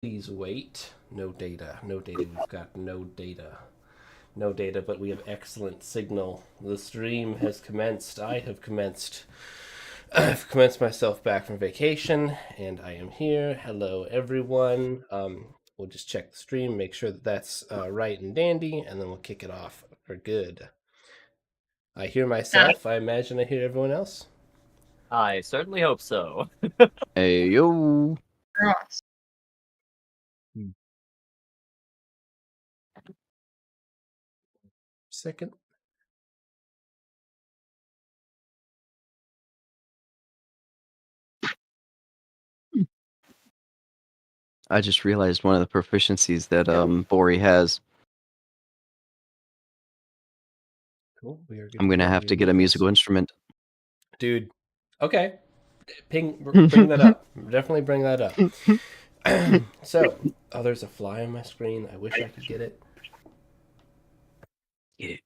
Please wait. No data. No data. We've got no data. No data, but we have excellent signal. The stream has commenced. I have commenced. I've commenced myself back from vacation, and I am here. Hello, everyone. We'll just check the stream, make sure that that's right and dandy, and then we'll kick it off for good. I hear myself. I imagine I hear everyone else. I certainly hope so. Hey, yo. Second. I just realized one of the proficiencies that Bori has. Cool. I'm gonna have to get a musical instrument. Dude. Okay. Bring that up. Definitely bring that up. So, there's a fly on my screen. I wish I could get it. Get it.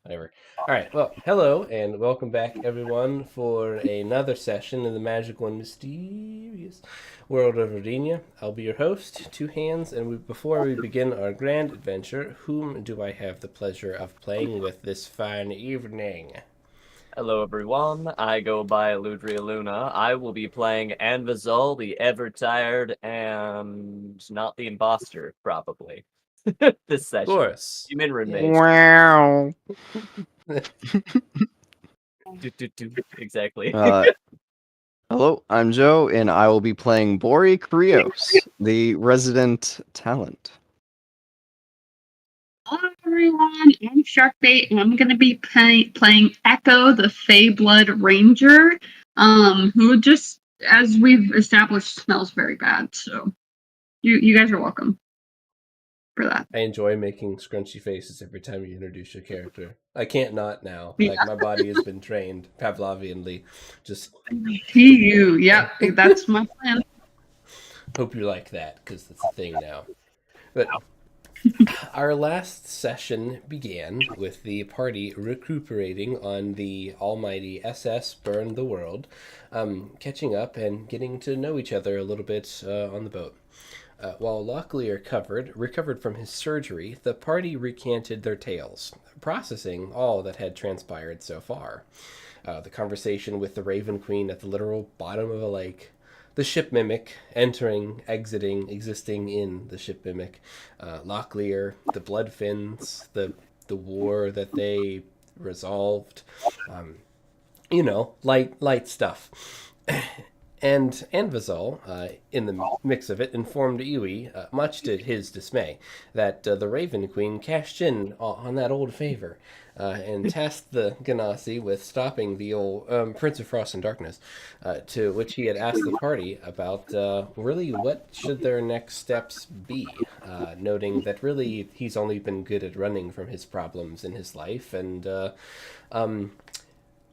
Whatever. All right. Well, hello and welcome back, everyone, for another session in the magical and mysterious world of Rodinia. I'll be your host, TwoHands, and before we begin our grand adventure, whom do I have the pleasure of playing with this fine evening? Hello, everyone. I go by Aludriea Luna. I will be playing Anvizol, the ever-tired and not the imposter, probably. This session. Of course. Human roommate. Wow. Exactly. Hello, I'm Joe, and I will be playing Bori Krios, the resident talent. Hello everyone, I'm Sharkbait, and I'm going to be playing Echo, the Feyblood Ranger, who just, as we've established, smells very bad, so you guys are welcome for that. I enjoy making scrunchy faces every time you introduce your character. I can't not now. Yeah. Like, my body has been trained Pavlovianly. Just Yep, that's my plan. hope you like that, because that's a thing now. But our last session began with the party recuperating on the almighty SS Burn the World, catching up and getting to know each other a little bit on the boat. While Locklear recovered from his surgery, the party recanted their tales, processing all that had transpired so far. The conversation with the Raven Queen at the literal bottom of a lake, the ship mimic entering, exiting, existing in the ship mimic, Locklear, the Bloodfins, the war that they resolved, light stuff. And Anvizol, in the mix of it, informed Iwi, much to his dismay, that the Raven Queen cashed in on that old favor, and tasked the Ganassi with stopping the old Prince of Frost and Darkness, to which he had asked the party about really what should their next steps be, noting that really he's only been good at running from his problems in his life, and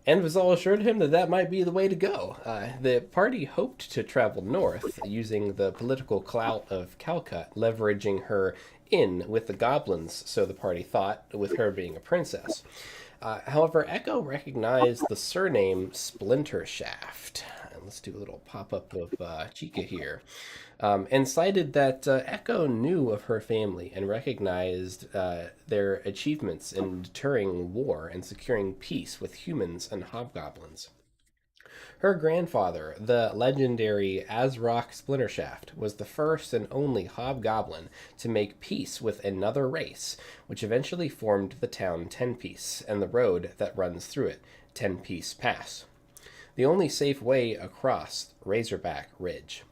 Anvizol assured him that might be the way to go. The party hoped to travel north, using the political clout of Calcut, leveraging her in with the goblins, so the party thought, with her being a princess. However, Echo recognized the surname Splinter Shaft. And let's do a little pop-up of Chica here. And cited that Echo knew of her family and recognized their achievements in deterring war and securing peace with humans and hobgoblins. Her grandfather, the legendary Azrock Splintershaft, was the first and only hobgoblin to make peace with another race, which eventually formed the town Ten Piece and the road that runs through it, Ten Piece Pass, the only safe way across Razorback Ridge.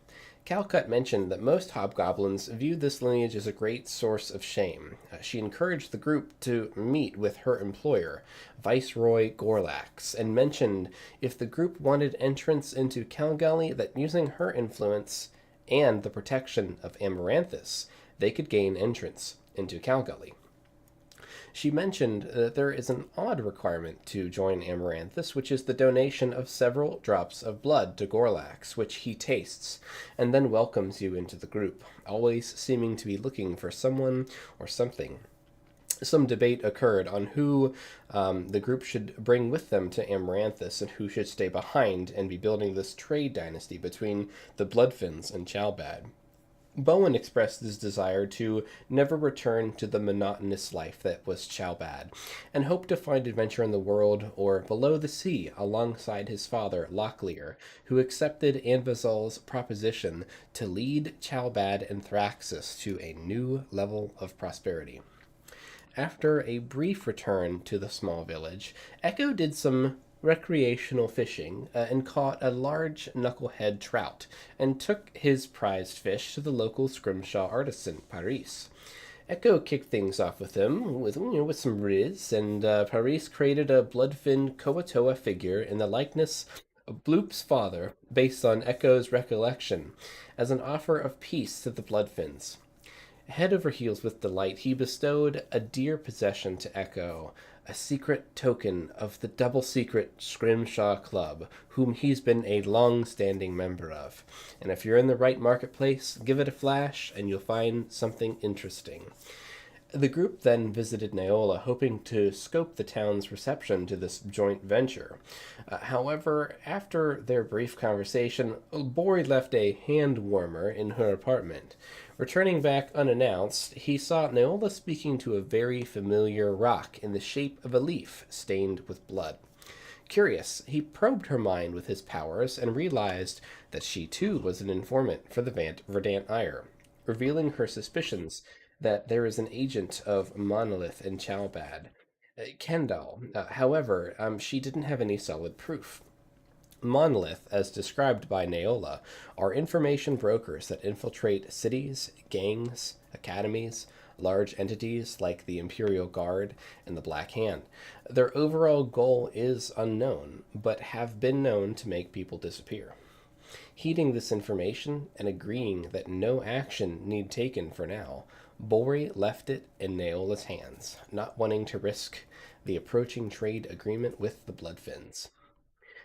Calcut mentioned that most hobgoblins viewed this lineage as a great source of shame. She encouraged the group to meet with her employer, Viceroy Gorlax, and mentioned if the group wanted entrance into Calgully, that using her influence and the protection of Amaranthus, they could gain entrance into Calgully. She mentioned that there is an odd requirement to join Amaranthus, which is the donation of several drops of blood to Gorlax, which he tastes, and then welcomes you into the group, always seeming to be looking for someone or something. Some debate occurred on who the group should bring with them to Amaranthus and who should stay behind and be building this trade dynasty between the Bloodfins and Chalbad. Bowen expressed his desire to never return to the monotonous life that was Chowbad, and hoped to find adventure in the world or below the sea alongside his father, Locklear, who accepted Anvizal's proposition to lead Chowbad and Thraxus to a new level of prosperity. After a brief return to the small village, Echo did some recreational fishing and caught a large knucklehead trout and took his prized fish to the local scrimshaw artisan, Paris. Echo kicked things off with him with some riz, and Paris created a bloodfin Koatoa figure in the likeness of Bloop's father, based on Echo's recollection, as an offer of peace to the Bloodfins. Head over heels with delight, he bestowed a dear possession to Echo, a secret token of the double-secret Scrimshaw Club, whom he's been a long-standing member of. And if you're in the right marketplace, give it a flash, and you'll find something interesting. The group then visited Neola, hoping to scope the town's reception to this joint venture. However, after their brief conversation, Bori left a hand warmer in her apartment. Returning back unannounced, he saw Neola speaking to a very familiar rock in the shape of a leaf stained with blood. Curious, he probed her mind with his powers and realized that she too was an informant for the Verdant Ire, revealing her suspicions that there is an agent of Monolith in Chowbad, Kendall. However, she didn't have any solid proof. Monolith, as described by Neola, are information brokers that infiltrate cities, gangs, academies, large entities like the Imperial Guard and the Black Hand. Their overall goal is unknown, but have been known to make people disappear. Heeding this information and agreeing that no action need taken for now, Bori left it in Neola's hands, not wanting to risk the approaching trade agreement with the Bloodfins.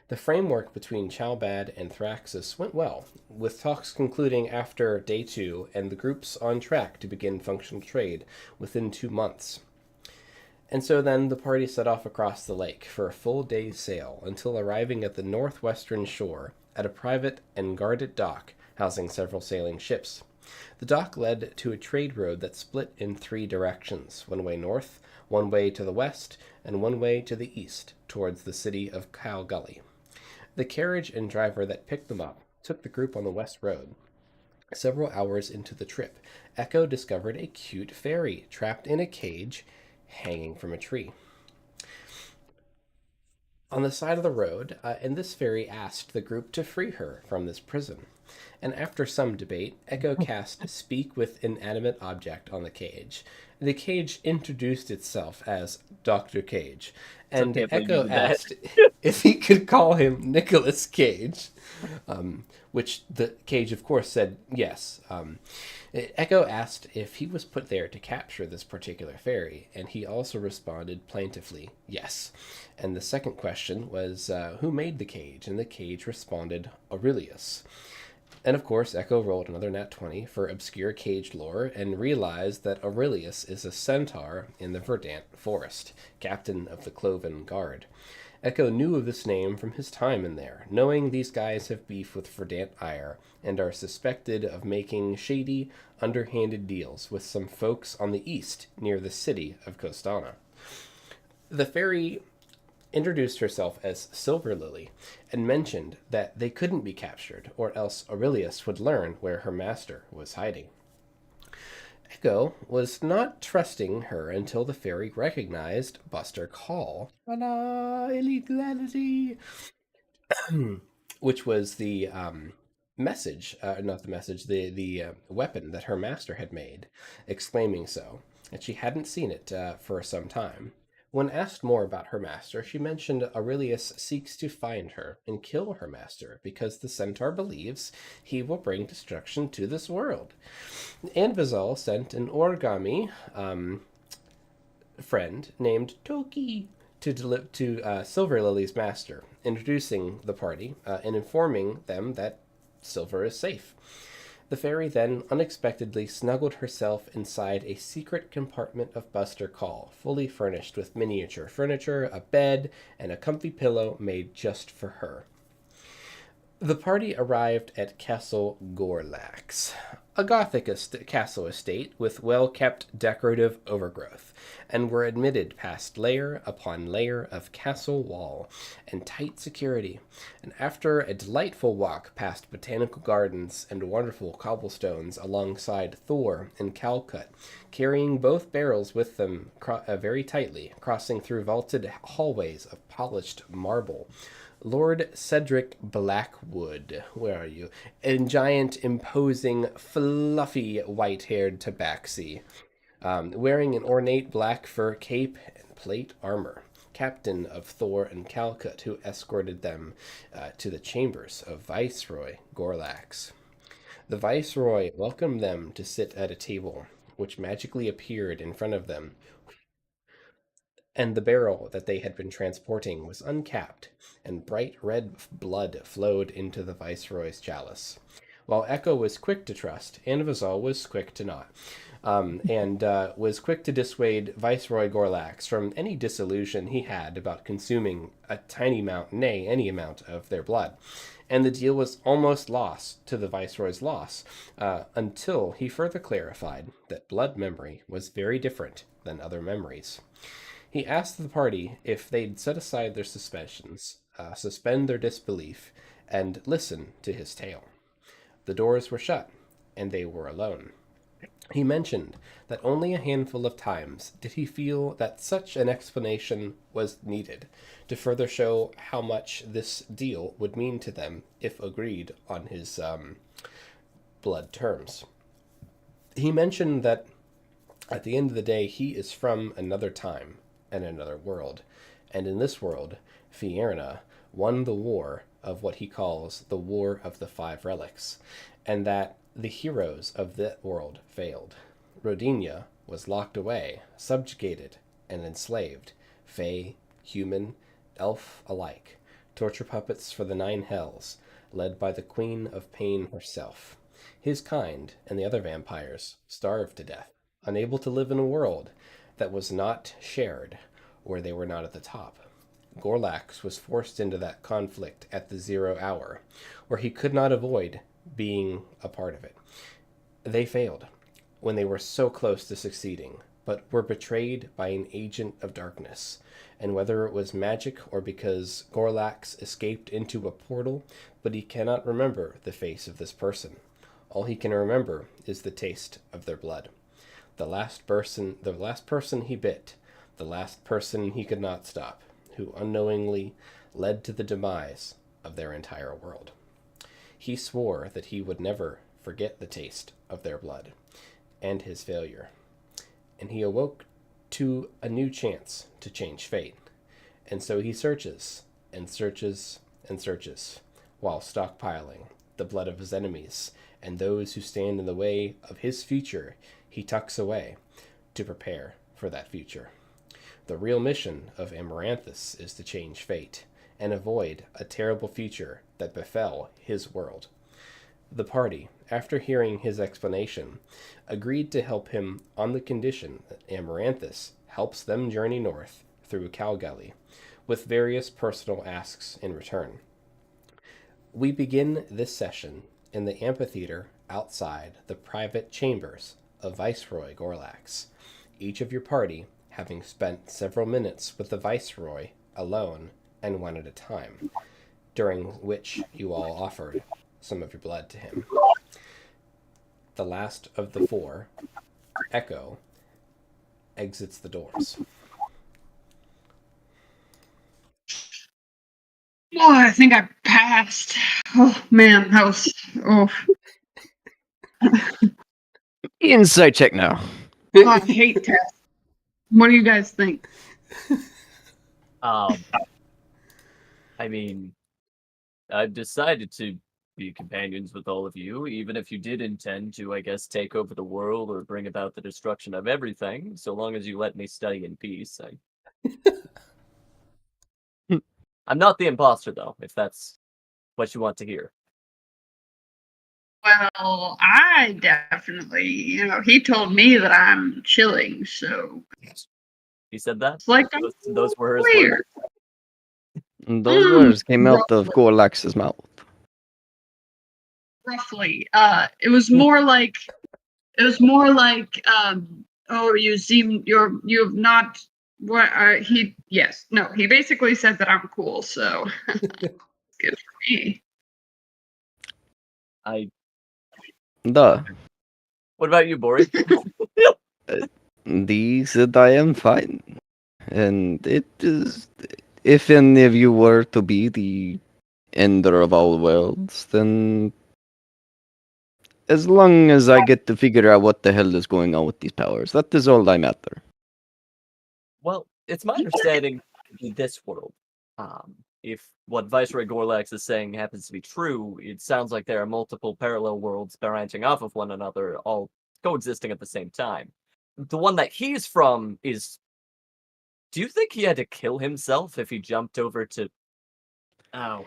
The framework between Chowbad and Thraxus went well, with talks concluding after Day 2 and the groups on track to begin functional trade within 2 months. And so then the party set off across the lake for a full day's sail until arriving at the northwestern shore at a private and guarded dock housing several sailing ships. The dock led to a trade road that split in 3 directions, one way north, one way to the west, and one way to the east, towards the city of Cow Gully. The carriage and driver that picked them up took the group on the west road. Several hours into the trip, Echo discovered a cute fairy trapped in a cage hanging from a tree on the side of the road, and this fairy asked the group to free her from this prison. And after some debate, Echo cast Speak with Inanimate Object on the cage. The cage introduced itself as Dr. Cage, and Echo asked if he could call him Nicholas Cage, which the cage, of course, said yes. Echo asked if he was put there to capture this particular fairy, and he also responded plaintively, yes. And the second question was, who made the cage? And the cage responded, Aurelius. And of course, Echo rolled another nat 20 for obscure cage lore and realized that Aurelius is a centaur in the Verdant Forest, captain of the Cloven Guard. Echo knew of this name from his time in there, knowing these guys have beef with Verdant Ire and are suspected of making shady, underhanded deals with some folks on the east near the city of Costana. The fairy introduced herself as Silver Lily and mentioned that they couldn't be captured, or else Aurelius would learn where her master was hiding. Echo was not trusting her until the fairy recognized Buster Call. Illegality! Which was the message, not the message, the weapon that her master had made, exclaiming so, and she hadn't seen it for some time. When asked more about her master, she mentioned Aurelius seeks to find her and kill her master because the centaur believes he will bring destruction to this world. Anvizal sent an origami friend named Toki to Silver Lily's master, introducing the party and informing them that Silver is safe. The fairy then unexpectedly snuggled herself inside a secret compartment of Buster Call, fully furnished with miniature furniture, a bed, and a comfy pillow made just for her. The party arrived at Castle Gorlax, a Gothic castle estate with well-kept decorative overgrowth, and were admitted past layer upon layer of castle wall and tight security. And after a delightful walk past botanical gardens and wonderful cobblestones alongside Thor and Calcut, carrying both barrels with them very tightly, crossing through vaulted hallways of polished marble, Lord Cedric Blackwood, where are you? In giant, imposing, fluffy, white-haired tabaxi, wearing an ornate black fur cape and plate armor, captain of Thor and Calcut, who escorted them to the chambers of Viceroy Gorlax. The Viceroy welcomed them to sit at a table, which magically appeared in front of them, and the barrel that they had been transporting was uncapped, and bright red blood flowed into the Viceroy's chalice. While Echo was quick to trust, Anvazal was quick to not, and was quick to dissuade Viceroy Gorlax from any disillusion he had about consuming a tiny amount, nay, any amount of their blood. And the deal was almost lost to the Viceroy's loss, until he further clarified that blood memory was very different than other memories. He asked the party if they'd set aside their suspicions, suspend their disbelief, and listen to his tale. The doors were shut, and they were alone. He mentioned that only a handful of times did he feel that such an explanation was needed to further show how much this deal would mean to them if agreed on his blood terms. He mentioned that at the end of the day, he is from another time and another world, and in this world, Fierna won the war of what he calls the War of the Five Relics, and that the heroes of that world failed. Rodinia was locked away, subjugated, and enslaved, fae, human, elf alike, torture puppets for the Nine Hells, led by the Queen of Pain herself. His kind and the other vampires starved to death, unable to live in a world that was not shared, where they were not at the top. Gorlax was forced into that conflict at the 0 hour, where he could not avoid being a part of it. They failed when they were so close to succeeding, but were betrayed by an agent of darkness. And whether it was magic or because Gorlax escaped into a portal, but he cannot remember the face of this person. All he can remember is the taste of their blood. The last person he bit, the last person he could not stop, who unknowingly led to the demise of their entire world. He swore that he would never forget the taste of their blood and his failure, and he awoke to a new chance to change fate. And so he searches and searches and searches, while stockpiling the blood of his enemies and those who stand in the way of his future. He tucks away to prepare for that future. The real mission of Amaranthus is to change fate and avoid a terrible future that befell his world. The party, after hearing his explanation, agreed to help him on the condition that Amaranthus helps them journey north through Calgully, with various personal asks in return. We begin this session in the amphitheater outside the private chambers of Viceroy Gorlax, each of your party having spent several minutes with the Viceroy alone and one at a time, during which you all offered some of your blood to him. The last of the four, Echo, exits the doors. Oh, I think I passed. Oh man, that was Insight check now. Oh, I hate tests. What do you guys think? I mean, I've decided to be companions with all of you, even if you did intend to, I guess, take over the world or bring about the destruction of everything, so long as you let me study in peace. I'm not the imposter, though, if that's what you want to hear. Well, I definitely, he told me that I'm chilling, so. He said that? It's like those were his weird. words. Those words came out of Gorlax's mouth. roughly. It was more like oh, you seem you've not what he yes. No, he basically said that I'm cool, so good for me. Duh. What about you, Bori? He said I am fine. And it is. If any of you were to be the ender of all worlds, then. As long as I get to figure out what the hell is going on with these powers, that is all I matter. Well, it's my understanding in this world, if what Viceroy Gorlax is saying happens to be true, it sounds like there are multiple parallel worlds branching off of one another, all coexisting at the same time. The one that he's from is... Do you think he had to kill himself if he jumped over to... Oh.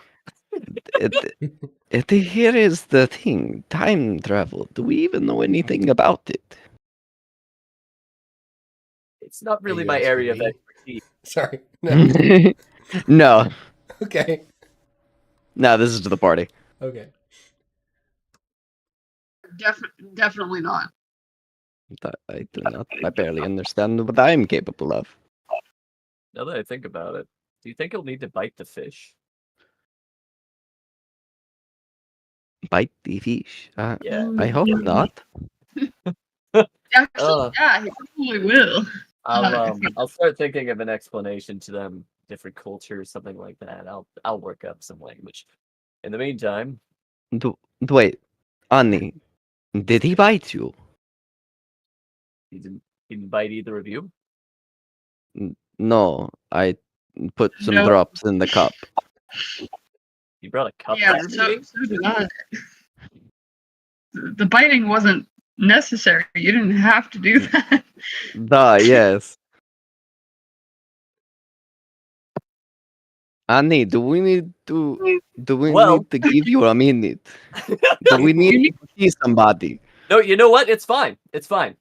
Here is the thing. Time travel. Do we even know anything about it? It's not really you my asking area of me? expertise. Sorry. No. No. Okay. No, this is to the party. Okay. Definitely not. I do not. I barely understand what I am capable of. Now that I think about it, do you think he'll need to bite the fish? Bite the fish. Yeah. I hope not. Actually, yeah, he probably will. I'll start thinking of an explanation to them, different cultures, something like that. I'll work up some language. In the meantime, Wait, Annie, did he bite you? he didn't bite either of you. No, I put some No. drops in the cup. You brought a cup Yeah, to your so meeting? did I. The biting wasn't necessary. You didn't have to do that. Yes. Annie, do we need to give you a minute? Do we need to see somebody? No, you know what? It's fine. It's fine.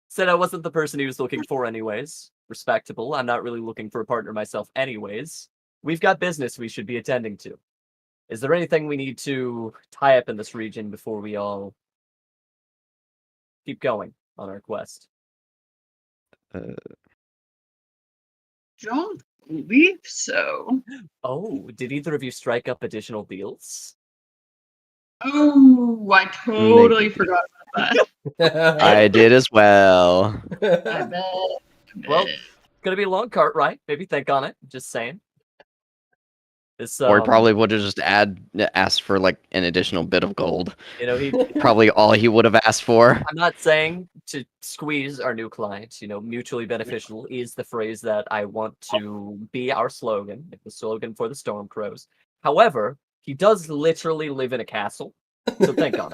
Said I wasn't the person he was looking for anyways. Respectable. I'm not really looking for a partner myself anyways. We've got business we should be attending to. Is there anything we need to tie up in this region before we all keep going on our quest? Don't believe so. Oh, did either of you strike up additional deals? Oh, I totally Maybe. forgot about that. I did as well. I bet. Well, it's gonna be a long cart ride. Maybe think on it. Just saying. This, Or he probably would have just asked for like an additional bit of gold. You know, he Probably all he would have asked for. I'm not saying to squeeze our new clients, mutually beneficial is the phrase that I want to be our slogan, the slogan for the Storm Crows. However, he does literally live in a castle, so think on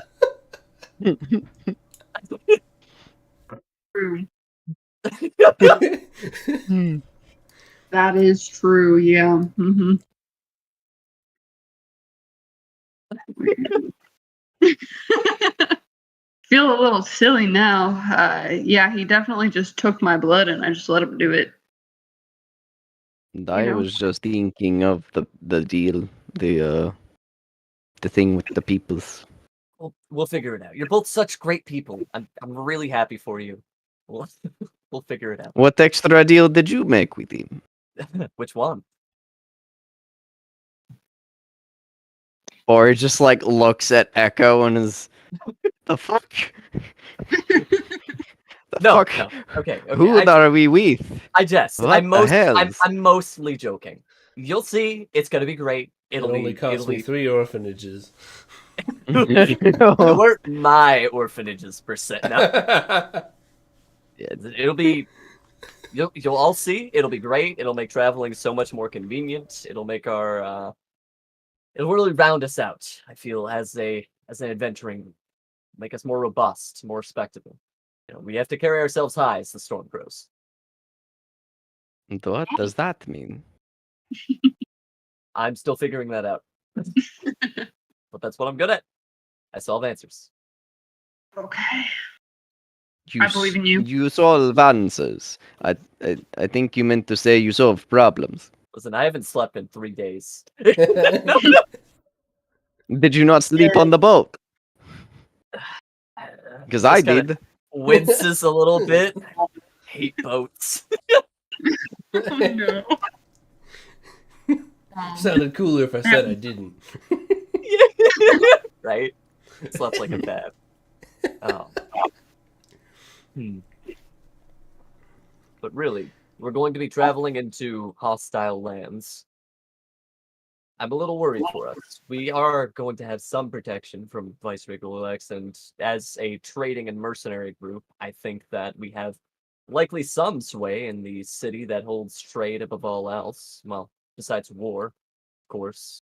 it. True. That is true, yeah. Mm-hmm. Feel a little silly now. Yeah, he definitely just took my blood and I just let him do it. I was just thinking of the deal, the thing with the peoples. We'll figure it out. You're both such great people. I'm really happy for you. We'll figure it out. What extra deal did you make with him? Which one? Or he just like looks at Echo and is the fuck? No. Okay. Who are we with? I jest. What the hell? I'm mostly joking. You'll see. It's gonna be great. It only cost me 3 orphanages. They weren't my orphanages per se. No. It'll be. You'll all see. It'll be great. It'll make traveling so much more convenient. It'll make our. It'll really round us out. I feel as an adventuring, make us more robust, more respectable. We have to carry ourselves high as the Storm Crows. What does that mean? I'm still figuring that out. But that's what I'm good at. I solve answers. Okay. I believe in you. You solve answers. I think you meant to say you solve problems. Listen, I haven't slept in 3 days. Did you not sleep on the boat? Because I Just kinda did. winces a little bit. Hate boats. Oh no. Sounded cooler if I said I didn't. Right? Slept like a bab. But really, we're going to be traveling into hostile lands. I'm a little worried for us. We are going to have some protection from Viceroy Gulax, and as a trading and mercenary group, I think that we have likely some sway in the city that holds trade above all else. Well, besides war, of course.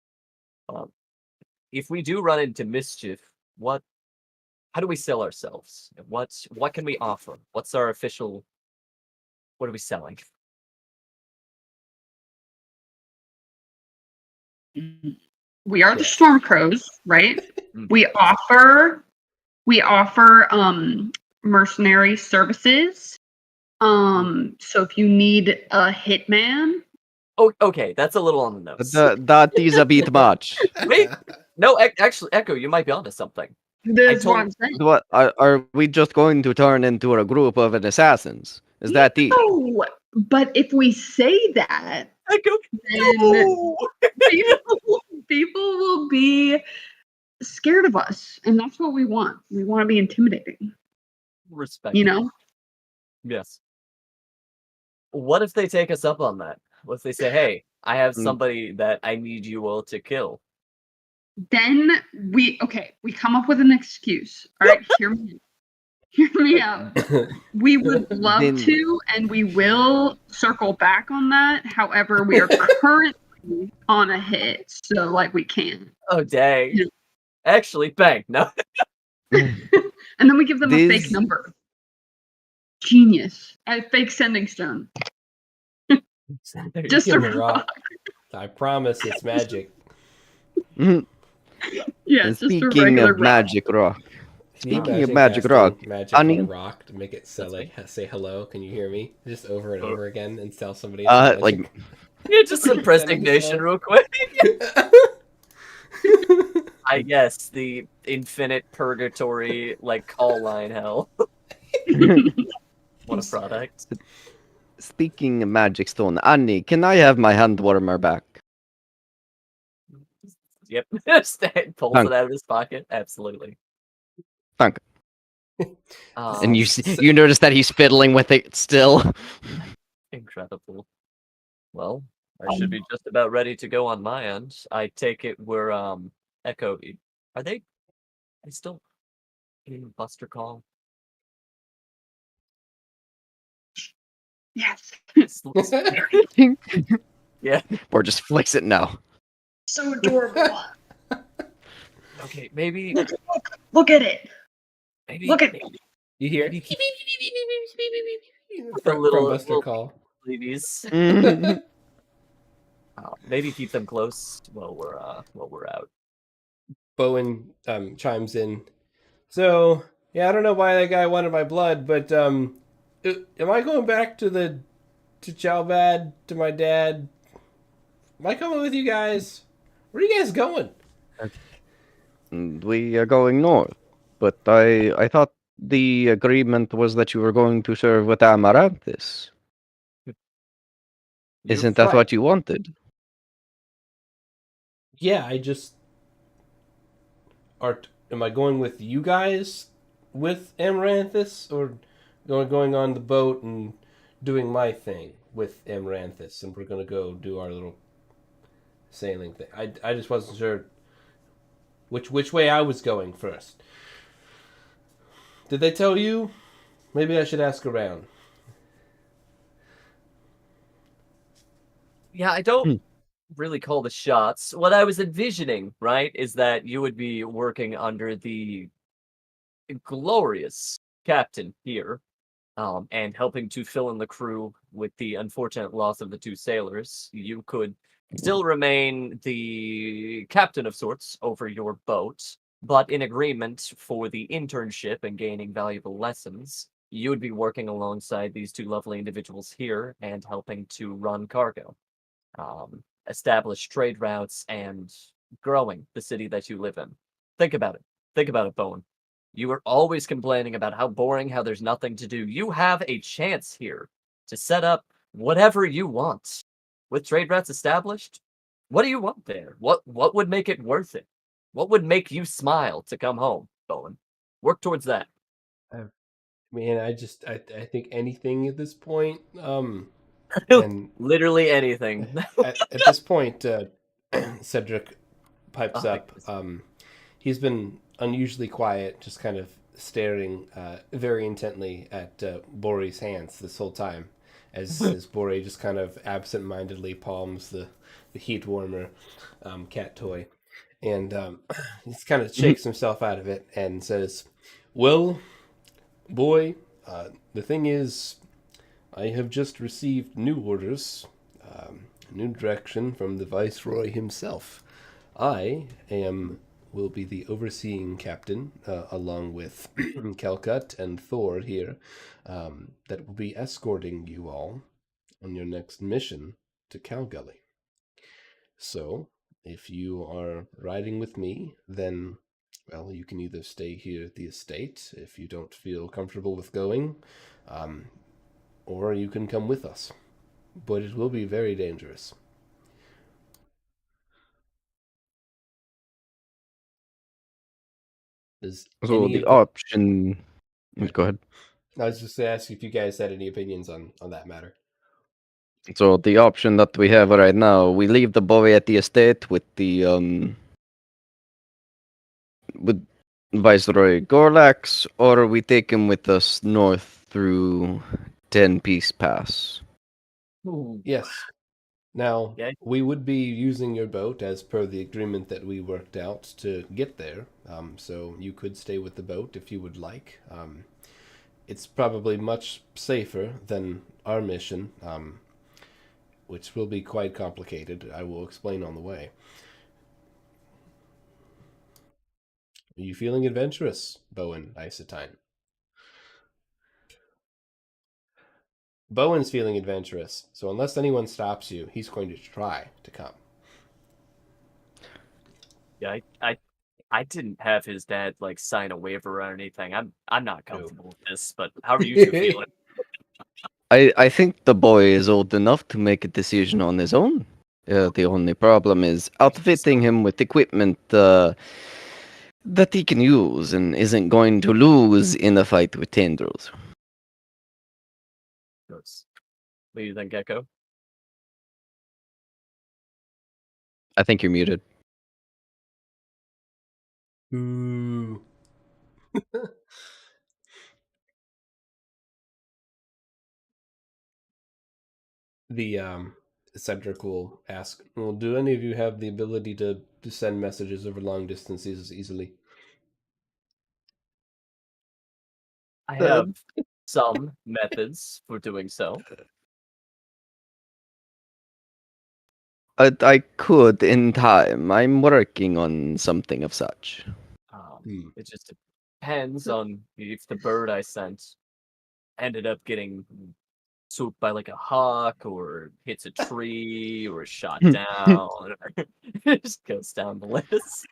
If we do run into mischief, how do we sell ourselves? What can we offer? What's our official? What are we selling? We are the Yes. Stormcrows, right? We offer mercenary services. So if you need a hitman, Oh, okay, that's a little on the nose. That is a bit much. Wait, no, actually, Echo, you might be onto something. that's what I'm saying. What are we just going to turn into a group of assassins? Is that the? No, but if we say that, Echo, then no! people will be scared of us, and that's what we want. We want to be intimidating. Respect. You know? Yes. What if they take us up on that? What if they say, "Hey, I have somebody that I need you all to kill"? Then we come up with an excuse. All right, hear me out. We would love to, and we will circle back on that. However, we are currently on a hit, so like we can't. Oh dang! Yeah. Actually, bang! No. And then we give them a fake number. Genius. A fake sending stone. Just a rock. I promise it's magic. Yeah, And just a speaking regular of magic rock. Speaking of magic casting rock, magic on a Onion? rock to make it say hello. Can you hear me? Just over and over again and tell somebody. like Yeah, just some resignation real quick. I guess the infinite purgatory like call line hell. What a product. Speaking of magic stone, Annie, can I have my hand warmer back? Yep. Stan pulls it out of his pocket. Absolutely. Thank. And you notice that he's fiddling with it still. Incredible. Well, I should be just about ready to go on my end. I take it we're Echo. Are they still in Buster Call? Yes. Yeah. Or just flicks it now. So adorable. Okay, maybe look at it. Maybe look at it. You hear maybe from Buster Call. Ladies. Maybe keep them close while we're out. Bowen chimes in. So yeah, I don't know why that guy wanted my blood, but am I going back to Chalbad, to my dad? Am I coming with you guys? Where are you guys going? We are going north, but I thought the agreement was that you were going to serve with Amaranthus. Isn't that what you wanted? Yeah, am I going with you guys with Amaranthus, or going on the boat and doing my thing with Amaranthus, and we're gonna go do our little sailing thing? I just wasn't sure which way I was going first. Did they tell you? Maybe I should ask around. Yeah, I don't really call the shots. What I was envisioning, right, is that you would be working under the glorious captain here, and helping to fill in the crew with the unfortunate loss of the two sailors. You could still remain the captain of sorts over your boat, but in agreement for the internship and gaining valuable lessons, you would be working alongside these two lovely individuals here and helping to run cargo, establish trade routes, and growing the city that you live in. Think about it. Think about it, Bowen. You were always complaining about how boring, how there's nothing to do. You have a chance here to set up whatever you want. With trade routes established, what do you want there? What would make it worth it? What would make you smile to come home, Bowen? Work towards that. Man, I think anything at this point. And Literally anything. at this point, Cedric pipes Oh, up. He's been unusually quiet, just kind of staring very intently at Bori's hands this whole time, as Bori just kind of absent-mindedly palms the heat warmer cat toy, and he kind of shakes himself out of it and says, "Well, boy, the thing is, I have just received new orders, new direction from the Viceroy himself. I will be the overseeing captain, along with Calcut and Thor here, that will be escorting you all on your next mission to Calgully. So, if you are riding with me, then, well, you can either stay here at the estate if you don't feel comfortable with going, or you can come with us. But it will be very dangerous." So the option. Go ahead. I was just going to ask if you guys had any opinions on that matter. So the option that we have right now, we leave the boy at the estate with the with Viceroy Gorlax, or we take him with us north through 10-Piece Pass. Ooh. Yes. Now, Yeah. we would be using your boat as per the agreement that we worked out to get there. So you could stay with the boat if you would like. It's probably much safer than our mission, which will be quite complicated. I will explain on the way. Are you feeling adventurous, Bowen Isotine? Bowen's feeling adventurous, so unless anyone stops you, he's going to try to come. Yeah, I didn't have his dad like sign a waiver or anything. I'm not comfortable with this, but how are you two feeling? I think the boy is old enough to make a decision on his own. The only problem is outfitting him with equipment that he can use and isn't going to lose in a fight with tendrils. What do you think, Gecko? I think you're muted. Ooh. The Cedric will ask, "Well, do any of you have the ability to send messages over long distances easily?" I have some methods for doing so. I could in time. I'm working on something of such. It just depends on if the bird I sent ended up getting swooped by like a hawk or hits a tree or is shot down. It just goes down the list.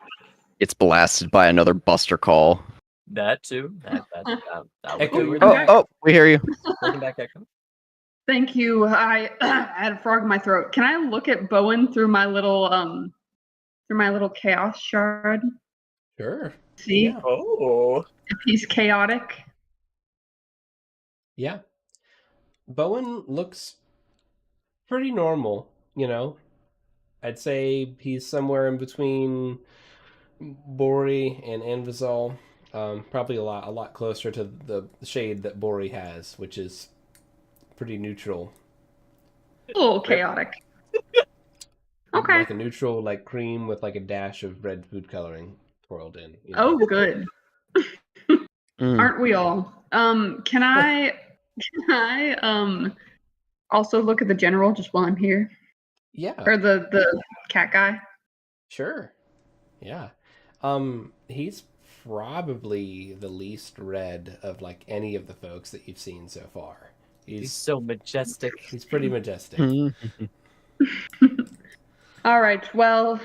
It's blasted by another Buster call. That too. That would Echo, do you're it. back. Oh, we hear you. Welcome back, Echo. Thank you. I had a frog in my throat. Can I look at Bowen through my little chaos shard? Sure. See Yeah. Oh. if he's chaotic. Yeah. Bowen looks pretty normal, you know. I'd say he's somewhere in between Bori and Anvizal. Probably a lot closer to the shade that Bori has, which is pretty neutral. A little chaotic. Okay. Like a neutral, like cream with like a dash of red food coloring twirled in. You know? Oh, good. Aren't we all? Can I also look at the general just while I'm here? Yeah. Or the cat guy? Sure. Yeah. He's probably the least red of like any of the folks that you've seen so far. He's so majestic. He's pretty majestic. All right. Well,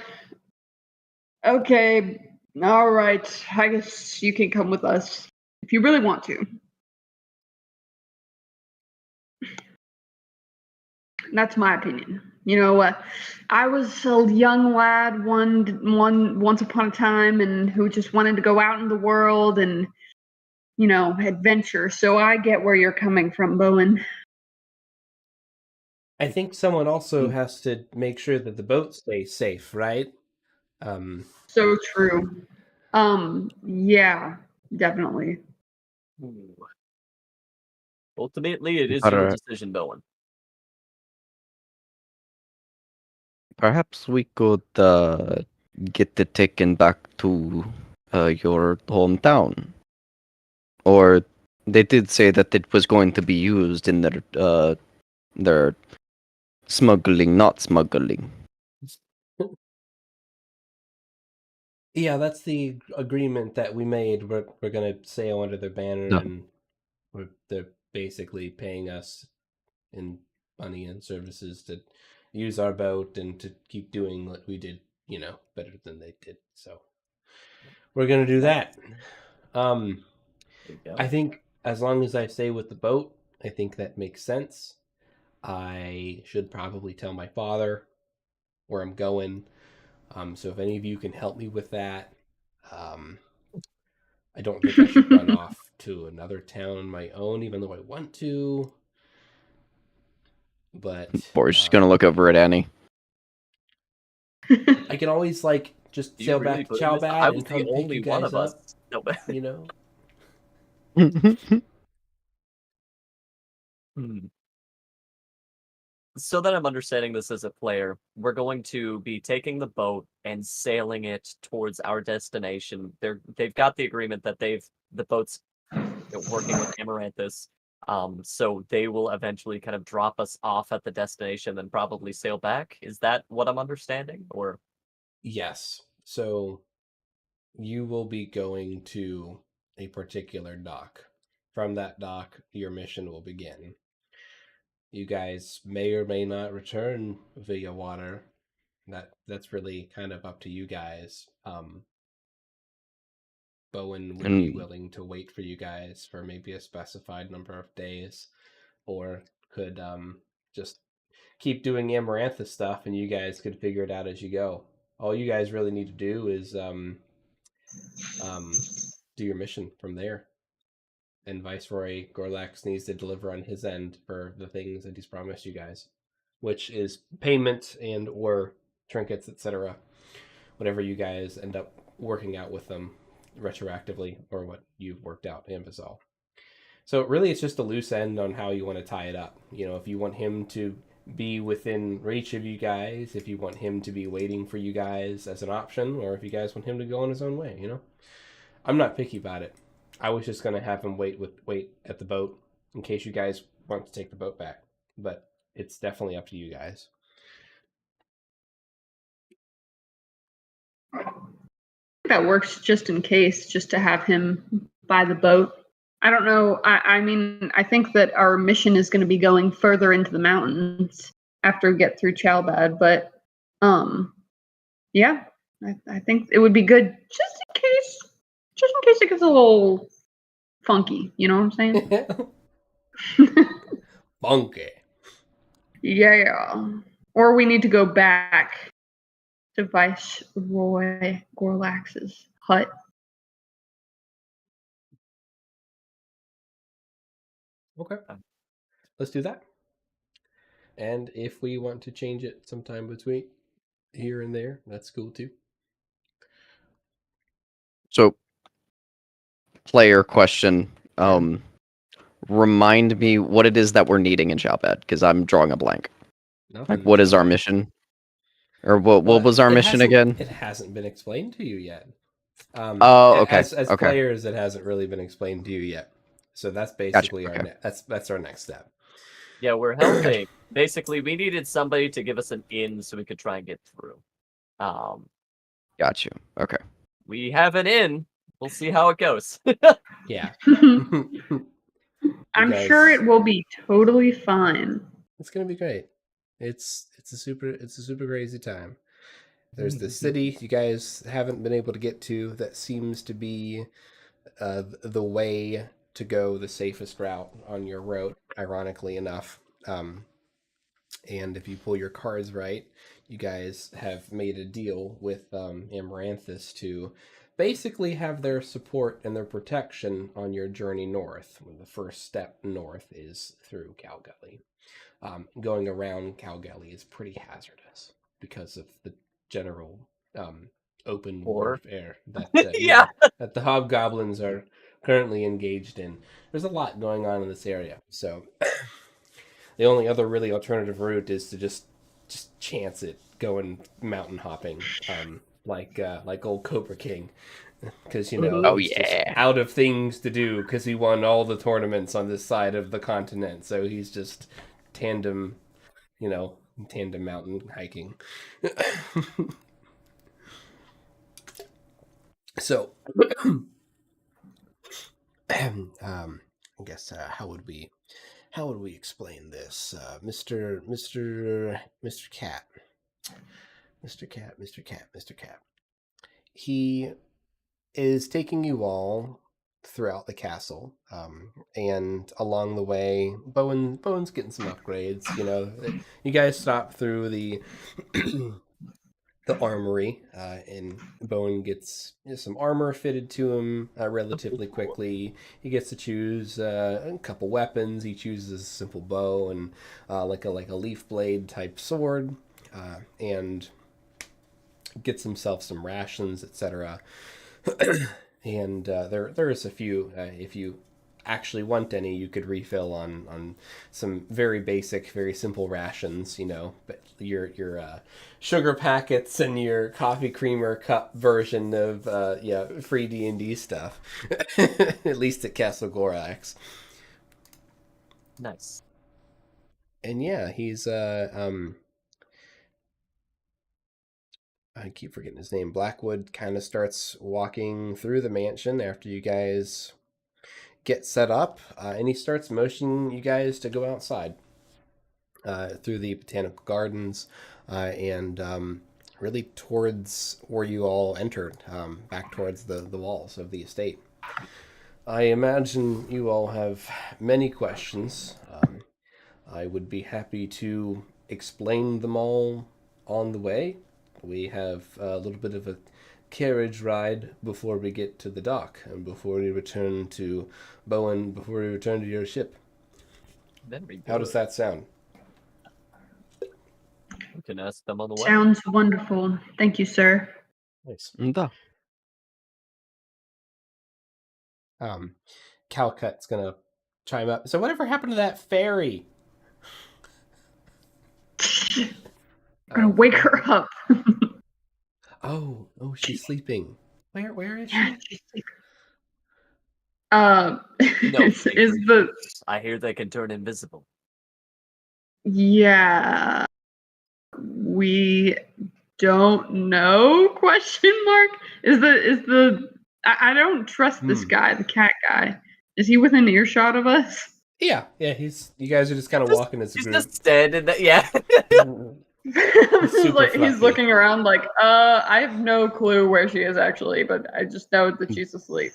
Okay, all right. I guess you can come with us if you really want to. That's my opinion. You know, I was a young lad once upon a time, and who just wanted to go out in the world and, you know, adventure. So I get where you're coming from, Bowen. I think someone also has to make sure that the boat stays safe, right? So true. Yeah, definitely. Ooh. Ultimately, it is But, your decision, Bowen. perhaps we could get it taken back to your hometown. Or they did say that it was going to be used in their smuggling, not smuggling. Yeah, that's the agreement that we made. We're gonna sail under their banner, No. and they're basically paying us in money and services to use our boat and to keep doing what we did, you know, better than they did. So we're gonna do that. There you go. I think as long as I stay with the boat, I think that makes sense. I should probably tell my father where I'm going. So if any of you can help me with that, I don't think I should run off to another town on my own, even though I want to. But Boris just gonna look over at Annie. I can always like just Do you sail really back to believe this? I Chowbad was and the come pick only you one guys of us. up. No, but You know. so that I'm understanding this as a player, we're going to be taking the boat and sailing it towards our destination. They've got the agreement that the boat's working with Amaranthus. So they will eventually kind of drop us off at the destination and probably sail back. Is that what I'm understanding? Or Yes. So you will be going to a particular dock. From that dock, your mission will begin. You guys may or may not return via water. That's really kind of up to you guys. Bowen would be And willing to wait for you guys for maybe a specified number of days, or could just keep doing Amaranthus stuff, and you guys could figure it out as you go. All you guys really need to do is do your mission from there. And Viceroy Gorlax needs to deliver on his end for the things that he's promised you guys, which is payment and or trinkets, etc. Whatever you guys end up working out with them retroactively, or what you've worked out in Vizal. So really, it's just a loose end on how you want to tie it up. You know, if you want him to be within reach of you guys, if you want him to be waiting for you guys as an option, or if you guys want him to go on his own way, you know. I'm not picky about it. I was just gonna have him wait at the boat in case you guys want to take the boat back. But it's definitely up to you guys. That works just in case, just to have him by the boat. I don't know. I mean, I think that our mission is going to be going further into the mountains after we get through Chalbad, but yeah, I think it would be good just in case it gets a little funky. You know what I'm saying? Funky. Yeah. Or we need to go back to Viceroy Gorlax's hut. Okay. Let's do that. And if we want to change it sometime between here and there, that's cool too. so, player question. Remind me what it is that we're needing in Chalbad, because I'm drawing a blank. Nothing. Like, what is our mission? Or what was our mission again? It hasn't been explained to you yet. Oh, okay. As Okay. players, it hasn't really been explained to you yet. So that's basically Gotcha. Okay. that's our next step. yeah, we're helping. Basically, we needed somebody to give us an in so we could try and get through. Got you. Okay. We have an in. We'll see how it goes. Yeah. I'm guys- sure it will be totally fine. It's gonna be great. It's a super crazy time. There's the city you guys haven't been able to get to that seems to be the way to go, the safest route on your route, ironically enough. And if you pull your cards right, you guys have made a deal with Amaranthus to basically have their support and their protection on your journey north. The first step north is through Calgully. Going around Calgully is pretty hazardous because of the general open warfare that Yeah. that the hobgoblins are currently engaged in. There's a lot going on in this area, so the only other really alternative route is to just chance it, going mountain hopping, like old Cobra King, because Oh, he's just yeah. out of things to do because he won all the tournaments on this side of the continent, so he's just tandem mountain hiking. So, I guess how would we explain this, Mr. Cat, Mr. Cat? He is taking you all throughout the castle, and along the way, Bowen's getting some upgrades. You guys stop through the the armory, and Bowen gets some armor fitted to him relatively quickly. He gets to choose a couple weapons. He chooses a simple bow and like a leaf blade type sword, and gets himself some rations, etc. And there is a few. If you actually want any, you could refill on some very basic, very simple rations. But your sugar packets and your coffee creamer cup version of free D&D stuff. At least at Castle Gorax. Nice. And yeah, he's I keep forgetting his name. Blackwood kind of starts walking through the mansion after you guys get set up, and he starts motioning you guys to go outside through the botanical gardens, and really towards where you all entered, back towards the walls of the estate. I imagine you all have many questions. I would be happy to explain them all on the way. We have a little bit of a carriage ride before we get to the dock and before we return to Bowen, before we return to your ship. How does that sound? We can ask them on the way. Sounds wonderful. Thank you, sir. Nice. Да. Calcut's gonna chime up. So whatever happened to that fairy? I'm gonna wake her up. Oh, she's sleeping. Where is she? Yeah, she's sleeping. No, is the I hear they can turn invisible. yeah. We don't know? Question mark. Is the I don't trust this guy, the cat guy. Is he within earshot of us? Yeah. You guys are just kind of walking as a He's group. just standing there. Yeah. He's looking around like, I have no clue where she is actually, but I just know that she's asleep.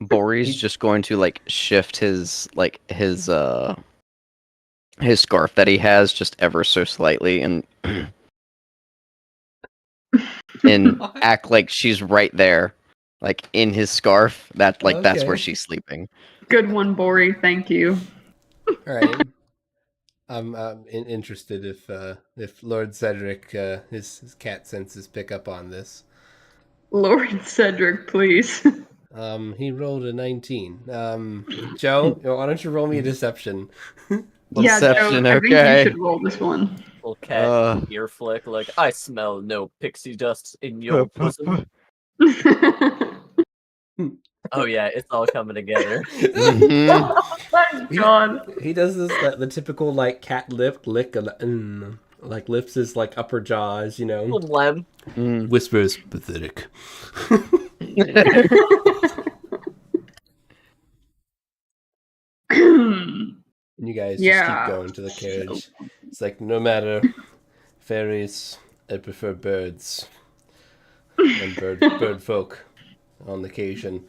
Bori's just going to shift his scarf that he has just ever so slightly and act like she's right there, in his scarf. That's Okay. where she's sleeping. Good one, Bori. Thank you. All right. I'm interested if Lord Cedric, his cat senses pick up on this. Lord Cedric, please. He rolled a 19. Joe, why don't you roll me a deception? Yeah, Joe, Deception, I think okay. you should roll this one. Little cat ear flick, I smell no pixie dust in your bosom. Oh yeah, it's all coming together. Oh my god. He does this the typical cat lip lick, lips his upper jaws, Little lem. Whispers pathetic. And you guys just keep going to the carriage. It's no matter fairies, I prefer birds. and bird folk on occasion,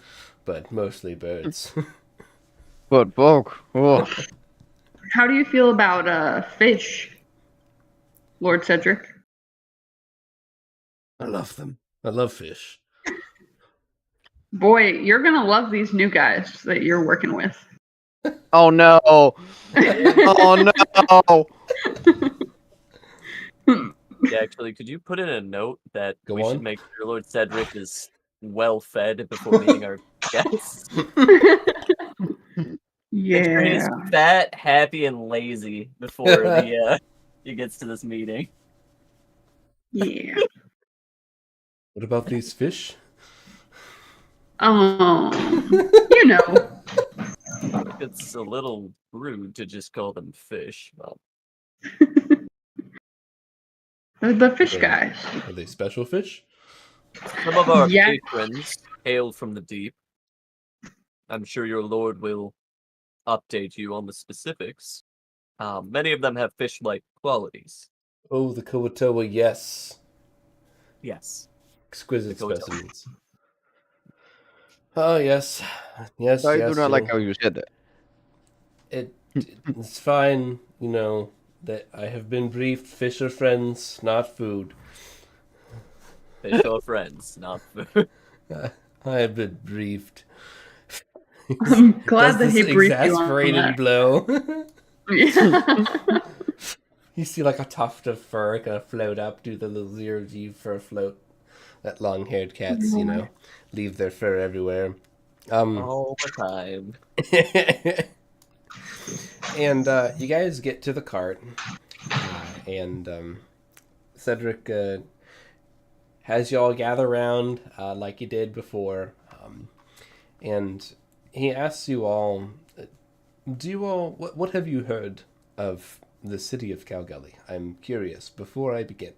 but mostly birds. But bulk. Oh, How do you feel about fish, Lord Cedric? I love them. I love fish. Boy, you're gonna love these new guys that you're working with. oh no! Oh no! Yeah, actually, could you put in a note that Go we on. should make sure Lord Cedric is well fed before meeting our guests? Make sure he's Yeah. fat, happy, and lazy before he gets to this meeting. Yeah. What about these fish? You know. It's a little rude to just call them fish. Well, The fish guys. Are they special fish? some of our Yeah. patrons hail from the deep. I'm sure your lord will update you on the specifics. Many of them have fish-like qualities. Oh, the Kawatoa, yes. Yes. Exquisite The Kawatoa. specimens. Oh, yes. Yes, I yes. do not like how you said that. It's fine, you know, that I have been briefed. Fish are friends, not food. Fish are friends, not food. I have been briefed. I'm glad Does that he this briefed you on exasperated that. blow. Yeah. You see like a tuft of fur kind of float up, do the little zero-G fur float. That long-haired cats, you know, leave their fur everywhere. All the time. And you guys get to the cart, and Cedric has you all gather around like you did before, and he asks you all, what have you heard of the city of Calgully? I'm curious, before I begin.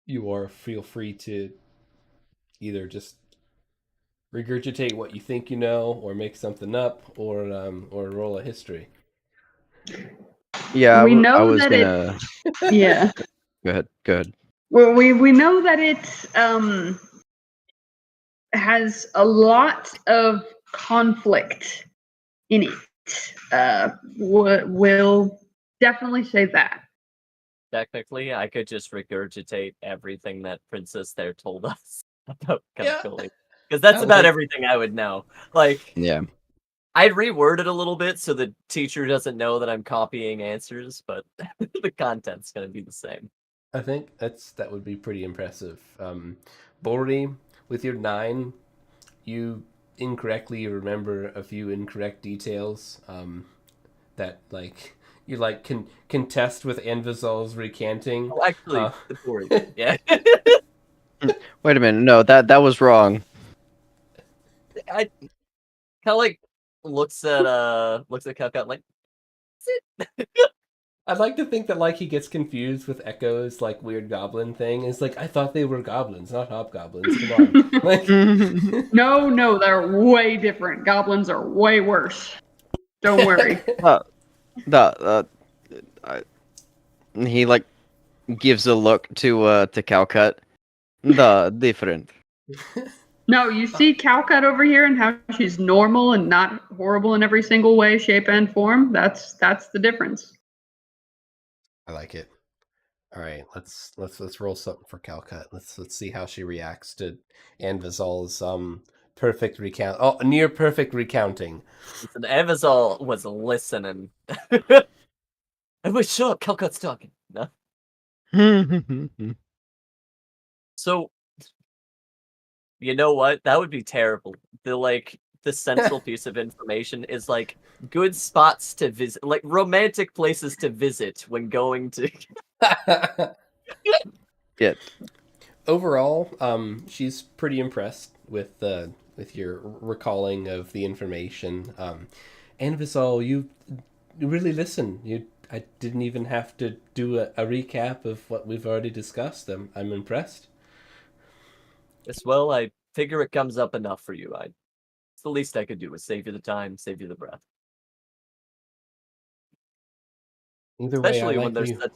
You are feel free to either just regurgitate what you think you know, or make something up, or roll a history. Yeah, We know I was that gonna. Yeah. Go ahead. Go ahead. Well, we know that it has a lot of conflict in it. We'll definitely say that. Technically, I could just regurgitate everything that Princess there told us about Calculi. Because that's about everything I would know. Like, Yeah. I'd reword it a little bit so the teacher doesn't know that I'm copying answers, but the content's going to be the same. I think that would be pretty impressive. Bori, with your 9, you incorrectly remember a few incorrect details that you can contest with Anvizal's recanting. Oh, actually, the Bori. Yeah. Wait a minute. No, that was wrong. I kind of like looks at Calcut like, is it? I'd like to think that he gets confused with Echo's weird goblin thing. It's I thought they were goblins, not hobgoblins. Come on. No, they're way different. Goblins are way worse. Don't worry. He gives a look to Calcut. The different. No, you see Calcut over here and how she's normal and not horrible in every single way, shape, and form. That's the difference. I like it. All right, let's roll something for Calcut. Let's see how she reacts to Anvizal's perfect recount. Oh, near perfect recounting. Listen, Evazal was listening. I was sure Calcut's talking. No. So, you know what? That would be terrible. The central piece of information is good spots to visit, romantic places to visit when going to. Yeah. Overall, she's pretty impressed with your recalling of the information. Anvizal, you really listen. I didn't even have to do a recap of what we've already discussed. I'm impressed. Yes, well, I figure it comes up enough for you. It's the least I could do is save you the time, save you the breath. Either way, I Especially when like there's you. such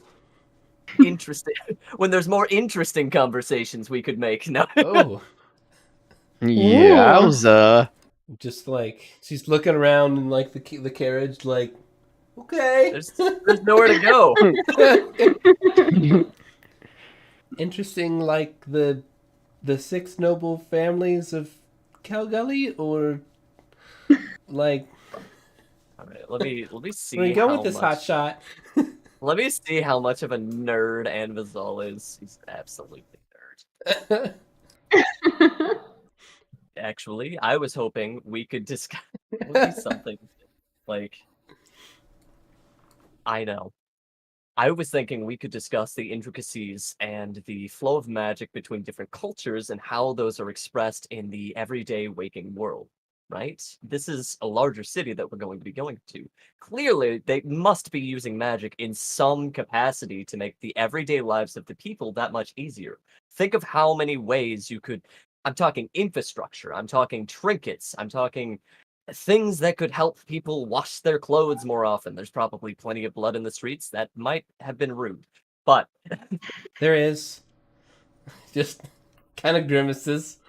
interesting, when there's more interesting conversations we could make. No. Oh, Yowza. just like she's looking around in like the carriage, like, okay. There's nowhere to go. Interesting, like the 6 noble families of Calgully, or like, All right, let me where see you go how with this much. hot shot? Let me see how much of a nerd Anvizal is. He's absolutely nerd. Actually, I was hoping we could discuss would be something like I know. I was thinking we could discuss the intricacies and the flow of magic between different cultures and how those are expressed in the everyday waking world, right? This is a larger city that we're going to be going to. Clearly, they must be using magic in some capacity to make the everyday lives of the people that much easier. Think of how many ways you could. I'm talking infrastructure, I'm talking trinkets, I'm talking things that could help people wash their clothes more often. There's probably plenty of blood in the streets that might have been rude, but There is. Just kind of grimaces.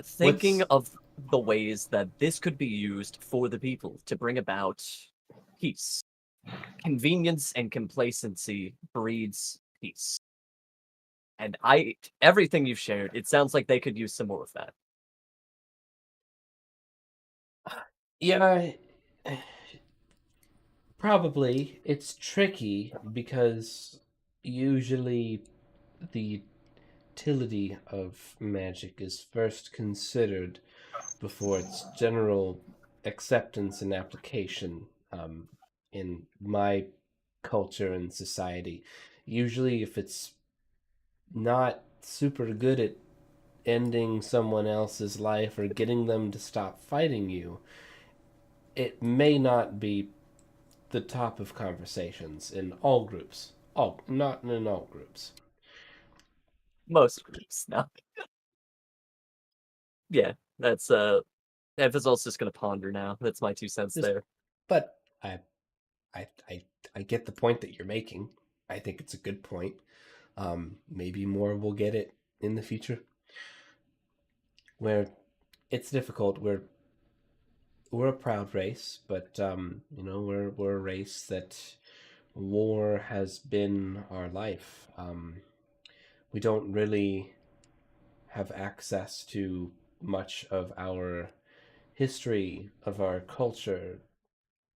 thinking What's of the ways that this could be used for the people to bring about peace. Convenience and complacency breeds peace. And everything you've shared, it sounds like they could use some more of that. yeah, probably. It's tricky because usually the utility of magic is first considered before its general acceptance and application, in my culture and society. Usually, if it's not super good at ending someone else's life or getting them to stop fighting you, it may not be the top of conversations in all groups. Not in all groups. Most groups now. Yeah, that's Evan's just gonna ponder now. That's my 2 cents Just, there. but I, I, I get the point that you're making. I think it's a good point. Maybe more will get it in the future. Where it's difficult. We're a proud race, but we're a race that war has been our life. We don't really have access to much of our history, of our culture,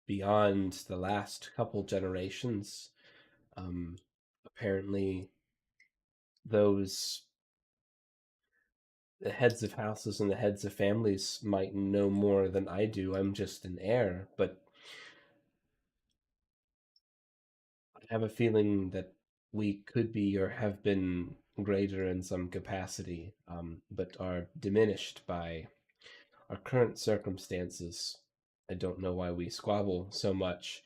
beyond the last couple generations. Apparently, those the heads of houses and the heads of families might know more than I do. I'm just an heir, but I have a feeling that we could be or have been greater in some capacity, but are diminished by our current circumstances. I don't know why we squabble so much,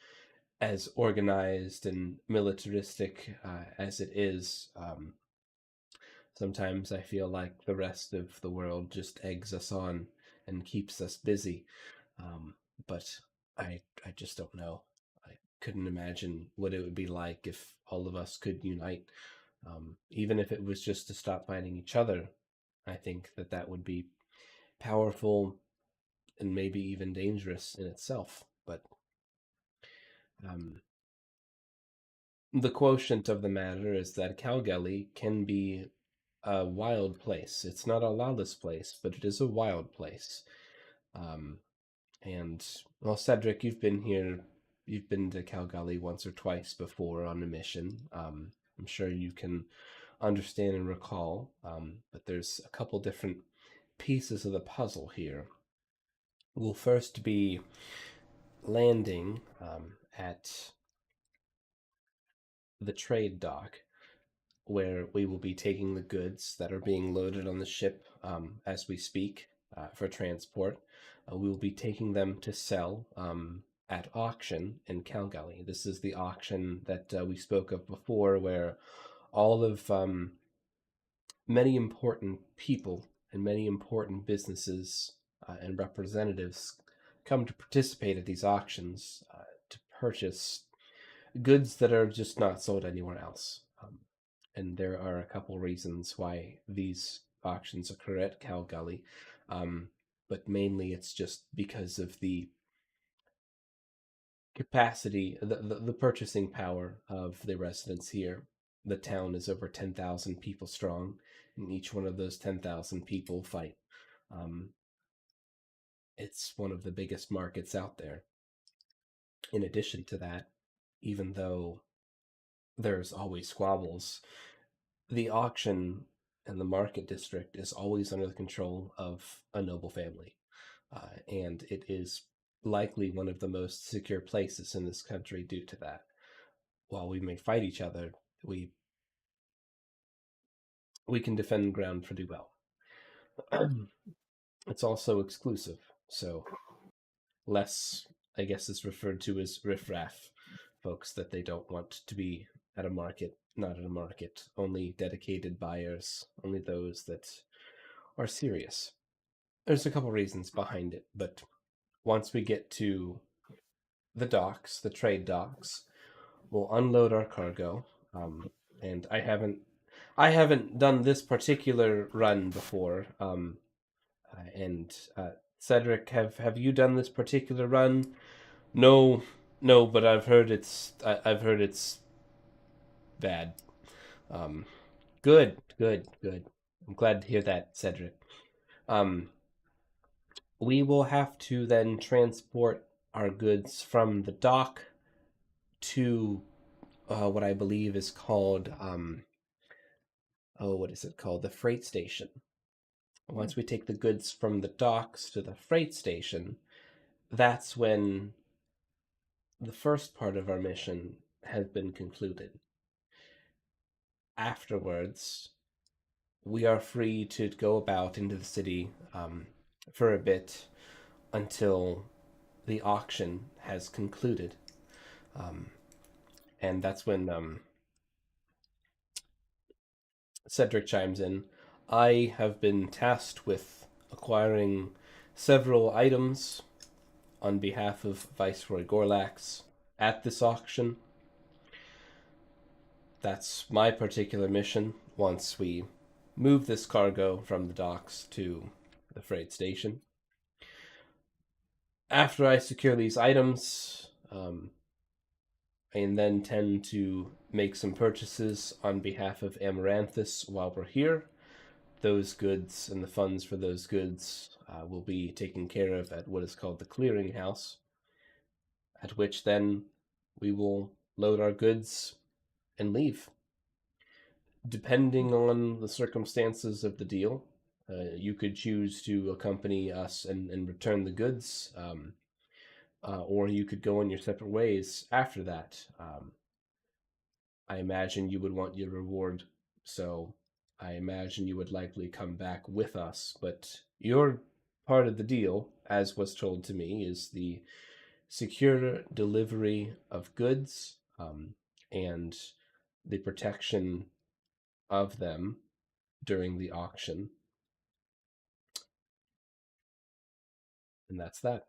as organized and militaristic as it is. Sometimes I feel like the rest of the world just eggs us on and keeps us busy. But I just don't know. I couldn't imagine what it would be like if all of us could unite. Even if it was just to stop fighting each other, I think that would be powerful and maybe even dangerous in itself. But um, the quotient of the matter is that Calgully can be a wild place. It's not a lawless place, but it is a wild place. Um, and well, Cedric, you've been here. You've been to Calgully once or twice before on a mission. I'm sure you can understand and recall. But there's a couple different pieces of the puzzle here. We'll first be landing at the trade dock, where we will be taking the goods that are being loaded on the ship as we speak for transport. We will be taking them to sell at auction in Calgary. This is the auction that we spoke of before, where all of many important people and many important businesses and representatives come to participate at these auctions to purchase goods that are just not sold anywhere else. And there are a couple reasons why these auctions occur at Cal Gully, but mainly it's just because of the capacity, the purchasing power of the residents here. The town is over 10,000 people strong, and each one of those 10,000 people fight. It's one of the biggest markets out there. In addition to that, even though there's always squabbles, the auction and the market district is always under the control of a noble family. And it is likely one of the most secure places in this country due to that. While we may fight each other, we can defend ground pretty well. It's also exclusive, so less, I guess, is referred to as riffraff folks that they don't want to be at a market, not at a market, only dedicated buyers, only those that are serious. There's a couple reasons behind it, but once we get to the docks, the trade docks, we'll unload our cargo. And I haven't done this particular run before. And Cedric, have you done this particular run? No, but I've heard it's bad. Good. I'm glad to hear that, Cedric. We will have to then transport our goods from the dock to what I believe is called what is it called? The freight station. Once we take the goods from the docks to the freight station, that's when the first part of our mission has been concluded. Afterwards, we are free to go about into the city for a bit until the auction has concluded. And that's when Cedric chimes in. I have been tasked with acquiring several items on behalf of Viceroy Gorlax at this auction. That's my particular mission once we move this cargo from the docks to the freight station. After I secure these items, I then tend to make some purchases on behalf of Amaranthus while we're here. Those goods and the funds for those goods will be taken care of at what is called the clearinghouse, at which then we will load our goods and leave. Depending on the circumstances of the deal, you could choose to accompany us and return the goods, or you could go on your separate ways after that. I imagine you would want your reward, so I imagine you would likely come back with us, but your part of the deal, as was told to me, is the secure delivery of goods and the protection of them during the auction. And that's that.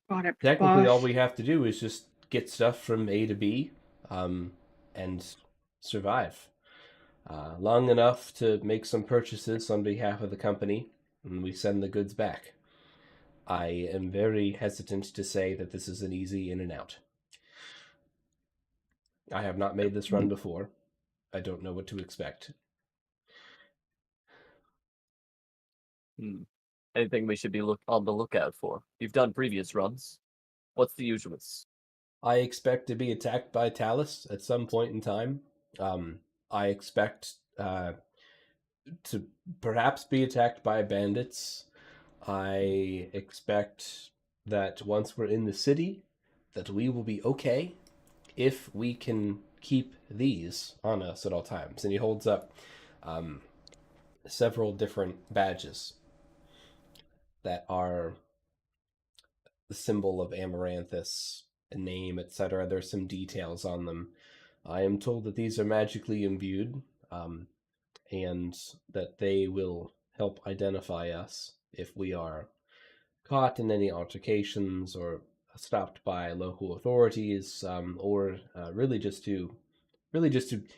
Got it. Technically, all boss. we have to do is just get stuff from A to B and survive. Long enough to make some purchases on behalf of the company, and we send the goods back. I am very hesitant to say that this is an easy in and out. I have not made this run before. I don't know what to expect. Anything we should be on the lookout for? You've done previous runs. What's the usuals? I expect to be attacked by Talus at some point in time. I expect to perhaps be attacked by bandits. I expect that once we're in the city, that we will be okay if we can keep these on us at all times. And he holds up several different badges that are the symbol of Amaranthus, a name, etc. There's some details on them. I am told that these are magically imbued, and that they will help identify us if we are caught in any altercations or stopped by local authorities, or really just to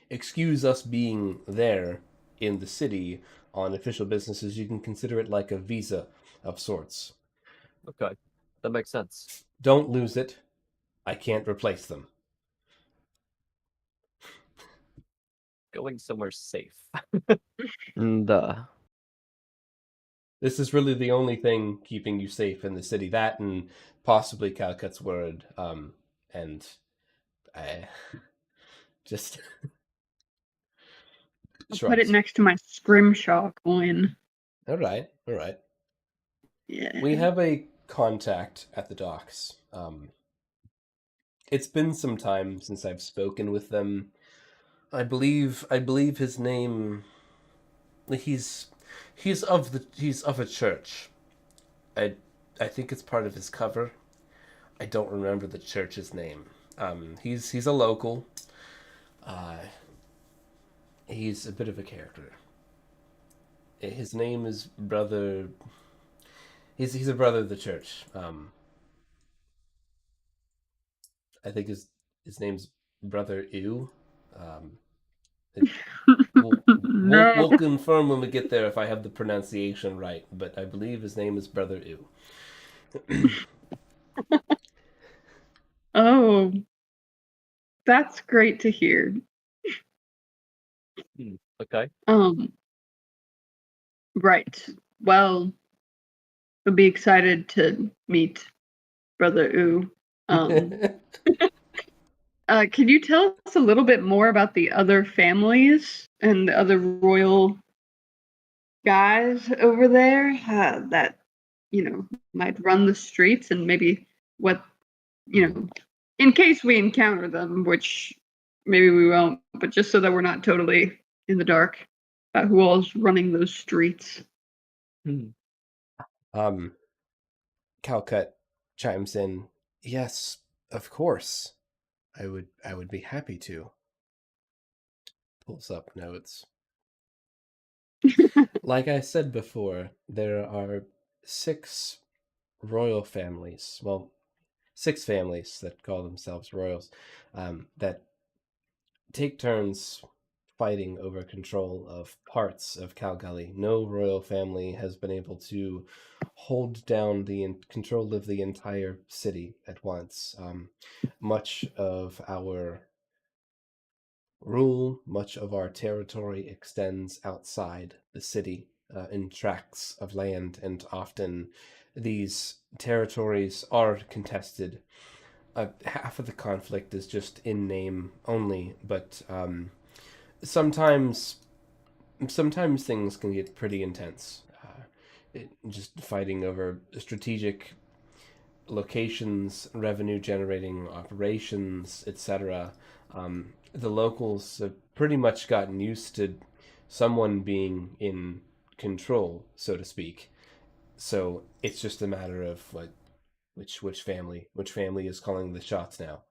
excuse us being there in the city on official businesses. You can consider it like a visa of sorts. Okay, that makes sense. Don't lose it. I can't replace them. Going somewhere safe. Duh. This is really the only thing keeping you safe in the city. That and possibly Calcutt's word. And I just I'll put it shrugs. next to my Scrimshaw coin. All right. Yeah. We have a contact at the docks. It's been some time since I've spoken with them. I believe his name. He's of a church. I think it's part of his cover. I don't remember the church's name. He's a local. He's a bit of a character. His name is Brother. He's a brother of the church. I think his name's Brother Ew. We'll confirm when we get there if I have the pronunciation right, but I believe his name is Brother Ew. Oh, that's great to hear. Okay. Right. Well, I'll be excited to meet Brother Ooh. Can you tell us a little bit more about the other families and the other royal guys over there that, might run the streets, and maybe what, in case we encounter them, which maybe we won't, but just so that we're not totally in the dark about who all's running those streets. Calcut chimes in. Yes, of course. I would be happy to. Pulls up notes. Like I said before, there are 6 royal families. Well, 6 families that call themselves royals, that take turns fighting over control of parts of Calgully. No royal family has been able to hold down the control of the entire city at once. Much of our rule, much of our territory extends outside the city in tracts of land, and often these territories are contested. Half of the conflict is just in name only, but sometimes things can get pretty intense. Just fighting over strategic locations, revenue generating operations, etc. The locals have pretty much gotten used to someone being in control, so to speak. So it's just a matter of which family is calling the shots now.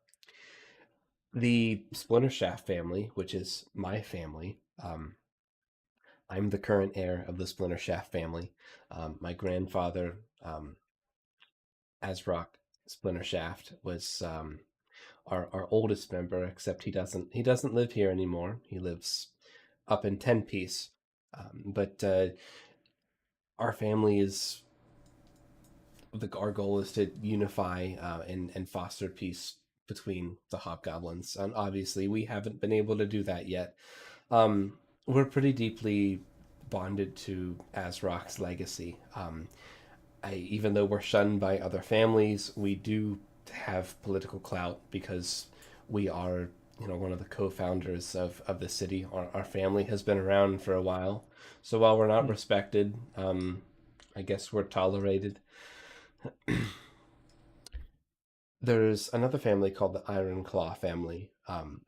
The Splinter Shaft family, which is my family, I'm the current heir of the Splinter Shaft family. My grandfather, Asrock Splinter Shaft, was our oldest member, except he doesn't live here anymore. He lives up in 10 Piece. But our family is our goal is to unify and foster peace between the hobgoblins. And obviously, we haven't been able to do that yet. We're pretty deeply bonded to Asrock's legacy. Even though we're shunned by other families, we do have political clout because we are, one of the co-founders of the city. Our family has been around for a while. So while we're not respected, I guess we're tolerated. There's another family called the Iron Claw family.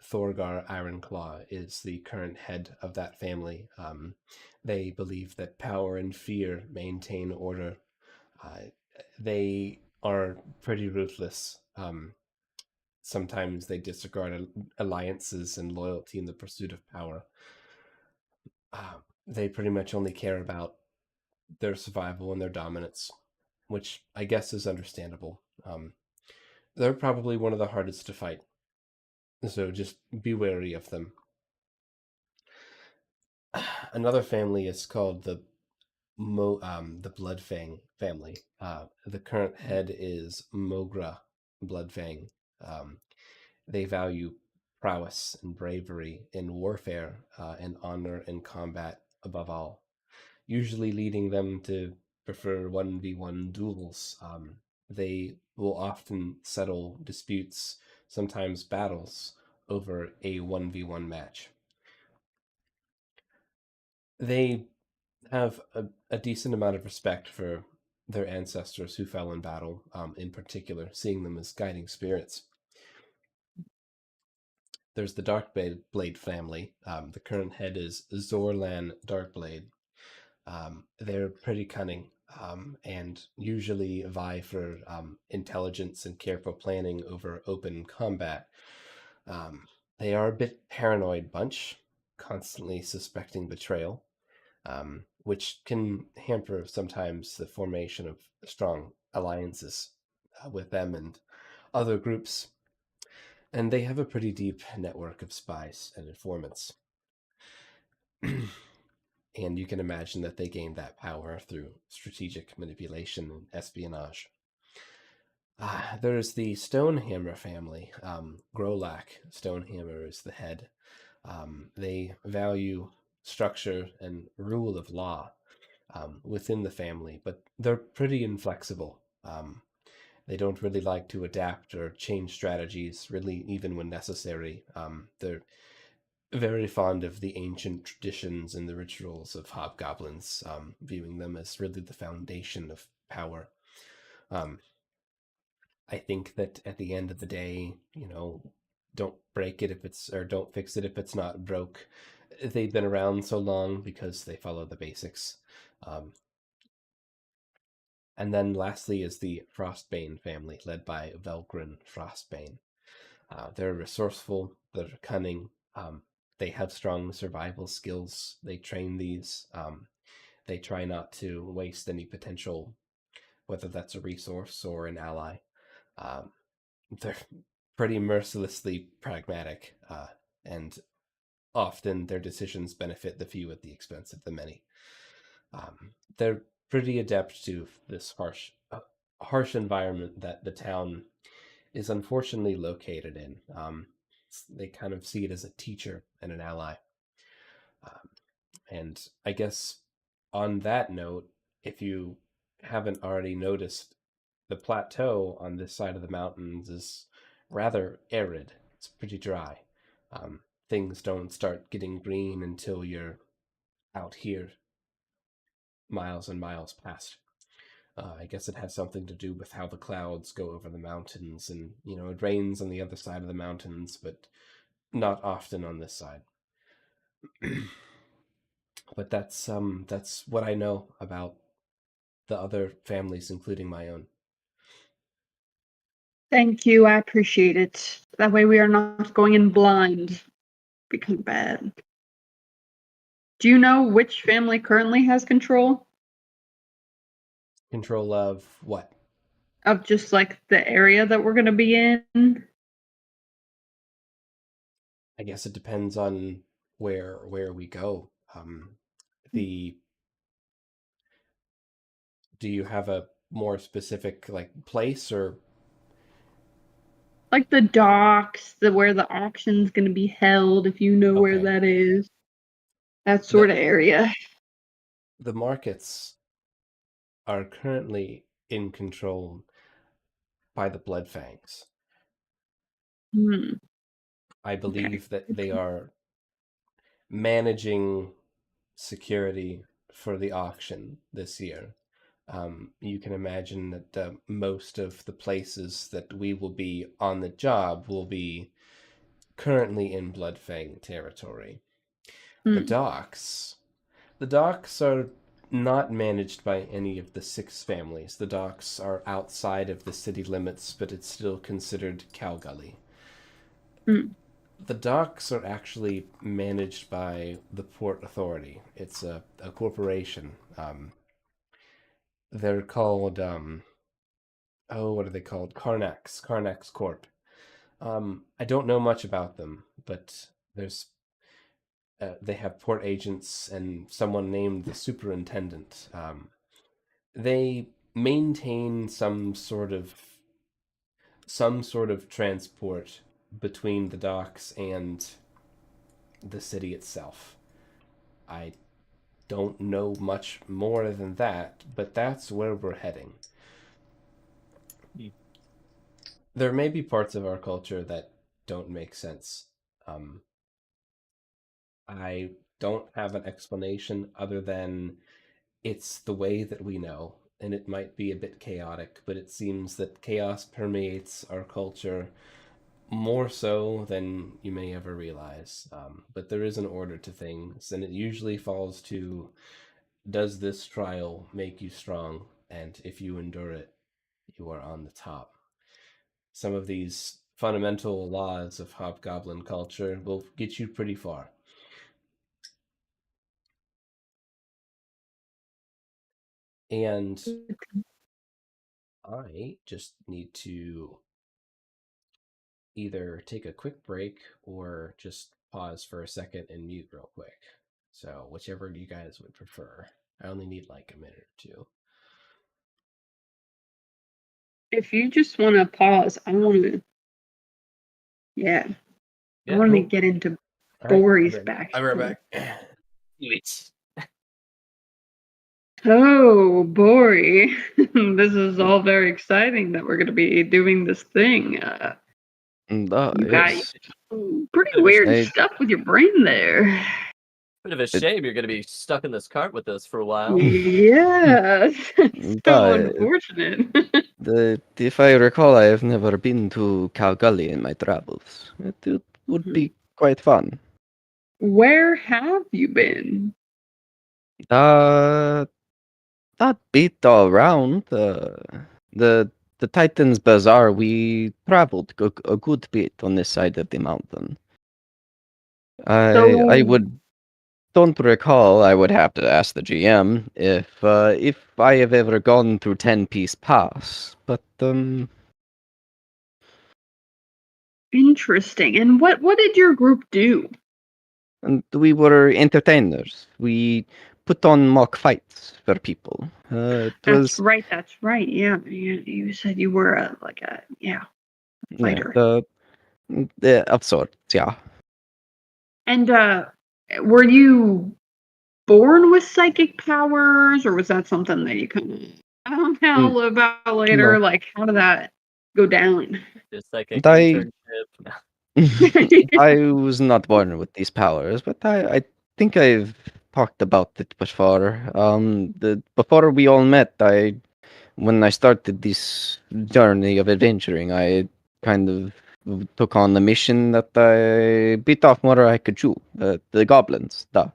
Thorgar Ironclaw is the current head of that family. They believe that power and fear maintain order. They are pretty ruthless. Sometimes they disregard alliances and loyalty in the pursuit of power. They pretty much only care about their survival and their dominance, which I guess is understandable. They're probably one of the hardest to fight, so just be wary of them. Another family is called the Bloodfang family. The current head is Mogra Bloodfang. Um, they value prowess and bravery in warfare, and honor in combat above all, usually leading them to prefer 1v1 duels. They will often settle disputes, sometimes battles, over a 1v1 match. They have a decent amount of respect for their ancestors who fell in battle, in particular, seeing them as guiding spirits. There's the Darkblade family. The current head is Zorlan Darkblade. They're pretty cunning, and usually vie for intelligence and careful planning over open combat. They are a bit paranoid bunch, constantly suspecting betrayal, which can hamper sometimes the formation of strong alliances with them and other groups. And they have a pretty deep network of spies and informants. And you can imagine that they gained that power through strategic manipulation and espionage. There's the Stonehammer family. Grolak Stonehammer is the head. They value structure and rule of law within the family, but they're pretty inflexible. They don't really like to adapt or change strategies, really, even when necessary. They're very fond of the ancient traditions and the rituals of hobgoblins, viewing them as really the foundation of power. I think that at the end of the day, don't break it if it's, or don't fix it if it's not broke. They've been around so long because they follow the basics. And then lastly is the Frostbane family, led by Velgrin Frostbane. They're resourceful, they're cunning, they have strong survival skills. They train these. They try not to waste any potential, whether that's a resource or an ally. They're pretty mercilessly pragmatic, and often their decisions benefit the few at the expense of the many. They're pretty adept to this harsh environment that the town is unfortunately located in. They kind of see it as a teacher and an ally. And I guess on that note, if you haven't already noticed, the plateau on this side of the mountains is rather arid. It's pretty dry. Things don't start getting green until you're out here, miles and miles past. I guess it has something to do with how the clouds go over the mountains, and it rains on the other side of the mountains, but not often on this side. But that's what I know about the other families, including my own. Thank you. I appreciate it. That way we are not going in blind. Become bad. Do you know which family currently has control Control of what? of just like the area that we're going to be in? I guess it depends on where we go. The Do you have a more specific place, or Like the docks, where the auction's going to be held, if you know where okay? that is. That sort of area. The markets are currently in control by the Bloodfangs. Hmm. I Okay. believe that they are managing security for the auction this year. You can imagine that most of the places that we will be on the job will be currently in Bloodfang territory. The Hmm. docks. The docks are not managed by any of the 6 families. The docks are outside of the city limits, but it's still considered Cowgully. Hmm. The docks are actually managed by the Port Authority. It's a corporation. They're called what are they called? Karnax Corp. I don't know much about them, but there's they have port agents and someone named the superintendent. They maintain some sort of transport between the docks and the city itself. I don't know much more than that, but that's where we're heading. There may be parts of our culture that don't make sense. Um, I don't have an explanation other than it's the way that we know, and it might be a bit chaotic, but it seems that chaos permeates our culture more so than you may ever realize. But there is an order to things, and it usually falls to, does this trial make you strong? And if you endure it, you are on the top. Some of these fundamental laws of hobgoblin culture will get you pretty far. And I just need to either take a quick break or just pause for a second and mute real quick. So, whichever you guys would prefer. I only need like a minute or two. If you just want to pause, I want to. Yeah, I Yeah. want to Cool. get into All right, Bori's back. I'll be right back. Sweet. Oh, Bori, this is all very exciting that we're going to be doing this thing. You got Yes. pretty Bit of a weird I- stuff with your brain there. Bit of a shame you're going to be stuck in this cart with us for a while. Yes, so But unfortunate. if I recall, I have never been to Calgully in my travels. It would be quite fun. Where have you been? Uh, that bit all around. The the Titans Bazaar. We traveled a good bit on this side of the mountain. I So would don't recall. I would have to ask the GM if I have ever gone through 10-piece pass. But interesting. And what did your group do? and we were entertainers. We put on mock fights for people. It That's was right. That's right. Yeah, you said you were a fighter. of sorts. Yeah. And were you born with psychic powers, or was that something that you kind of found out about later? No. Like, how did that go down? Just like an I internship. I was not born with these powers, but I think I've talked about it before. Before we all met, when I started this journey of adventuring, I kind of took on the mission that I bit off more I could chew. The goblins, duh.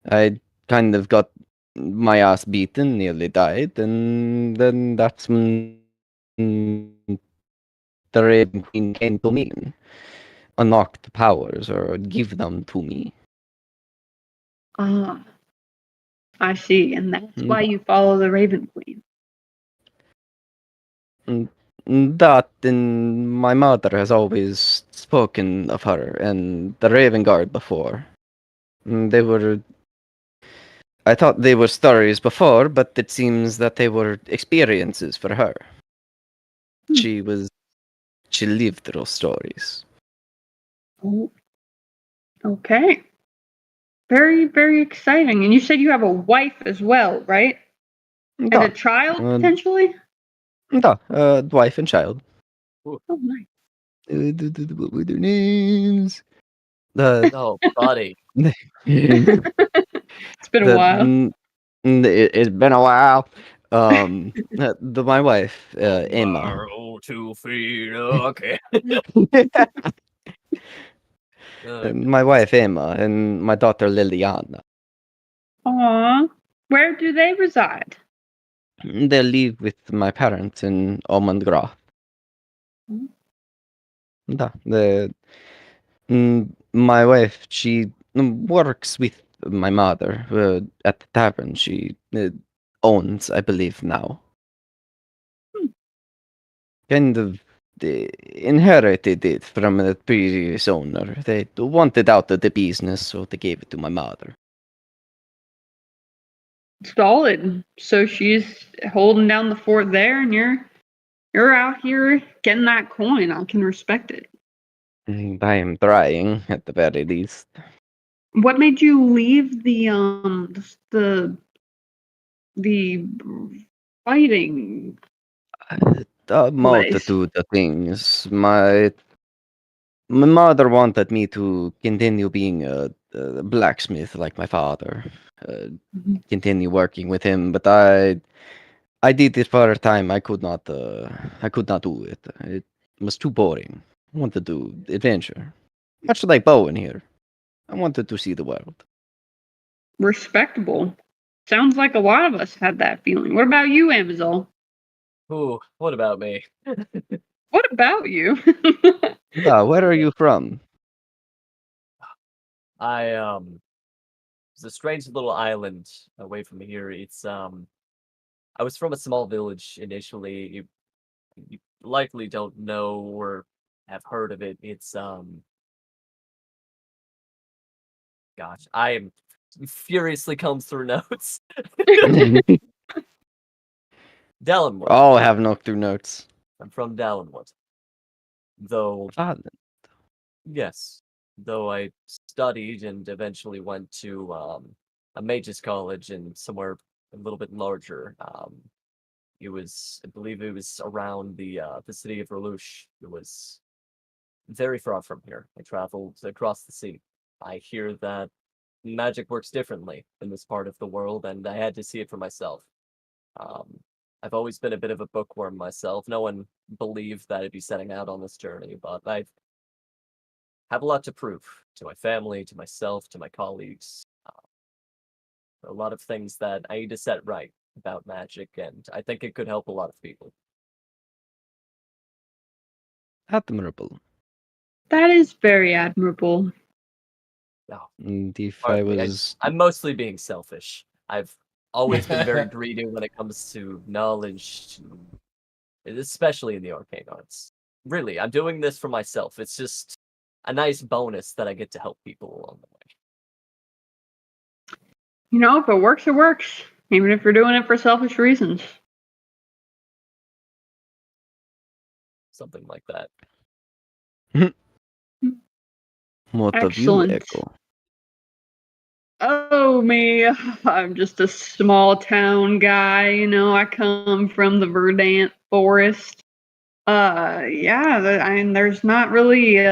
I kind of got my ass beaten, nearly died, and then that's when the Raven Queen came to me and unlock the powers or give them to me. Ah, I see. And that's why you follow the Raven Queen. That and my mother has always spoken of her and the Raven Guard before. They were. I thought they were stories before, but it seems that they were experiences for her. She lived those stories. Oh, okay. Very, very exciting. And you said you have a wife as well, right? And a child, potentially? Wife and child. Oh, nice. What were their names? Oh, buddy. It's been a while. It's been a while. My wife, Emma. 2 feet, okay. My wife, Emma, and my daughter, Liliana. Aw. Where do they reside? They live with my parents in Omandgraf. Mm. My wife, she works with my mother at the tavern she owns, I believe, now. kind of inherited it from the previous owner. They wanted out of the business, so they gave it to my mother. Solid. So she's holding down the fort there, and you're out here getting that coin. I can respect it. I am trying, at the very least. What made you leave the fighting A place? multitude of things. My mother wanted me to continue being a blacksmith like my father, continue working with him, but I did it for a time. I could not do it. It was too boring. I wanted to adventure, much like Bowen here. I wanted to see the world. Respectable. Sounds like a lot of us had that feeling. What about you, Amazon? Ooh, what about me? What about you? Ah, where are you from? It's a strange little island away from here. It's I was from a small village initially. You likely don't know or have heard of it. It's gosh, I am furiously combs through notes. Dellenwood. Oh, I have knocked through notes. I'm from Dellenwood. Though Ah, yes, though I studied and eventually went to a mage's college and somewhere a little bit larger. I believe it was around the city of Relouche. It was very far from here. I traveled across the sea. I hear that magic works differently in this part of the world, and I had to see it for myself. Um, I've always been a bit of a bookworm myself. No one believed that I'd be setting out on this journey, but I have a lot to prove to my family, to myself, to my colleagues. A lot of things that I need to set right about magic, and I think it could help a lot of people. admirable. That is very admirable. Oh, And if I pardon me. was I'm mostly being selfish. I've always been very greedy when it comes to knowledge, especially in the arcane arts. Really, I'm doing this for myself. It's just a nice bonus that I get to help people along the way. If it works, it works. Even if you're doing it for selfish reasons. Something like that. what of you, Excellent. Echo? Oh, me. I'm just a small town guy. I come from the verdant forest. Yeah, I mean, there's not really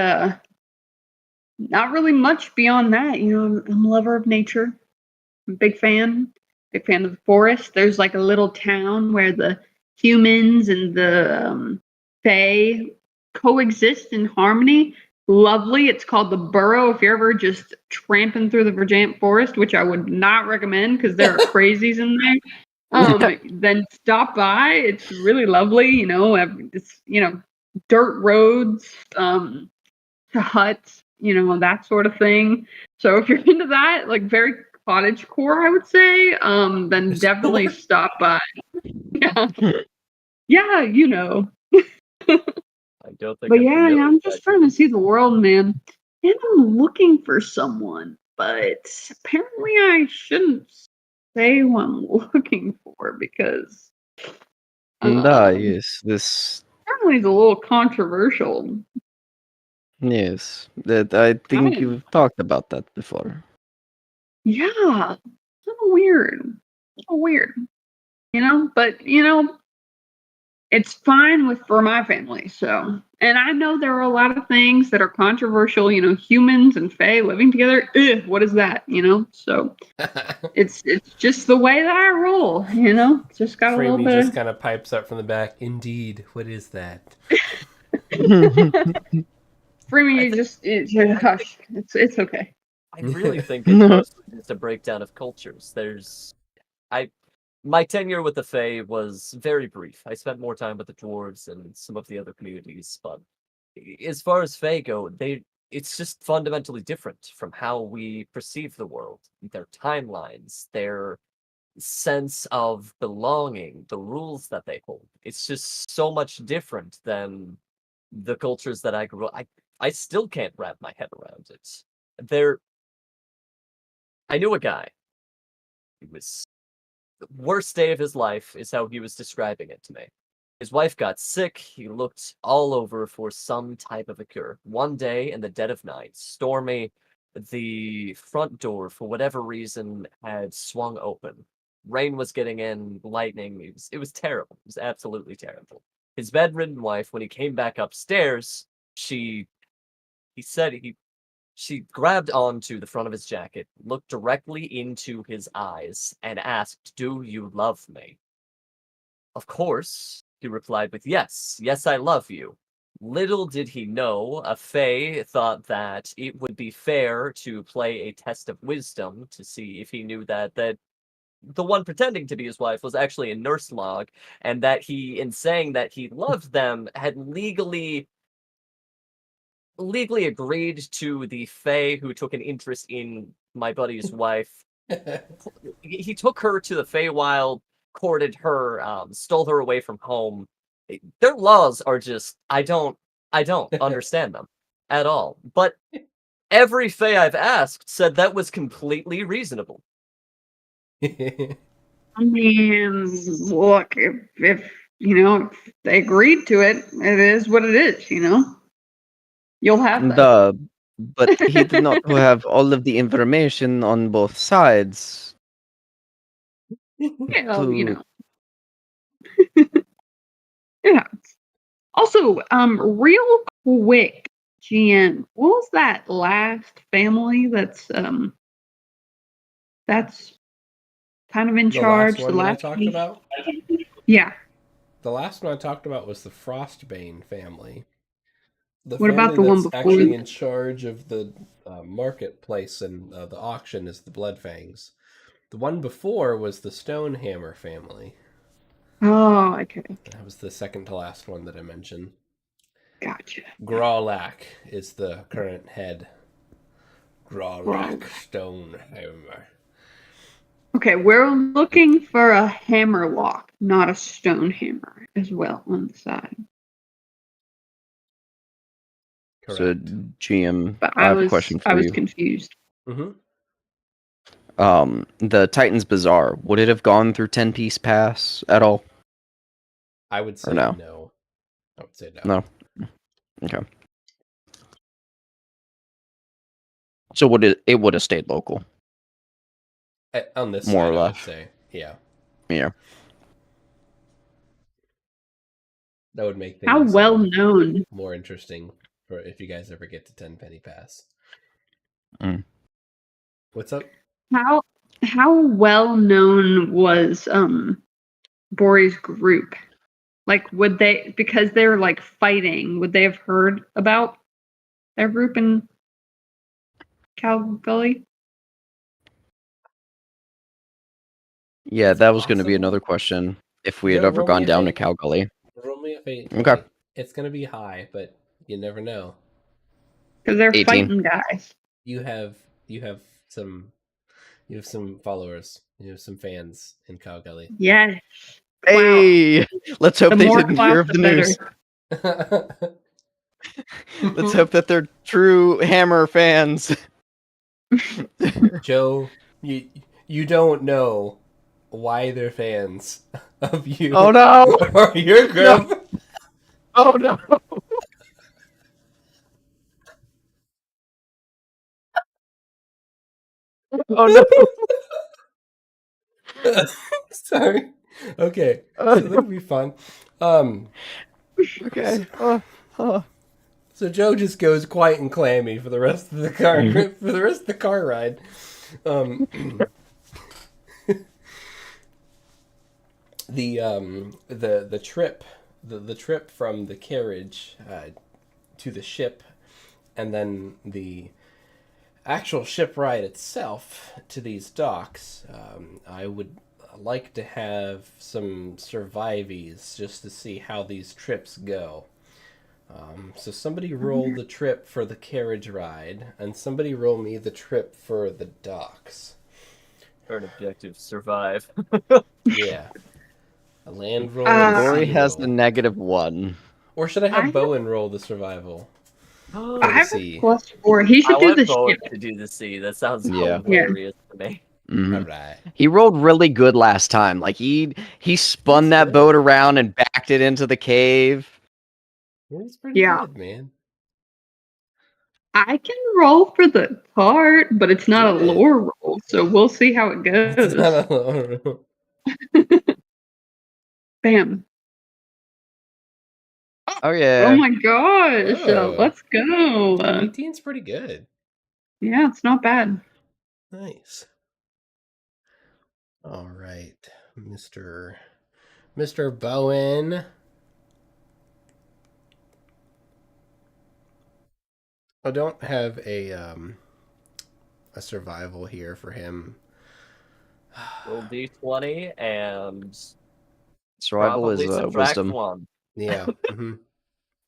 much beyond that. I'm a lover of nature. I'm a big fan of the forest. There's like a little town where the humans and the fae coexist in harmony. Lovely. It's called the Burrow. If you're ever just tramping through the Verdant Forest, which I would not recommend because there are crazies in there, then stop by. It's really lovely. It's dirt roads, to huts, that sort of thing. So if you're into that, like very cottage core, I would say, then definitely stop by. Yeah, yeah, I don't think But I'm yeah, familiar I'm with just that. trying to see the world, man. And I'm looking for someone, but apparently I shouldn't say who I'm looking for because um, Yes, this. apparently it's a little controversial. Yes, that I think I, you've talked about that before. yeah, so weird, so weird, But it's fine for my family. So, and I know there are a lot of things that are controversial. Humans and fae living together. Ugh, what is that? So it's just the way that I roll. Just got a little Freemy bit. just kind of pipes up from the back. Indeed, what is that? For I me, think it's okay. I really think it's mostly just a breakdown of cultures. My tenure with the Fae was very brief. I spent more time with the dwarves and some of the other communities, but as far as Fae go, it's just fundamentally different from how we perceive the world. Their timelines, their sense of belonging, the rules that they hold. It's just so much different than the cultures that I grew up. I still can't wrap my head around it. There, I knew a guy. He was the worst day of his life, is how he was describing it to me. His wife got sick. He looked all over for some type of a cure. One day, in the dead of night, stormy, the front door, for whatever reason, had swung open. Rain was getting in, lightning. It was terrible. It was absolutely terrible. His bedridden wife, when he came back upstairs, he said she grabbed onto the front of his jacket, looked directly into his eyes, and asked, "Do you love me?" Of course, he replied with, "Yes, yes, I love you." Little did he know, a Fae thought that it would be fair to play a test of wisdom to see if he knew that the one pretending to be his wife was actually a nurse log, and that he, in saying that he loved them, had legally agreed to the Fae who took an interest in my buddy's wife. He took her to the Feywild, courted her, stole her away from home. Their laws are just I don't understand them at all. But every Fae I've asked said that was completely reasonable. I mean, look, if if they agreed to it, it is what it is. You'll have that. But he did not have all of the information on both sides Well, to. yeah. Also, real quick, GN, what was that last family that's kind of in The last charge? one that I talked about? Yeah. The last one I talked about was the Frostbane family. The What about family the one that's before? actually in charge of the marketplace and the auction is the Bloodfangs. The one before was the Stonehammer family. Oh, okay. That was the second to last one that I mentioned. Gotcha. Grawlak is the current head. Grawlak Stonehammer. Okay, we're looking for a hammerlock, not a stone hammer, as well on the side. Correct. So, GM, But I have a question for I was you. confused. Mm-hmm. The Titans Bazaar, would it have gone through 10-piece pass at all? I would say no? no. I would say no. No. Okay. So it would have stayed local, On this more side, or I would less. say, yeah. Yeah. That would make things How well known? more interesting for if you guys ever get to 10 penny pass. Mm. What's up? How well known was Bori's group? Like, would they, because they were like fighting, would they have heard about their group in Calgully? Yeah, It's that was going to be possible. another question. If we had Joe, ever roll gone me a down to fate. Calgully. Roll me a fate. Okay. It's going to be high, but you never know. Because they're 18. fighting guys. You have some followers. You have some fans in Calgully. Yes. Hey! Let's hope The they more didn't clout, hear of the the news. Let's hope that they're true Hammer fans. Joe, you don't know why they're fans of you. Oh no! Or your group. No. Oh no! Oh no! Sorry. Okay. So that'll be fun. Okay. So Joe just goes quiet and clammy for the rest of the car ride. The trip the trip from the carriage to the ship, and then the actual ship ride itself to these docks. I would like to have some survivees just to see how these trips go. So somebody roll the trip for the carriage ride, and somebody roll me the trip for the docks. Third objective, survive. Yeah. A land roll and a Bori sea has roll. the -1. Or should I I have have- Bowen roll the survival? I the have sea. a +4. He I should do want the Bowen ship. to do the sea. That sounds Yeah. hilarious to me. Mhm. Alright. He rolled really good last time. Like he spun That's that good. boat around and backed it into the cave. It's pretty Yeah. good, man. I can roll for the part, but it's not a Do it. lore roll, so we'll see how it It's goes. not a Bam. Oh yeah. Oh my gosh. Whoa. Let's go. 18's pretty good. Yeah, it's not bad. Nice. All right, Mr. Bowen. I don't have a survival here for him. Roll d20 and Survival is probably subtract wisdom. 1. Yeah. hmm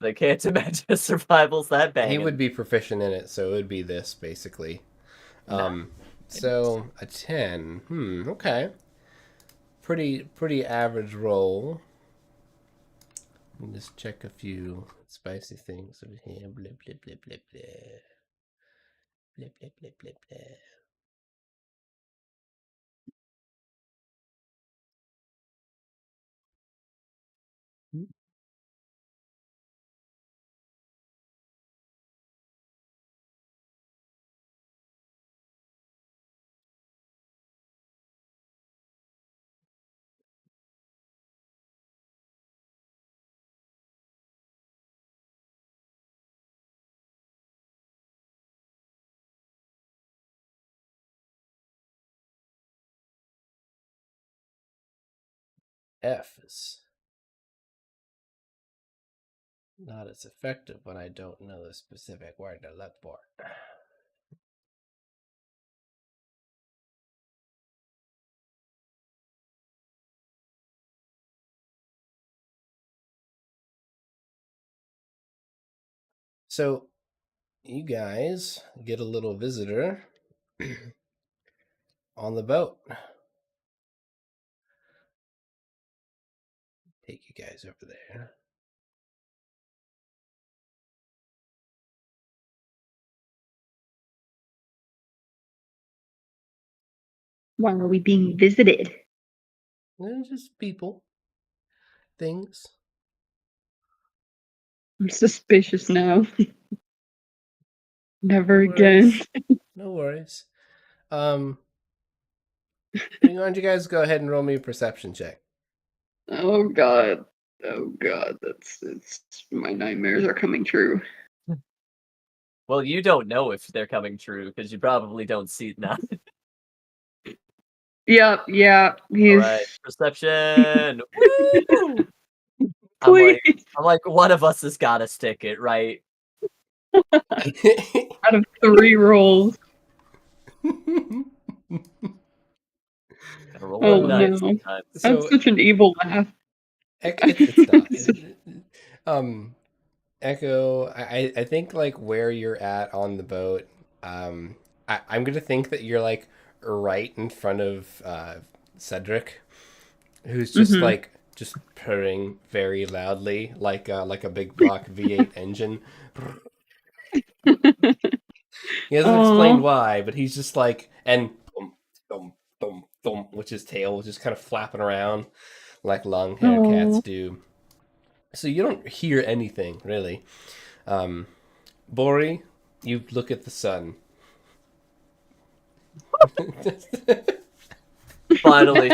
They can't imagine survival's that bad. He would be proficient in it, so it would be this basically. So a 10. Okay. Pretty average roll. Let me just check a few spicy things over here. Blah blah blah blah blah. Blah blah blah blah blah. F is not as effective when I don't know the specific word to look for. So, you guys get a little visitor on the boat. Take you guys over there. Why are we being visited? They're just people, things. I'm suspicious now. Never No again. worries. No worries. Why don't you guys go ahead and roll me a perception check? Oh god. Oh god. It's my nightmares are coming true. Well, you don't know if they're coming true because you probably don't see it now. Yep, yeah. He's Alright, perception. Woo! please. I'm like, one of us has got to stick it, right? Out of 3 rolls. Gotta roll Oh a dice no. sometimes. That's So such an evil laugh. it's not. Echo, I think like where you're at on the boat, I'm gonna think that you're like right in front of Cedric, who's just Mhm. like just purring very loudly like a big block V8 engine. He hasn't explained why, but he's just like and thump, thump, thump, thump, with his tail just kind of flapping around like long hair cats do. So you don't hear anything really. Bori, you look at the sun. Finally,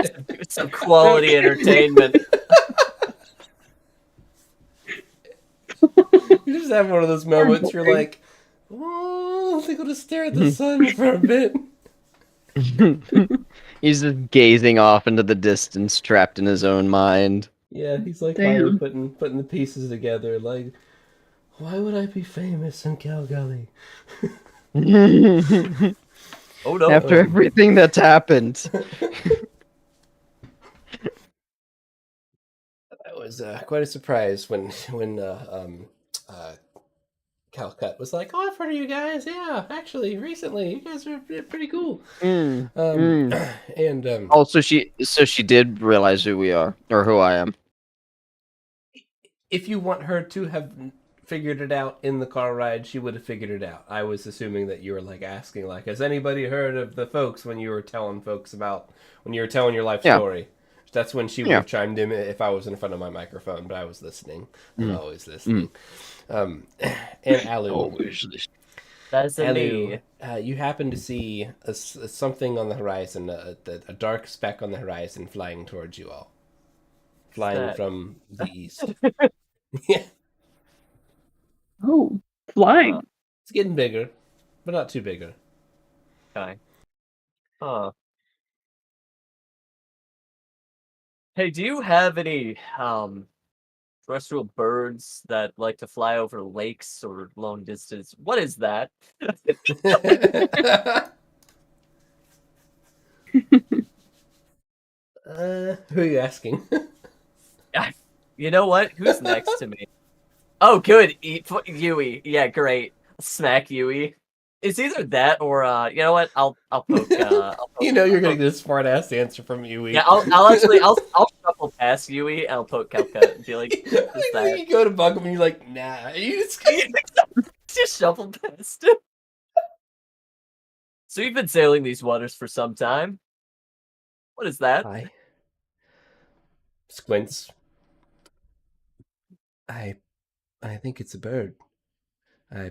some quality entertainment. You just have one of those moments you're like, oh, I think I'll just stare at the sun for a bit. He's just gazing off into the distance, trapped in his own mind. Yeah, he's like Damn. finally putting the pieces together. Like, why would I be famous in Calgary? Oh no. After everything that's happened. That was quite a surprise when Calcut was like, "Oh, I've heard of you guys. Yeah, actually, recently, you guys are pretty cool." Mm. And Oh, so she did realize who we are or who I am. if you want her to have figured it out in the car ride, she would have figured it out. I was assuming that you were like asking, like, has anybody heard of the folks when you were telling your life story? That's when she would have chimed in if I was in front of my microphone, but I was listening. I'm always listening. And Alu, Always listening. That's me. You happen to see something on the horizon, a dark speck on the horizon flying towards you all. Flying from the east. Yeah. Oh, flying. It's getting bigger, but not too bigger. Okay. Huh. Hey, do you have any terrestrial birds that like to fly over lakes or long distance? What is that? Who are you asking? You know what? Who's next to me? Oh, good. Yui. Yeah, great. Smack Yui. It's either that or you know what? I'll poke. You know you're gonna get a smart ass answer from Yui. Yeah, I'll shuffle past Yui and I'll poke Calcut and be like, "What's that?" You go to bug him and you're like, nah. You just shuffle past. So you've been sailing these waters for some time. What is that? Hi. Squints. I think it's a bird. I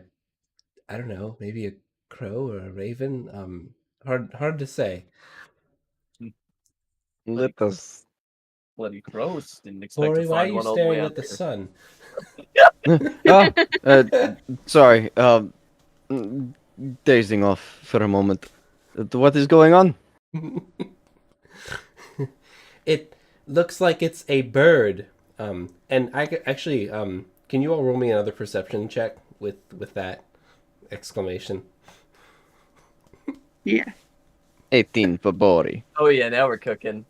don't know, maybe a crow or a raven. Hard to say. Let us. Bloody crows. Didn't expect Ori, to why are find you one all the staring way at out the here. sun? Sorry. Dazing off for a moment. What is going on? It looks like it's a bird. And I actually, can you all roll me another perception check with that exclamation? Yeah. 18 for Bori. Oh yeah, now we're cooking.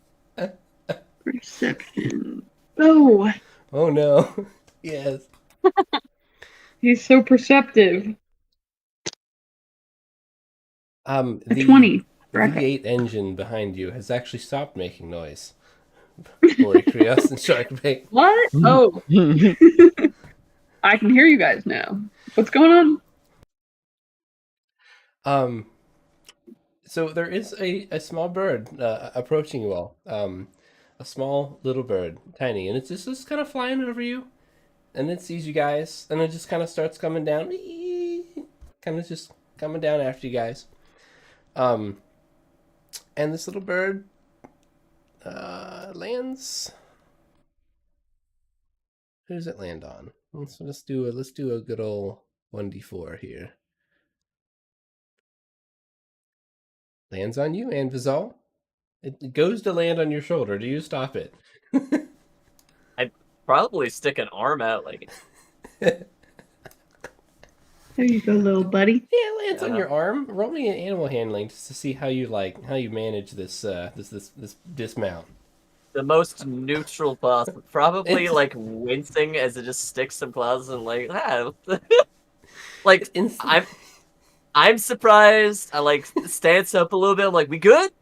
Perception. Oh, Oh no. Yes. he's so perceptive. The 20. V8 engine behind you has actually stopped making noise. Bori, Krios, and Sharkbait. What? Oh, I can hear you guys now. What's going on? So there is a small bird approaching you all. A small little bird, tiny, and it's just kind of flying over you, and it sees you guys, and it just kind of starts coming down, kind of just coming down after you guys. And this little bird lands. Who does it land on? Let's do a good old 1d4 here. Lands on you, Anvizal. It goes to land on your shoulder. Do you stop it? I'd probably stick an arm out like. There you go, little buddy. Yeah, it lands on your arm. Roll me an animal handling just to see how you manage this this dismount. The most neutral possible. Probably like wincing as it just sticks some claws and like like I'm surprised. I like stance up a little bit. I'm like, we good?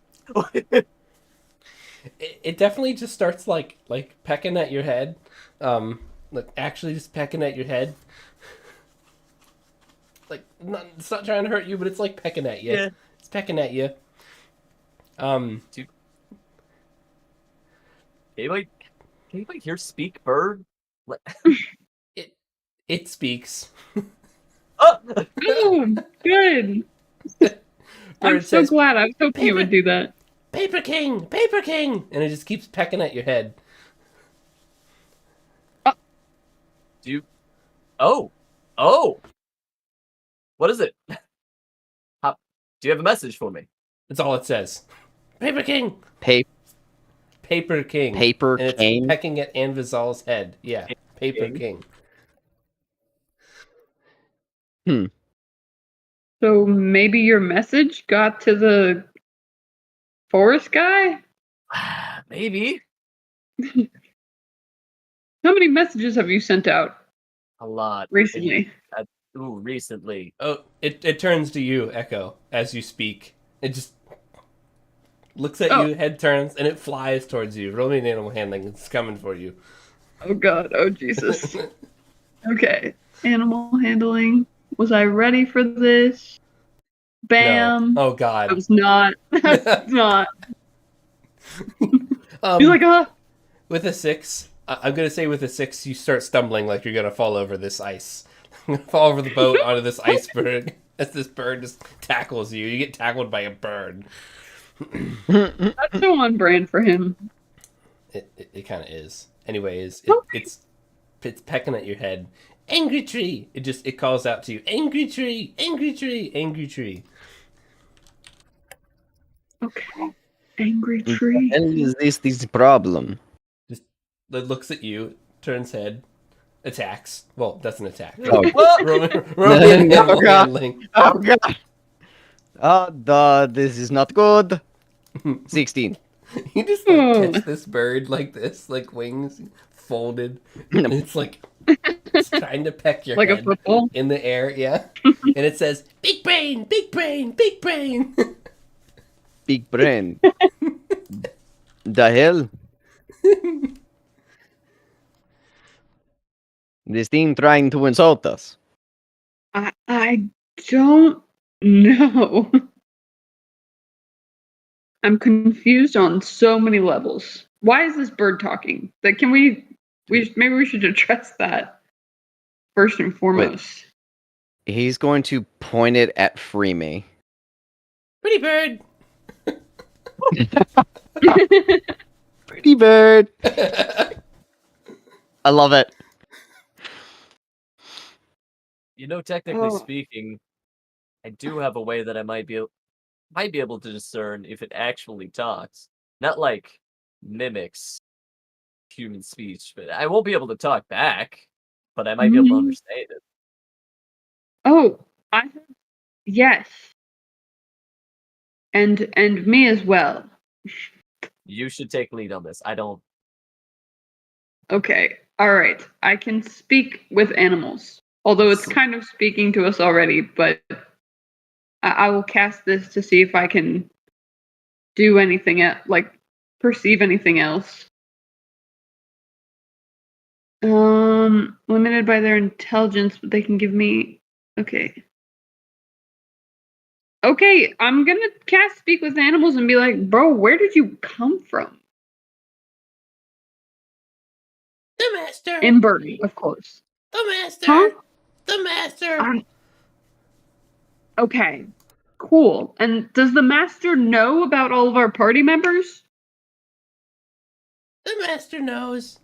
It definitely just starts like pecking at your head. Like actually just pecking at your head. Like it's not trying to hurt you, but it's like pecking at you. Yeah. It's pecking at you. Dude. Can anybody here speak bird? It speaks. Oh! Oh, good. I'm so glad. I was hoping you would do that. Paper King! Paper King! And it just keeps pecking at your head. Do you... Oh! What is it? Do you have a message for me? That's all it says. Paper King! Paper King. Paper and King? It's pecking at Anvizal's head. Yeah, Paper King. So maybe your message got to the forest guy? Maybe. How many messages have you sent out A lot. recently? Ooh, recently. Oh, it turns to you, Echo, as you speak. It just looks at you, head turns, and it flies towards you. Roll me an animal handling. It's coming for you. Oh god, oh Jesus. Okay. Animal handling. Was I ready for this? Bam. No. Oh I God. was not. I was not. He's like, With a 6, I'm gonna say with a 6, you start stumbling like you're gonna fall over this ice. Fall over the boat onto this iceberg as this bird just tackles you. You get tackled by a bird. that's so on brand for him. It kind of is. Anyways, it's pecking at your head. Angry tree. It calls out to you. Angry tree. Angry tree. Angry tree. Okay. Angry tree. And is this problem? Just it looks at you, turns head, attacks. Well, that's an attack. Oh, Roman Oh, God. handling. oh god! Oh, this is not good. 16. You just like catch this bird like this, like wings folded. And it's like it's trying to peck your Like a head football? in the air, yeah. And it says, "Big brain, big brain, big brain." Big brain. The hell? This thing trying to insult us. I don't know. I'm confused on so many levels. Why is this bird talking? Like, can we maybe we should address that first and foremost. He's going to point it at Freemy. Pretty bird. Pretty bird. I love it. You know, technically Oh. speaking, I do have a way that I might be able to discern if it actually talks. Not like mimics human speech, but I won't be able to talk back. But I might be able to understand it. Oh, yes. And me as well. You should take lead on this. I don't. Okay. All right. I can speak with animals. Although it's kind of speaking to us already, but I will cast this to see if I can do anything like perceive anything else. Limited by their intelligence, but they can give me okay. Okay, I'm gonna cast speak with animals and be like, bro, where did you come from? The master. In bird, of course. The master. Huh? The master. Okay, cool. And does the master know about all of our party members? The master knows.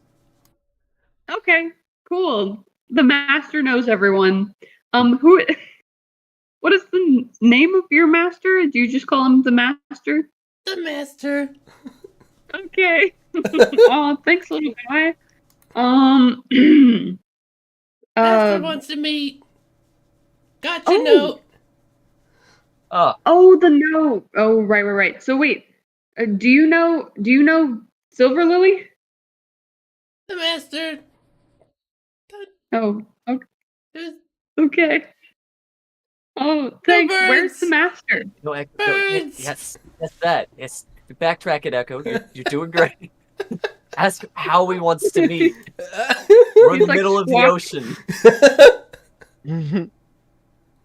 Okay, cool. The master knows everyone. Who? What is the name of your master? Do you just call him the master? The master. Okay. Oh, thanks, little guy. Master wants to meet. Got your Oh. note. Oh, the note. Oh, right. So wait, do you know Silver Lily? The master. Oh, okay. There's Okay. Oh, thanks. Where's the birds. master? No, Echo. Birds. Yes, that's that. Yes, backtrack it, Echo. You're doing great. Ask how he wants to meet. We're in He's the like middle of the squawk- ocean.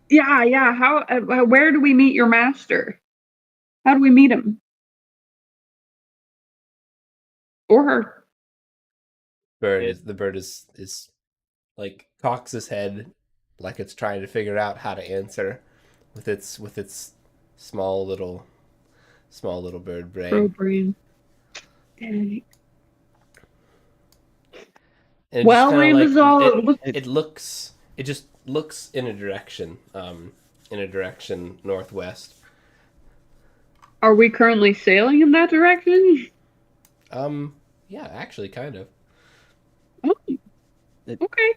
Yeah. How? Where do we meet your master? How do we meet him? Or her? The bird is like cocks his head like it's trying to figure out how to answer with its small little bird brain. Pro brain. Dang. And it Well, just kinda, it was all. it just looks in a direction northwest. Are we currently sailing in that direction? Yeah, actually kind of. Oh, okay.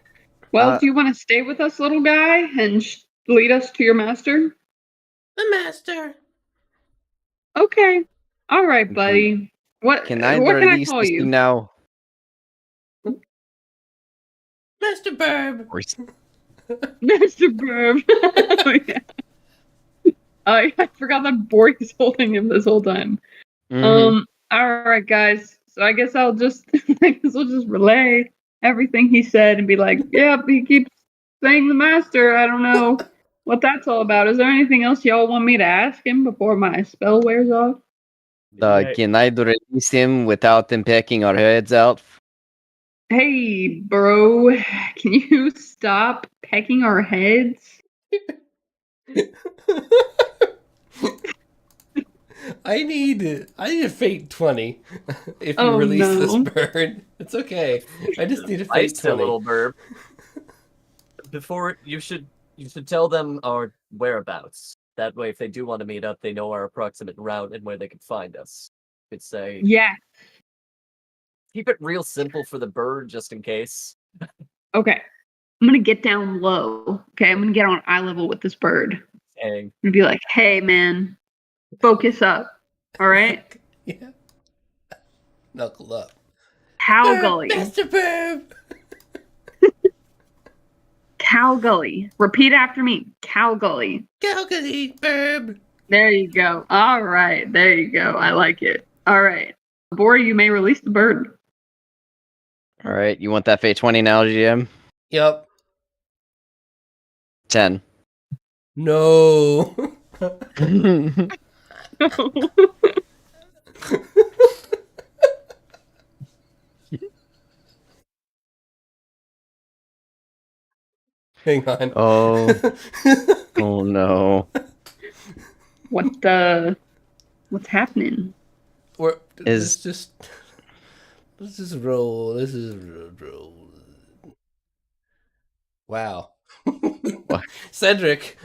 Well, do you want to stay with us, little guy, and lead us to your master? The master. Okay. All right, buddy. What Can what either can of I these call two you? now? Master Burb. Mr. Burb. Oh, yeah. I forgot that Borg is holding him this whole time. Mhm. All right, guys. So I guess I'll just we'll just relay everything he said and be like, "Yep, he keeps saying the master. I don't know what that's all about. Is there anything else y'all want me to ask him before my spell wears off?" Yeah. Can I release him without him pecking our heads out? Hey, bro, can you stop pecking our heads? I need a fate 20 if you Oh, release this no. bird. It's okay. I just need a fate Ice a 20. little burb. Before you should tell them our whereabouts. That way, if they do want to meet up, they know our approximate route and where they can find us. You could say Yeah. keep it real simple for the bird, just in case. Okay. I'm gonna get down low. Okay, I'm gonna get on eye level with this bird. Dang. And be like, "Hey, man, focus up. All right, Yeah. Knuckle up. Cow Burb, Gully, Mr. Burb! Cow Gully. Repeat after me, Cow Gully. Calculating, Burb! There you go. All right, there you go. I like it. All right, Bor, you may release the bird. All right, you want that fate 20 now, GM? Yup. 10. No. Hang on. Oh. Oh no. What's happening? Is- let's just roll. Let's just roll. Wow. What? Cedric,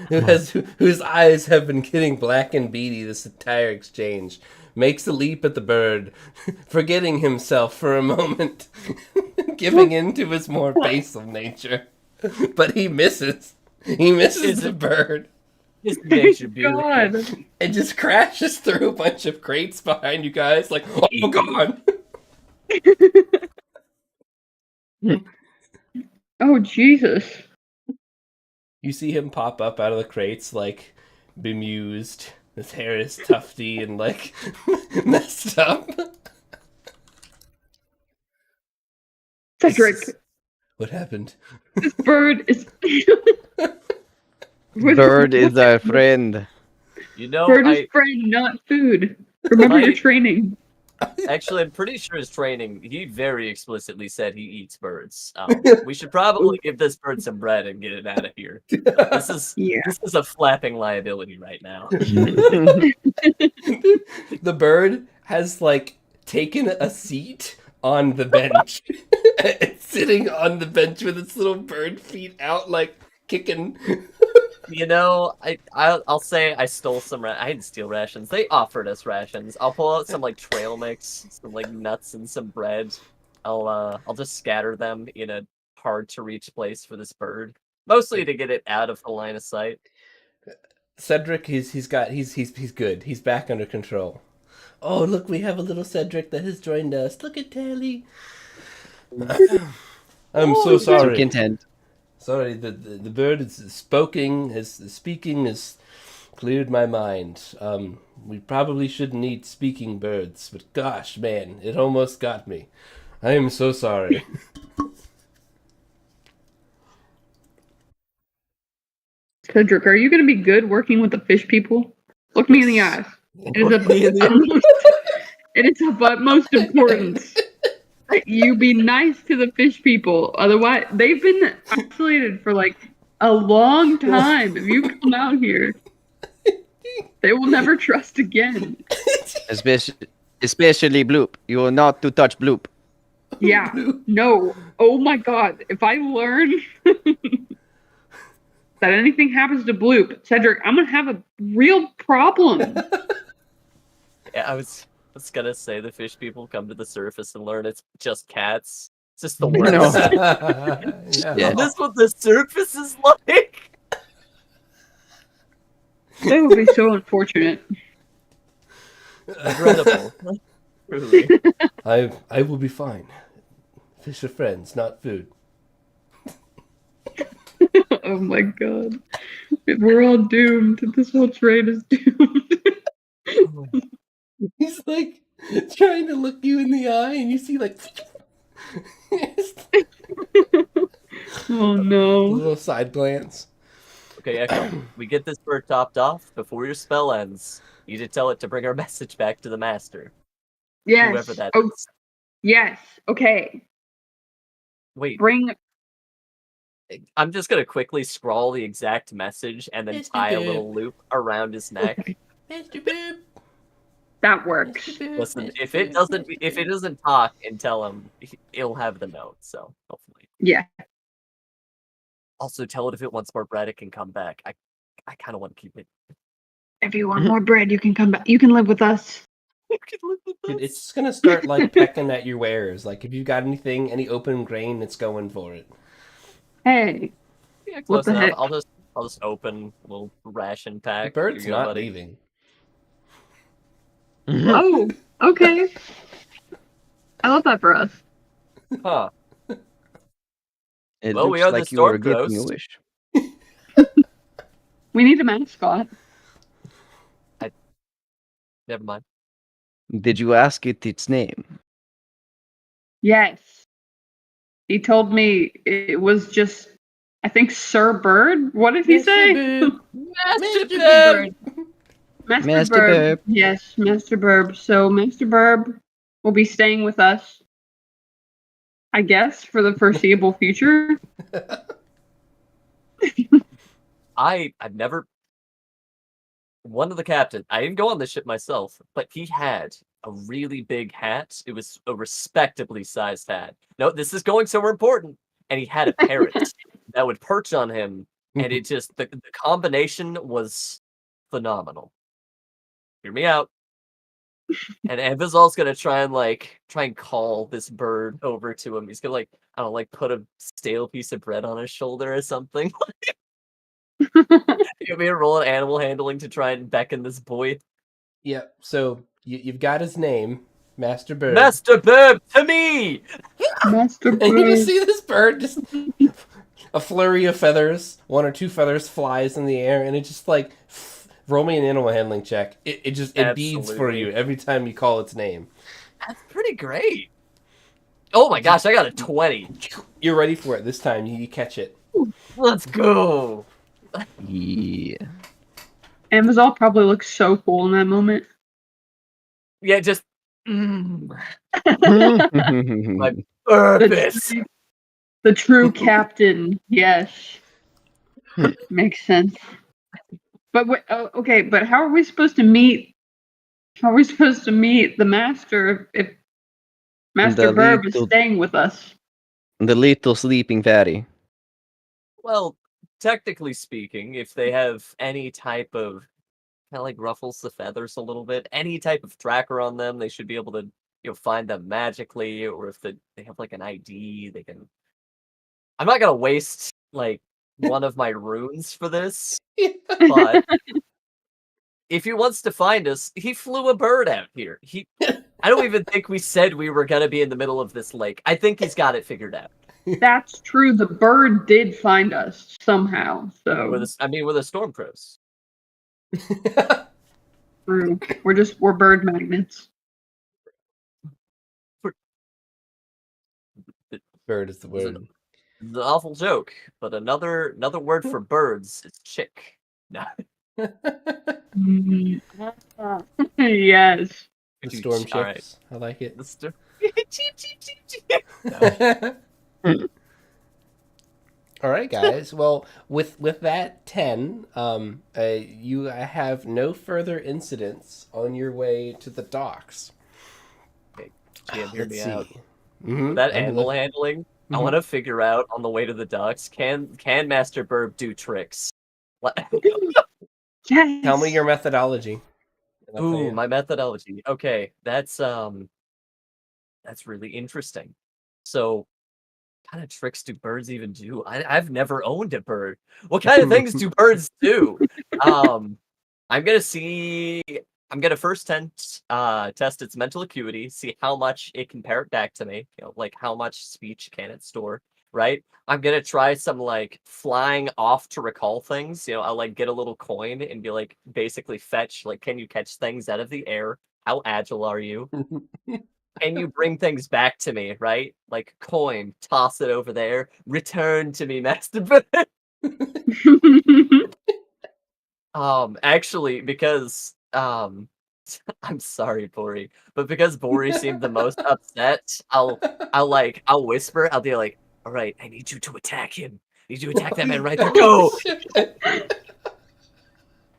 whose eyes have been getting black and beady this entire exchange, makes a leap at the bird, forgetting himself for a moment, giving in to his more basal nature. But he misses. He misses the bird. This makes you beautiful. God. It just crashes through a bunch of crates behind you guys, like, oh god! Oh, Jesus. You see him pop up out of the crates, like, bemused. His hair is tufty and, like, messed up. Cedric, What happened? this bird is. Bird is our friend. You know, Bird is friend, not food. Remember your training. actually, I'm pretty sure his training, he very explicitly said he eats birds. We should probably give this bird some bread and get it out of here. This is a flapping liability right now. The bird has, like, taken a seat on the bench. It's sitting on the bench with its little bird feet out, like, kicking. You know, I'll say I stole some. I didn't steal rations. They offered us rations. I'll pull out some like trail mix, some like nuts and some bread. I'll just scatter them in a hard to reach place for this bird, mostly to get it out of the line of sight. Cedric, he's good. He's back under control. Oh, look, we have a little Cedric that has joined us. Look at Tally. I'm so sorry. Content. Sorry, the bird is speaking has cleared my mind. We probably shouldn't eat speaking birds, but gosh, man, it almost got me. I am so sorry. Cedric, are you going to be good working with the fish people? Look me in the eyes. It is of utmost importance that you be nice to the fish people. Otherwise, they've been isolated for like a long time. If you come out here, they will never trust again. Especially Bloop. You are not to touch Bloop. Yeah. No. Oh my god. If I learn that anything happens to Bloop, Cedric, I'm gonna have a real problem. Yeah, I was gonna say the fish people come to the surface and learn it's just cats. It's just the worst. Yeah. Is this what the surface is like? That would be so unfortunate. Incredible. Truly. I will be fine. Fish are friends, not food. Oh my god. We're all doomed. This whole trade is doomed. He's like trying to look you in the eye, and you see like Oh a no. little side glance. Okay, Echo, we get this bird topped off before your spell ends. You need to tell it to bring our message back to the master, Yes. whoever that Oh, is. yes. Okay. Wait, Bring. I'm just gonna quickly scrawl the exact message and then Mr. tie a Boob. little loop around his neck. Okay. Mr. Boob. That works. Mr. Boob. Listen, Mr. if it Boob, Mr. doesn't talk and tell him, he'll have the note. So hopefully. Yeah. Also, tell it if it wants more bread, it can come back. I kind of want to keep it. If you want more bread, you can come back. You can live with us. You can live with Dude, us. it's just gonna start like pecking at your wares. Like if you got anything, any open grain, it's going for it. Hey. Yeah, What close the enough. heck? I'll just open a little ration The pack. bird's Here you go, not buddy. leaving. Oh, okay. I love that for us. Huh. It Well, we looks are the like you are Storm getting a Ghost. wish. We need a mascot. Never mind. Did you ask it its name? Yes. He told me it was just, I think, Sir Bird. What did he say? Boob. Master Mr. Bird! Boob. Master Burb. Burb. Yes, Master Burb. So Master Burb will be staying with us, I guess, for the foreseeable future. I've never. One of the captains, I didn't go on this ship myself, but he had a really big hat. It was a respectably sized hat. No, this is going somewhere important. And he had a parrot that would perch on him, and it just the combination was phenomenal. Hear me out. And Evazal's gonna try and call this bird over to him. He's gonna I don't know, put a stale piece of bread on his shoulder or something. You'll be rolling animal handling to try and beckon this boy. Yep. So you've got his name, Master Bird. Master Bird, to me! Master And you just Burb. see this bird just a flurry of feathers, one or two feathers flies in the air, and it just like roll me an animal handling check. It just it beads for Absolutely. you every time you call its name. That's pretty great. Oh my gosh, I got a 20. You're ready for it this time. You catch it. Let's go. Yeah. Amazon probably looks so cool in that moment. Yeah, just my purpose. The true captain. Yes. Makes sense. But okay, but how are we supposed to meet? How are we supposed to meet the master if Master The Burb is little- staying with us? The little sleeping fairy. Well, technically speaking, if they have any type of kind of ruffles the feathers a little bit, any type of tracker on them, they should be able to find them magically, or if they have an ID, they can. I'm not gonna waste one of my runes for this, but if he wants to find us, he flew a bird out here. I don't even think we said we were gonna be in the middle of this lake. I think he's got it figured out. That's true. The bird did find us somehow. So We're the storm crows. true. We're bird magnets. Bird is the word. It's an awful joke, but another word for birds is chick. No. Yes. The storm ships. All right. I like it. The storm. All right, guys. Well, with that 10, you have no further incidents on your way to the docks. GM, hear me out. Mm-hmm. That animal handling, I Mhm. want to figure out on the way to the docks. Can Master Burb do tricks? Yes. Tell me your methodology. And I'll tell Ooh, you. my methodology. Okay, that's really interesting. So, what kind of tricks do birds even do? I've never owned a bird. What kind of things do birds do? I'm gonna first test its mental acuity, see how much it can parrot back to me. How much speech can it store. right? I'm gonna try some like flying off to recall things. I'll like get a little coin and be like basically fetch, like, can you catch things out of the air? How agile are you? Can you bring things back to me, right? Like coin, toss it over there, return to me, Master Bird. Actually, because I'm sorry, Bori, but because Bori seemed the most upset, I'll whisper, I'll be like, all right, I need you to attack him. I need you to attack that man right there. Go!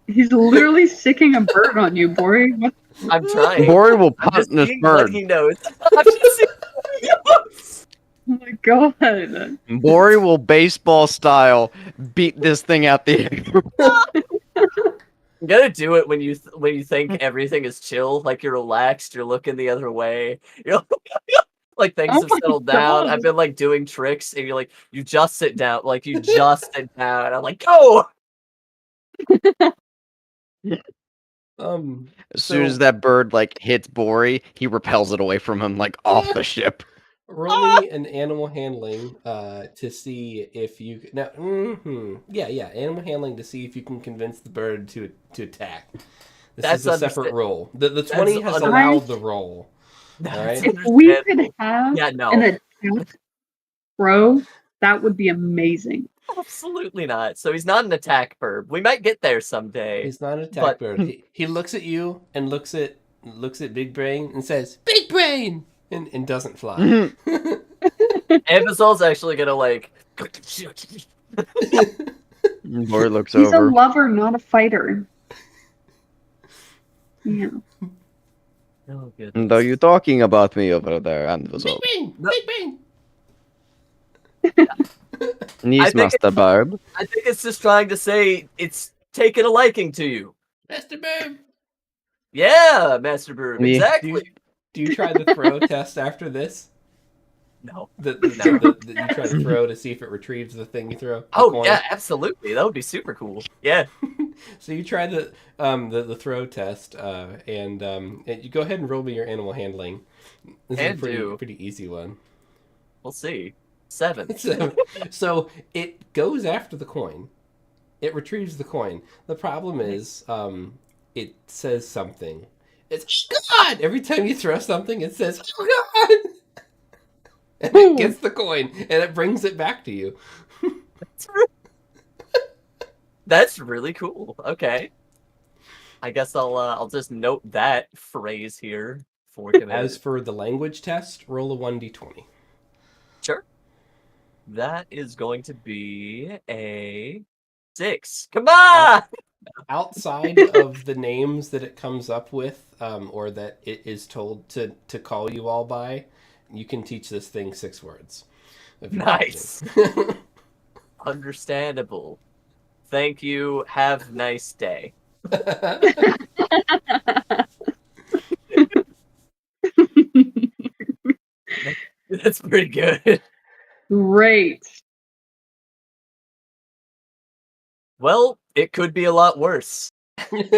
He's literally sicking a bird on you, Bori. What? I'm trying. Bori will I'm punt just this seeing what bird. he knows. I'm just seeing what he knows. Oh my god. Bori will baseball style beat this thing out the air. I'm gonna do it when you think everything is chill, like you're relaxed, you're looking the other way, you're like things Oh have my settled down. God. I've been like doing tricks, and you're like, you just sit down, like you just sit down. I'm like, go. As soon as that bird like hits Bori, he repels it away from him like off the ship. Roll me an animal handling to see if you now. Yeah, animal handling to see if you can convince the bird to attack. This is a separate roll. The 20 has allowed the roll. All right. If we could have Yeah, no. an attack throw, that would be amazing. Absolutely not. So he's not an attack bird. We might get there someday. He's not an attack bird. He looks at you and looks at Big Brain and says, "Big Brain!" and doesn't fly. Ambazol's actually gonna like. Bori looks He's over. a lover, not a fighter. Yeah. Oh, goodness. And are you talking about me over there, Ambazol? Big Brain! Yes, Master Bird. I think it's just trying to say it's taken a liking to you. Master Bird! Yeah, Master Bird, Yeah. exactly. Do you try the throw test after this? No. You try to throw to see if it retrieves the thing you throw? Yeah, absolutely. That would be super cool. Yeah. So you try the throw test, and you go ahead and roll me your animal handling. This is a pretty easy one. We'll see. 7. So it goes after the coin. It retrieves the coin. The problem is, it says something. It's God! Every time you throw something, it says, "Oh God!" And it gets the coin, and it brings it back to you. That's really cool. Okay. I guess I'll just note that phrase here for command. As for the language test, roll a 1d20. Sure. That is going to be a 6. Come on! Outside of the names that it comes up with, or that it is told to call you all by, you can teach this thing 6 words. Nice. Understandable. Thank you. Have a nice day. That's pretty good. Great. Well, it could be a lot worse. You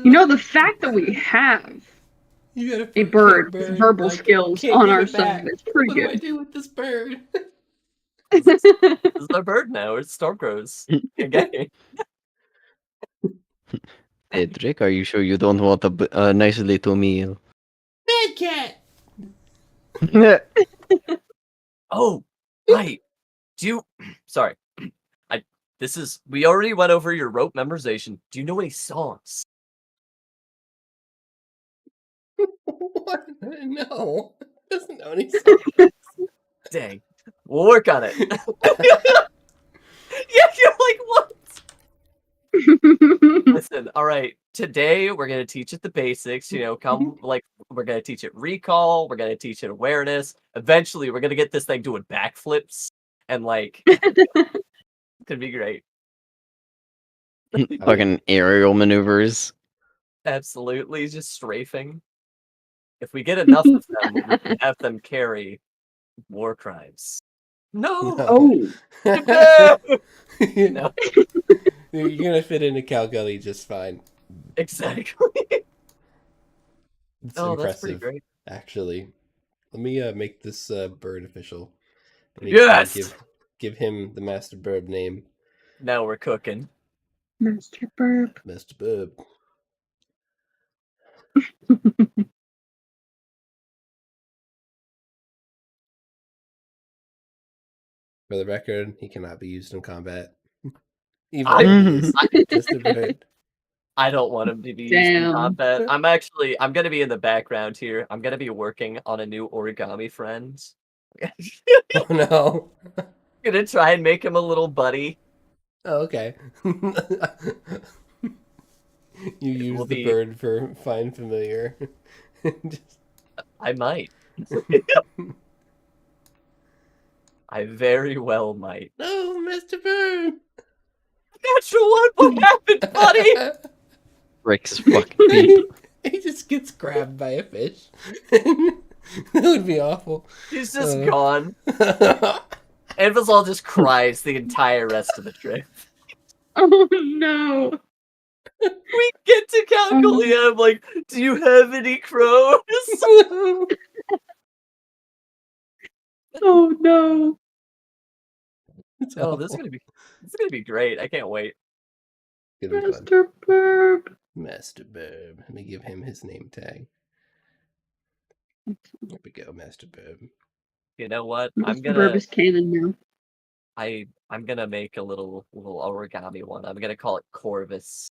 know, the fact that we have a bird with verbal skills on our side is pretty good. What do I do with this bird? This is our bird now. It's Stormcrow's. Okay. Edric, are you sure you don't want a nice little meal? Bad cat! Oh, right. Sorry. We already went over your rope memorization. Do you know any songs? What? No. Doesn't know any songs. Dang. We'll work on it. Yeah, you're like, what? Listen, all right. Today we're gonna teach it the basics. We're gonna teach it recall. We're gonna teach it awareness. Eventually, we're gonna get this thing doing backflips, and it's gonna be great. Fucking aerial maneuvers. Absolutely, just strafing. If we get enough of them, we can have them carry war crimes. No. Oh. No. You're gonna fit into Calgully just fine. Exactly. It's Oh, that's pretty impressive, great. actually. Let me make this bird official. Let me Yes! give him the Master Burb name. Now we're cooking. Master Burp. Master Burb. For the record, he cannot be used in combat. Even though he is just a bird. I don't want him to be used in Damn. combat. I'm gonna be in the background here. I'm gonna be working on a new origami friend. Oh no. Gonna try and make him a little buddy. Oh, okay. You use the be- bird for find familiar. Just... I might. I very well might. No, Master Bird. Natural one, what happened, buddy? Rick's fucking feet. He just gets grabbed by a fish. That would be awful. He's just gone. Anvizal just cries the entire rest of the trip. Oh no. We get to Calculia, I'm like, do you have any crows? Oh no. It's Oh, awful. this is gonna be great. I can't wait. Gonna be fun. Master Burp. Master Burb. Let me give him his name tag. There we go, Master Burb. You know what? Master Burp is canon now. I'm gonna make a little origami one. I'm gonna call it Corvus.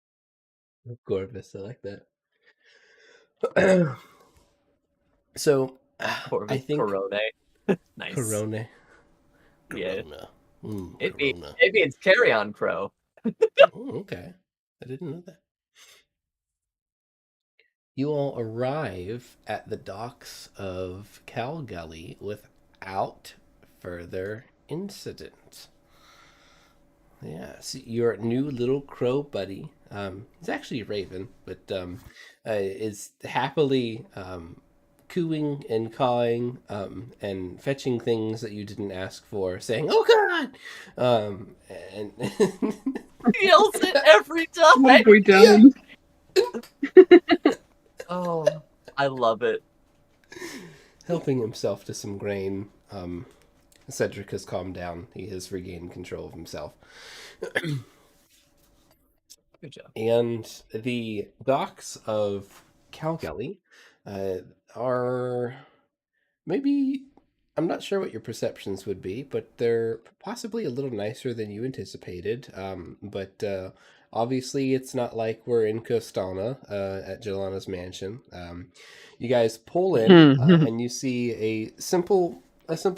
Corvus, I like that. So, Corvus I think Corone. Nice. Corona. Yeah. Corona. It Corona. means carry on crow. Oh, okay. I didn't know that. You all arrive at the docks of Calgully without further incident. Yeah, so your new little crow buddy, he's actually a raven, but is happily cooing and cawing and fetching things that you didn't ask for, saying, "Oh God!" And He yells it every time. What have we done? Oh, I love it. helping himself to some grain. Cedric has calmed down. He has regained control of himself. Good job. And the docks of Calgully are maybe, I'm not sure what your perceptions would be, but they're possibly a little nicer than you anticipated. But obviously it's not like we're in Costana at Jelana's mansion. You guys pull in and you see a simple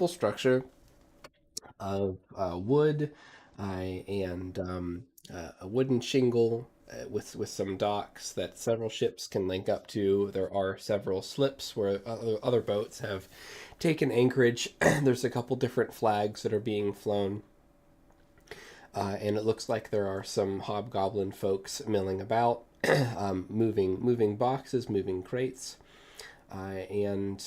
structure of wood and a wooden shingle with some docks that several ships can link up to. There are several slips where other boats have taken anchorage. There's a couple different flags that are being flown. And it looks like there are some hobgoblin folks milling about, moving boxes, moving crates. And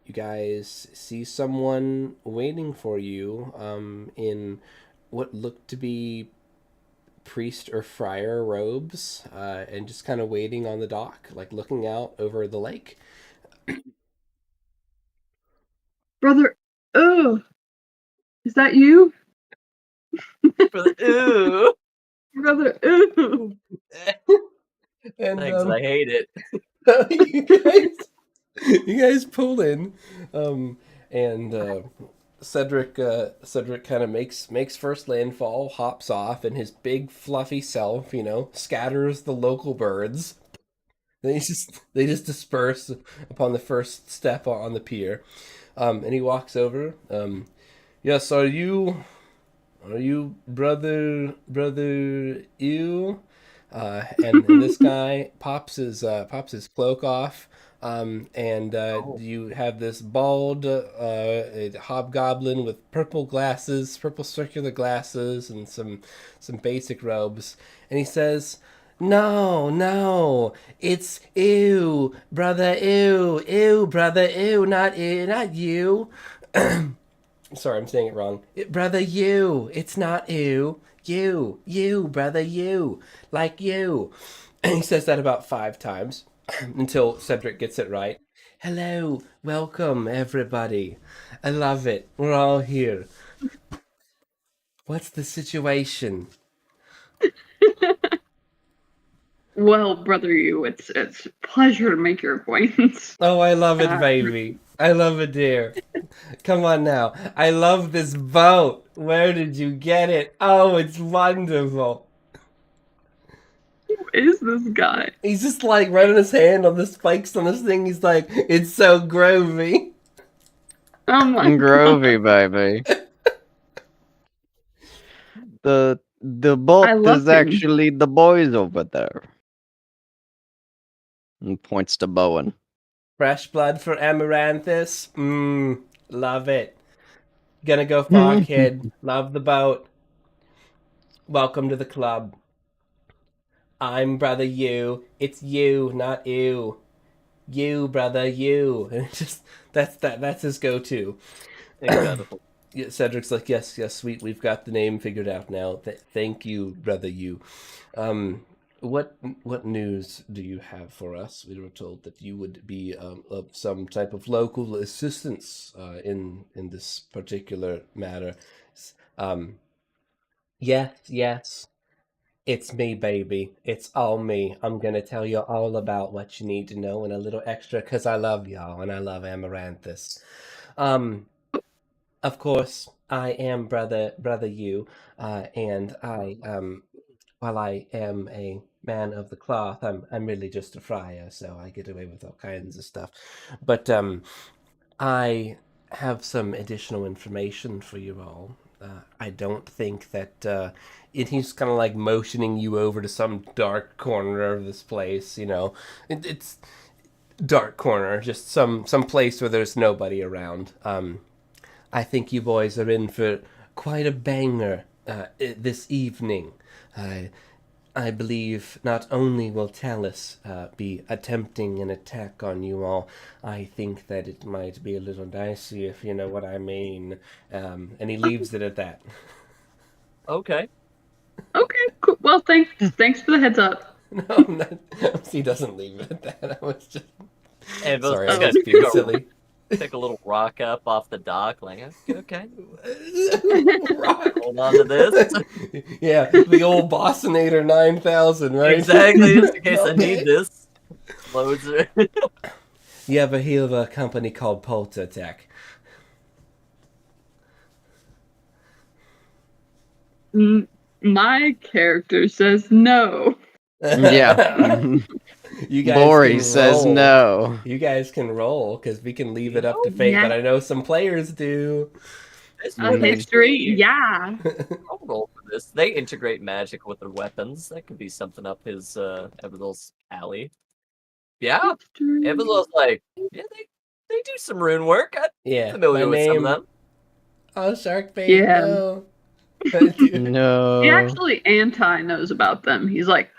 you guys see someone waiting for you in what looked to be priest or friar robes, and just kind of waiting on the dock, like looking out over the lake. Brother, oh, is that you? Ooh. Brother, ooh. And Thanks, I hate it. you guys pull in, and Cedric kind of makes first landfall, hops off, and his big fluffy self, scatters the local birds. They just disperse upon the first step on the pier, and he walks over. Yes, are you brother you? And this guy pops his cloak off, and you have this bald hobgoblin with purple circular glasses, and some basic robes, and he says, "No, it's ew, brother, ew, brother, ew, not you." Sorry, I'm saying it wrong. Brother, you. It's not ew. You, brother, you. Like you. And he says that about 5 times. until Cedric gets it right. Hello, welcome everybody. I love it. We're all here. What's the situation? Well, brother, it's a pleasure to make your acquaintance. Oh, I love it, baby. I love it, dear. Come on now. I love this boat. Where did you get it? Oh, it's wonderful. Who is this guy? He's just like running his hand on the spikes on this thing. He's like, it's so groovy. Oh my Grovy, baby. The boat I love is him. actually the boys over there. And points to Bowen. Fresh blood for Amaranthus. Love it. Gonna go far, kid. Love the boat. Welcome to the club. I'm brother you. It's you, not you. You, brother, you. And it's just that's his go-to. Incredible. Yeah, Cedric's like, yes, sweet. We've got the name figured out now. Thank you, brother, you. What news do you have for us? We were told that you would be of some type of local assistance in this particular matter. Yes. It's me, baby. It's all me. I'm gonna tell you all about what you need to know and a little extra because I love y'all and I love Amaranthus. Of course, I am brother you, and I while I am a man of the cloth, I'm really just a friar, so I get away with all kinds of stuff. But I have some additional information for you all. I don't think that he's kind of like motioning you over to some dark corner of this place. It's dark corner, just some place where there's nobody around. I think you boys are in for quite a banger this evening. I believe not only will Talus be attempting an attack on you all, I think that it might be a little dicey, if you know what I mean. And he leaves it at that. Okay. Okay, cool. Well, thanks for the heads up. No, he doesn't leave it at that. I was just And sorry, I gonna was being go silly. pick a little rock up off the dock, like, okay. Rock. Hold on to this. Yeah, the old Bossinator 9000, right? Exactly, just in case I Okay. need this. Loads of You ever hear of a company called Poltertech? My character says no. Yeah. You guys Lori can says roll. no. You guys can roll because we can leave it up to fate, Yeah. but I know some players do. History, yeah. I'll roll for this. They integrate magic with their weapons. That could be something up his Everdell's alley. Yeah. Everdell's like, yeah, they do some rune work. I'm Yeah, familiar my with some name. of them. Oh, Shark Bait. Yeah. No. No. He actually knows about them. He's like,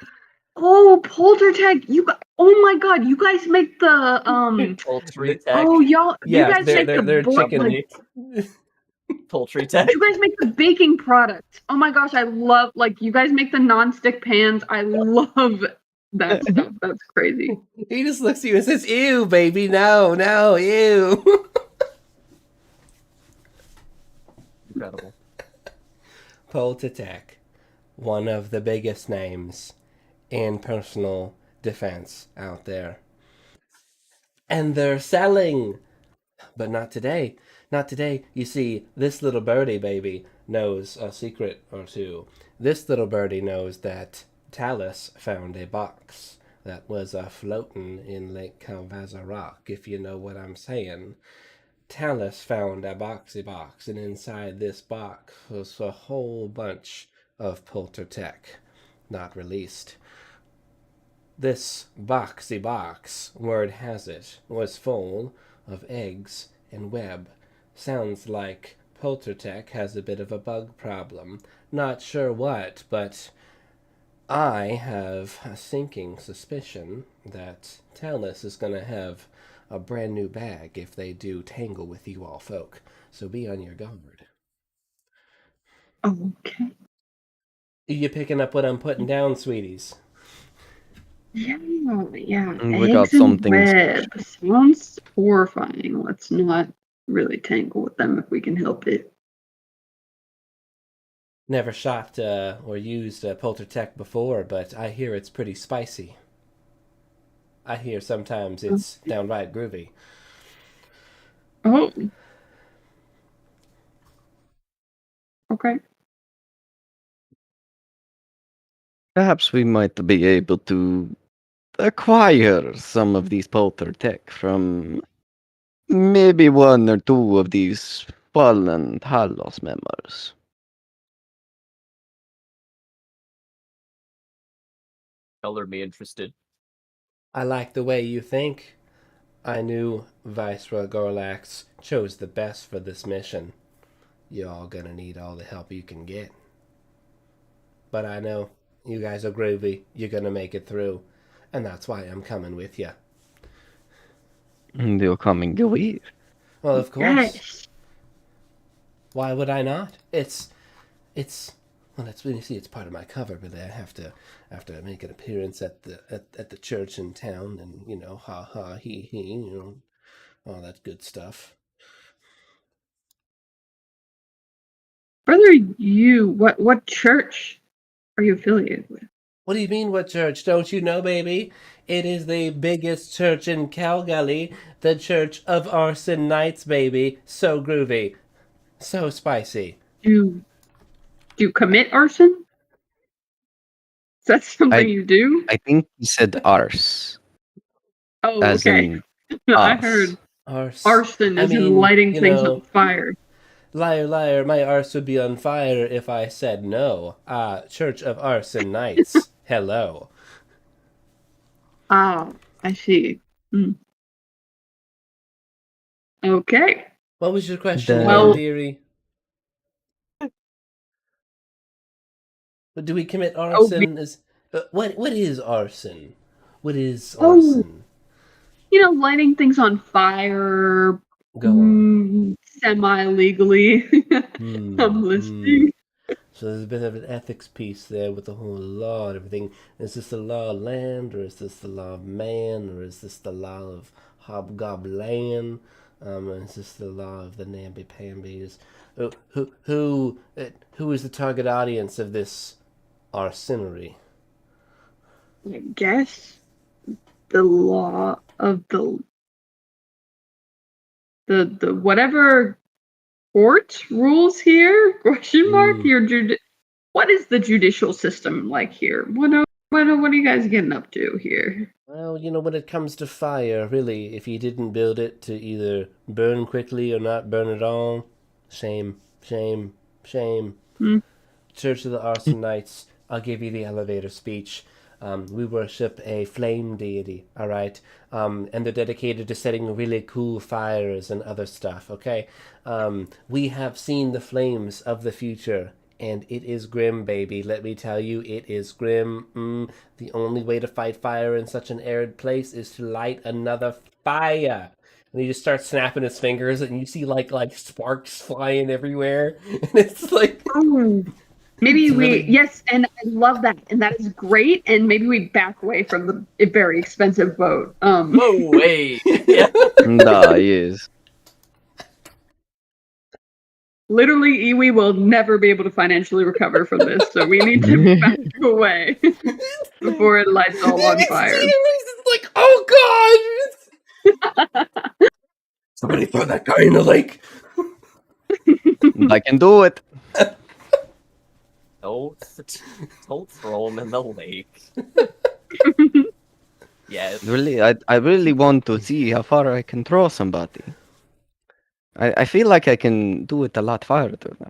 oh, Poltertech, oh my god, you guys make the Poultry tech. oh y'all, Yeah, you guys make they're the chicken. like, Poultry tech. you guys make the baking products. Oh my gosh, I love you guys make the non-stick pans. I love that stuff. That's crazy. He just looks at you and says, "Ew, baby, no, ew." Incredible. Poltertech, one of the biggest names in personal defense out there. And they're selling. But not today. Not today. You see, this little birdie baby knows a secret or two. This little birdie knows that Talus found a box that was floating in Lake Calvaza Rock, if you know what I'm saying. Talus found a boxy box, and inside this box was a whole bunch of Poltertech, not released. This boxy box, word has it, was full of eggs and web. Sounds like Poltertech has a bit of a bug problem. Not sure what, but I have a sinking suspicion that Talus is going to have a brand new bag if they do tangle with you all folk. So be on your guard. Okay. You picking up what I'm putting down, sweeties? Yeah. We got Eggs and something web. Sounds horrifying. Let's not really tangle with them if we can help it. Never shot or used poltertech before, but I hear it's pretty spicy. I hear sometimes it's downright groovy. Oh, okay. Perhaps we might be able to acquire some of these poltertech from maybe one or two of these fallen Talos members. Color me interested. I like the way you think. I knew Viceroy Gorlax chose the best for this mission. You're all gonna need all the help you can get. But I know you guys are groovy. You're gonna make it through. And that's why I'm coming with you. And they're coming away. Well, of course. Yes. Why would I not? It's well, that's when you see it's part of my cover, but I have to make an appearance at the church in town, and ha ha he, all that good stuff. Brother, what church are you affiliated with? What do you mean, what church? Don't you know, baby? It is the biggest church in Calgary, the Church of Arson Knights, baby. So groovy, so spicy. Do you commit arson? Is that something you do? I think he said arse. Oh, As okay. in I us. heard Arse. arson is in lighting things on fire. Liar, liar, my arse would be on fire if I said no. Church of Arson Knights. Hello. Ah, I see. Okay. What was your question, Well- dearie? Do we commit arson? What is arson? What is arson? Lighting things on fire. Go on. Semi-legally. I'm listening. So there's a bit of an ethics piece there with the whole law and everything. Is this the law of land, or is this the law of man, or is this the law of hobgoblin? Is this the law of the namby-pambies? Who is the target audience of this arsonery? I guess the law of the whatever court rules here? Question mark. What is the judicial system like here? What are you guys getting up to here? Well, when it comes to fire, really, if you didn't build it to either burn quickly or not burn at all, shame, shame, shame. Church of the Arson Knights, I'll give you the elevator speech. We worship a flame deity, all right? And they're dedicated to setting really cool fires and other stuff, okay? We have seen the flames of the future, and it is grim, baby. Let me tell you, it is grim. The only way to fight fire in such an arid place is to light another fire. And he just starts snapping his fingers, and you see like sparks flying everywhere, and it's like. Oh. Maybe really... yes, and I love that, and that is great. And maybe we back away from the very expensive boat. Whoa, wait. Nah, yes. Literally, Iwi will never be able to financially recover from this, so we need to back away before it lights all on fire. It's like, oh god! Somebody throw that guy in the lake. I can do it. Don't throw him in the lake. Yeah. Really, I really want to see how far I can throw somebody. I feel like I can do it a lot farther now.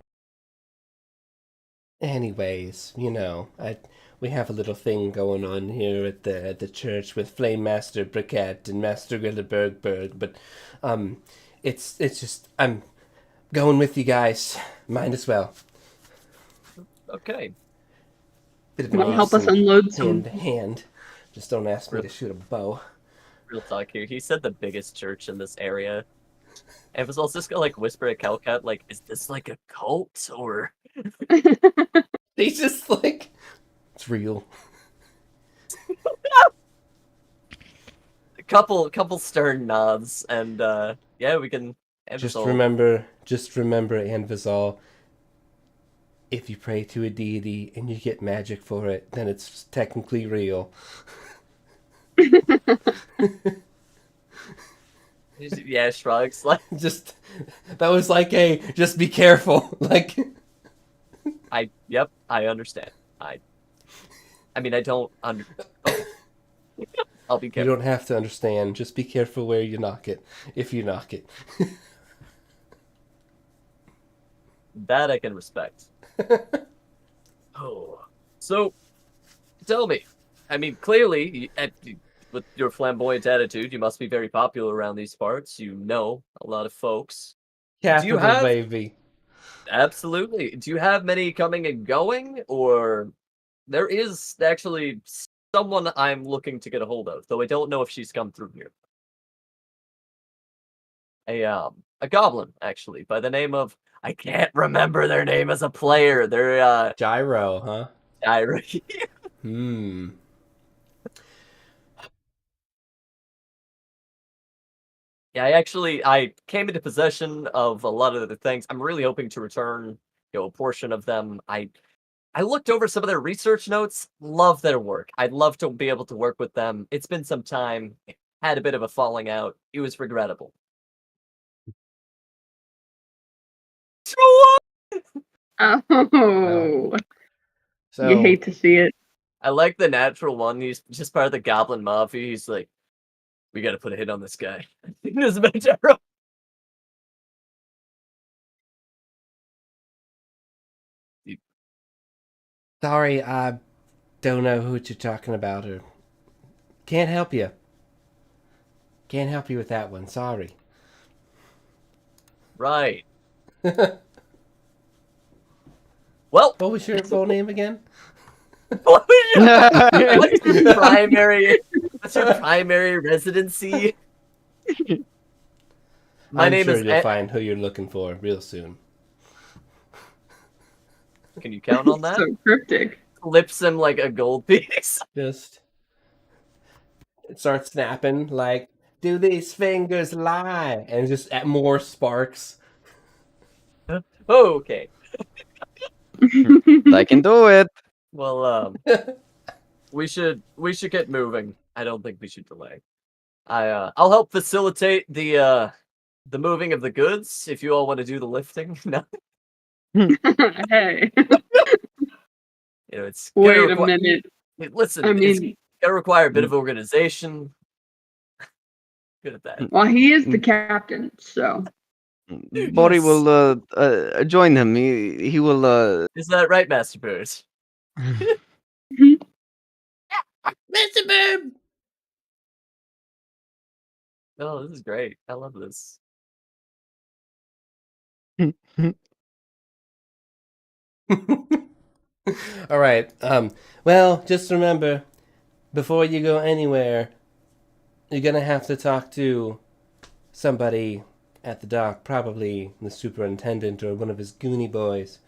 Anyways, we have a little thing going on here at the church with Flame Master Briquette and Master Gilderberg, but it's just I'm going with you guys. Might as well. Okay. Bit of Want to help us unload some hand to hand. Just don't ask me to shoot a bow. Real talk here. He said the biggest church in this area. And was also just gonna whisper at Calcat, is this like a cult or? He's just like, it's real. couple stern nods, and yeah, we can end Just this all. remember, Anvizal, if you pray to a deity and you get magic for it, then it's technically real. Yeah, shrugs. Like, Just that was like a just be careful. Like I understand. I mean, I don't under. Okay. I'll be you careful. don't have to understand. Just be careful where you knock it. If you knock it. That I can respect. Oh, so tell me. I mean, clearly, with your flamboyant attitude, you must be very popular around these parts. You know a lot of folks. Capital have- baby. Absolutely. Do you have many coming and going, or there is actually someone I'm looking to get a hold of, though I don't know if she's come through here. A goblin, actually, by the name of, I can't remember their name as a player. They're Gyro, huh? Gyro. Yeah, I came into possession of a lot of the things. I'm really hoping to return, a portion of them. I looked over some of their research notes. Love their work. I'd love to be able to work with them. It's been some time. Had a bit of a falling out. It was regrettable. Oh, So you hate to see it. I like the natural one. He's just part of the Goblin Mafia. He's like, we got to put a hit on this guy. This is terrible. sorry, I don't know what you're talking about or can't help you. Can't help you with that one, sorry. Right. What Well, was your full name again? what's your primary residency? My I'm name sure is you'll find who you're looking for real soon. Can you count on that? So cryptic. Flips him like a gold piece. Just it starts snapping like, do these fingers lie? And just at more sparks. Oh, okay. I can do it. Well, we should get moving. I don't think we should delay. I'll help facilitate the moving of the goods if you all want to do the lifting. No, Hey, it's wait a minute. Listen, I it's mean, gonna require a bit of organization. Good at that. well, he is the captain, so. Bori Yes. will join him. He will. Is that right, Master Bird? Mr. Bird! Oh, this is great. I love this. All right. Well, just remember, before you go anywhere, you're gonna have to talk to somebody at the dock, probably the superintendent or one of his Goonie boys.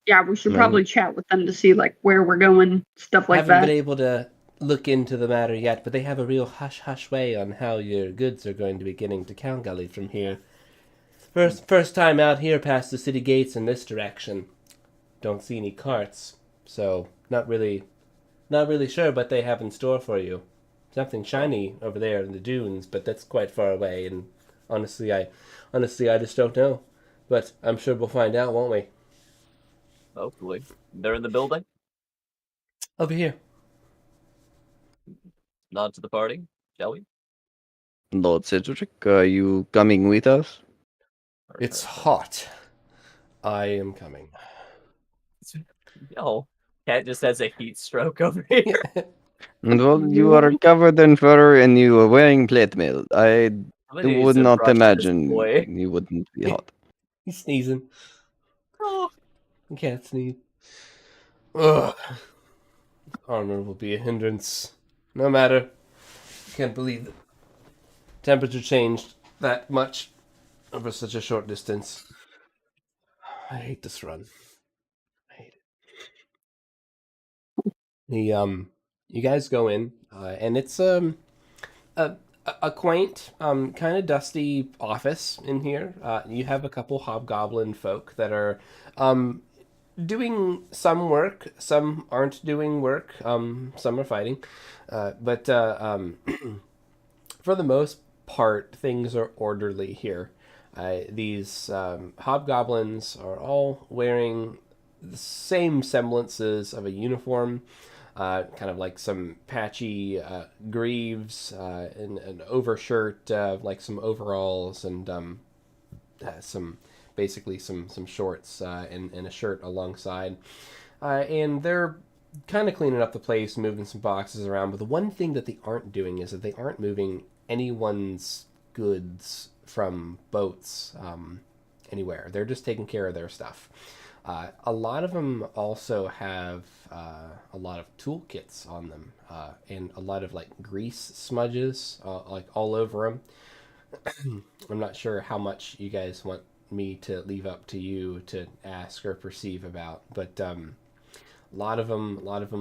Yeah, we should probably chat with them to see like where we're going, stuff I like haven't that. been able to look into the matter yet, but they have a real hush-hush way on how your goods are going to be getting to Calgully from here. First time out here past the city gates in this direction. Don't see any carts, so not really sure what they have in store for you. Something shiny over there in the dunes, but that's quite far away, and honestly I just don't know. But I'm sure we'll find out, won't we? Hopefully, they're in the building. Over here. Nod to the party, shall we? Lord Cedric, are you coming with us? It's hot. I am coming. No, Cat just has a heat stroke over here. Well, you are covered in fur and you are wearing plate mail. I I'm gonna use would a not brush this imagine boy. you wouldn't be hot. He's sneezing. Oh, I can't sneeze. Ugh. Armor will be a hindrance. No matter. Can't believe the temperature changed that much over such a short distance. I hate this run. I hate it. You guys go in, and it's a quaint, kind of dusty office in here. You have a couple hobgoblin folk that are doing some work. Some aren't doing work. Some are fighting. But for the most part, things are orderly here. These hobgoblins are all wearing the same semblances of a uniform, kind of like some patchy greaves, and an overshirt, like some overalls, and some basically some shorts, and a shirt alongside. And they're kind of cleaning up the place, moving some boxes around. But the one thing that they aren't doing is that they aren't moving anyone's goods from boats anywhere. They're just taking care of their stuff. A lot of them also have a lot of toolkits on them, and a lot of like grease smudges, like all over them. I'm not sure how much you guys want me to leave up to you to ask or perceive about, but a lot of them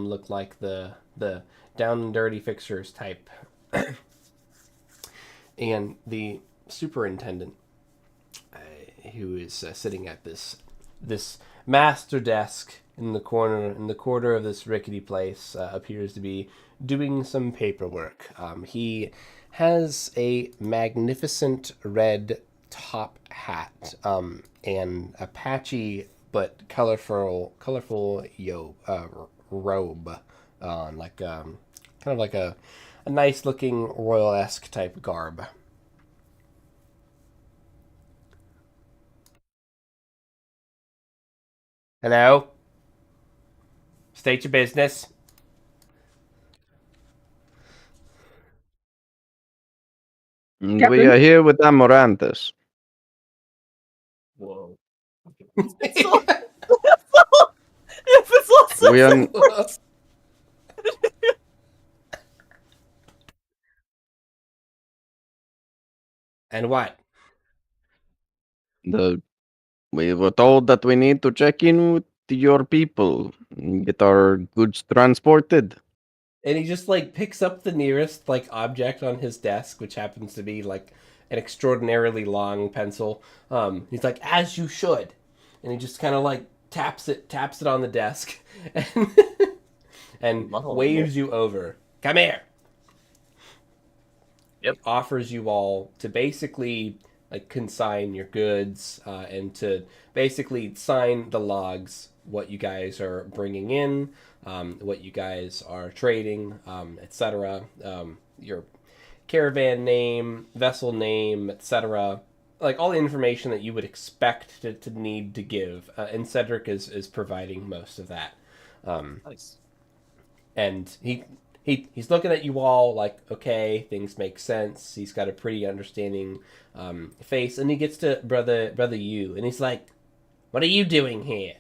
look like the down and dirty fixers type. And the superintendent, who is sitting at this master desk in the corner of this rickety place, appears to be doing some paperwork. He has a magnificent red top hat, and a patchy but colorful robe on, like kind of like a nice looking royal-esque type garb. Hello? State your business. We are here with Amorantes. Whoa. It's all, if it's also We are And what? we were told that we need to check in with your people and get our goods transported. And he just like picks up the nearest like object on his desk, which happens to be like an extraordinarily long pencil. He's like, "As you should," and he just kind of like taps it on the desk, and waves you over. Come here. Yep. Offers you all to basically like consign your goods, and to basically sign the logs, what you guys are bringing in, what you guys are trading, etc. Your caravan name, vessel name, etc. Like all the information that you would expect to need to give. And Cedric is providing most of that. nice. And he's looking at you all like, okay, things make sense. He's got a pretty understanding face, and he gets to brother you, and he's like, "What are you doing here?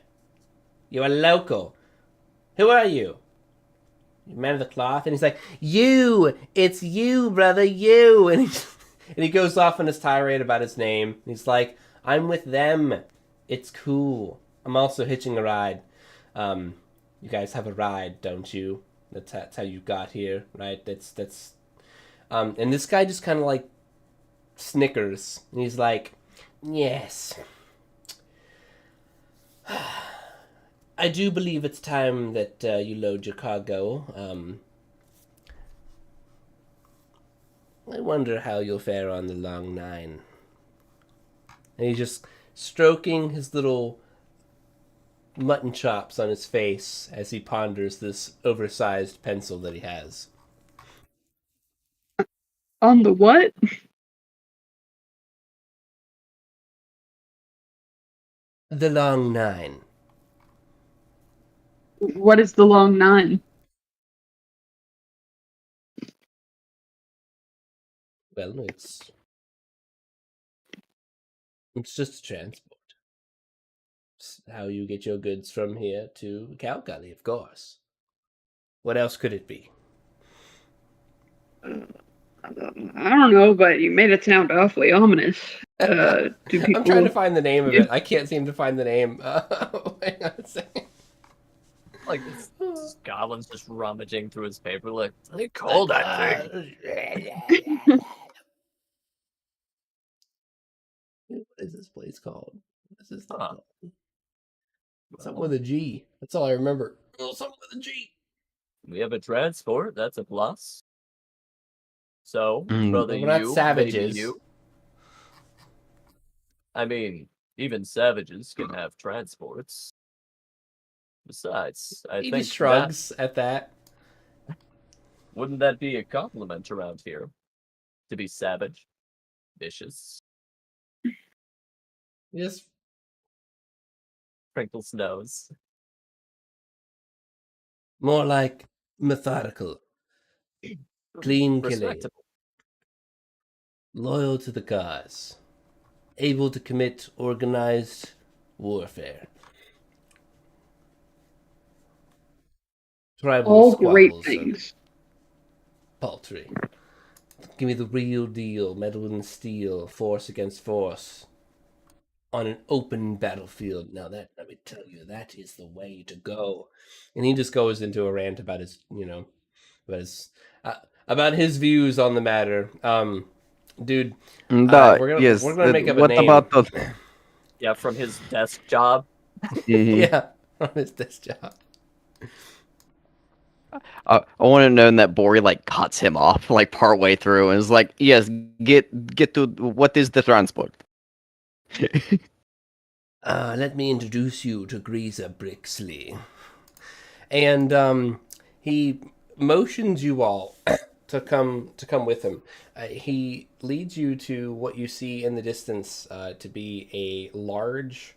You're a local. Who are you? Man of the cloth?" And he's like, "You, it's you, brother, you." And he goes off on his tirade about his name. He's like, "I'm with them. It's cool. I'm also hitching a ride. You guys have a ride, don't you? That's how you got here, right? That's and this guy just kind of like snickers, and he's like, "Yes, I do believe it's time that you load your cargo. I wonder how you'll fare on the long nine." And he's just stroking his little mutton chops on his face as he ponders this oversized pencil that he has. On the what? The long nine. What is the long nine? Well, it's just transport. It's how you get your goods from here to Calgary, of course. What else could it be? I don't know, but you made it sound awfully ominous. Do people... I'm trying to find the name of it. I can't seem to find the name. Hang on a second. Like this goblin's just rummaging through his paper, like they call that thing. What is this place called? What is this thing Huh. called? Something with a G. That's all I remember. Oh, something with a G. We have a transport. That's a plus. So, brother, We're not maybe savages. you. I mean, even savages can have transports. Besides, I He think just shrugs at that. wouldn't that be a compliment around here? To be savage, vicious, Just Crinkle's nose. more like methodical, clean killing, Respectable. loyal to the cause, able to commit organized warfare. Tribal All great squabbles are things. paltry. Give me the real deal, metal and steel, force against force. On an open battlefield. Now that, let me tell you, that is the way to go. And he just goes into a rant about his, about his views on the matter. Dude, Yes. we're gonna make up a What name. about the? Yeah, from his desk job. Yeah, on his desk job. I want to know that Bori like cuts him off like part way through and is like, "Yes, get to what is the transport?" Let me introduce you to Greaser Brixley. And he motions you all to come with him. He leads you to what you see in the distance to be a large,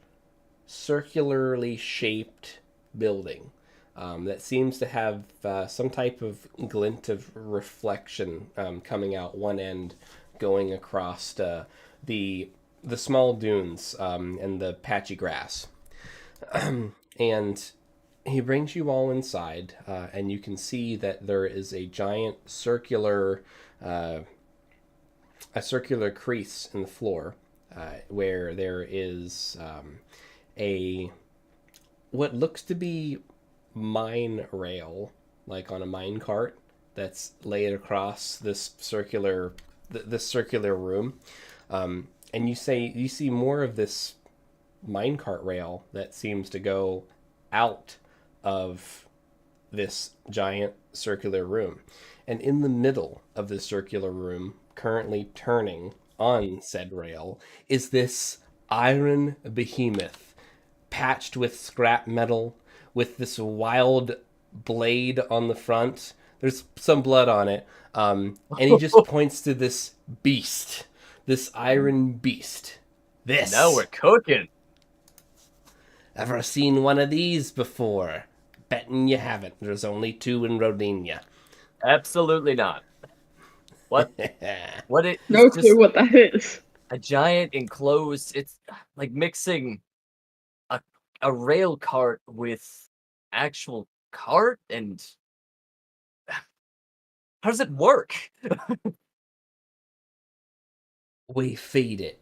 circularly shaped building that seems to have some type of glint of reflection coming out one end, going across the small dunes and the patchy grass. And he brings you all inside, and you can see that there is a giant circular crease in the floor, where there is a what looks to be mine rail, like on a mine cart, that's laid across this circular room. And you see more of this minecart rail that seems to go out of this giant circular room. And in the middle of this circular room, currently turning on said rail, is this iron behemoth patched with scrap metal with this wild blade on the front. There's some blood on it. And he just points to this beast, this iron beast. This. Now we're cooking. Ever seen one of these before? Betting you haven't. There's only 2 in Rodinia. Absolutely not. What? What it? No It's clue just what that is. a giant enclosed. It's like mixing a rail cart with actual cart, and how does it work? We feed it,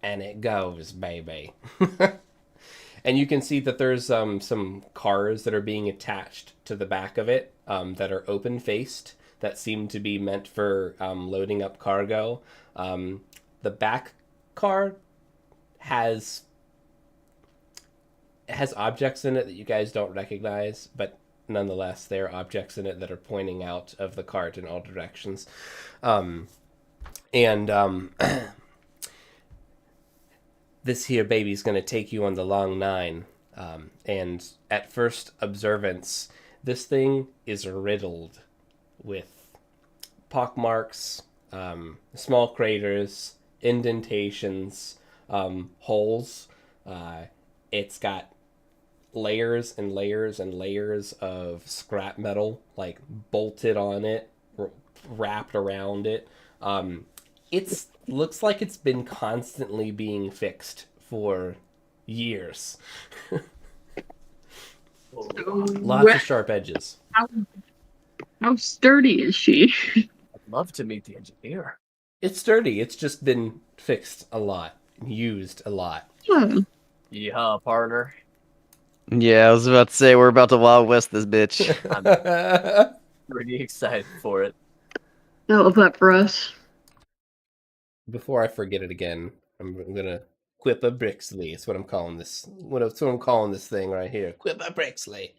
and it goes, baby. And you can see that there's some cars that are being attached to the back of it that are open faced, that seem to be meant for loading up cargo. The back car has objects in it that you guys don't recognize, but nonetheless, there are objects in it that are pointing out of the cart in all directions. This here baby's going to take you on the long 9. And at first observance, this thing is riddled with pockmarks, small craters, indentations, holes. It's got layers and layers and layers of scrap metal, like bolted on it, wrapped around it. It looks like it's been constantly being fixed for years. Lots of sharp edges. How sturdy is she? I'd love to meet the engineer. It's sturdy. It's just been fixed a lot, used a lot. Yeah. Yeah, partner. Yeah, I was about to say we're about to Wild West this bitch. Pretty excited for it. I love that for us. Before I forget it again, I'm gonna quip a Brixley. That's what I'm calling this. That's what I'm calling this thing right here. Quip a Brixley.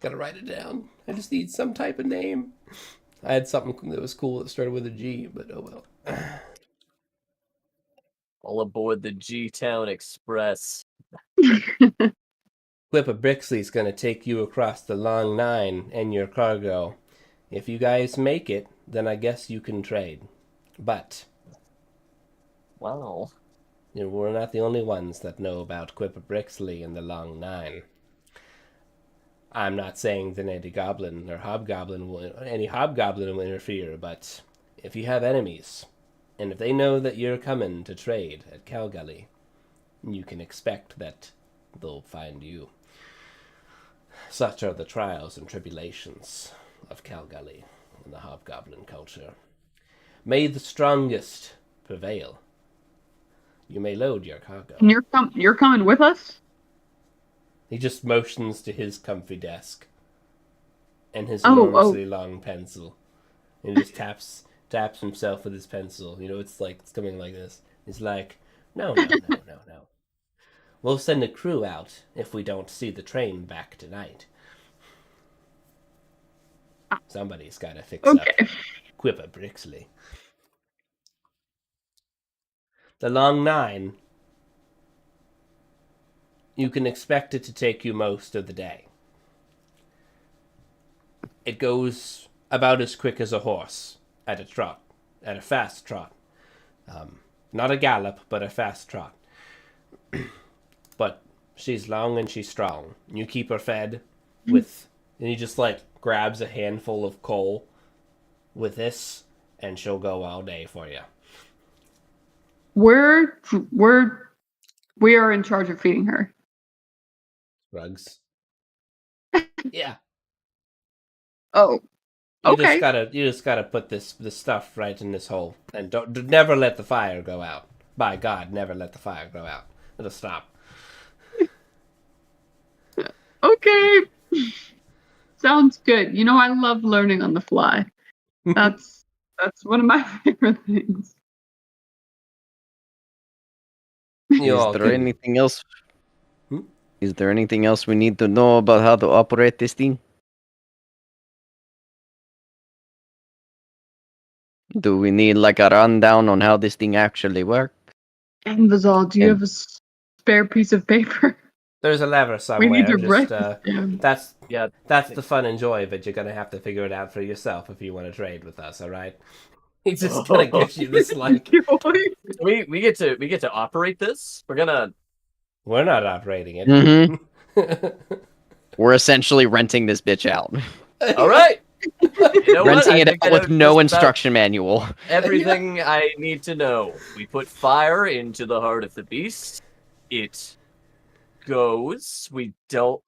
Gotta write it down. I just need some type of name. I had something that was cool that started with a G, but oh well. All aboard the G-Town Express. Quip a Brixley's gonna take you across the Long Nine and your cargo. If you guys make it, then I guess you can trade. But Wow. we're not the only ones that know about Quip a Brixley and the Long Nine. I'm not saying that any hobgoblin will interfere, but if you have enemies, and if they know that you're coming to trade at Calgully, you can expect that they'll find you. Such are the trials and tribulations of Calgully and the hobgoblin culture. May the strongest prevail. You may load your cargo. And you're coming with us? He just motions to his comfy desk and his Oh, enormously long pencil. And he just taps himself with his pencil. It's coming like this. He's like, no. We'll send a crew out if we don't see the train back tonight. Somebody's got to fix up Quipper Brixley. The Long Nine, you can expect it to take you most of the day. It goes about as quick as a horse at a fast trot. Not a gallop, but a fast trot. But she's long and she's strong. You keep her fed with, and he just grabs a handful of coal with this, and she'll go all day for you. We are in charge of feeding her. Rugs. Yeah. Oh. Okay. You just gotta put this stuff right in this hole, and never let the fire go out. By God, never let the fire go out. It'll stop. Okay. Sounds good. I love learning on the fly. That's one of my favorite things. Is there anything else? Is there anything else we need to know about how to operate this thing? Do we need a rundown on how this thing actually works? And Vazal, do you have a spare piece of paper? There's a lever somewhere. We need to write this down. That's the fun and joy of it. You're gonna have to figure it out for yourself if you want to trade with us. All right. He's just gonna give you this we get to operate this. We're not operating it. Mm-hmm. We're essentially renting this bitch out. All right. Renting it out with no instruction manual. Everything I need to know. We put fire into the heart of the beast. It goes. We don't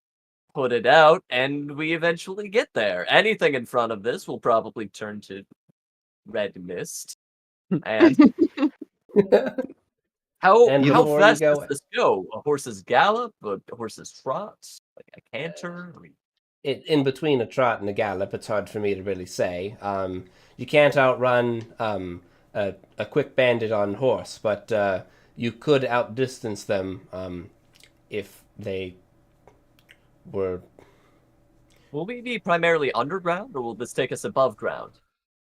put it out, and we eventually get there. Anything in front of this will probably turn to red mist. And how fast does this go? A horse's gallop? A horse's trot? Like a canter? In between a trot and a gallop, it's hard for me to really say. You can't outrun a quick bandit on horse, but you could outdistance them if they were... Will we be primarily underground, or will this take us above ground?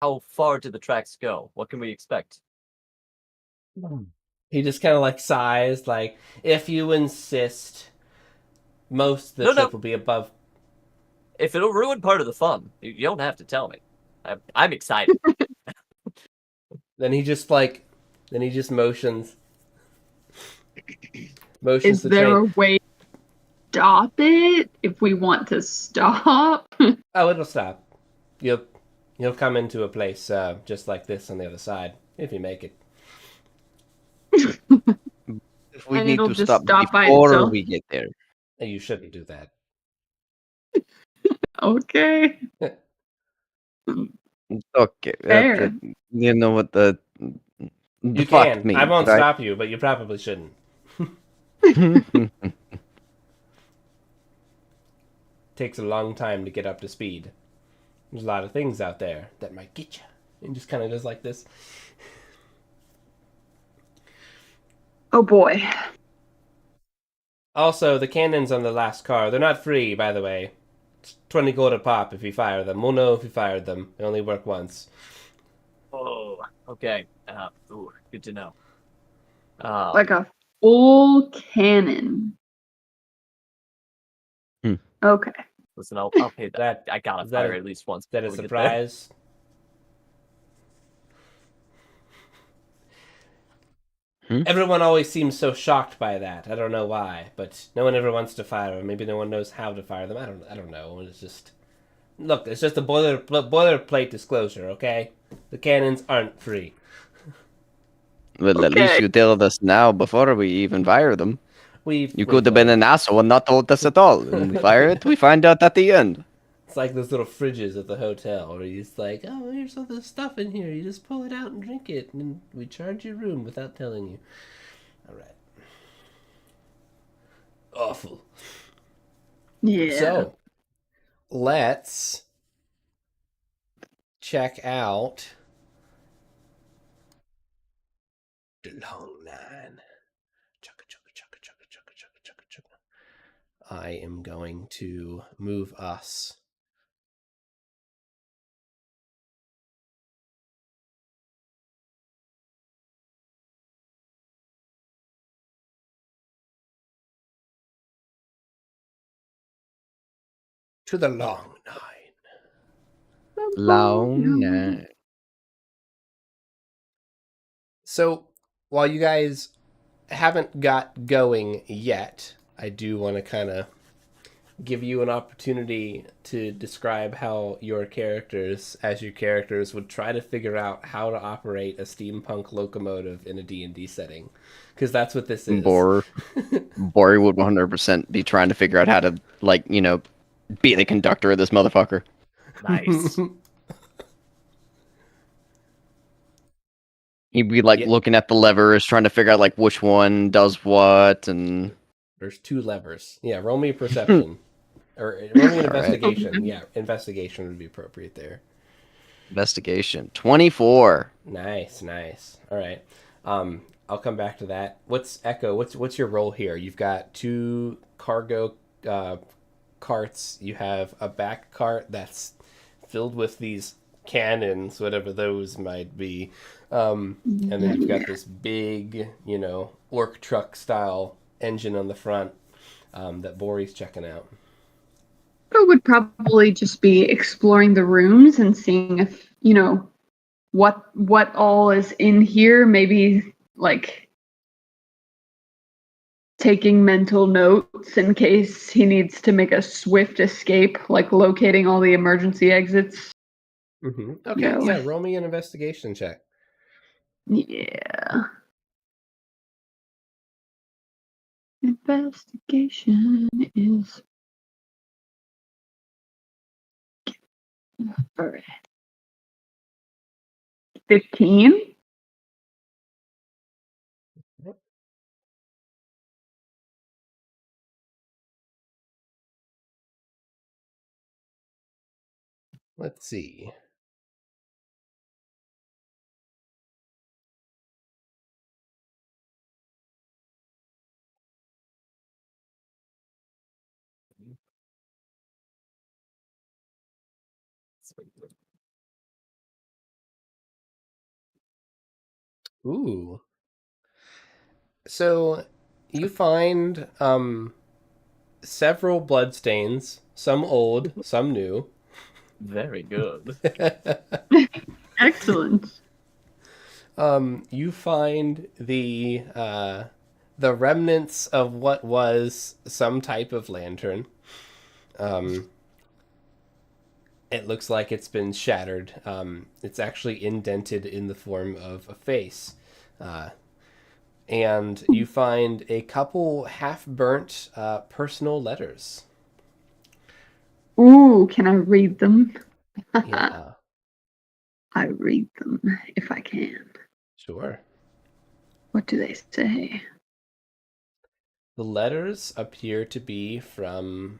How far do the tracks go? What can we expect? He just kind of sighs, if you insist, most of the trip will be above... If it'll ruin part of the fun, you don't have to tell me. I'm excited. Then he just motions. Is there a way to stop it if we want to stop? Oh, it'll stop. You'll come into a place just like this on the other side if you make it. If we need to stop before we get there. You shouldn't do that. Okay. Okay. Fair. You know what the You fuck can. means, I won't right? stop you, but you probably shouldn't. takes a long time to get up to speed. There's a lot of things out there that might get you. And just kind of does like this. Oh boy. Also, the cannons on the last car, they're not free, by the way. It's 20 gold a pop if you fire them. We'll know if you fired them. They only work once. Oh, okay. Good to know. Like a full cannon. Okay. Listen, I'll pay that. I gotta Is that fire a- at least once. Is that a before we get there. surprise? Everyone always seems so shocked by that. I don't know why, but no one ever wants to fire them. Maybe no one knows how to fire them. I don't know. It's just look. It's just a boilerplate disclosure. Okay, the cannons aren't free. Well, at least you tell us now before we even fire them. You could have been an asshole and not told us at all. When we fire it, we find out at the end. It's like those little fridges at the hotel where he's like, "Oh, here's all this stuff in here. You just pull it out and drink it, and we charge your room without telling you." All right. Awful. Yeah. So, let's check out the long line. Chugga, chugga, chugga, chugga, chugga, chugga, chugga, chugga. I am going to move us to the long line. Long night. So, while you guys haven't got going yet, I do want to kind of give you an opportunity to describe how your characters, as your characters, would try to figure out how to operate a steampunk locomotive in a D&D setting. Because that's what this is. Bori would 100% be trying to figure out how to, like, you know, be the conductor of this motherfucker. Nice. He'd be, like, looking at the levers, trying to figure out, like, which one does what, and... There's 2 levers. Yeah, roll me perception. Or roll me an investigation. Right. Yeah, investigation would be appropriate there. Investigation. 24. Nice, nice. All right. I'll come back to that. What's Echo? What's your role here? You've got 2 cargo carts. You have a back cart that's filled with these cannons, whatever those might be. And then you've got this big, you know, orc truck style engine on the front that Bori's checking out. I would probably just be exploring the rooms and seeing if, you know, what all is in here. Maybe like taking mental notes in case he needs to make a swift escape, like locating all the emergency exits. Mm-hmm. Okay, Yeah. yeah, roll me an investigation check. Yeah. Investigation is... All right. 15? Let's see. Ooh. So you find several bloodstains, some old, some new. Very good. Excellent. You find the remnants of what was some type of lantern. It looks like it's been shattered. It's actually indented in the form of a face. And you find a couple half-burnt personal letters. Ooh, can I read them? Yeah, I read them if I can. sure. What do they say? The letters appear to be from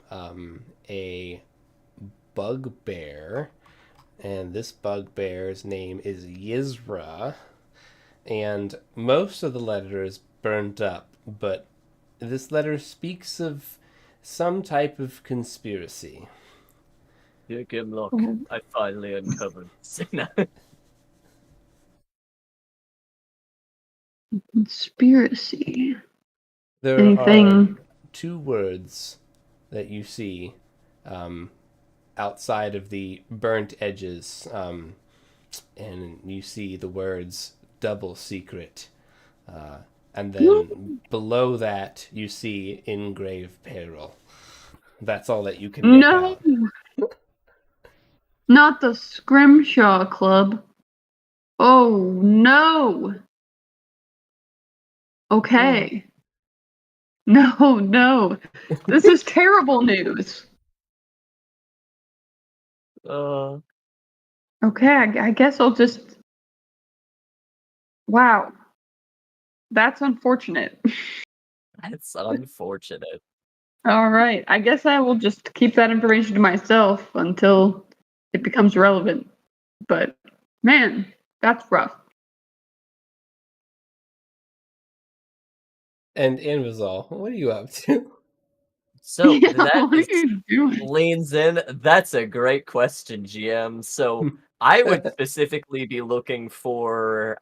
a bugbear, and this bugbear's name is Yizra, and most of the letter is burnt up, but this letter speaks of some type of conspiracy. Good luck. Oh. I finally uncovered. Conspiracy. There are Anything? two words that you see outside of the burnt edges, and you see the words double secret. And then below that, you see in grave peril. That's all that you can make No! out. Not the Scrimshaw Club. Oh, no! Okay. No, no. This is terrible news. uh, Okay, I guess I'll just. Wow. That's unfortunate. that's unfortunate. All right. I guess I will just keep that information to myself until it becomes relevant. But man, that's rough. And Anvizal, what are you up to? So Yeah, that what are you doing? leans in. That's a great question, GM. So I would specifically be looking for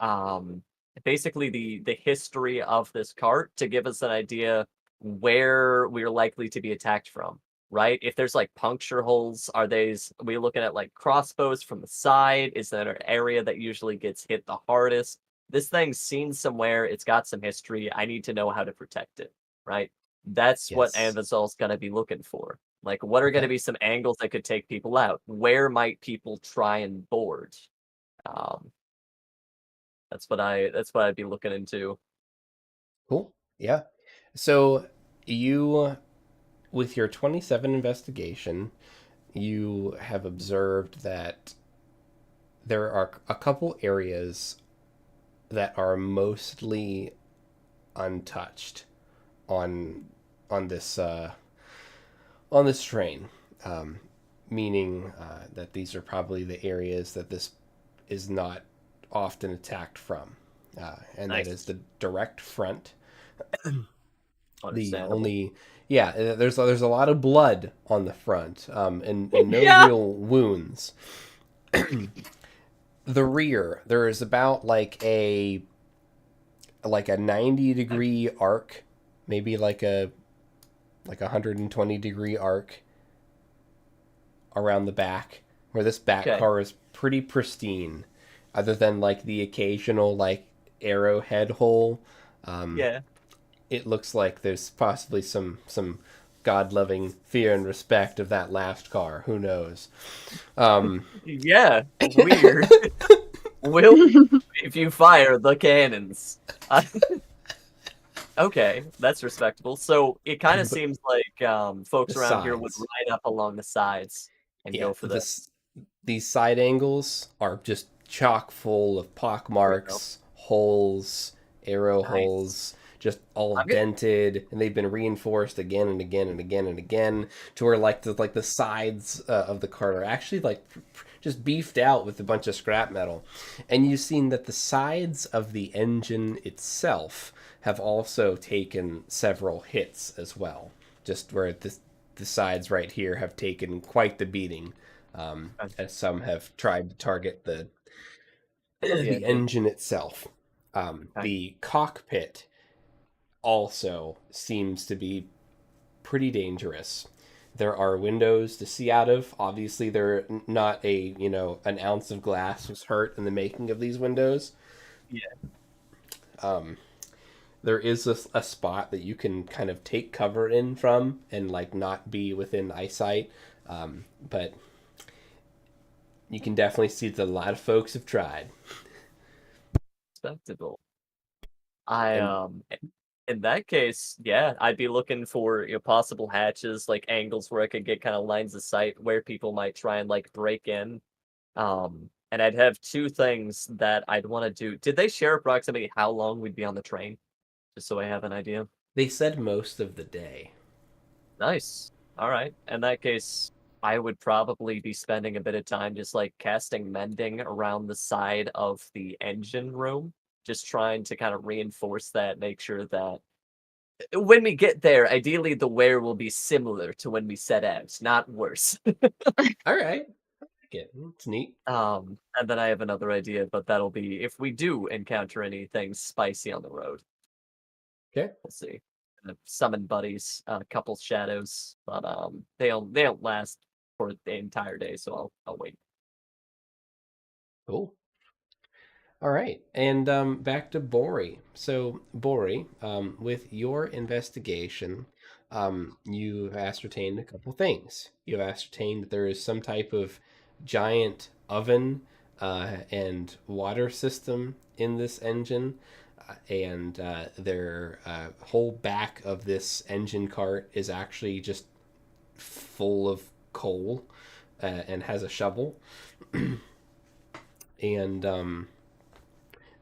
basically the history of this cart to give us an idea where we're likely to be attacked from, right? If there's like puncture holes, are we looking at like crossbows from the side? Is that an area that usually gets hit the hardest? This thing's seen somewhere, it's got some history. I need to know how to protect it, right? That's what Yes. Anvizal's gonna be looking for. Like, what are gonna Okay. be some angles that could take people out? Where might people try and board? Um, that's what I'd be looking into. Cool. Yeah. So you, with your 27 investigation, you have observed that there are a couple areas that are mostly untouched on on this on this train, um, meaning that these are probably the areas that this is not often attacked from, and that is Nice. the direct front. The Understandable. only yeah, there's a lot of blood on the front, and no Yeah. real wounds. The rear, there is about like a 90-degree arc, maybe like a 120-degree arc around the back, where this back Okay. car is pretty pristine, other than like the occasional like arrowhead hole. Um, Yeah. it looks like there's possibly some god-loving fear and respect of that last car. Who knows? Yeah. Weird. Will if you fire the cannons. Okay, that's respectable. So it kind of But seems like the folks around here would sides, ride up along the sides and yeah, go for the. these side angles are just chock full of pock There we go. marks, holes, arrow Nice. holes, just all I'm gonna. dented, and they've been reinforced again and again and again and again to where like the sides of the cart are actually like just beefed out with a bunch of scrap metal, and you've seen that the sides of the engine itself have also taken several hits as well, just where the sides right here have taken quite the beating, as some have tried to target the Yeah, the dude. engine itself. Okay. The cockpit also seems to be pretty dangerous. There are windows to see out of. Obviously, they're not an ounce of glass was hurt in the making of these windows. Yeah. There is a spot that you can kind of take cover in from and like not be within eyesight, but you can definitely see that a lot of folks have tried. Respectable. I And in that case, yeah, I'd be looking for possible hatches, like angles where I could get kind of lines of sight where people might try and like break in. And I'd have two things that I'd want to do. Did they share approximately how long we'd be on the train? Just so I have an idea. They said most of the day. Nice. All right. In that case, I would probably be spending a bit of time just like casting mending around the side of the engine room, just trying to kind of reinforce that, make sure that when we get there, ideally the wear will be similar to when we set out, not worse. All right. I like it. It's neat. And then I have another idea, but that'll be if we do encounter anything spicy on the road. Okay. We'll see. Summon buddies, a couple shadows, but they don't last for the entire day, so I'll wait. Cool. All right, and back to Bori. So, Bori, with your investigation, you've ascertained a couple things. You've ascertained that there is some type of giant oven and water system in this engine, and their whole back of this engine cart is actually just full of coal and has a shovel. And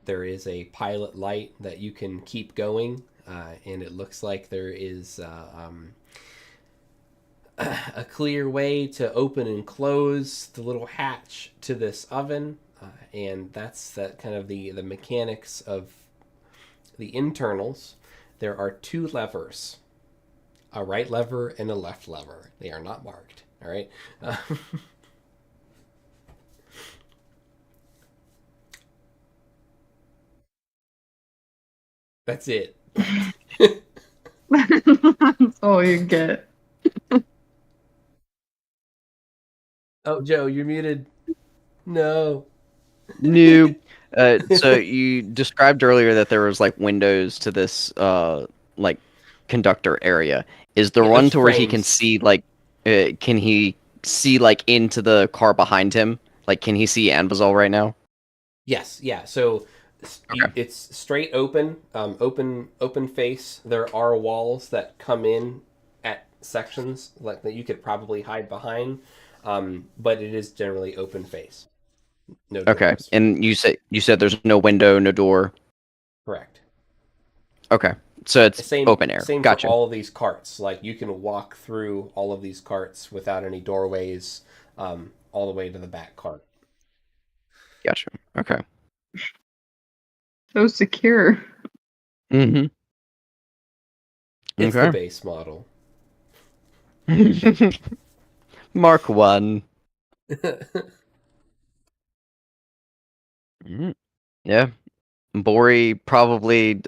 there is a pilot light that you can keep going, and it looks like there is a clear way to open and close the little hatch to this oven, and that's that kind of the mechanics of the internals. There are two levers, a right lever and a left lever. They are not marked. All right. That's it. That's all you get. Oh, Joe, you're muted. No. New. So you described earlier that there was like windows to this like conductor area. Is there Yeah, one there's to where he can frames. see like can he see like into the car behind him? Like can he see Anvazol right now? Yes, yeah. So Okay. it's straight open, open face. There are walls that come in at sections like that you could probably hide behind, but it is generally open face, no Okay. doors. And you said there's no window, no door. Correct. Okay. So it's Same open air. same for Gotcha. all of these carts. Like you can walk through all of these carts without any doorways, all the way to the back cart. Gotcha. Okay. So secure. Mm-hmm. It's the Okay. base model. Mark 1. Mm, yeah. Bori probably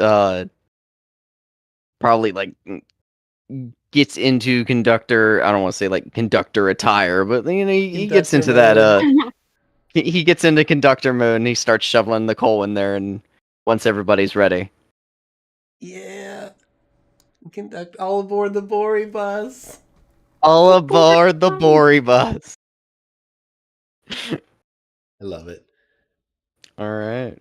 like gets into conductor. I don't want to say like conductor attire, but you know he gets Conductor into that. mode. He gets into conductor mode and he starts shoveling the coal in there. And once everybody's ready, Yeah. Conduct all aboard the Bori bus. all aboard the Bori bus. I love it. All right.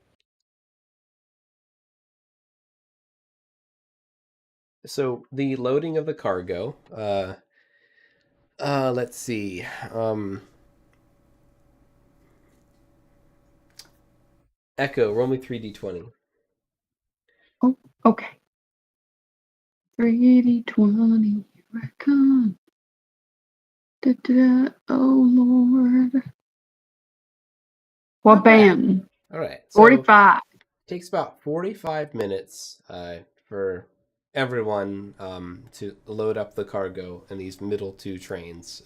So the loading of the cargo. Let's see. Echo, roll me 3d20. Oh, okay. 3D20. Here I come. Da-da. Oh, Lord. Well, Not bad. bam. All right. So 45. takes about 45 minutes for everyone to load up the cargo in these middle two trains.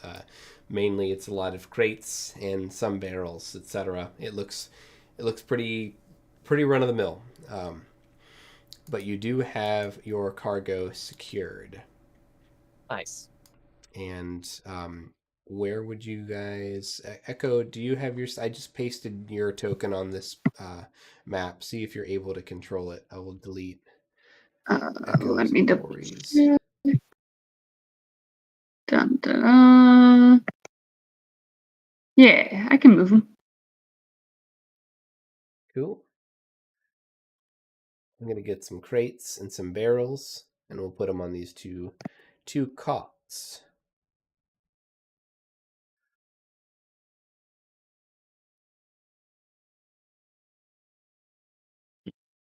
Mainly, it's a lot of crates and some barrels, etc. It looks pretty run of the mill. But you do have your cargo secured. Nice. And where would you guys Echo? Do you have your? I just pasted your token on this map. See if you're able to control it. I will delete Let Echoes me and double Bori's. check. Dun, dun, dun. Yeah, I can move them. Cool. I'm gonna get some crates and some barrels, and we'll put them on these two cots.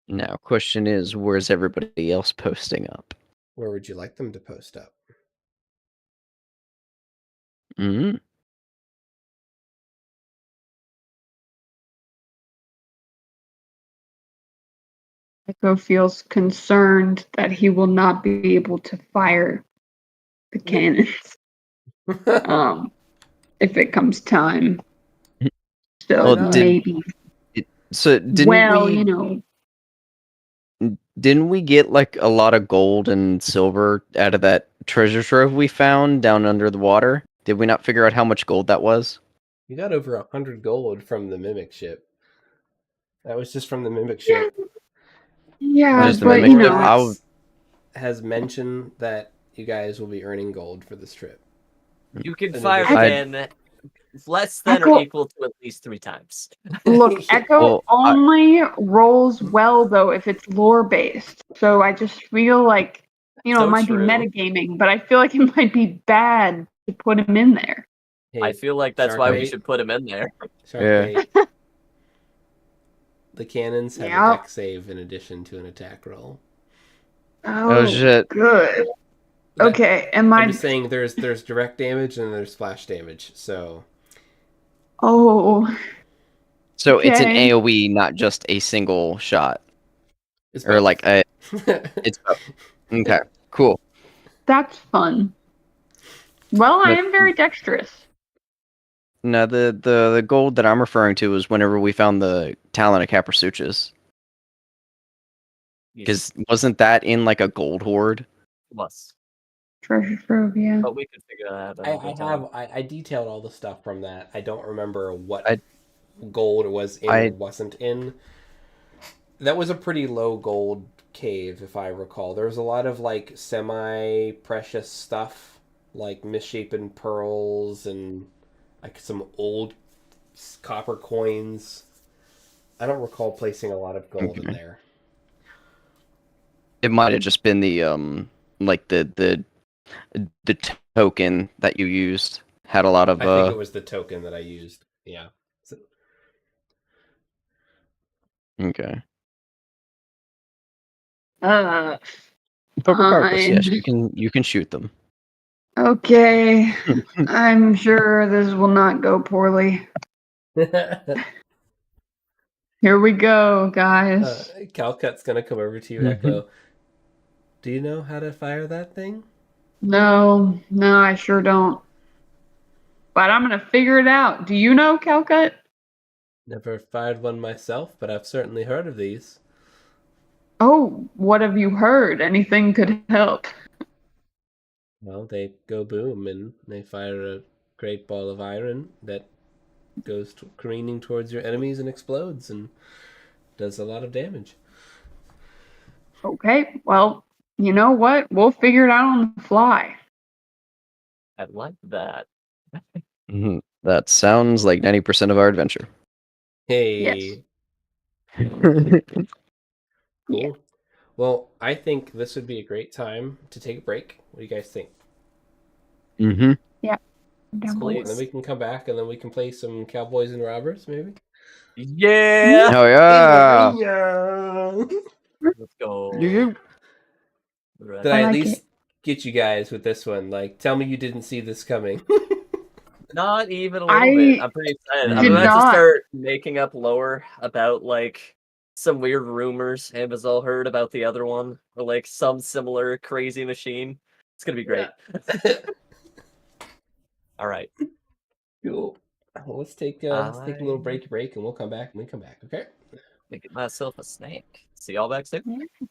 Now, question is, where's everybody else posting up? Where would you like them to post up? Mm-hmm. Echo feels concerned that he will not be able to fire the cannons if it comes time. So Well, maybe. So didn't we get like a lot of gold and silver out of that treasure trove we found down under the water? Did we not figure out how much gold that was? You got over 100 gold from the mimic ship. That was just from the mimic ship. Yeah, Just the but mimic ship? Has mentioned that you guys will be earning gold for this trip. You can In fire addition- again less than or Echo- equal to at least 3 times. Look, Echo Well, only rolls well though if it's lore based. So I just feel like it So might true. be metagaming, but I feel like it might be bad to put him in there. Hey, I feel like that's why we should put him in there. Sharkbait. The cannons have Yeah. a deck save in addition to an attack roll. Oh, shit. Good. Okay, am I'm I? just saying there's direct damage and there's splash damage. So Oh, So it's an okay. AoE, not just a single shot. it's Or both. like a it's okay, cool. That's fun. Well, I But- am very dexterous. No, the gold that I'm referring to is whenever we found the talent of Caprasuchus. Because wasn't that in like a gold hoard? Plus. Treasure trove, yeah. But we could figure that out. I detailed all the stuff from that. I don't remember what I- gold was in or wasn't in. That was a pretty low gold cave, if I recall. There was a lot of like semi precious stuff, like misshapen pearls and like some old copper coins. I don't recall placing a lot of gold in there. It might have just been the like the token that you used had a lot of I think it was the token that I used. Yeah. So, okay. Uh, But regardless, yes, fine. you can shoot them. Okay. I'm sure this will not go poorly. Here we go, guys. Calcut's gonna come over to you, Echo. Do you know how to fire that thing? No, I sure don't. But I'm gonna figure it out. Do you know, Calcut? Never fired one myself, but I've certainly heard of these. Oh, what have you heard? Anything could help. Well, they go boom and they fire a great ball of iron that goes careening towards your enemies and explodes and does a lot of damage. Okay, well, you know what? We'll figure it out on the fly. I like that. That sounds like 90% of our adventure. Hey. Yes. Cool. Yeah. Well, I think this would be a great time to take a break. What do you guys think? Mm-hmm. Yeah. And then we can come back and then we can play some Cowboys and Robbers, maybe? Yeah! Oh yeah! Let's go. Right. Did I like at least it. get you guys with this one? Like, tell me you didn't see this coming. Not even a little bit. I'm pretty excited. I'm did about to not. start making up lore about like some weird rumors Ambazal heard about the other one, or like some similar crazy machine. It's gonna be great. All right. Cool. Well, let's take a little break, and we'll come back when we come back. Okay. Making myself a snack. See y'all back soon. Yeah.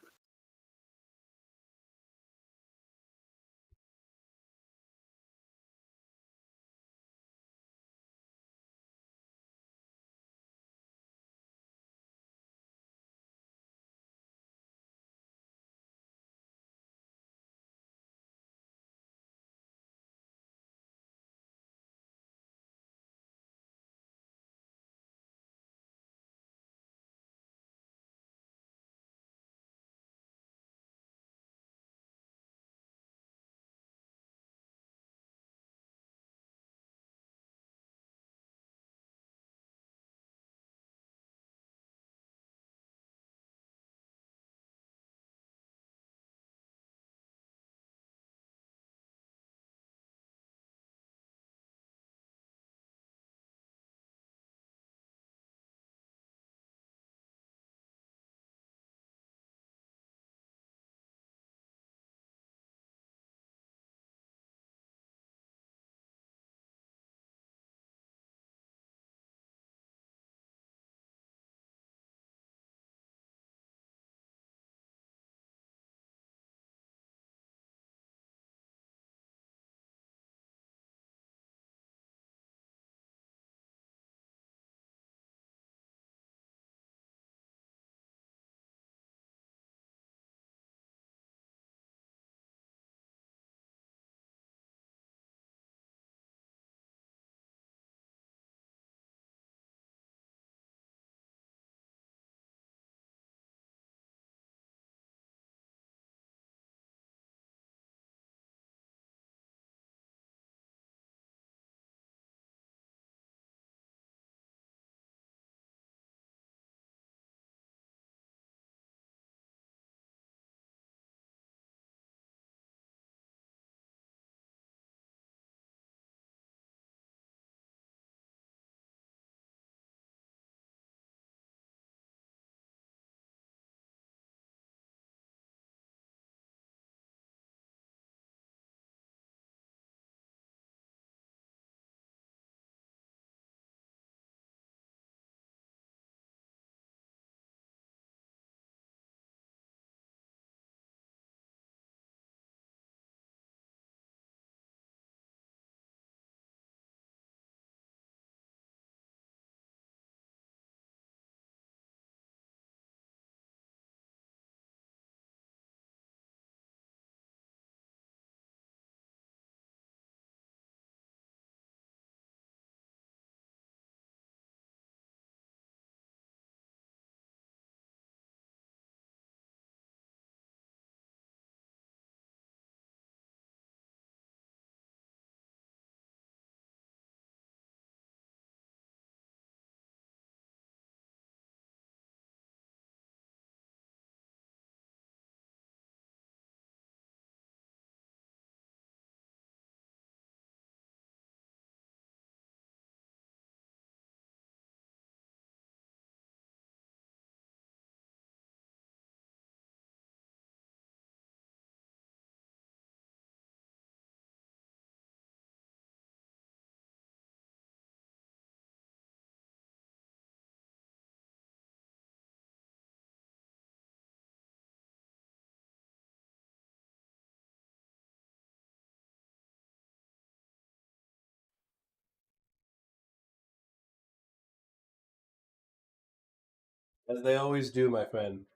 As they always do, my friend.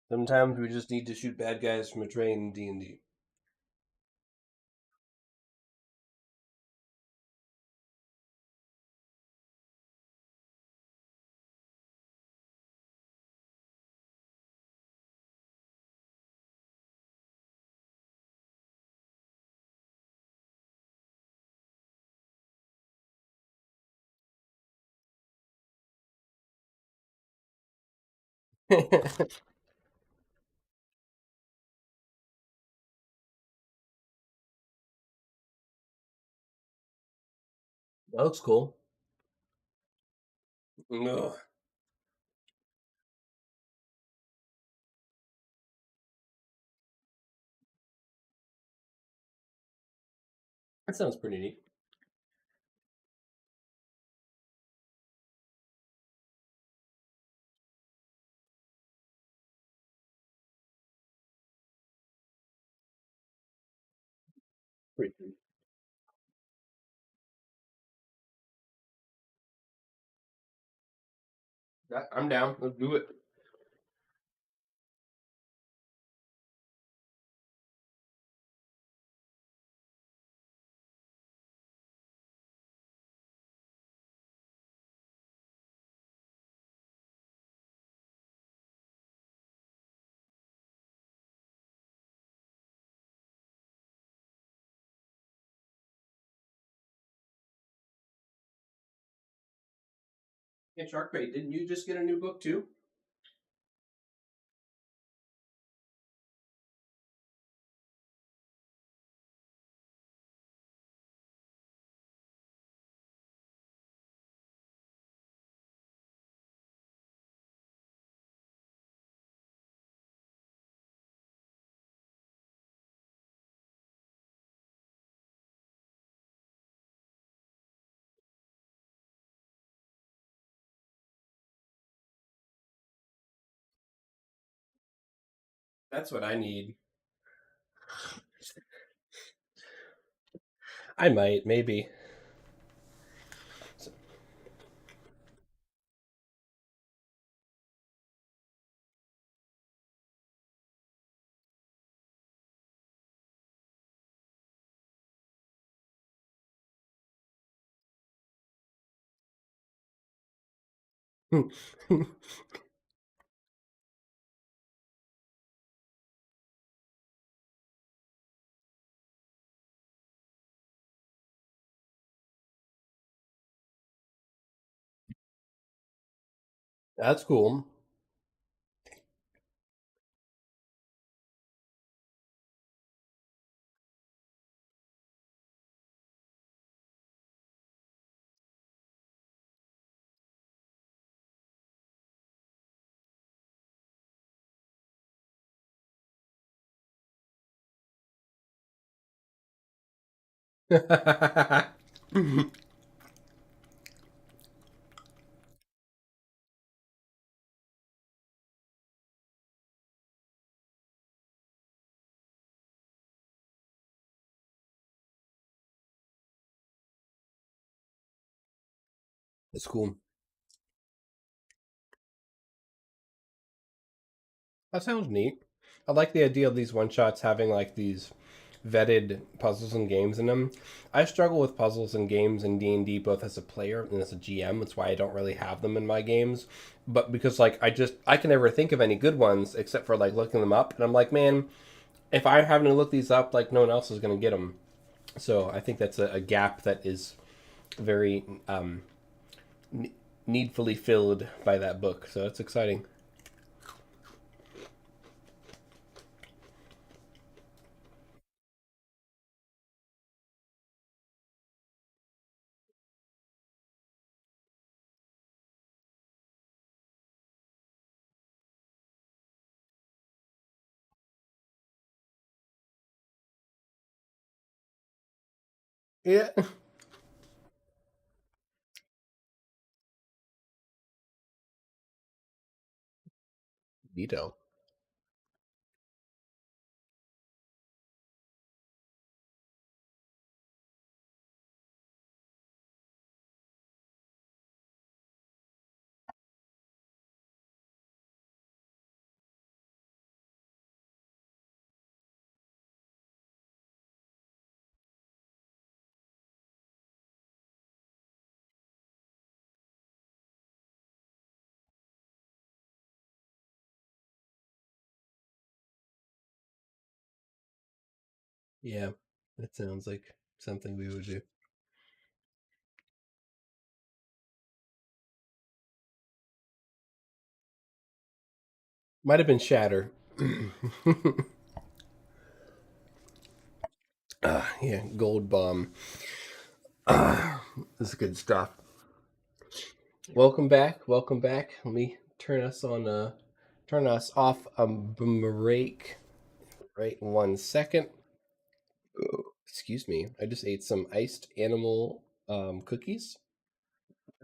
Sometimes we just need to shoot bad guys from a train in D&D. That looks cool. Ugh. That sounds pretty neat. Pretty neat. I'm down. Let's do it. Hey, Sharkbait, didn't you just get a new book too? That's what I need. I might, maybe. That's cool. That's cool. That sounds neat. I like the idea of these one shots having like these vetted puzzles and games in them. I struggle with puzzles and games in D&D both as a player and as a GM. That's why I don't really have them in my games. But because like I can never think of any good ones except for like looking them up and I'm like, man, if I happen to look these up, like no one else is going to get them. So I think that's a gap that is very needfully filled by that book. So it's exciting. Yeah. Veto. Yeah, that sounds like something we would do. Might have been Shatter. Yeah, Gold Bomb. This is good stuff. Welcome back. Welcome back. Let me turn us off a break. Right, 1 second. Excuse me. I just ate some iced animal cookies.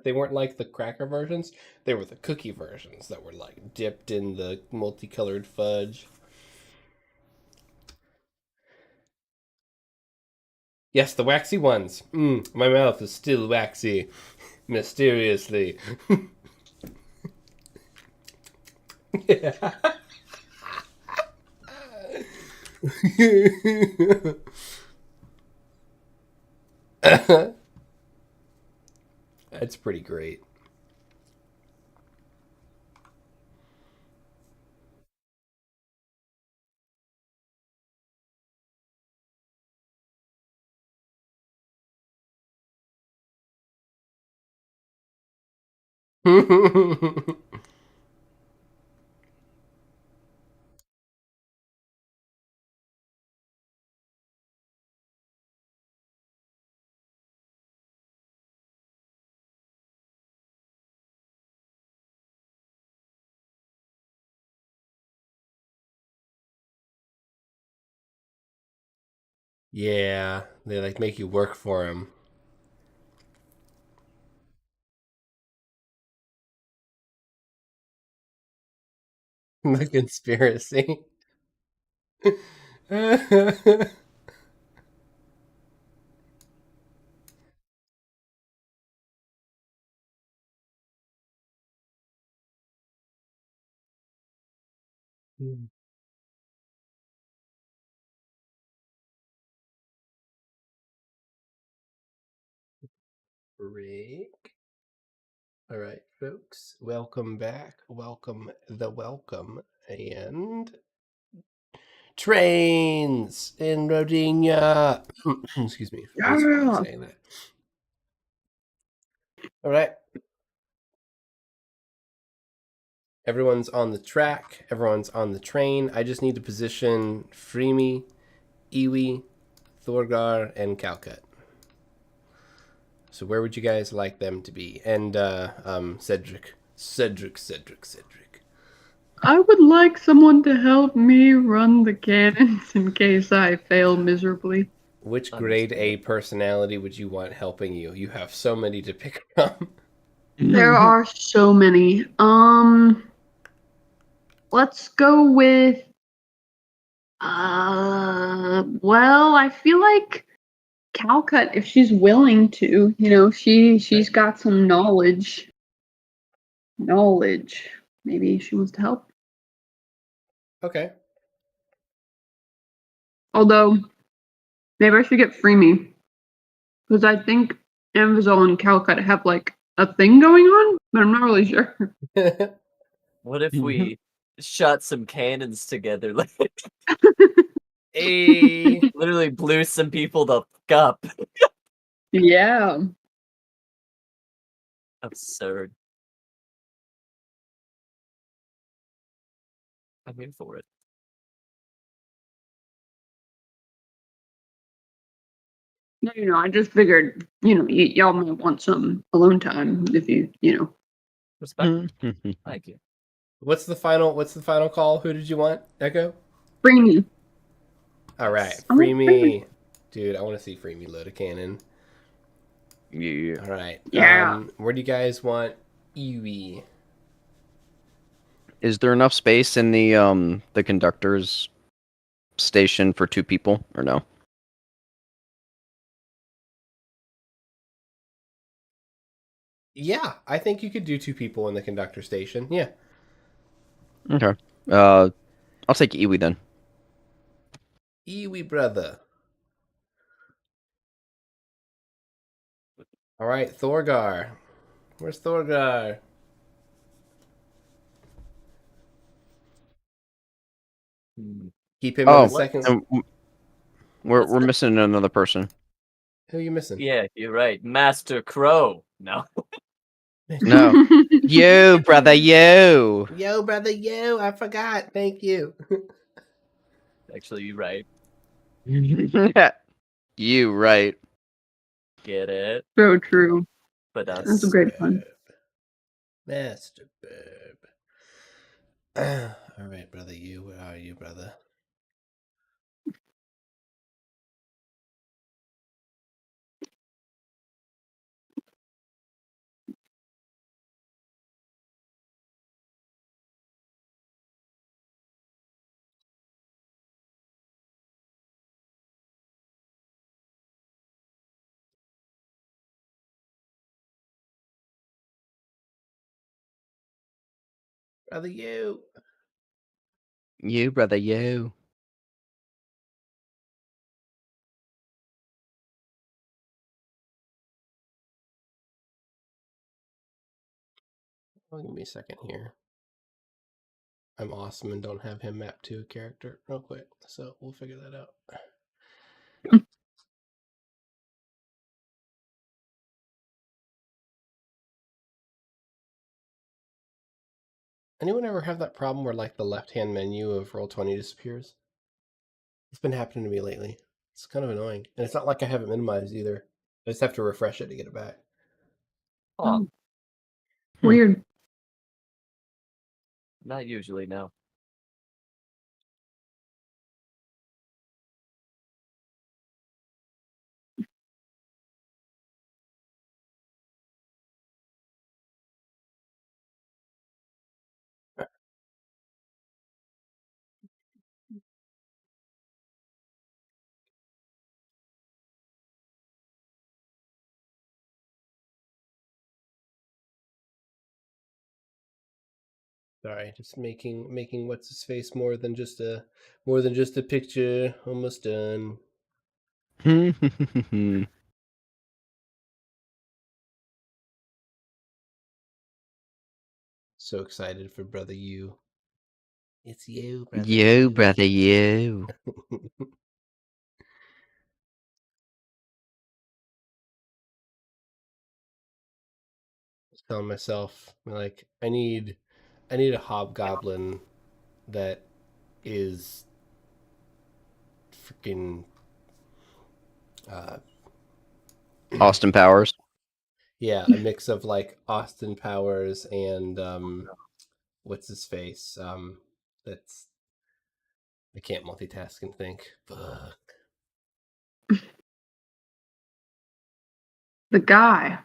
They weren't like the cracker versions. They were the cookie versions that were like dipped in the multicolored fudge. Yes, the waxy ones. My mouth is still waxy. Mysteriously. Yeah. That's pretty great. Yeah, they like make you work for them. The conspiracy. Break. All right, folks. Welcome back. Welcome and trains in Rodinia. Excuse me. Always forget Yeah. saying that. All right. Everyone's on the track. Everyone's on the train. I just need to position Freemy, Iwi, Thorgar, and Calcut. So where would you guys like them to be? And Cedric. I would like someone to help me run the cannons in case I fail miserably. Which grade A personality would you want helping you? You have so many to pick from. There are so many. Let's go with well, I feel like Calcut, if she's willing to, she's got some knowledge. Knowledge. Maybe she wants to help. Okay. Although, maybe I should get Freemy. Because I think Amazon and Calcut have like a thing going on, but I'm not really sure. What if we shot some cannons together? Like, Hey. literally blew some people the fuck up. Yeah. Absurd. I'm in for it. No, I just figured, y'all might want some alone time if you. Respect. Thank you. What's the final call? Who did you want? Echo? Freemy. All right. I want Freemy. Dude, I want to see Freemy load a cannon. Yeah. All right. Yeah. Where do you guys want Iwi? Is there enough space in the conductor's station for 2 people or no? Yeah, I think you could do 2 people in the conductor station. Yeah. Okay. I'll take Iwi then. Iwi brother. All right, Thorgar. Where's Thorgar? Keep him in the second. We're missing another person. Who are you missing? Yeah, you're right. Master Crow. No. No. You, brother, you. Yo, brother, yo, I forgot. Thank you. Actually, you're right. You right. Get it? So true. But That's a great one. Master Burb. All right, brother, you. Where are you, brother? Brother, you. You, brother, you. Oh, give me a second here. I'm awesome and don't have him mapped to a character real quick, so we'll figure that out. Anyone ever have that problem where like the left-hand menu of Roll20 disappears? It's been happening to me lately. It's kind of annoying. And it's not like I have it minimized either. I just have to refresh it to get it back. Oh, Weird. not usually, no. Sorry, just making what's his face more than just a picture. Almost done. So excited for brother you. It's you, brother. You, brother, you. Just telling myself like I need a hobgoblin that is freaking Austin Powers. yeah, a mix of like Austin Powers and what's his face? That's I can't multitask and think. Fuck. The guy.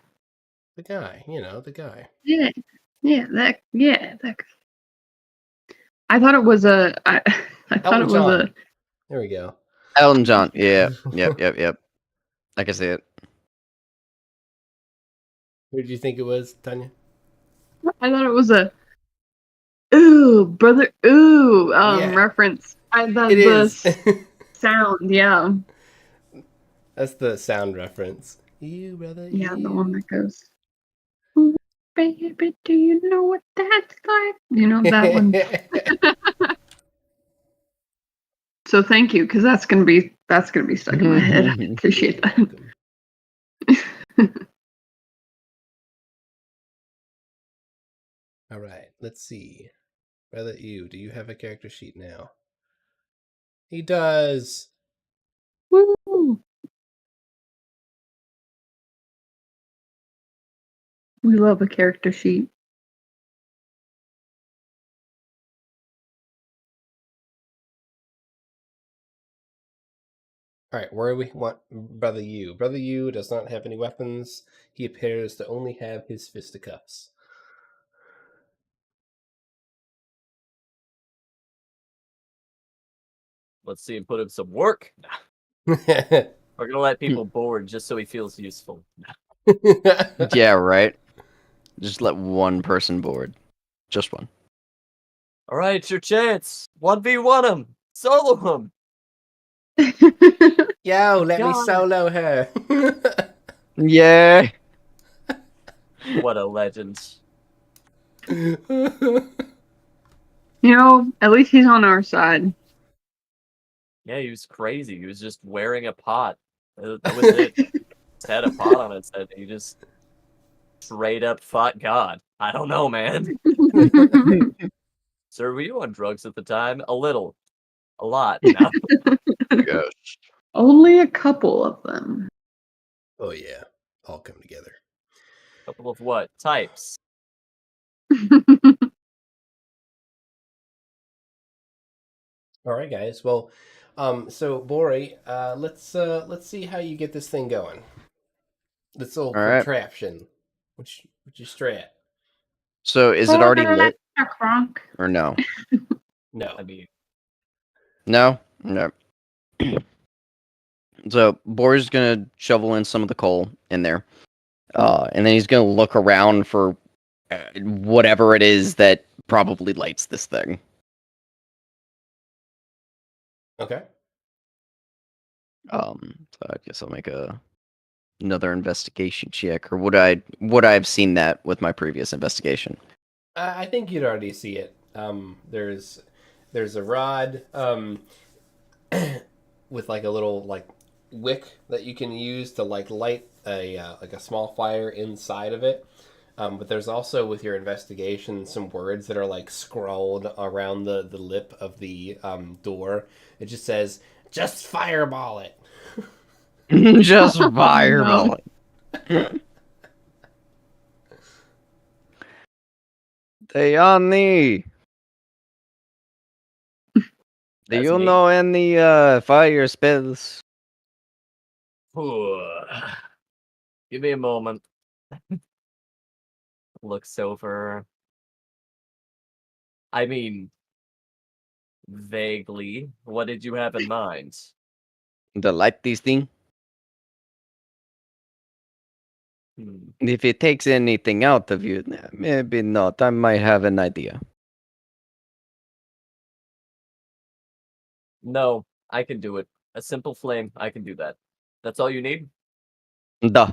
The guy, the guy. Yeah. That guy. I thought it was a. I thought Elton it was John. There we go. Elton John. Yeah. Yep. I can see it. Who did you think it was, Tanya? I thought it was a. Ooh, brother. Ooh, Yeah. reference. It is. Sound. Yeah. That's the sound reference. You, brother. Yeah, you. the one that goes. Ooh, baby, do you know what that's like? You know that one. So thank you, because that's gonna be stuck in my head. I appreciate that. All right, let's see. Brother Ew, do you have a character sheet now? He does. Woo! We love a character sheet. All right, where we want Brother Ew. Brother Ew does not have any weapons. He appears to only have his fisticuffs. Let's see him put in some work. We're gonna let people board just so he feels useful. Yeah, right. Just let one person board. Just one. All right, it's your chance. 1v1 him. Solo him. Yo, let me God. solo her. Yeah. What a legend. You know, at least he's on our side. Yeah, he was crazy. He was just wearing a pot. That was it. Just had a pot on its head. He just straight up fought God. I don't know, man. Sir, were you on drugs at the time? A little. A lot. No. Yes. Only a couple of them. Oh yeah, all come together. Couple of what? Types. All right, guys. Well, so Bori, let's see how you get this thing going. This little All right. contraption. Which you strat? So is it already lit Kronk. or no? No. I mean, No. No. So Boris gonna shovel in some of the coal in there, and then he's gonna look around for whatever it is that probably lights this thing. Okay. So I guess I'll make another investigation check, or would I have seen that with my previous investigation? I think you'd already see it. There's a rod with like a little like wick that you can use to like light a small fire inside of it. But there's also with your investigation some words that are like scrawled around the lip of the door. It just says, "Just fireball it." Just fireball it. Hey, Annie. Do that's you me. know any fire spells? Give me a moment. Looks over. I mean, vaguely. What did you have in mind? To light these thing? Hmm. If it takes anything out of you, maybe not. I might have an idea. No, I can do it. A simple flame, I can do that. That's all you need? Duh.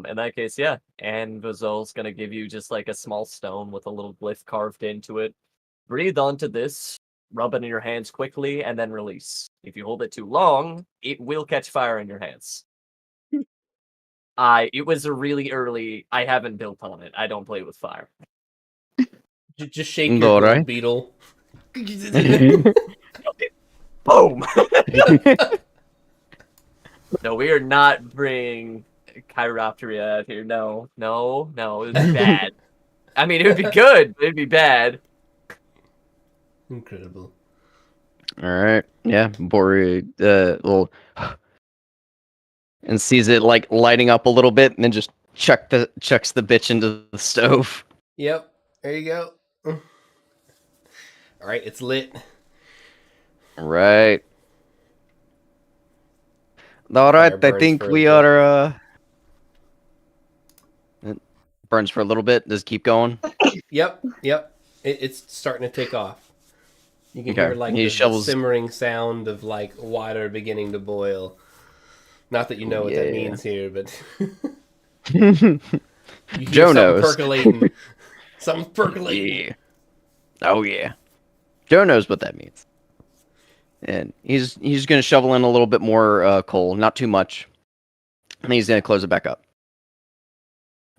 In that case, yeah. And Vazol's gonna give you just like a small stone with a little glyph carved into it. Breathe onto this, rub it in your hands quickly, and then release. If you hold it too long, it will catch fire in your hands. It was a really early. I haven't built on it. I don't play with fire. Just shake your All gold right. beetle. Boom! No, we are not bringing Chiropteria out here. No. It would be bad. I mean, it would be good, but it'd be bad. Incredible. All right. Yeah. Bori will and sees it like lighting up a little bit, and then just chucks the bitch into the stove. Yep. There you go. All right, it's lit. Right. All right. Fire I burns think for a we bit. are. It burns for a little bit. Does it keep going? Yep. It's starting to take off. You can Okay. hear like He the shovels. simmering sound of like water beginning to boil. Not that you know what that Yeah. means here, but you hear Joe something knows. percolating. Something's percolating. Yeah. Oh yeah. Joe knows what that means. And he's gonna shovel in a little bit more coal, not too much. And he's gonna close it back up.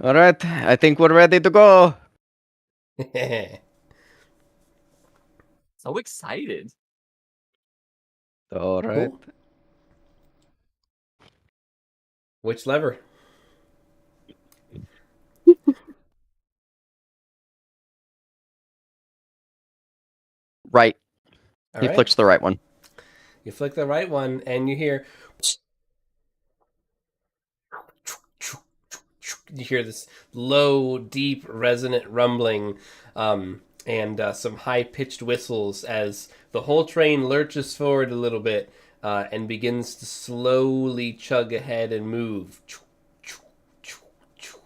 All right, I think we're ready to go. So excited. All right. Cool. Which lever? Right. All He right. flicks the right one. You flick the right one, and you hear. You hear this low, deep, resonant rumbling, and some high-pitched whistles as the whole train lurches forward a little bit and begins to slowly chug ahead and move.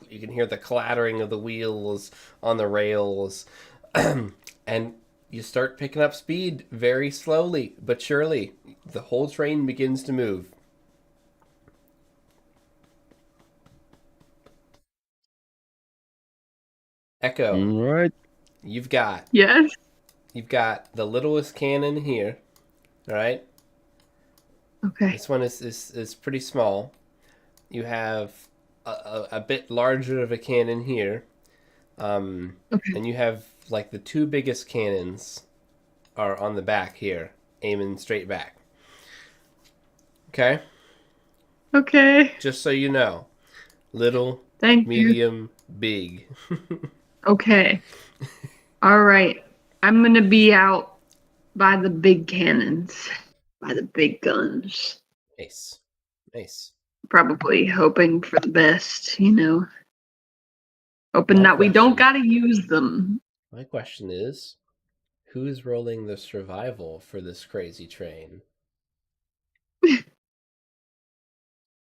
You can hear the clattering of the wheels on the rails, and you start picking up speed very slowly but surely. The whole train begins to move. Echo, All right. you've got Yes. you've got the littlest cannon here, all right? Okay. This one is pretty small. You have a bit larger of a cannon here, Okay. and you have like the two biggest cannons are on the back here, aiming straight back. Okay? Okay. Just so you know. Little, Thank you. medium, big. Okay. All right. I'm gonna be out by the big cannons, by the big guns. Nice. Nice. Probably hoping for the best, you know. Hoping My that we don't question- gotta use them. My question is, who's rolling the survival for this crazy train?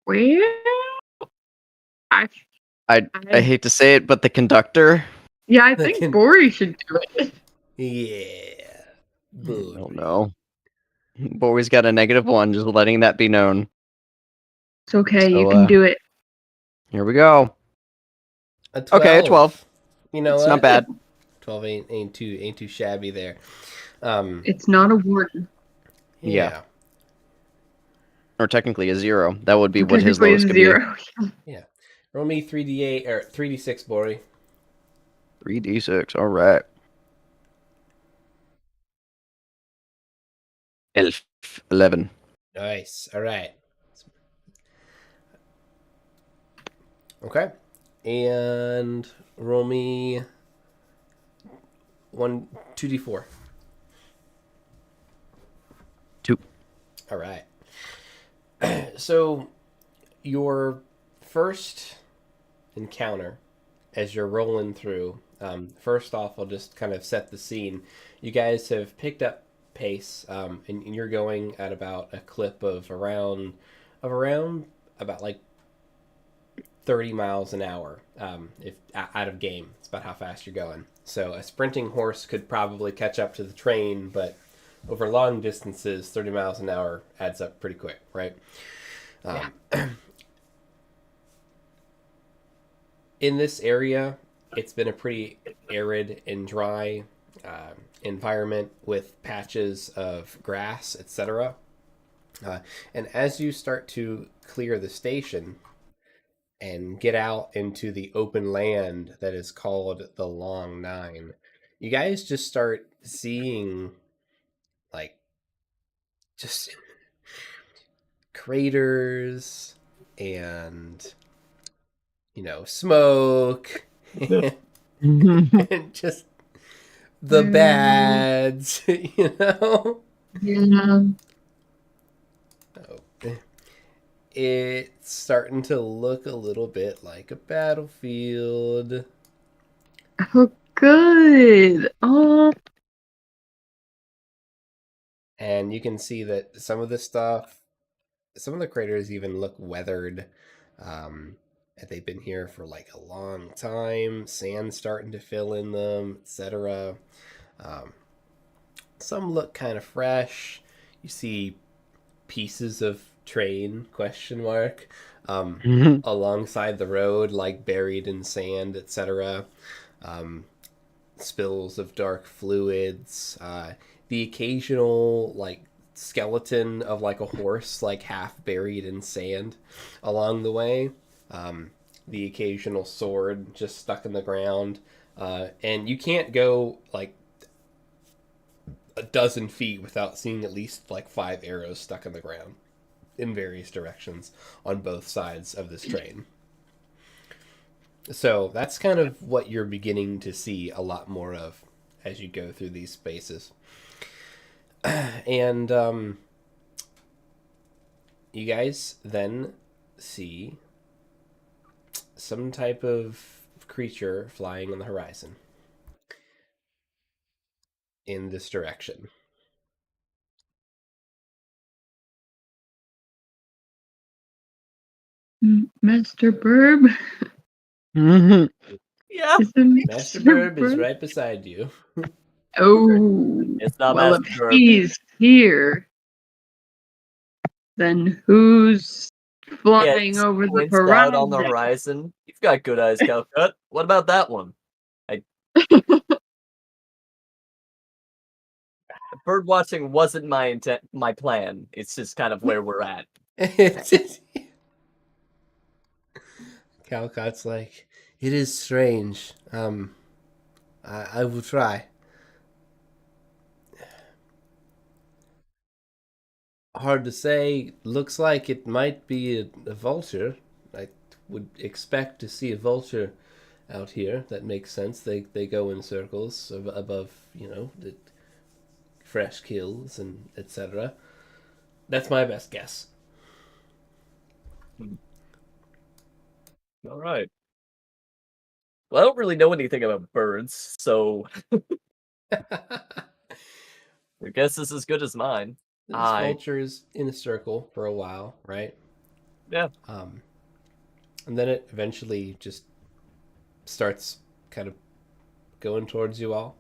Well, I I hate to say it, but the conductor. yeah, I That think can- Bori should do it. Yeah. Oh no. Boy's got a -1, just letting that be known. It's okay, you So, can do it. Here we go. A 12. Okay, a 12. You know It's what? not bad. 12 ain't too shabby there. It's not a warden. Yeah. Or technically a 0. That would be what his Technically lowest could zero. Yeah. Roll me 3d8 or 3d6, Bori. be. 3d6. All right. Elf. 11. Nice. All right. Okay. And roll me 2d4. 2. All right. So, your first encounter as you're rolling through, first off, I'll just kind of set the scene. You guys have picked up pace, and you're going at about a clip of around about like 30 miles an hour. If out of game, it's about how fast you're going. So a sprinting horse could probably catch up to the train, but over long distances, 30 miles an hour adds up pretty quick, right? In this area, it's been a pretty arid and dry environment with patches of grass, etc. And as you start to clear the station and get out into the open land that is called the Long Nine, you guys just start seeing like just craters and smoke and just the bads, Yeah. Oh. It's starting to look a little bit like a battlefield. Oh, good. Oh, And you can see that some of the craters even look weathered. They've been here for like a long time. Sand's starting to fill in them, etc. Some look kind of fresh. You see pieces of train ? Alongside the road, like buried in sand, etc. Spills of dark fluids. The occasional like skeleton of like a horse, like half buried in sand along the way. The occasional sword just stuck in the ground. And you can't go like a dozen feet without seeing at least like 5 arrows stuck in the ground in various directions on both sides of this train. So that's kind of what you're beginning to see a lot more of as you go through these spaces. And you guys then see some type of creature flying on the horizon in this direction. Master Burb. Yeah. Is it Master Burb is right beside you. Oh, It's not well, Master if Burb. he's here, then who's flying Yeah, over the points out on the horizon? horizon. You've got good eyes, Calcut. What about that one? bird watching wasn't my plan. It's just kind of where we're at. Calcott's like, it is strange. I will try. Hard to say. Looks like it might be a vulture. I would expect to see a vulture out here. That makes sense. They go in circles above, the fresh kills and etc. That's my best guess. All right. Well, I don't really know anything about birds, so your guess is as good as mine. This vulture's in a circle for a while, right? Yeah. And then it eventually just starts kind of going towards you all.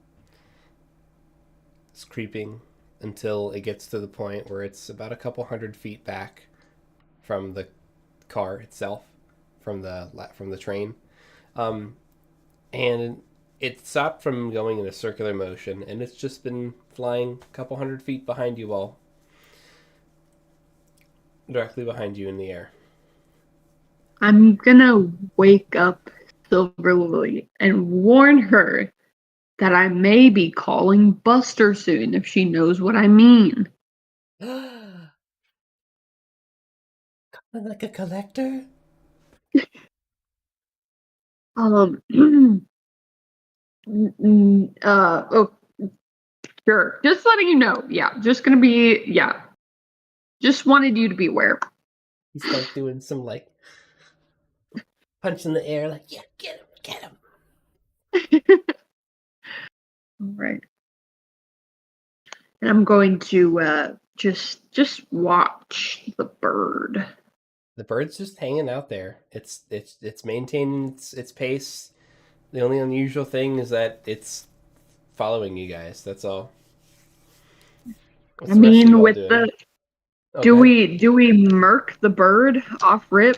It's creeping until it gets to the point where it's about a couple 100 feet back from the car itself, from the train, and it stopped from going in a circular motion, and it's just been flying a couple 100 feet behind you all, directly behind you in the air. I'm gonna wake up Silver Lily and warn her that I may be calling Buster soon if she knows what I mean. Like a collector? Oh, sure. Just letting you know. Yeah, just gonna be, yeah. Just wanted you to be aware. You start doing some, like, punch in the air, like, yeah, get him. All right. And I'm going to just watch the bird. The bird's just hanging out there. It's maintaining its pace. The only unusual thing is that it's following you guys. That's all. What's I the rest of mean, you all with doing? the Okay. do we murk the bird off rip?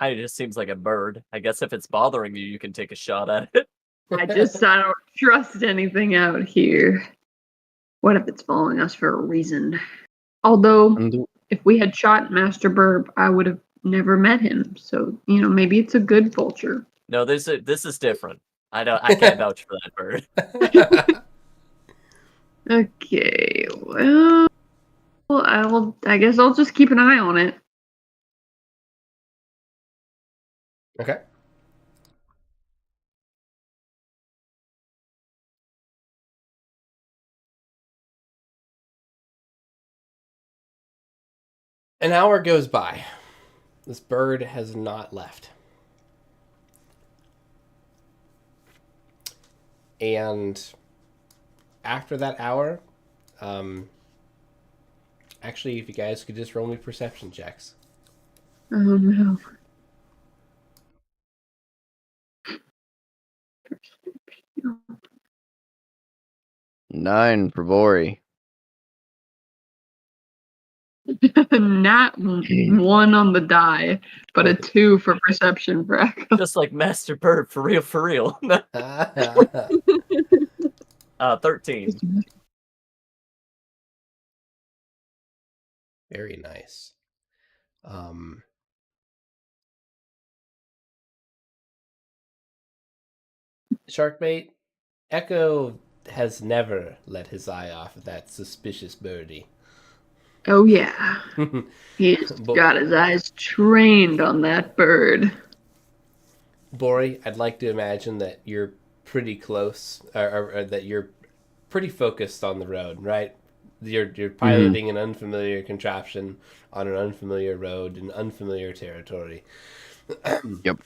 It just seems like a bird. I guess if it's bothering you, you can take a shot at it. I don't trust anything out here. What if it's following us for a reason? Although, if we had shot Master Burb, I would have never met him. So, maybe it's a good vulture. No, this is different. I can't vouch for that bird. Okay, well, I guess I'll just keep an eye on it. Okay. An hour goes by. This bird has not left. And after that hour, actually, if you guys could just roll me perception checks. Oh no. Nine for Bori. Not one on the die, but a 2 for perception for Echo. Just like Master Bird, for real, for real. 13. Very nice. Sharkbait, Echo has never let his eye off of that suspicious birdie. Oh yeah. He's got his eyes trained on that bird. Bori, I'd like to imagine that you're pretty close, or that you're pretty focused on the road, right? You're piloting an unfamiliar contraption on an unfamiliar road in unfamiliar territory. Yep.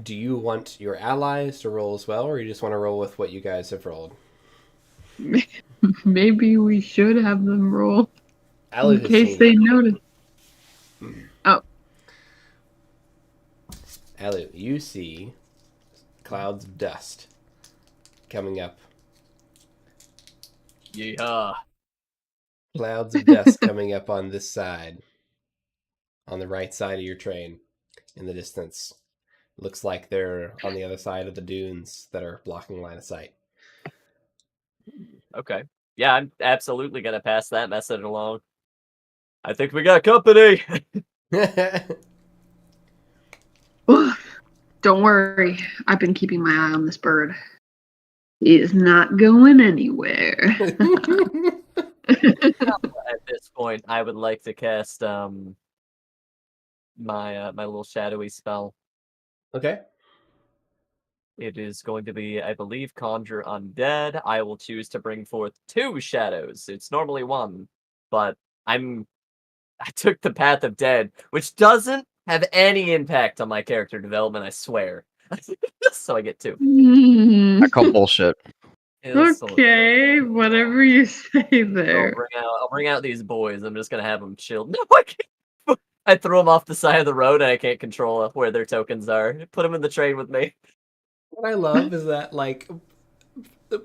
Do you want your allies to roll as well, or you just want to roll with what you guys have rolled? Maybe we should have them roll Alu in case they notice. Oh. Alu, you see clouds of dust coming up. Yeah. Clouds of dust coming up on this side. On the right side of your train. In the distance. Looks like they're on the other side of the dunes that are blocking line of sight. Okay. Yeah, I'm absolutely gonna pass that message along. I think we got company. Don't worry. I've been keeping my eye on this bird. He is not going anywhere. At this point, I would like to cast my my little shadowy spell. Okay. It is going to be, I believe, Conjure Undead. I will choose to bring forth 2 shadows. It's normally 1, but I took the Path of Dead, which doesn't have any impact on my character development, I swear. So I get 2. I call bullshit. Okay, whatever you say there. I'll bring out these boys. I'm just gonna have them chill. No, I can't. I throw them off the side of the road, and I can't control where their tokens are. Put them in the train with me. What I love is that, like,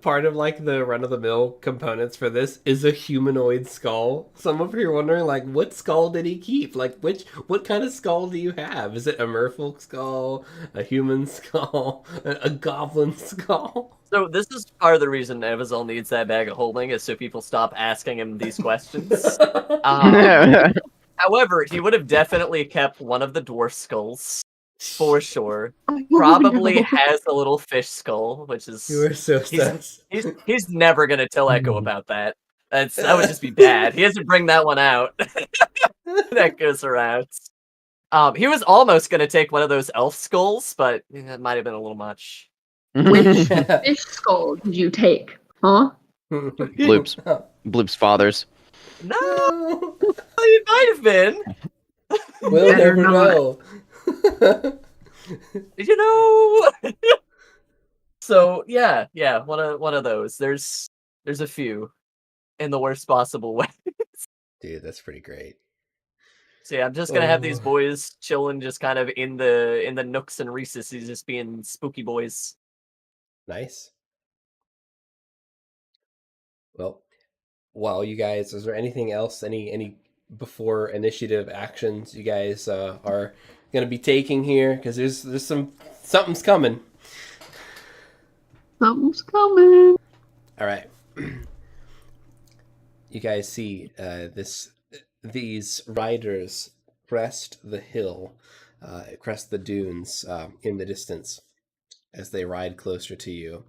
part of, like, the run-of-the-mill components for this is a humanoid skull. So I'm over here wondering, like, what skull did he keep? Like, what kind of skull do you have? Is it a merfolk skull, a human skull, a goblin skull? So this is part of the reason Evazol needs that bag of holding, is so people stop asking him these questions. However, he would have definitely kept one of the dwarf skulls. For sure. Probably has a little fish skull, which is... You are so sus. He's never gonna tell Echo about that. That would just be bad. He has to bring that one out. That goes around. He was almost gonna take one of those elf skulls, but that might have been a little much. Which fish skull did you take? Huh? Bloop's. Bloop's father's. No! It might have been. We'll never know. You know. So yeah, one of those. There's a few in the worst possible way. Dude, that's pretty great. So yeah, I'm just gonna have these boys chilling, just kind of in the nooks and recesses, just being spooky boys. Nice. Well, while you guys, is there anything else, any before initiative actions you guys are gonna be taking here? Because there's something's coming. Something's coming. All right. You guys see these riders crest the hill, crest the dunes in the distance as they ride closer to you.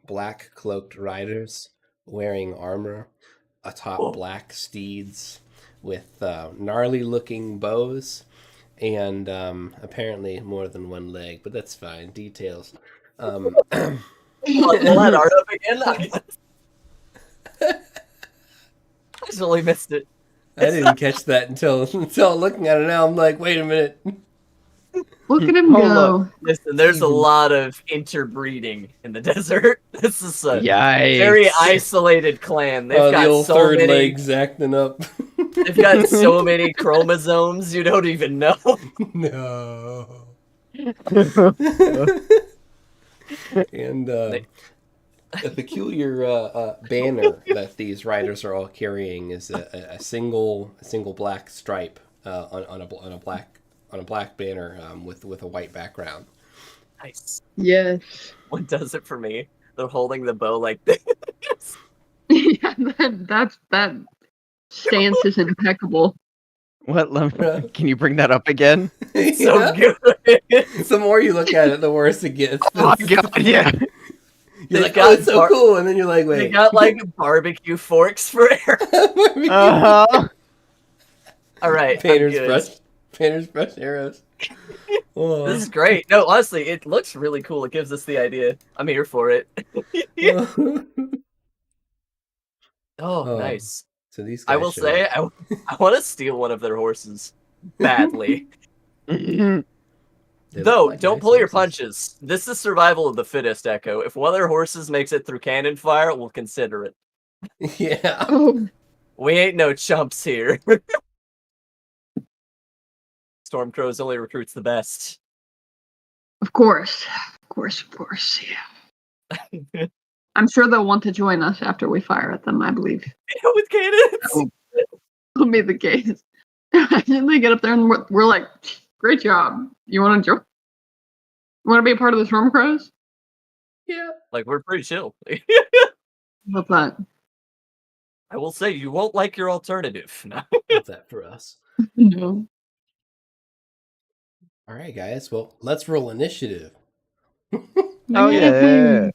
Black cloaked riders wearing armor atop black steeds with gnarly looking bows and apparently more than one leg, but that's fine. Details. Pull that art up again. I totally missed it. I didn't catch that until looking at it now. I'm like, wait a minute. Look at him go. Listen, there's a lot of interbreeding in the desert. This is a Yikes. very isolated clan. They've got the old so third many legs acting up. They've got so many chromosomes you don't even know. No. And a peculiar banner that these riders are all carrying is a single black stripe on a black banner with a white background. Nice. Yes. What does it for me? They're holding the bow like this. Yeah, that stance is impeccable. What? Can you bring that up again? So good. The more you look at it, the worse it gets. Oh God, yeah. You're like, oh, it's so cool, and then you're like, wait. They got like barbecue forks for arrows. All right, Painter's brush arrows. Oh. This is great. No, honestly, it looks really cool. It gives us the idea. I'm here for it. Oh, nice. So these guys I will say, I want to steal one of their horses badly. Though, like don't nice pull your horses. punches. This is survival of the fittest, Echo. If one of their horses makes it through cannon fire, we'll consider it. Yeah. Oh, We ain't no chumps here. Stormcrows only recruits the best. of course. Yeah. I'm sure they'll want to join us after we fire at them, I believe. With cannons. That'll be the case. And they get up there and we're like, great job. You want to join? You want to be a part of the Stormcrows? Yeah. Like, we're pretty chill. Love that. I will say you won't like your alternative. Love that for us. No. All right, guys. Well, let's roll initiative. Oh yeah.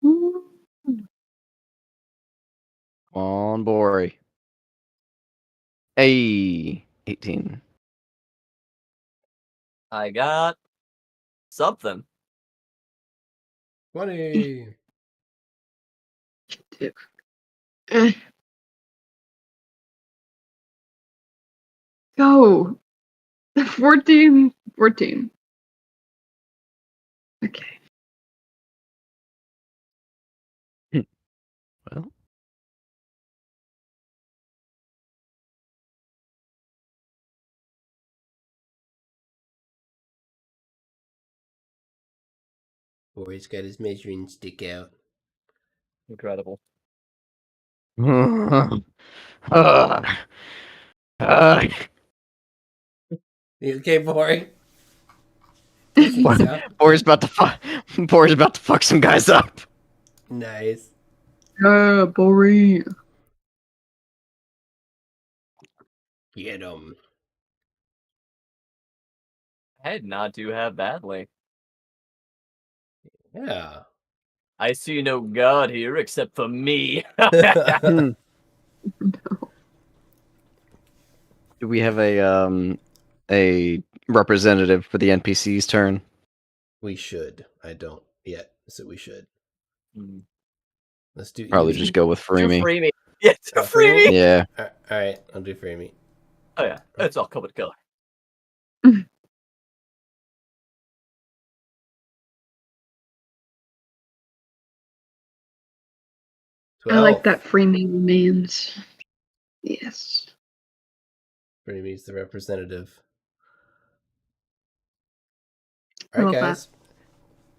Come on, Bori. Hey, 18. I got something. 20. Go. 14. 14. Okay. Well, Or he's got his measuring stick out. Incredible. You okay, Bori? Doesn't sound Bori's about to fuck some guys up. nice. Bori. Get him. I did not do half badly. Yeah. I see no god here except for me. Do we have a representative for the NPC's turn? We should. I don't yet, so we should. Hmm. Let's do. Probably just go with Do Freemy. free me. Yeah, do Oh, free free me. Yeah. All right, I'll do Freemy. Oh yeah, it's all covered color. I like that Freemy remains. Yes. Freemy's the representative. I All right, love that. guys.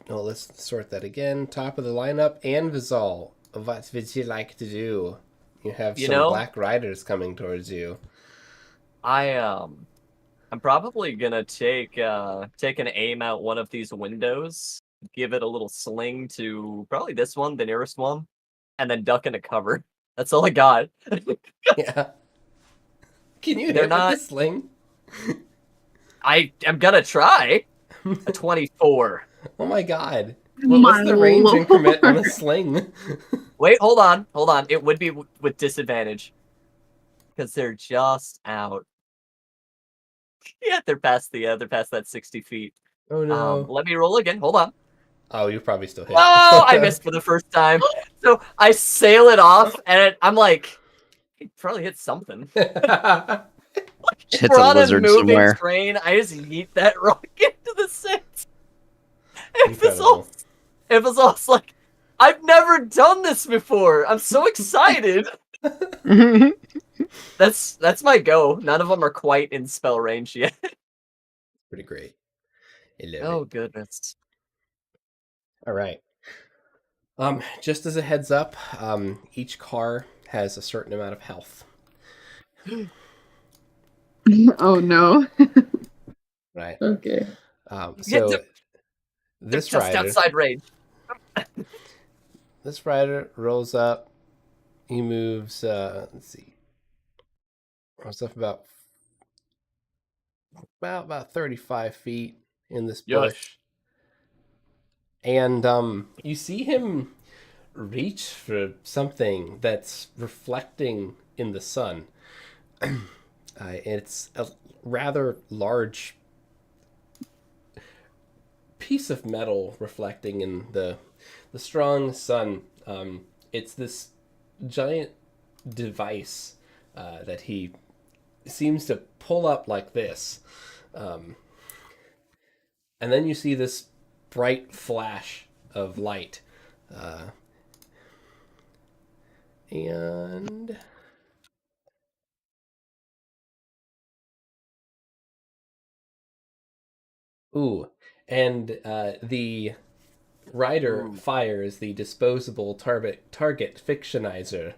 Well, let's sort that again. Top of the lineup, and Vizal. What would you like to do? You have some black riders coming towards you. I'm probably gonna take an aim out one of these windows, give it a little sling to probably this one, the nearest one, and then duck into cover. That's all I got. Yeah. Can you They're hit not- with the sling? I am gonna try. A 24. Oh my god. What's the range increment on a sling? Wait, hold on. It would be with disadvantage. Because they're just out. Yeah, they're past that 60 feet. Oh no. Let me roll again. Hold on. Oh, you probably still hit. Oh, I missed for the first time. So I sail it off, and I'm like, it probably hit something. Just hits We're a on lizard moving somewhere. train. I just yeet that rock into the sand. Incredible. It was all like, I've never done this before. I'm so excited. That's my go. None of them are quite in spell range yet. Pretty great. Oh goodness. All right. Just as a heads up, each car has a certain amount of health. Oh no. Right. Okay. So this just rider, outside range. this rider rolls up. He moves. Let's see. Rolls up about 35 feet in this bush, and you see him reach for something that's reflecting in the sun. It's a rather large piece of metal reflecting in the strong sun. It's this giant device that he seems to pull up like this. And then you see this bright flash of light. And the rider fires the disposable target fictionizer.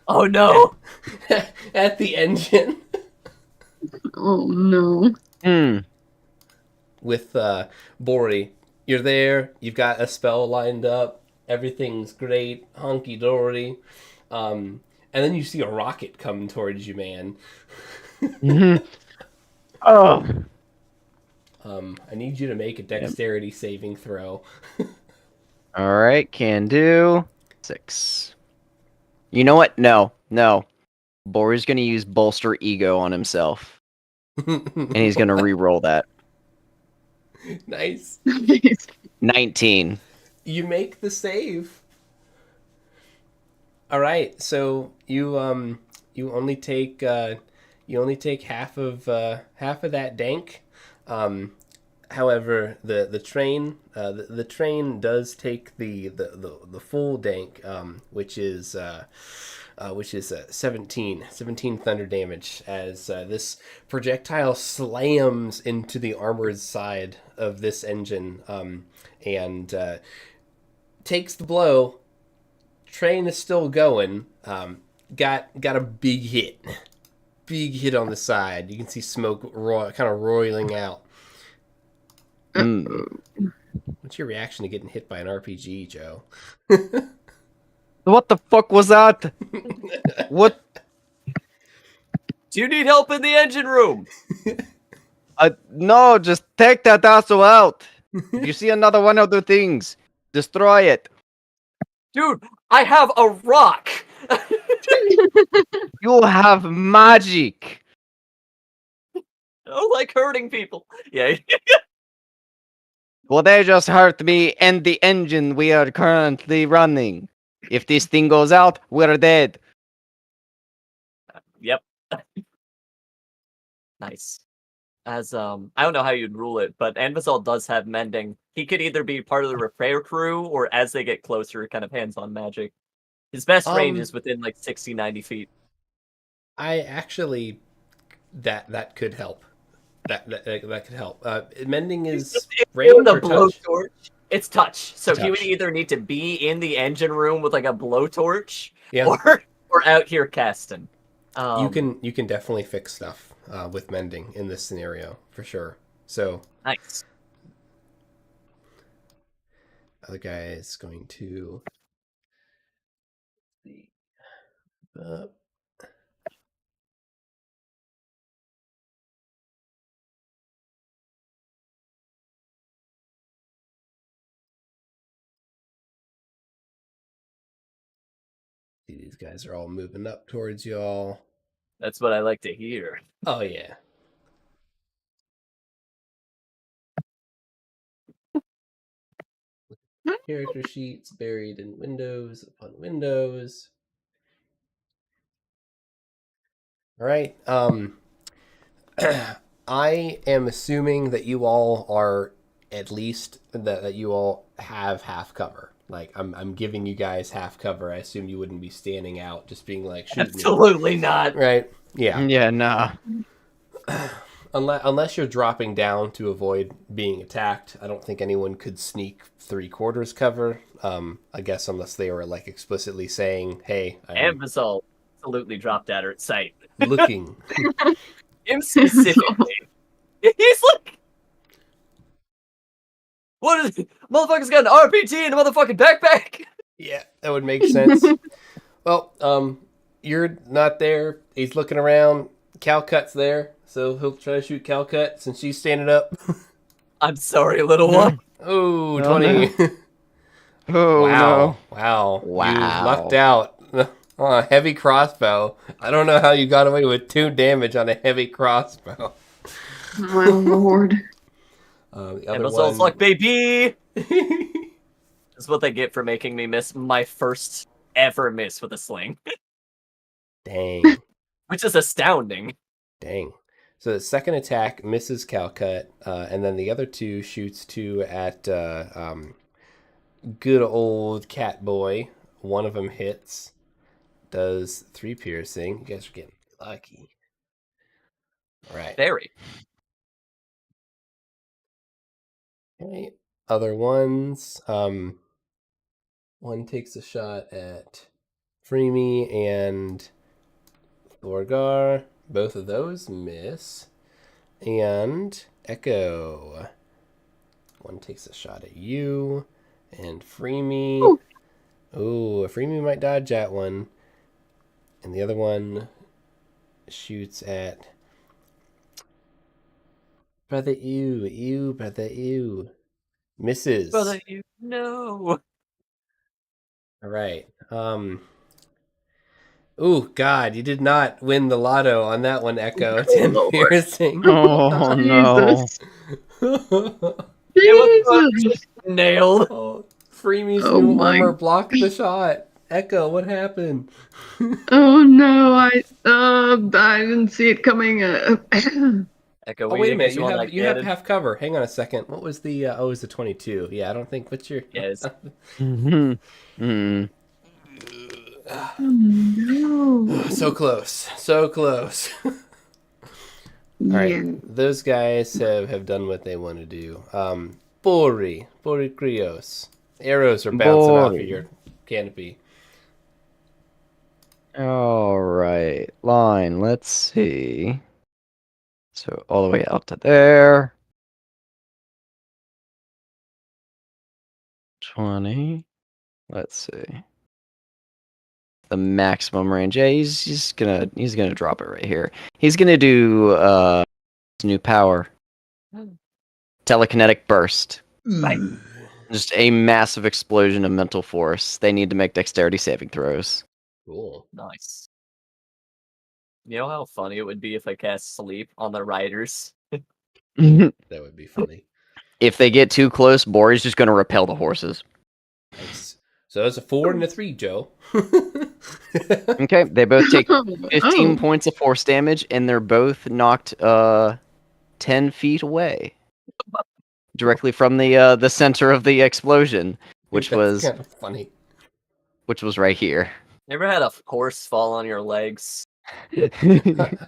Oh no! At the engine. Oh no. With Bori, you're there. You've got a spell lined up. Everything's great, honky dory. And then you see a rocket come towards you, man. Oh. I need you to make a dexterity saving throw. All right, can do. 6. You know what? No. Bori's gonna use bolster ego on himself, and he's gonna re-roll that. Nice. 19. You make the save. All right, so you only take half of that dank. However, the train does take the full dank, which is 17 thunder damage as this projectile slams into the armored side of this engine, and takes the blow. Train is still going. Got a big hit on the side. You can see smoke kind of roiling out. What's your reaction to getting hit by an RPG, Joe? What the fuck was that? What? Do you need help in the engine room? No, just take that asshole out. If you see another one of the things, destroy it. Dude, I have a rock. You have magic. I don't like hurting people. Yeah. Well, they just hurt me and the engine we are currently running. If this thing goes out, we're dead. Yep. Nice. As I don't know how you'd rule it, but Anvizal does have mending. He could either be part of the repair crew, or as they get closer, kind of hands-on magic. His best range is within like 60, 90 feet. I actually that could help. That could help. Mending is range the or touch? blowtorch. It's touch. So Touch. he would either need to be in the engine room with like a blowtorch, Yeah. or out here casting. You can definitely fix stuff with mending in this scenario for sure. So Nice. other guy is going to see. These guys are all moving up towards y'all. That's what I like to hear. Oh yeah. Character sheets buried in windows upon windows. All right. I am assuming that you all are at least that you all have half cover. Like I'm giving you guys half cover. I assume you wouldn't be standing out, just being like, shoot Absolutely me. not. Right? Yeah. Yeah, nah. Unless you're dropping down to avoid being attacked, I don't think anyone could sneak 3/4 cover. I guess unless they were like explicitly saying, "Hey, I'm Anvizal absolutely dropped at her at sight. looking." Him specifically. He's like, what is it? Motherfucker's got an RPG in a motherfucking backpack. Yeah, that would make sense. Well, you're not there. He's looking around. Calcut's there, so he'll try to shoot Calcut since she's standing up. I'm sorry, little one. Oh, Oh, 20. no. Oh, Wow. no. Wow. Wow. You lucked out. On a heavy crossbow. I don't know how you got away with 2 damage on a heavy crossbow. My lord. The And other Anvizal's one... like, baby. That's what they get for making me miss my first ever miss with a sling. Dang. Which is astounding. Dang. So the second attack misses Calcut, and then the other 2 shoots 2 at good old Catboy. One of them hits. Does 3 piercing. You guys are getting lucky. All right. Very. Okay. Other ones. One takes a shot at Freemy and Thorgar. Both of those miss. And Echo. One takes a shot at you and Freemy. Ooh. Ooh, a freebie might dodge that one. And the other one shoots at... Brother, ew, brother, ew. Misses. Brother, you know. All right. Ooh, God, you did not win the lotto on that one, Echo. 10 Lord. piercing. Oh no! Jesus. It was Jesus. nailed. Oh, Freemy's Oh new my. armor blocked the shot. Echo, what happened? Oh no, I didn't see it coming. Echo, Oh, we wait a need to minute. get you You on have that you have cannon. half cover. Hang on a second. What was the it was the 22. Yeah, I don't think what's your Yes. Mm. Oh no. So close. So close. All right. Yeah. Those guys have done what they want to do. Bori Krios. Arrows are bouncing off of Boy. your canopy. All right, line. Let's see. So all the way out to there. 20. Let's see. The maximum range. Yeah, he's gonna drop it right here. He's gonna do new power. Telekinetic burst. Right. Just a massive explosion of mental force. They need to make dexterity saving throws. Cool. Nice. You know how funny it would be if I cast sleep on the riders? That would be funny. If they get too close, Bori's just gonna repel the horses. Nice. So it's a 4 and a 3, Joe. Okay, they both take 15 Oh. points of force damage, and they're both knocked 10 feet away, directly from the center of the explosion, which That's was kind of funny. right here. You ever had a horse fall on your legs?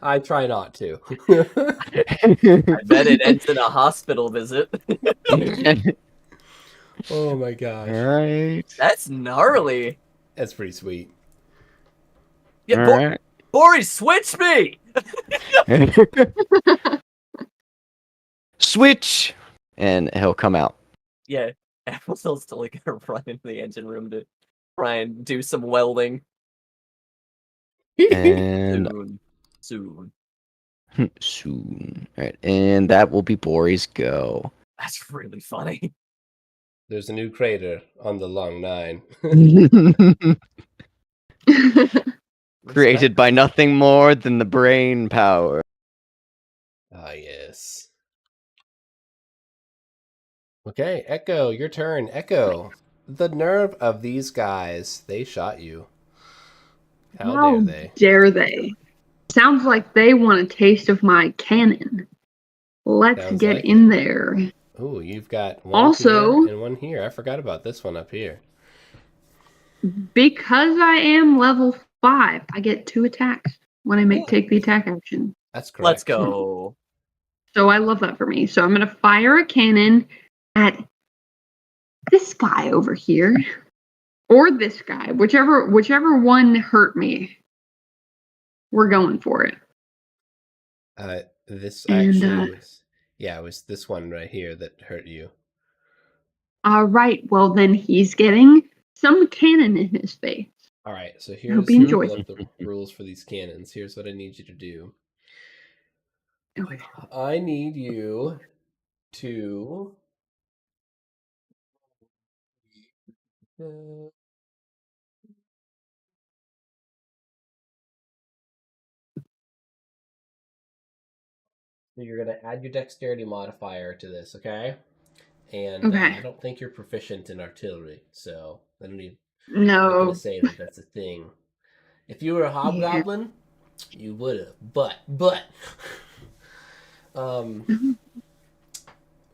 I try not to. I bet it ends in a hospital visit. Oh my gosh. Alright. That's gnarly. That's pretty sweet. Yeah, Alright. Bori, switch me! Switch! And he'll come out. Yeah, Apple's still gonna run into the engine room to try and do some welding. And Soon. soon. Alright, and that will be Bori's go. That's really funny. There's a new crater on the Long Nine. Created by nothing more than the brain power. Ah, yes. Okay, Echo, your turn. Echo, the nerve of these guys. They shot you. How dare they? Dare they? Sounds like they want a taste of my cannon. Let's Sounds get like in it. there. Ooh, you've got one Also- here and one here. I forgot about this one up here. Because I am level 5, I get 2 attacks when I take the attack action. That's correct. Let's go. So I love that for me. So I'm going to fire a cannon at this guy over here. Or this guy. Whichever one hurt me. We're going for it. This And, actually was... Yeah, it was this one right here that hurt you. Alright, well then he's getting some cannon in his face. All right, so hope here's you let me enjoy. pull up the rules for these cannons. Here's what I need you to do. Okay. I need you to... So you're going to add your dexterity modifier to this, okay? And Okay. I don't think you're proficient in artillery, so I don't need... I'm not going No. to say that that's a thing. If you were a hobgoblin, you would have. But...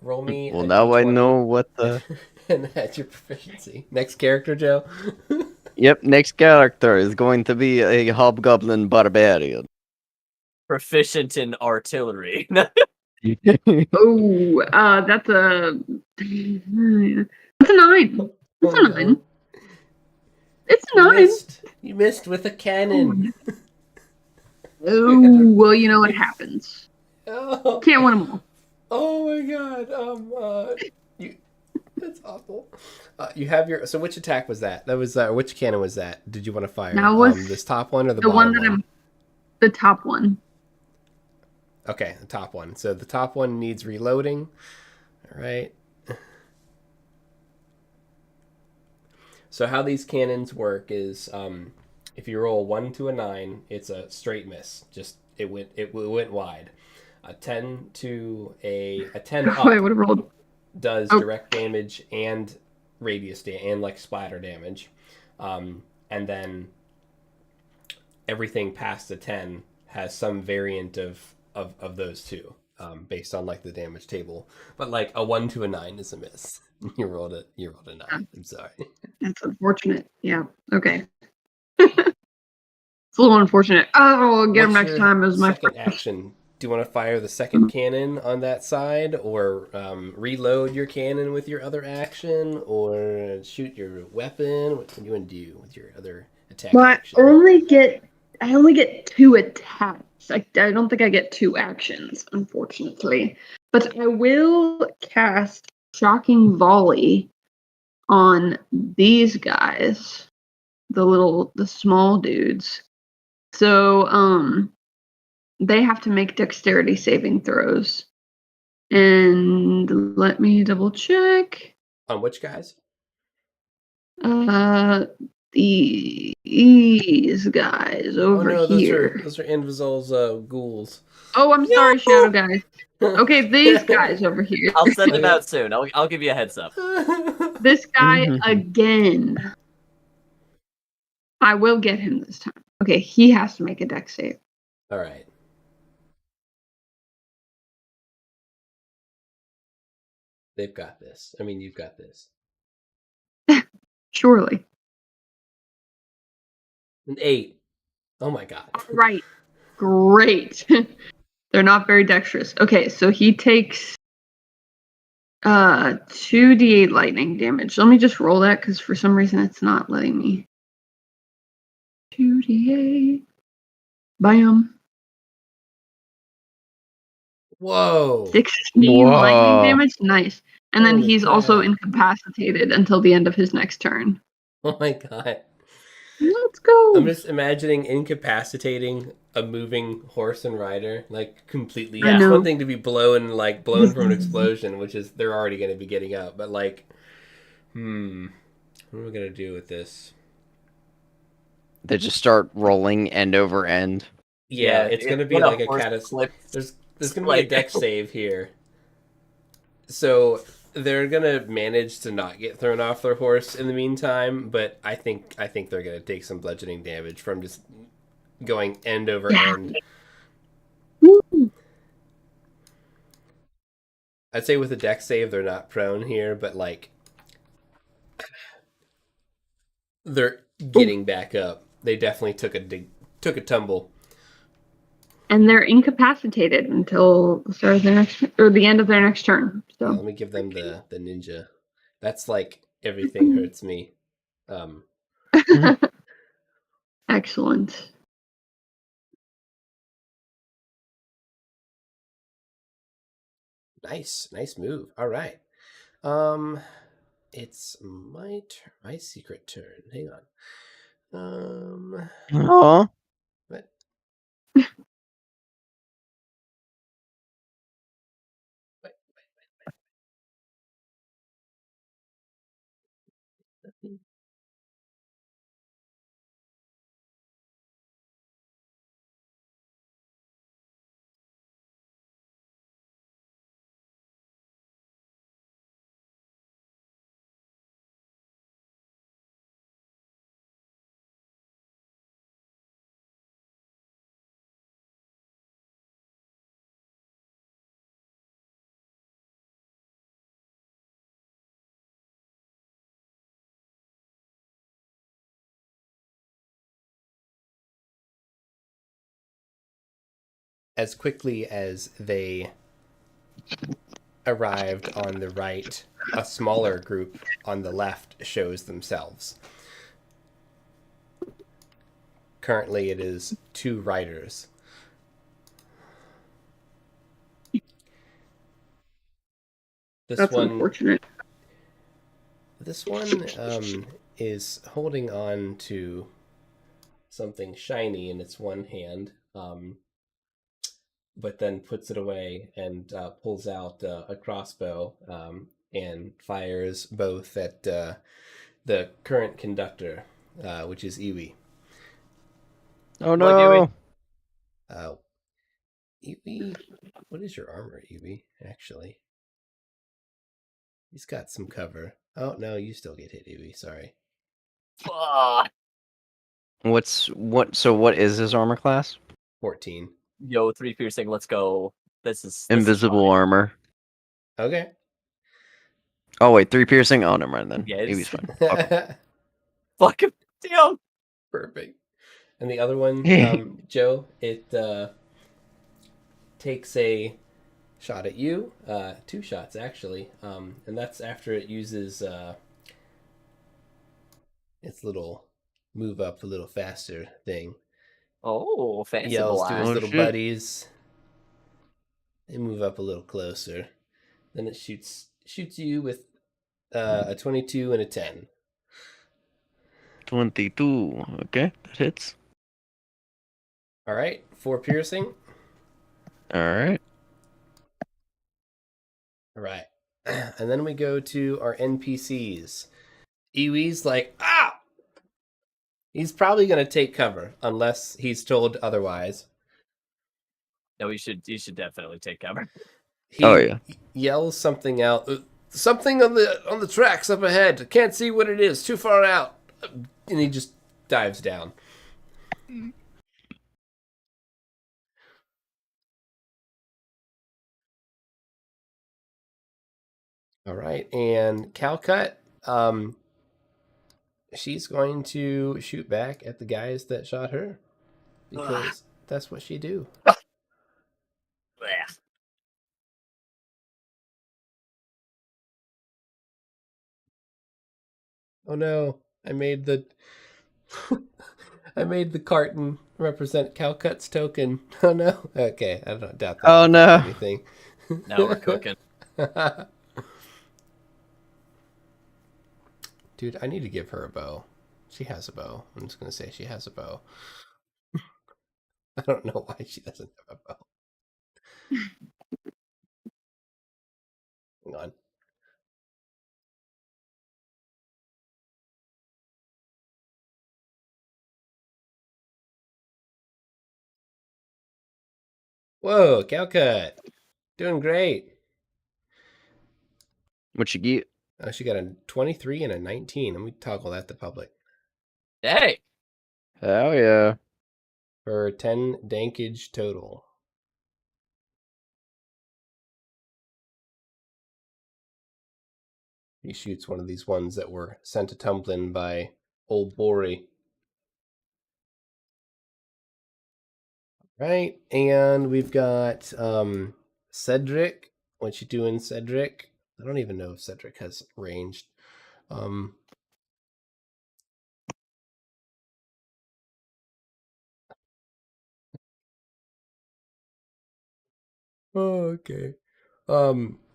roll me... Well, a now I D20 know what the... and that's your proficiency. Next character, Joe. Yep, next character is going to be a hobgoblin barbarian. Proficient in artillery. Oh, that's a 9. That's a 9. It's a 9. You missed with a cannon. Oh, well, you know what happens. Oh. Can't win them all. Oh my god. That's awful. You have your. So which attack was that? That was which cannon was that? Did you want to fire? That was This top one or the the one bottom that one? the top one. Okay, the top one. So the top one needs reloading. All right. So how these cannons work is, if you roll 1 to a 9, it's a straight miss. Just it went wide. A 10 to a 10 Oh, I up would have rolled. does Oh. direct damage and radius and like splatter damage, and then everything past a 10 has some variant of those two, based on like the damage table. But like a 1 to a 9 is a miss. You rolled a 9. I'm sorry. That's unfortunate. Yeah. Okay. It's a little unfortunate. Oh, I'll get him What's next your time. It was my second action? Do you want to fire the second cannon on that side, or reload your cannon with your other action, or shoot your weapon? What do you want to do with your other attack Well, action? I only get 2 attacks. I don't think I get 2 actions, unfortunately. But I will cast Shocking Volley on these guys, the small dudes. So they have to make dexterity saving throws. And let me double check. On which guys? These guys over here. Those are Invisile's ghouls. Oh, I'm sorry, Shadow guys. Okay, these guys over here. I'll send them out soon. I'll give you a heads up. This guy again. I will get him this time. Okay, he has to make a dex save. All right. They've got this. I mean, you've got this. Surely. An 8. Oh my god. Right. Great. They're not very dexterous. Okay, so he takes 2d8 lightning damage. Let me just roll that because for some reason it's not letting me. 2d8. Bam. Whoa. 16 lightning damage. Nice. And then Holy he's also crap. incapacitated until the end of his next turn. Oh my god. Let's go. I'm just imagining incapacitating a moving horse and rider, like completely. I It's know. one thing to be blown from an explosion, which is they're already going to be getting up, but like, what am I going to do with this? They just start rolling end over end. Yeah, it's going to be like a catastrophe. There's going to be a dex save here. So they're going to manage to not get thrown off their horse in the meantime, but I think they're going to take some bludgeoning damage from just going end over end. Woo. I'd say with a dex save, they're not prone here, but like they're getting back up. They definitely took a tumble. And they're incapacitated until the start of their next or the end of their next turn. So Let me give them the ninja. That's like everything hurts me. Excellent. Nice move. All right. It's my secret turn. Hang on. Aw. What? Nothing. As quickly as they arrived on the right, a smaller group on the left shows themselves. Currently, it is 2 riders. This That's one unfortunate. This one is holding on to something shiny in its one hand, but then puts it away and pulls out a crossbow and fires both at the current conductor, which is Iwi. Oh What, Yui? no! Iwi, what is your armor, Iwi? Actually, he's got some cover. Oh no, you still get hit, Iwi. Sorry. Fuck. So what is his armor class? 14. Yo, 3 piercing, let's go. This is Invisible fine. armor. Okay. Oh wait, 3 piercing. Oh, never mind then. Yes. He was fine. Okay. Fuck him. Damn. Perfect. And the other one, Joe, it takes a shot at you. 2 shots, actually. And that's after it uses its little move up a little faster thing. Oh, fancy Yells to blast. his Oh, little shit. buddies. They move up a little closer. Then it shoots you with a 22 and a 10. 22. Okay, that hits. All right, 4 piercing. All right. All right. And then we go to our NPCs. Iwi's like, ah! He's probably going to take cover unless he's told otherwise. No, you should definitely take cover. He Oh, yeah. yells something out. Something on the tracks up ahead. Can't see what it is. Too far out. And he just dives down. All right, and Calcut, she's going to shoot back at the guys that shot her because that's what she do. Blech. Oh no, I made the I made the carton represent Calcut's token. Oh no. Okay, I don't doubt that. Oh, no. Anything. Now we're cooking. Dude, I need to give her a bow. She has a bow. I'm just gonna say she has a bow. I don't know why she doesn't have a bow. Hang on. Whoa, Calcut. Doing great. What you get? Oh, she got a 23 and a 19. Let me toggle that to public. Hey. Hell yeah. For 10 dankage total. He shoots one of these ones that were sent a tumbling by old Bori. Right, and we've got Cedric. What you doing, Cedric? I don't even know if Cedric has ranged. Oh, okay.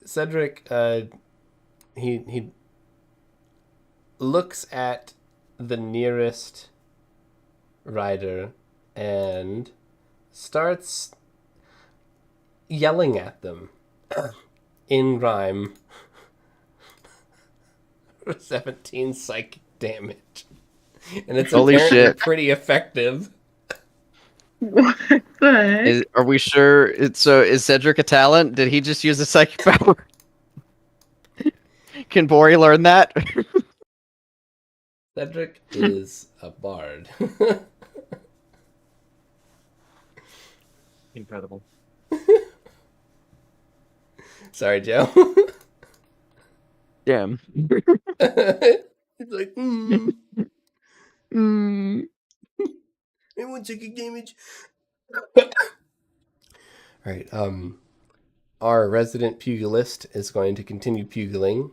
Cedric, he looks at the nearest rider and starts yelling at them in rhyme for 17 psychic damage. And it's Holy apparently shit. pretty effective. What the heck? Are we sure? Is Cedric a talent? Did he just use a psychic power? Can Bori learn that? Cedric is a bard. Incredible. Sorry, Joe. Damn. It's like, I want psychic damage. Alright, our resident pugilist is going to continue pugiling.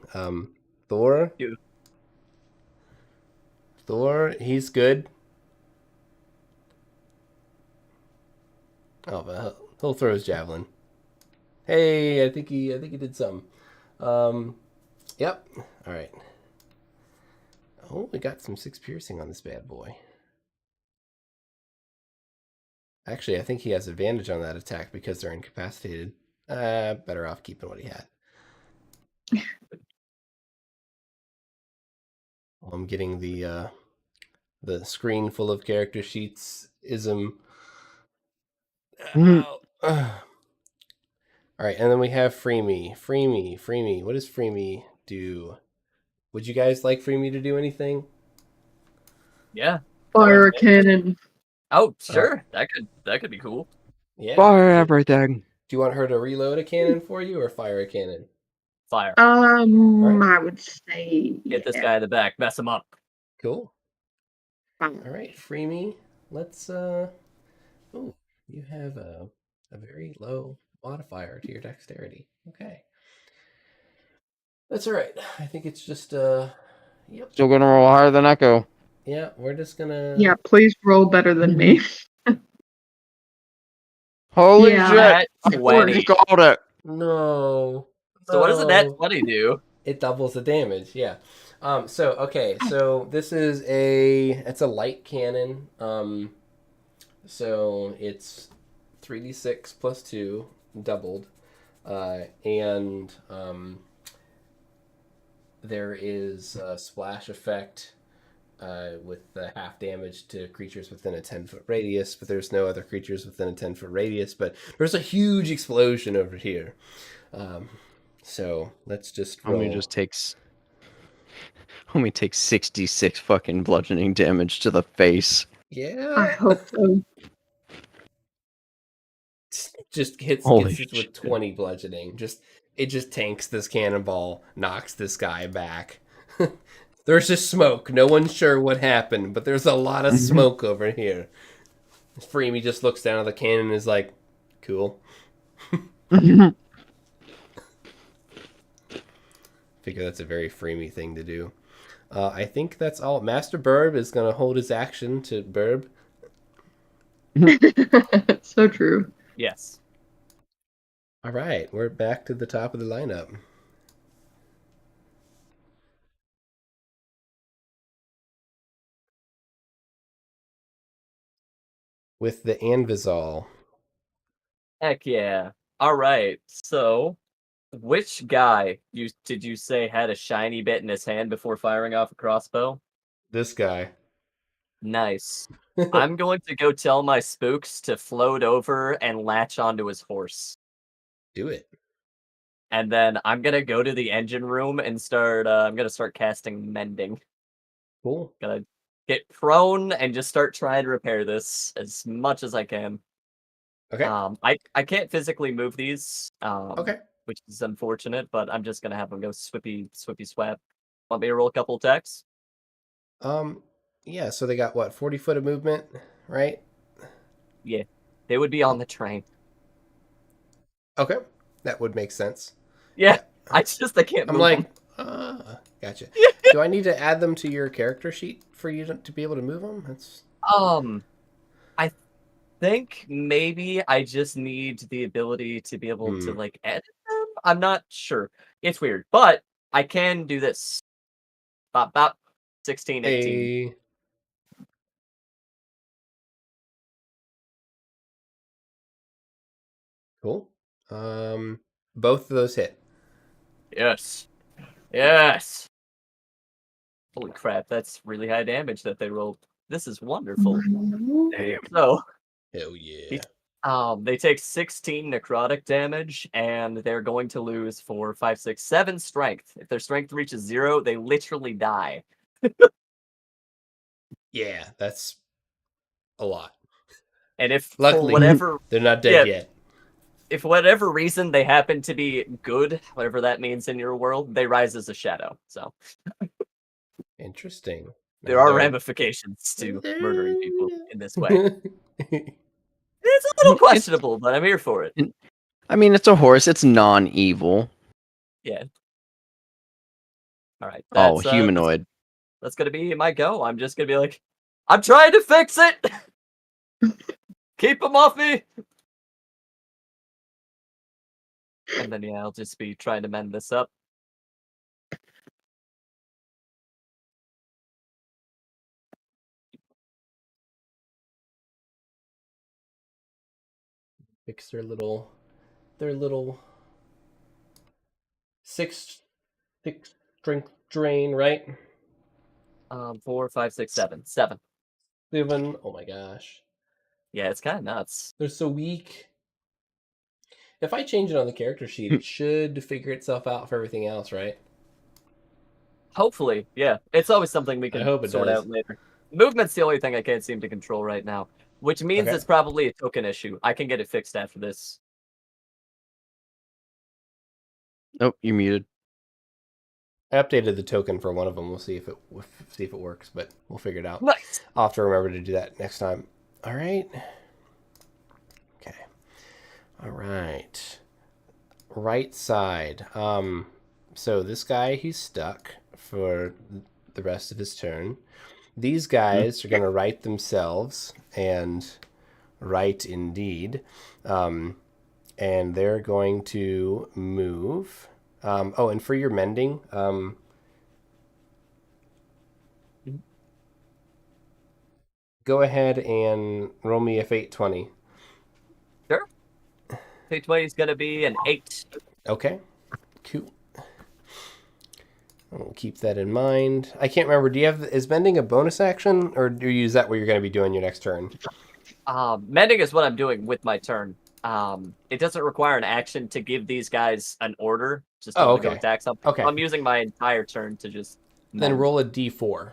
Thor. You. Thor, he's good. Oh, but he'll throw his javelin. Hey, I think he did something. Yep. All right. Oh, we got some 6 piercing on this bad boy. Actually, I think he has advantage on that attack because they're incapacitated. Better off keeping what he had. I'm getting the screen full of character sheets ism. All right, and then we have Free Me. Free Me. What does Free Me do? Would you guys like Free Me to do anything? Yeah. Fire cannon. Oh, sure. That could be cool. Yeah. Fire everything. Do you want her to reload a cannon for you or fire a cannon? Fire. Right. I would say Get this guy in the back. Mess him up. Cool. Fire. All right, Free Me. Let's oh, you have a very low modifier to your dexterity. Okay. That's all right. I think it's just yep. Still gonna roll higher than Echo. Yeah, we're just gonna Yeah, please roll better than me. Holy Yeah. shit! Nat I 20. called it. No. So what does a nat 20 do? It doubles the damage, yeah. So this is it's a light cannon. So it's 3d6 plus 2 doubled. And there is a splash effect with the half damage to creatures within a 10-foot radius, but there's no other creatures within a 10-foot radius, but there's a huge explosion over here. So let's just roll. Homie takes 66 fucking bludgeoning damage to the face. Yeah. I hope so. Just hits Holy it with shit. 20 bludgeoning. It just tanks this cannonball, knocks this guy back. There's just smoke. No one's sure what happened, but there's a lot of smoke over here. Freemy just looks down at the cannon and is like, cool. Figure that's a very Freemy thing to do. I think that's all. Master Burb is going to hold his action to Burb. So true. Yes. All right, we're back to the top of the lineup. With the Anvisol. Heck yeah. All right. So, which guy did you say had a shiny bit in his hand before firing off a crossbow? This guy. Nice. I'm going to go tell my spooks to float over and latch onto his horse. Do it. And then I'm gonna go to the engine room and start. I'm gonna start casting mending. Cool. Gonna get prone and just start trying to repair this as much as I can. Okay. I can't physically move these. Okay. Which is unfortunate, but I'm just gonna have them go swippy swap. Want me to roll a couple attacks? Yeah, so they got what, 40 foot of movement, right? Yeah, they would be on the train. Okay. That would make sense. Yeah. I can't. I'm move like, them. Gotcha. Do I need to add them to your character sheet for you to be able to move them? I think maybe I just need the ability to be able to like edit them. I'm not sure. It's weird, but I can do this. Bop, 16, 18. Hey. Cool. Both of those hit. Yes. Holy crap, that's really high damage that they rolled. This is wonderful. Damn. So, hell yeah. they take 16 necrotic damage, and they're going to lose for 5, 6, 7 strength. If their strength reaches 0, they literally die. Yeah, that's a lot. And if Luckily, for whatever they're not dead yet. If for whatever reason they happen to be good, whatever that means in your world, they rise as a shadow. So Interesting. there are ramifications to murdering people in this way. It's a little questionable, but I'm here for it. I mean, it's a horse. It's non-evil. Yeah. All right. Oh, humanoid. That's gonna be my go. I'm just gonna be like, I'm trying to fix it. Keep them off me. And then I'll just be trying to mend this up. Fix their little 6 strength drain, right? 4, 5, 6, 7. 7. 7. Oh my gosh. Yeah, it's kind of nuts. They're so weak. If I change it on the character sheet, it should figure itself out for everything else, right? Hopefully, yeah. It's always something we I can hope it sort does. out later. Movement's the only thing I can't seem to control right now, which means Okay. it's probably a token issue. I can get it fixed after this. Oh, you're muted. I updated the token for one of them. We'll see if it works, but we'll figure it out. Nice. I'll have to remember to do that next time. All right. Okay. All right. Right side. So this guy, he's stuck for the rest of his turn. These guys are going to right themselves, and right indeed. And they're going to move. Oh, and for your mending, go ahead and roll me a fate 20. Sure. Fate 20 is going to be an 8. Okay, cool. We'll keep that in mind. I can't remember. Is mending a bonus action, or do you use that what you're going to be doing your next turn? Mending is what I'm doing with my turn. It doesn't require an action to give these guys an order. Just to go attack something. Okay. I'm using my entire turn to just Then roll a d4.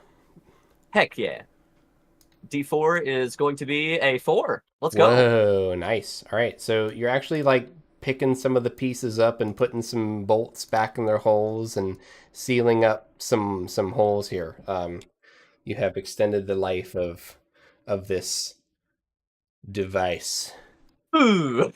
Heck yeah. D4 is going to be a 4. Let's go. Whoa, nice. All right, so you're actually like picking some of the pieces up and putting some bolts back in their holes and sealing up some holes here. You have extended the life of this device. Ooh.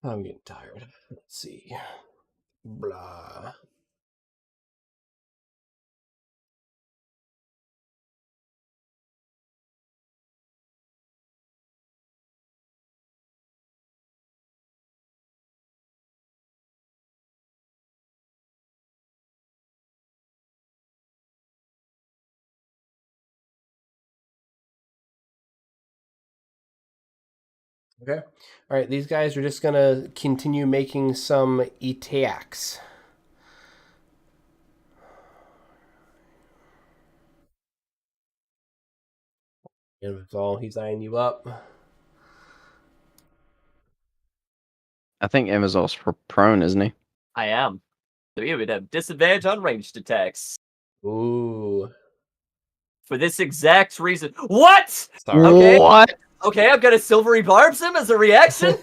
I'm getting tired. Let's see. Blah. Okay. All right, these guys are just going to continue making some attacks. And it's all he's eyeing you up. I think Amazon's prone, isn't he? I am. So you would have disadvantage on ranged attacks. Ooh. For this exact reason. What? Sorry. Okay. What? Okay, I'm gonna silvery barbs him as a reaction.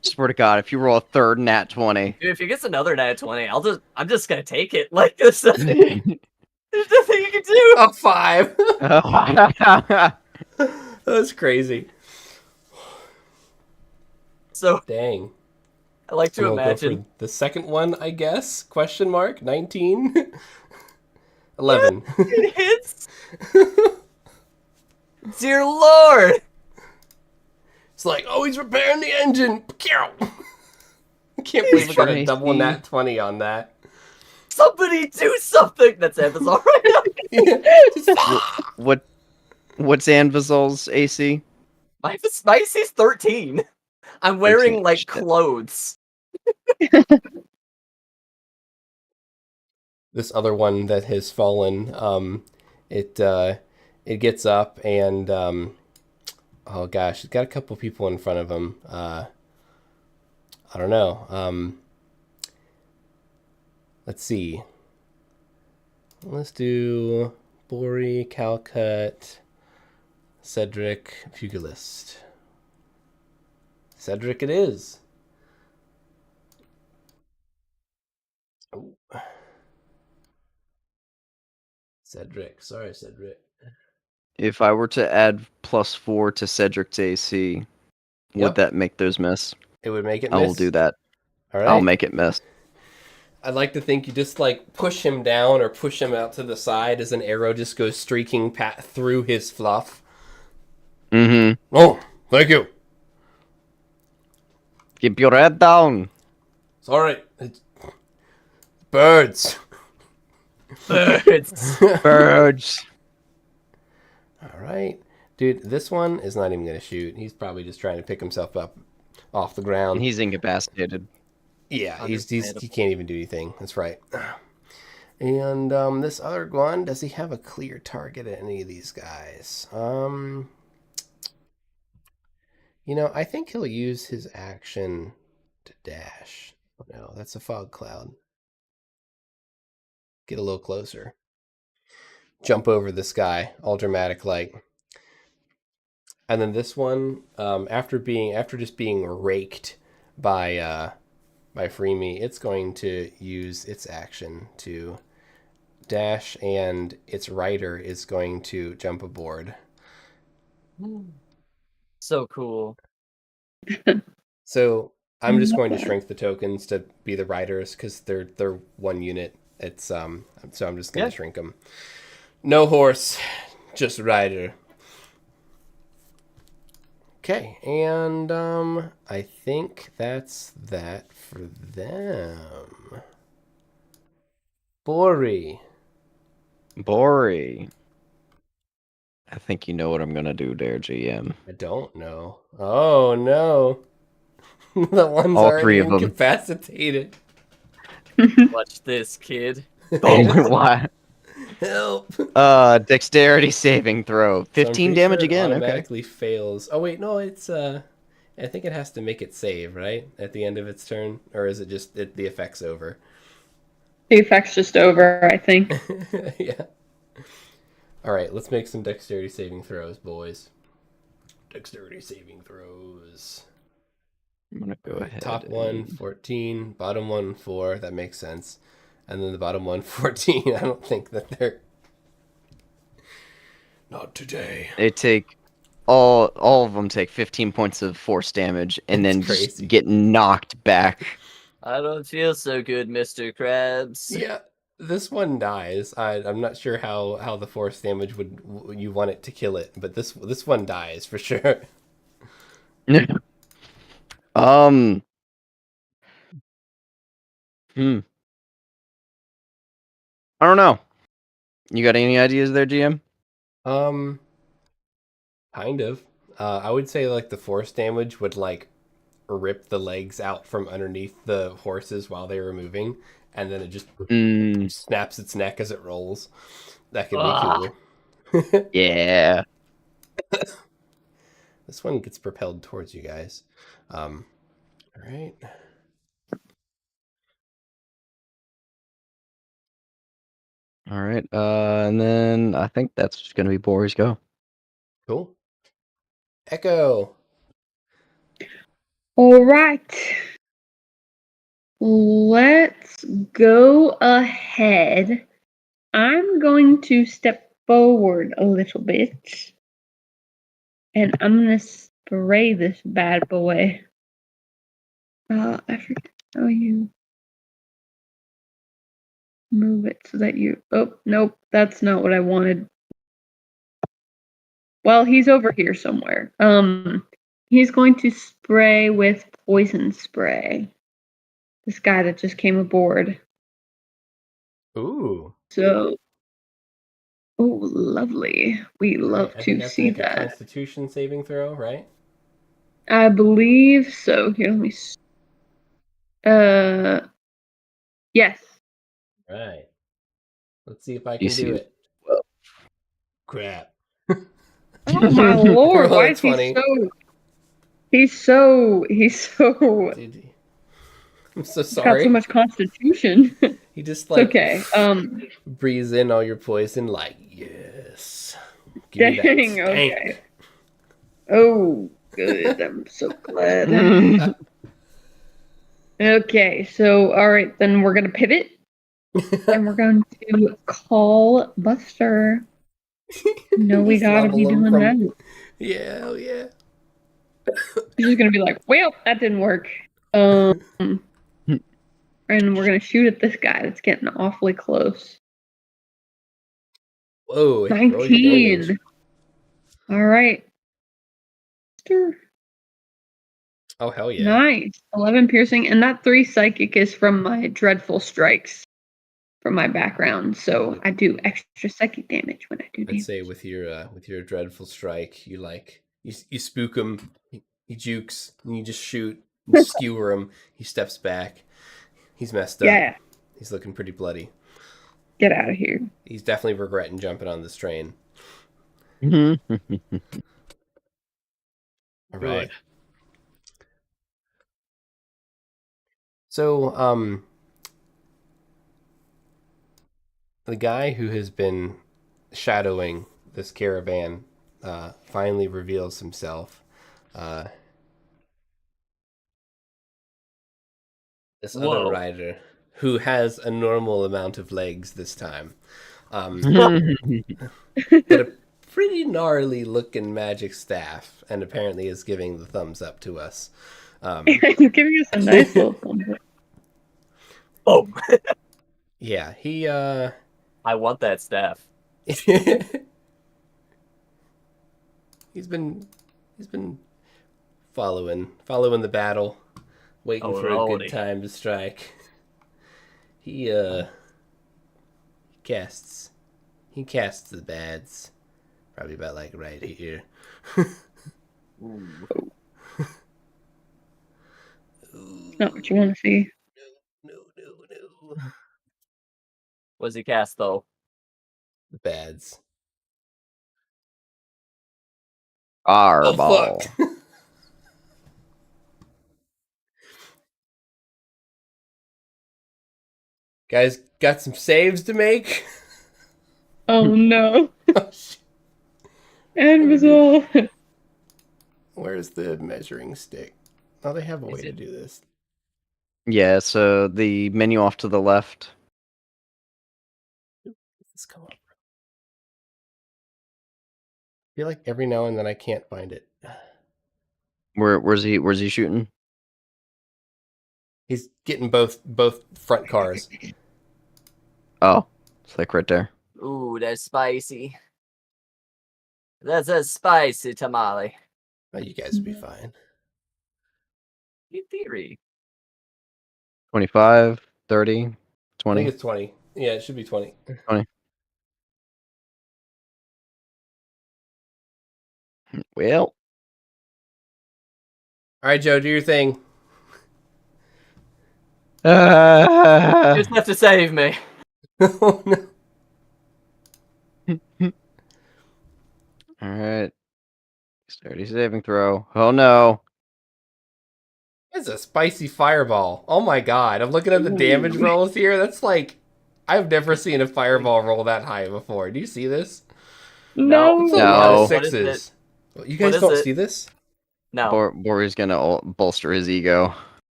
Swear to God, if you roll a third nat 20. Dude, if he gets another nat 20, I'm just gonna take it. Like this. There's nothing you can do. A 5. That's crazy. So Dang. I like to We'll go imagine for the second one, I guess. Question mark. 19. 11. it hits. Dear Lord. It's like, oh, he's repairing the engine. I can't believe we got a double nat 20 on that. Somebody do something. That's Amazon right now. What's Anvizol's AC? My AC's 13. I'm wearing 13, like shit. clothes. This other one that has fallen, it gets up and oh gosh, it's got a couple people in front of him. I don't know. Let's see. Let's do Bori, Calcut, Cedric, Pugilist. Cedric it is. Oh. Cedric. Sorry, Cedric. If I were to add +4 to Cedric's AC, would Yep. that make those miss? It would make it miss. I will do that. All right. I'll make it miss. I'd like to think you just like push him down or push him out to the side as an arrow just goes streaking through his fluff. Mm-hmm. Oh, thank you. Keep your head down. Sorry. It's birds. Birds. Birds. All right. Dude, this one is not even going to shoot. He's probably just trying to pick himself up off the ground. And he's incapacitated. Yeah, he Understandable. can't even do anything. That's right. And this other one, does he have a clear target at any of these guys? I think he'll use his action to dash. Oh, no, that's a fog cloud. Get a little closer. Jump over this guy, all dramatic like. And then this one, after just being raked by Freemy, it's going to use its action to dash, and its rider is going to jump aboard. So cool. So I'm just going to shrink the tokens to be the riders because they're one unit. It's so I'm just going to shrink them. No horse, just rider. Okay, and I think that's that for them. Bori. I think you know what I'm gonna do there, GM. I don't know. Oh no. The one's All already three of them. incapacitated. Watch this, kid. Oh, why? Help. Dexterity saving throw. 15 So damage sure again. It Okay. automatically fails. Oh wait, no, it's I think it has to make it save, right? At the end of its turn, or is it just the effect's over? The effect's just over, I think. Yeah. All right, let's make some dexterity saving throws, boys. Dexterity saving throws. I'm gonna go ahead. Top one, 14. Bottom one, 4. That makes sense. And then the bottom one, 14. I don't think that they're... Not today. They take all of them take 15 points of force damage and That's then crazy. just get knocked back. I don't feel so good, Mr. Krabs. Yeah, this one dies. I'm not sure how the force damage would you want it to kill it, but this one dies for sure. I don't know. You got any ideas there, GM? Kind of. I would say like the force damage would like rip the legs out from underneath the horses while they were moving, and then it just snaps its neck as it rolls. That could be cool. Yeah. This one gets propelled towards you guys. All right. All right. And then I think that's just gonna be Boris go. Cool. Echo. All right. Let's go ahead. I'm going to step forward a little bit. And I'm going to spray this bad boy. I forget how you move it so that you... Oh, nope. That's not what I wanted. Well, he's over here somewhere. He's going to spray with poison spray. This guy that just came aboard. Ooh. So, oh, lovely. We love I think to that's see like a that. Constitution saving throw, right? I believe so. Here, let me. Yes. Right. Let's see if I can do it. Crap. Oh my lord! Roll Why a is he 20. so? He's so. Dude, I'm so He's got sorry. so much constitution. He just It's like okay. breathes in all your poison, like yes. Give me that Dang. stank. Okay. Oh, good. I'm so glad. Okay, so all right, then we're gonna pivot, and we're going to call Buster. No, we Just gotta be level him doing from- that. Yeah, hell yeah. He's just gonna be like, "Well, that didn't work." And we're gonna shoot at this guy that's getting awfully close. Whoa, roll your 19. damage. All right. monster. Oh, hell yeah. Nice. 11 piercing, and that 3 psychic is from my dreadful strikes from my background. So I do extra psychic damage when I do I'd damage. say with your dreadful strike, you you spook him, he jukes, and you just shoot and skewer him. He steps back. He's messed up. Yeah. He's looking pretty bloody. Get out of here. He's definitely regretting jumping on this train. Mhm. All right. So, the guy who has been shadowing this caravan finally reveals himself. This other Whoa. rider who has a normal amount of legs this time. But a pretty gnarly looking magic staff, and apparently is giving the thumbs up to us. He's giving us a nice little thumbs up. Oh, Yeah, he I want that staff. he's been following the battle, waiting Oh, for a lordy. good time to strike. He casts the bads, probably about like right here. Ooh. Not what you want to see. No. What does he cast though? The bads. Fireball. Oh fuck! Guys, got some saves to make. Oh no. Oh, shit. And was all. Where's the measuring stick? Oh, they have a way Is to it- do this. Yeah, so the menu off to the left. Let's come up. I feel like every now and then I can't find it. Where's he shooting? He's getting both front cars. Oh, it's like right there. Ooh, that's spicy. That's a spicy tamale. Oh, you guys will be fine. In theory. 25, 30, I 20. think it's 20. Yeah, it should be 20. Well, All right, Joe, do your thing. You just have to save me. Oh, no. all right. Sturdy saving throw. Oh no. That's a spicy fireball. Oh my god. I'm looking at the damage rolls here. That's like, I've never seen a fireball roll that high before. Do you see this? No. It's a lot of No. What is sixes. You What guys is don't it? see this? No. Bori's gonna bolster his ego.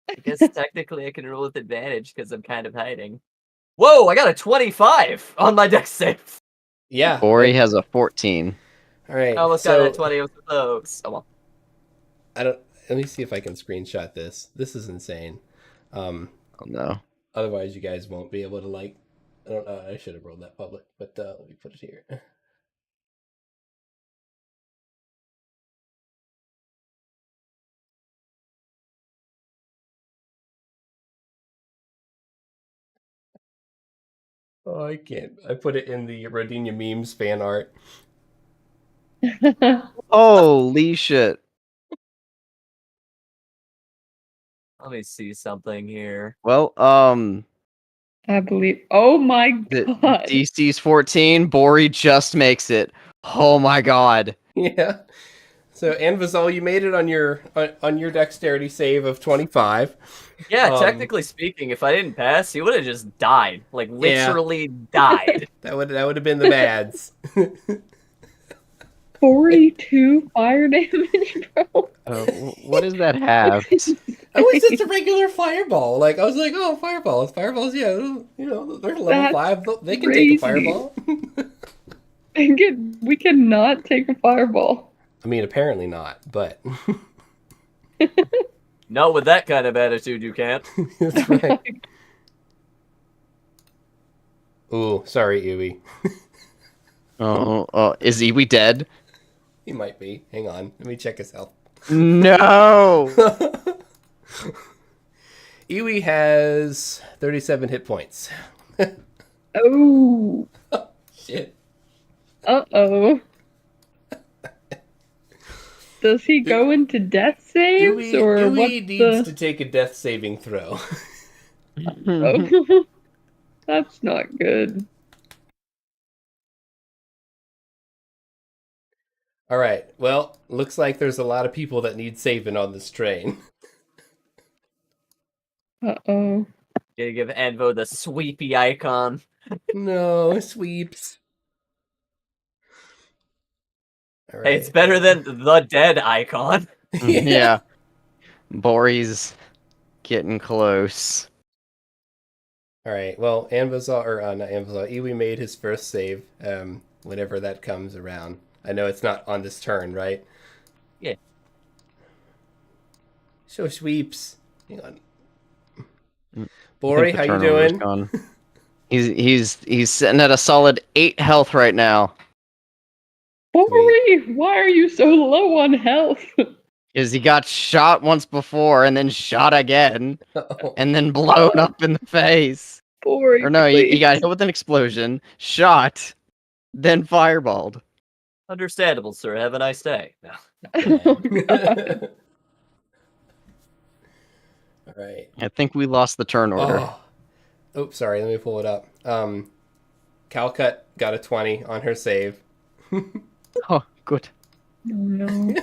I guess technically I can roll with advantage because I'm kind of hiding. Whoa, I got a 25 on my dex save. Yeah. Bori has a 14. All right. I almost got a 20 with those. Oh well. Let me see if I can screenshot this. This is insane. Oh no. Otherwise, you guys won't be able to like. I don't know. I should have rolled that public, but let me put it here. Oh, I can't. I put it in the Rodinia memes fan art. Holy shit. Let me see something here. Well, I believe. Oh my the god. DC's 14. Bori just makes it. Oh my god. Yeah. So, Anvazal, you made it on your dexterity save of 25. Yeah, technically speaking, if I didn't pass, he would have just died. Like literally died. That would have been the bads. 42 fire damage, bro. What does that have? Oh, it's just a regular fireball. Like I was like, oh, fireballs, yeah, you know, they're level That's 5. They can crazy. take a fireball. We cannot take a fireball. I mean, apparently not, but No, with that kind of attitude, you can't. that's right. Ooh, sorry, Iwi. Oh, is Iwi dead? He might be. Hang on. Let me check his health. No. Iwi has 37 hit points. Oh. Shit. Uh-oh. Does he go into death saves, or Iwi what's needs the... to take a death saving throw. Oh. That's not good. All right. Well, looks like there's a lot of people that need saving on this train. Uh-oh. Gonna give Anvo the sweepy icon. No, sweeps. All right. Hey, it's better than the dead icon. Yeah. Bori's getting close. All right. Well, Anvazal, or not Anvazal, Iwi made his first save. Whenever that comes around. I know it's not on this turn, right? Yeah. Show sweeps. Hang on. I Bori, think the how you turnover's doing? gone. He's sitting at a solid 8 health right now. Bori, why are you so low on health? Because he got shot once before and then shot again and then blown up in the face. Bori, Or no, he please. got hit with an explosion, shot, then fireballed. Understandable, sir. Have a nice day. No. Oh, God. All right. I think we lost the turn order. Oops, sorry. Let me pull it up. Calcut got a 20 on her save. Oh, good. Oh, no.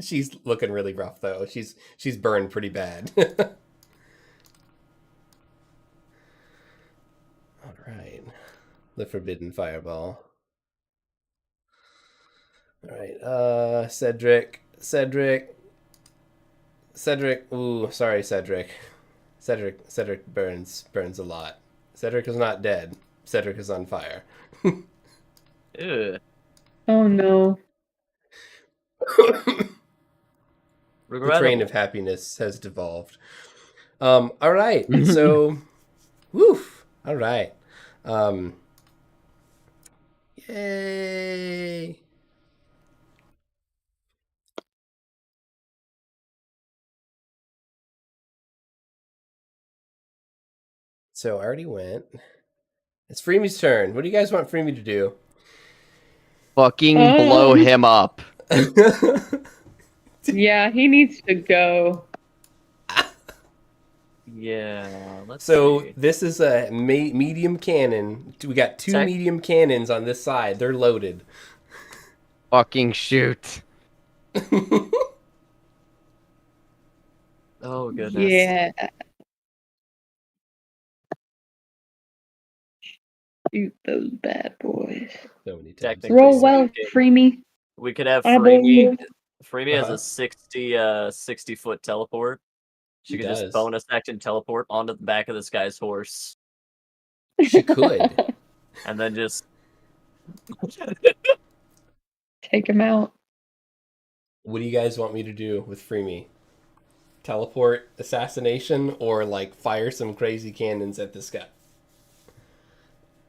She's looking really rough though. She's burned pretty bad. All right. The forbidden fireball. All right. Cedric. Ooh, sorry, Cedric. Cedric burns a lot. Cedric is not dead. Cedric is on fire. Ew. Oh, no. The train of happiness has devolved. All right. So, woof. All right. Yay. So I already went. It's Freemy's turn. What do you guys want Freemy to do? Fucking blow him up. Yeah, he needs to go. Yeah, let's So see. this is a medium cannon. We got two medium cannons on this side. They're loaded. Fucking shoot. Oh, goodness. Yeah. Shoot those bad boys. So many times. Technically Roll well, speaking, Freemy. we could have I Freemy. believe. Freemy has a 60-foot teleport. She could just bonus action teleport onto the back of this guy's horse. She could. And then just Take him out. What do you guys want me to do with Freemy? Teleport, assassination, or like fire some crazy cannons at this guy?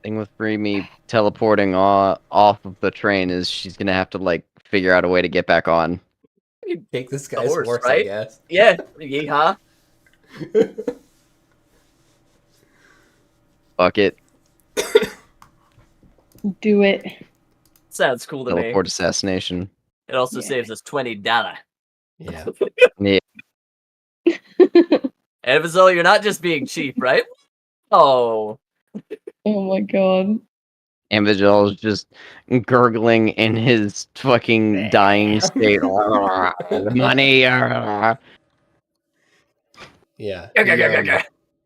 Thing with Freemy teleporting off of the train is she's gonna have to like figure out a way to get back on. Take this guy's horse, right? I guess. Yeah, yeehaw. Fuck it. Do it. Sounds cool to me. Teleport assassination. It also saves us $20. Yeah. Yeah. Evazol, you're not just being cheap, right? Oh. Oh my god. Invigil is just gurgling in his fucking dying state. Money. Yeah.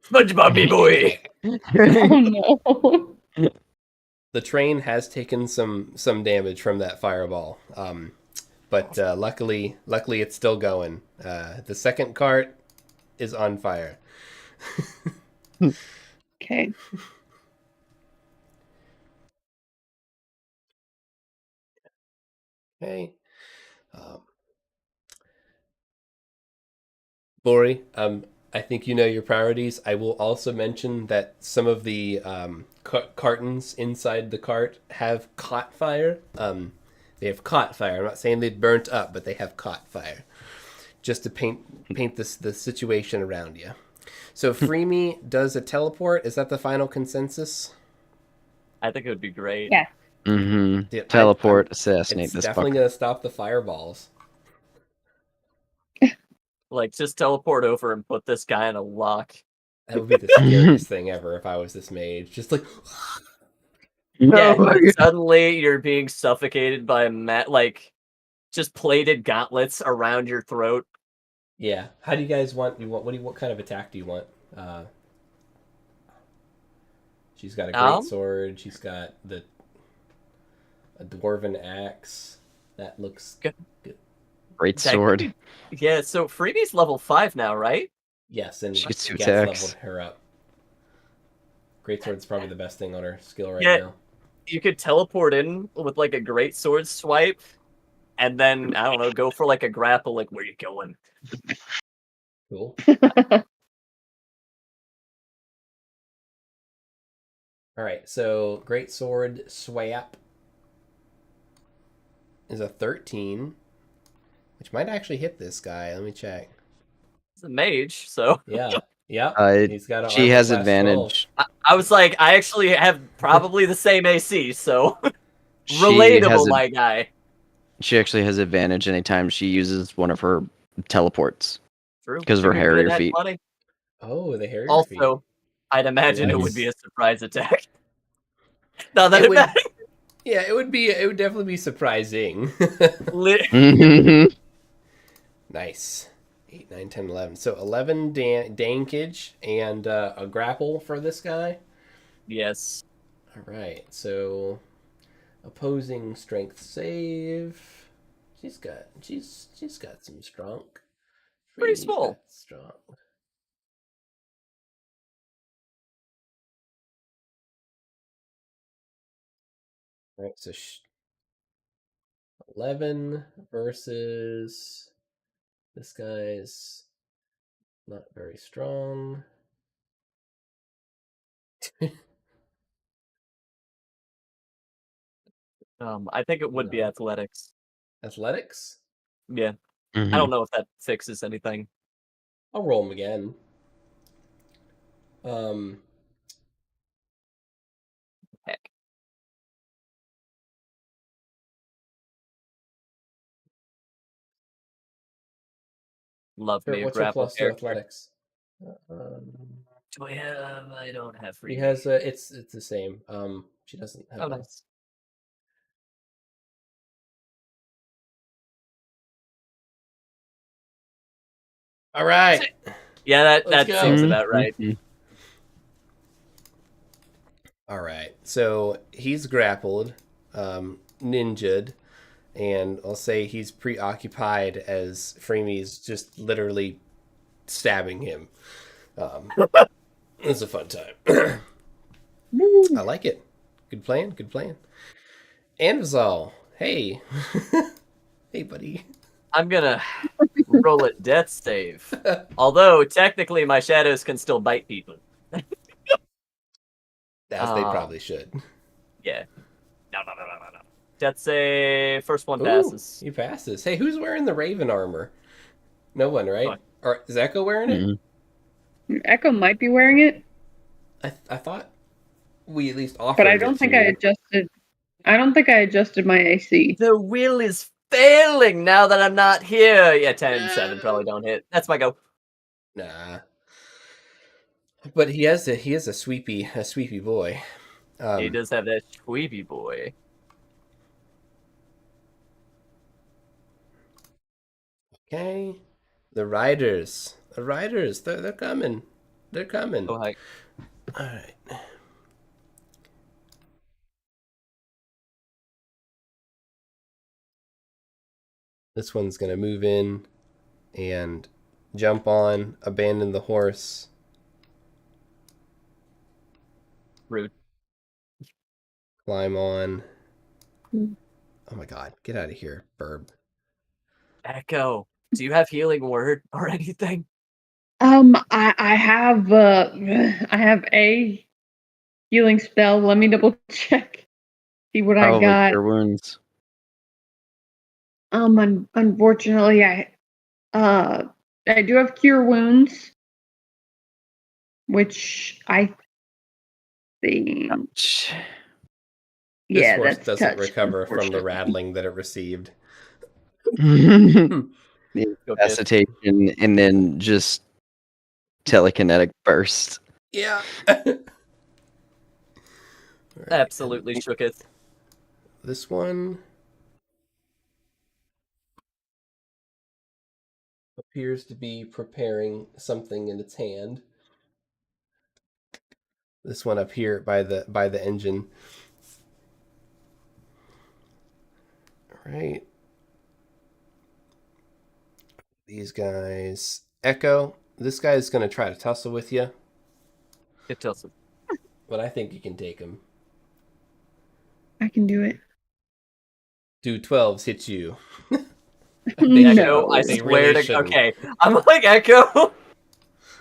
SpongeBob boy. Oh no. The train has taken some damage from that fireball, but luckily it's still going. The second cart is on fire. Okay. Okay. Bori, I think you know your priorities. I will also mention that some of the cartons inside the cart have caught fire. They have caught fire. I'm not saying they burnt up, but they have caught fire. Just to paint the situation around you. So Freemy does a teleport. Is that the final consensus? I think it would be great. Yeah. Mm-hmm. Dude, Teleport, assassinate It's this definitely fucker. going to stop the fireballs. Like, just teleport over and put this guy in a lock. That would be the scariest thing ever if I was this mage. Just like... Yeah, No, and suddenly you're being suffocated by like just plated gauntlets around your throat. Yeah. How do you guys want? What kind of attack do you want? She's got a great sword. She's got a dwarven axe. That looks good. Great sword. Yeah, so Freebie's level 5 now, right? Yes, and She gets 2 Gats attacks. leveled her up. Great sword's probably the best thing on her skill right now. You could teleport in with like a great sword swipe, and then I don't know, go for like a grapple. Like, where you going? Cool. All right, so great sword swap is a 13, which might actually hit this guy. Let me check. It's a mage, so Yeah. He's got she has advantage. I was like, I actually have probably the same AC, so relatable, my guy. She actually has advantage anytime she uses one of her teleports. True. Because of her hairier feet. Oh, the hairier feet. Also, I'd imagine Nice. it would be a surprise attack. Now that it matters. Yeah, it would definitely be surprising. Nice. 8, 9, 10, 11. So 11 dankage and a grapple for this guy. Yes. All right. So opposing strength save. She's got some strong. Pretty small. Strong. All right. So 11 versus this guy's not very strong. I think it would be athletics. Athletics? Yeah. I don't know if that fixes anything. I'll roll him again. Heck. Love me a What's your grapple plus to character. athletics? Do I have? I don't have free. He has it's the same. She doesn't have. Oh, nice. All right. Yeah, that seems about right. All right. So he's grappled, ninja'd, and I'll say he's preoccupied as Freemy's just literally stabbing him. It's a fun time. I like it. Good plan. Good plan. Anvizal, hey. Hey, buddy. I'm gonna roll a death save. Although, technically, my shadows can still bite people. As they probably should. Yeah. No. Death save. First one passes. He passes. Hey, who's wearing the Raven armor? No one, right? Or is Echo wearing it? Echo might be wearing it. I thought we at least offered. But I don't think I adjusted. I don't think I adjusted my AC. The will is failing now that I'm not here. Yeah, 10 and 7 probably don't hit. That's my go. Nah. But he is a sweepy boy. He does have that sweepy boy. Okay. The riders. They're coming. They're coming. Oh, hi. All right. This one's going to move in and jump on, abandon the horse. Rude. Climb on. Oh my god, get out of here, Burb. Echo, do you have healing word or anything? I have a healing spell. Let me double check. See what I Probably got. cure wounds. Unfortunately, I do have cure wounds, which I think, Ouch. This yeah, horse that's doesn't touch, recover from the unfortunately. rattling that it received. The Okay. incapacitation and then just telekinetic burst. Yeah. Absolutely shooketh. This one appears to be preparing something in its hand. This one up here by the engine. All right. These guys. Echo, this guy's going to try to tussle with you, It tells us. but I think you can take him. I can do it. Do 12s hit you? Echo, I they swear really to shouldn't. Okay. I'm like, Echo!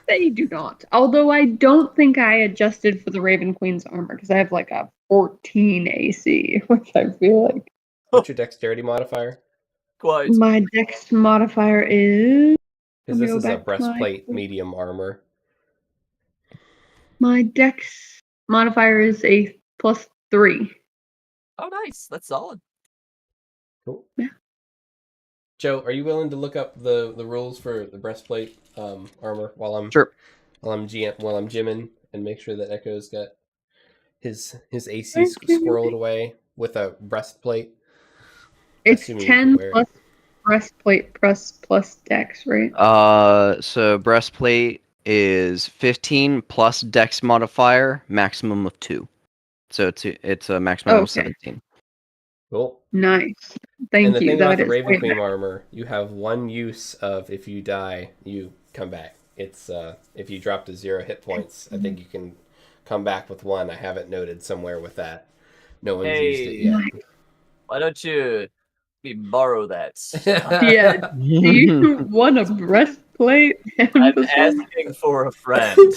They do not. Although I don't think I adjusted for the Raven Queen's armor because I have like a 14 AC, which I feel like What's your dexterity modifier? Quite. my dex modifier is. Because Let me this go is a back to breastplate medium armor. my dex modifier is a +3. Oh, nice. That's solid. Cool. Yeah. Joe, are you willing to look up the rules for the breastplate armor while I'm Sure. while I'm gymming and make sure that Echo's got his AC Okay. squirreled away with a breastplate? It's Assuming you can 10 wear it. plus breastplate plus dex, right? So breastplate is 15 plus dex modifier, maximum of 2. So it's a maximum of Okay. 17. Cool. Nice. And Thank the you. thing about That the is Raven way Queen better. armor, you have one use of if you die, you come back. It's if you drop to 0 hit points, I think you can come back with 1. I have it noted somewhere with that. No one's used it Hey. yet. Why don't you borrow that? Yeah. Do you want a breastplate? I'm asking for a friend.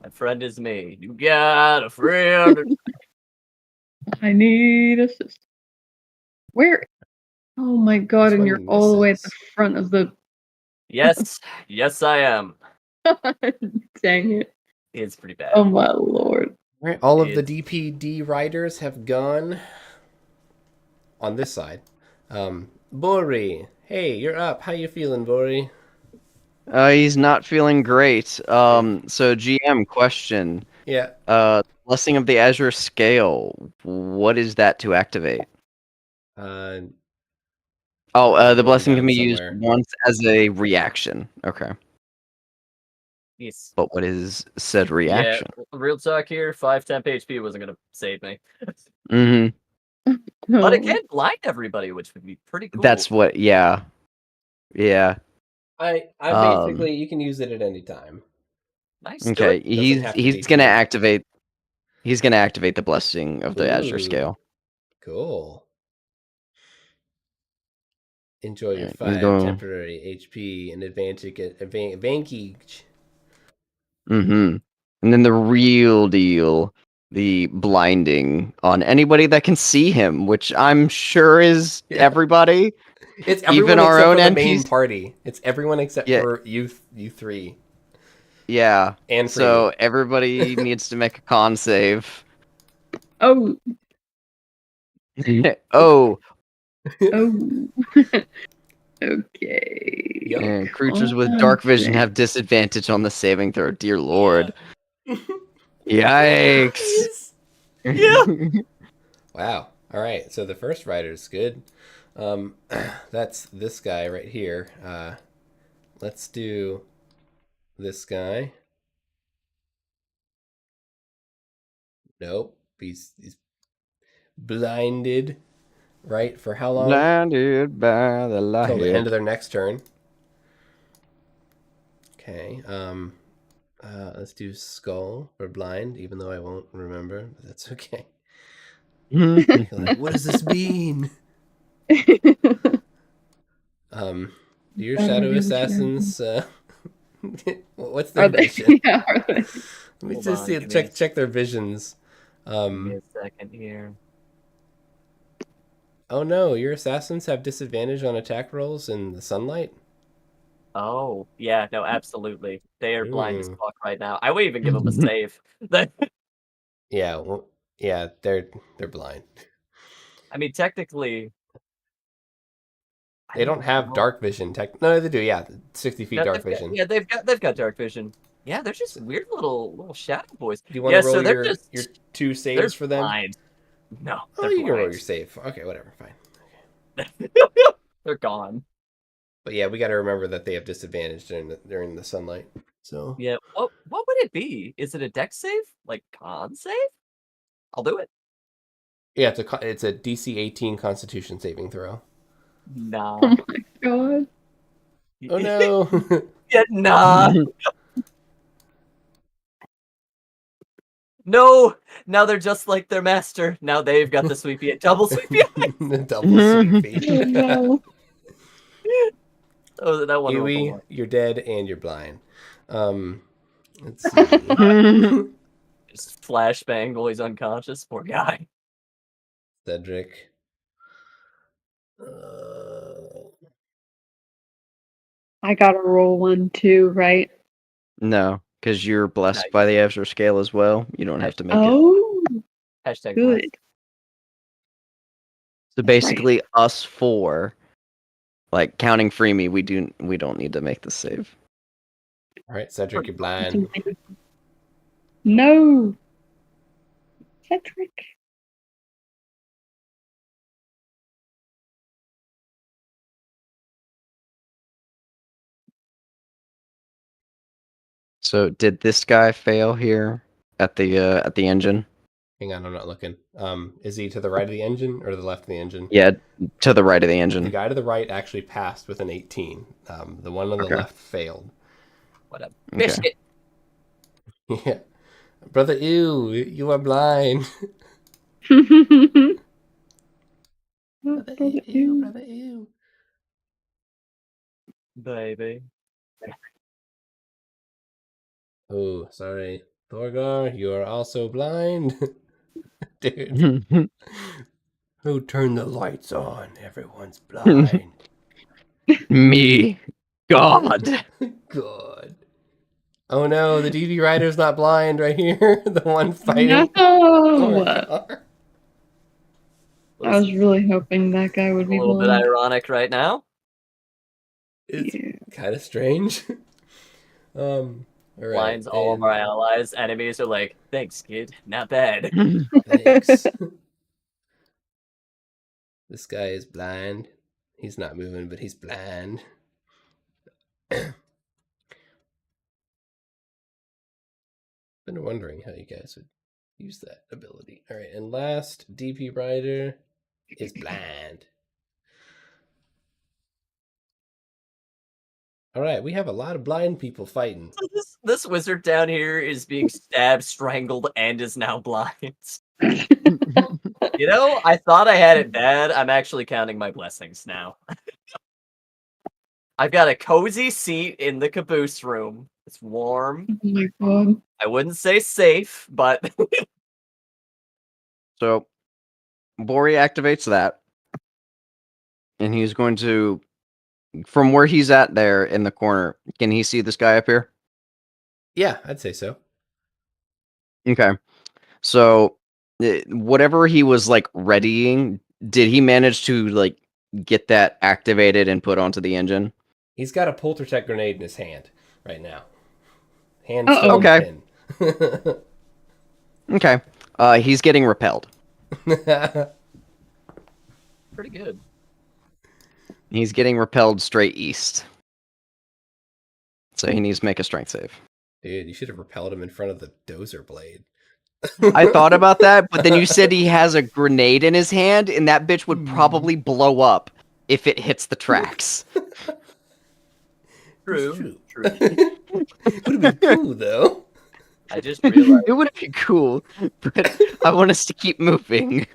My friend is me. You got a friend. I need assist. Where? Oh my god! This And one you're all the way at the misses. front of the. Yes. Yes, I am. Dang it! It's pretty bad. Oh my lord! All right, all of the DPD riders have gone on this side. Bori, hey, you're up. How you feeling, Bori? He's not feeling great. So GM question. Yeah. Blessing of the Azure Scale. What is that to activate? The The blessing can be used somewhere. once as a reaction. Okay. Yes. But what is said reaction? Yeah, real talk here. 5 temp HP wasn't gonna save me. Mm-hmm. No. But it can blind everybody, which would be pretty cool. That's what. Yeah. Yeah. I basically you can use it at any time. Nice. Do Okay. it. Doesn't have to be He's gonna too. activate. He's gonna activate the blessing of the Azure Ooh. Scale. Cool. Enjoy your Alright, 5 temporary HP and advantage. Mm-hmm. And then the real deal, the blinding on anybody that can see him, which I'm sure is everybody. It's everyone Even our except own for the main NPC. party. It's everyone except Yeah. for you three. Yeah. And so everybody needs to make a con save. Oh. Oh. Oh. Okay. Yep. And creatures with dark vision have disadvantage on the saving throw. Dear Lord. Yikes. Yeah. Wow. All right. So the first rider is good. That's this guy right here. Let's do this guy. Nope. He's blinded. Right? For how long? Blinded by the light. Till the end of their next turn. Okay. Let's do skull for blind, even though I won't remember, but that's okay. Like, what does this mean? Do your shadow assassins? What's their Are they? vision? Yeah, are they? Let me Hold just on, see, give me a- check their visions. Give me a second here. Oh no, your assassins have disadvantage on attack rolls in the sunlight. Oh, yeah, no, absolutely. They are blind as Ooh. fuck right now. I would even give them a save. Yeah, well, yeah, they're blind. I mean, technically, I They don't have know. dark vision. No, they do. Yeah, 60 feet No, dark vision. yeah, they've got dark vision. Yeah, they're just weird little shadow boys. Do you want Yeah, to roll so they're your just 2 they're saves for them? blind. No, Oh, they're you can roll your blind. save. Okay, whatever, fine. They're gone. But yeah, we got to remember that they have disadvantage during the sunlight. So Yeah, what would it be? Is it a dex save? Like con save? I'll do it. yeah, it's a DC 18 Constitution saving throw. Nah. Oh my god. Oh no! Yeah, nah. No. Now they're just like their master. Now they've got the sweepy double sweepy eyes. The double sweepy. Oh no. Oh, that one. Huey, you're dead and you're blind. Let's see. Just flashbang while he's unconscious. Poor guy. Cedric. I gotta roll one too, right? No, because you're blessed Nice. by the Ezra scale as well. You don't have to make it. Oh, Hashtag good. blessed. So basically, us four, like counting Freemy, we don't need to make the save. All right, Cedric, you're blind. No. Cedric. So did this guy fail here at the engine? Hang on, I'm not looking. Is he to the right of the engine or to the left of the engine? Yeah, to the right of the The engine. guy to the right actually passed with an 18. The one on the Okay. left failed. What a Okay. biscuit. Yeah. Brother, you are blind. Brother, ew. Baby. Oh, sorry. Thorgar, you are also blind. Dude. Who turned the lights on? Everyone's blind. Me. God. Good. Oh no, the DD rider's not blind right here. The one fighting. No. Thorgar. I was really hoping that guy would A be little bit blind. ironic right now. It's Yeah. kind of strange. All right. Blinds all of our allies. Enemies are like, thanks, kid. Not bad. Thanks. This guy is blind. He's not moving, but he's blind. Been wondering how you guys would use that ability. All right, and last DP rider is blind. All right, we have a lot of blind people fighting. This wizard down here is being stabbed, strangled, and is now blind. You know, I thought I had it bad. I'm actually counting my blessings now. I've got a cozy seat in the caboose room. It's warm. Oh my god. I wouldn't say safe, but So, Bori activates that, and he's going to, from where he's at there in the corner, can he see this guy up here? Yeah, I'd say so. Okay. So, whatever he was like readying, did he manage to like get that activated and put onto the engine? He's got a poltertech grenade in his hand right now. Hand Uh-oh. still Okay. in. Okay. He's getting repelled. pretty good. He's getting repelled straight east. So he needs to make a strength save. Dude, you should have repelled him in front of the dozer blade. I thought about that, but then you said he has a grenade in his hand, and that bitch would probably blow up if it hits the tracks. True. Would have been cool though. I just realized. It would be cool, but I want us to keep moving.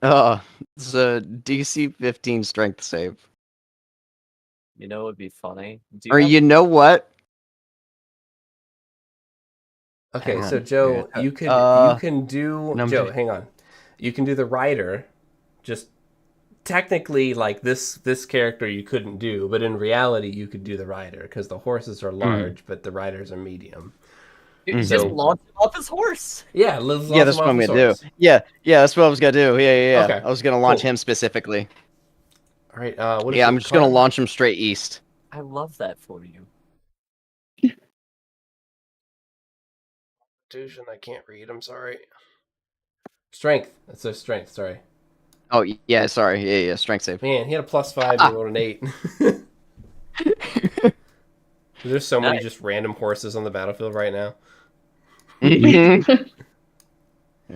It's a DC 15 strength save. You know, it'd be funny. Do Or have- you know what? Okay, Hang so on. Joe, Yeah. you can do number- Joe. Hang on, you can do the rider. Just technically, like this character you couldn't do, but in reality you could do the rider because the horses are large, but the riders are medium. You Mhm. just So- launch him off his horse. Yeah, let's Yeah, that's what I'm gonna do. Yeah, that's what I was gonna do. Yeah. Okay, I was gonna launch cool. him specifically. All right. What is Yeah, it? I'm just gonna Climb? launch him straight east. I love that for you. Constitution. I can't read. I'm sorry. Strength. That's a strength. Sorry. Oh yeah, sorry. Yeah, strength save. Man, he had a +5 and he rolled an 8. There's so many Nice. just random horses on the battlefield right now. I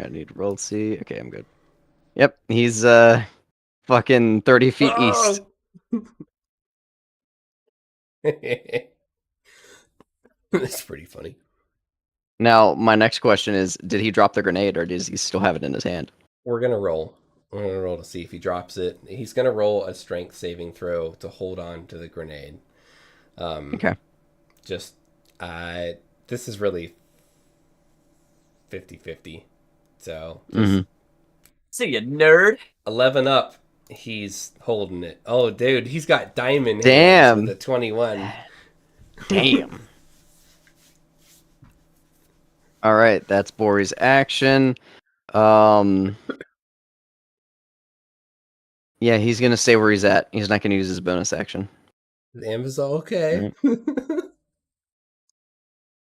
need to roll C. Okay, I'm good. Yep, he's fucking 30 feet east. That's pretty funny. Now, my next question is, did he drop the grenade or does he still have it in his hand? We're gonna roll. We're gonna roll to see if he drops it. He's gonna roll a strength saving throw to hold on to the grenade. Okay. Just this is really 50-50. So just See you, nerd. 11 up. He's holding it. Oh, dude, he's got diamond hands Damn. with a 21. Damn. All right, that's Bori's action. Yeah, he's gonna stay where he's at. He's not gonna use his bonus action. Amazon, okay.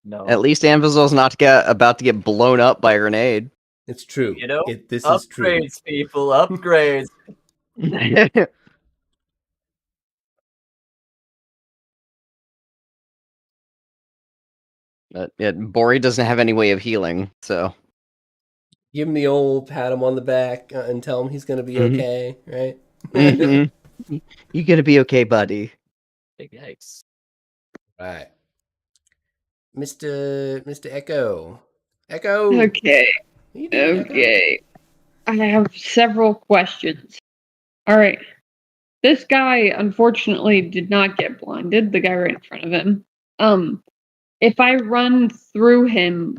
No. At least Anvil's not about to get blown up by a grenade. It's true. You know, This is true. upgrades, people, upgrades. But yeah, Bori doesn't have any way of healing, so Give him the old pat him on the back and tell him he's going to be Mhm. okay, right? You gonna be okay, buddy. Big yikes. Right. Mr. Echo. Echo. Okay. What you doing, Echo? Okay. I have several questions. All right. This guy unfortunately did not get blinded, the guy right in front of him. If I run through him,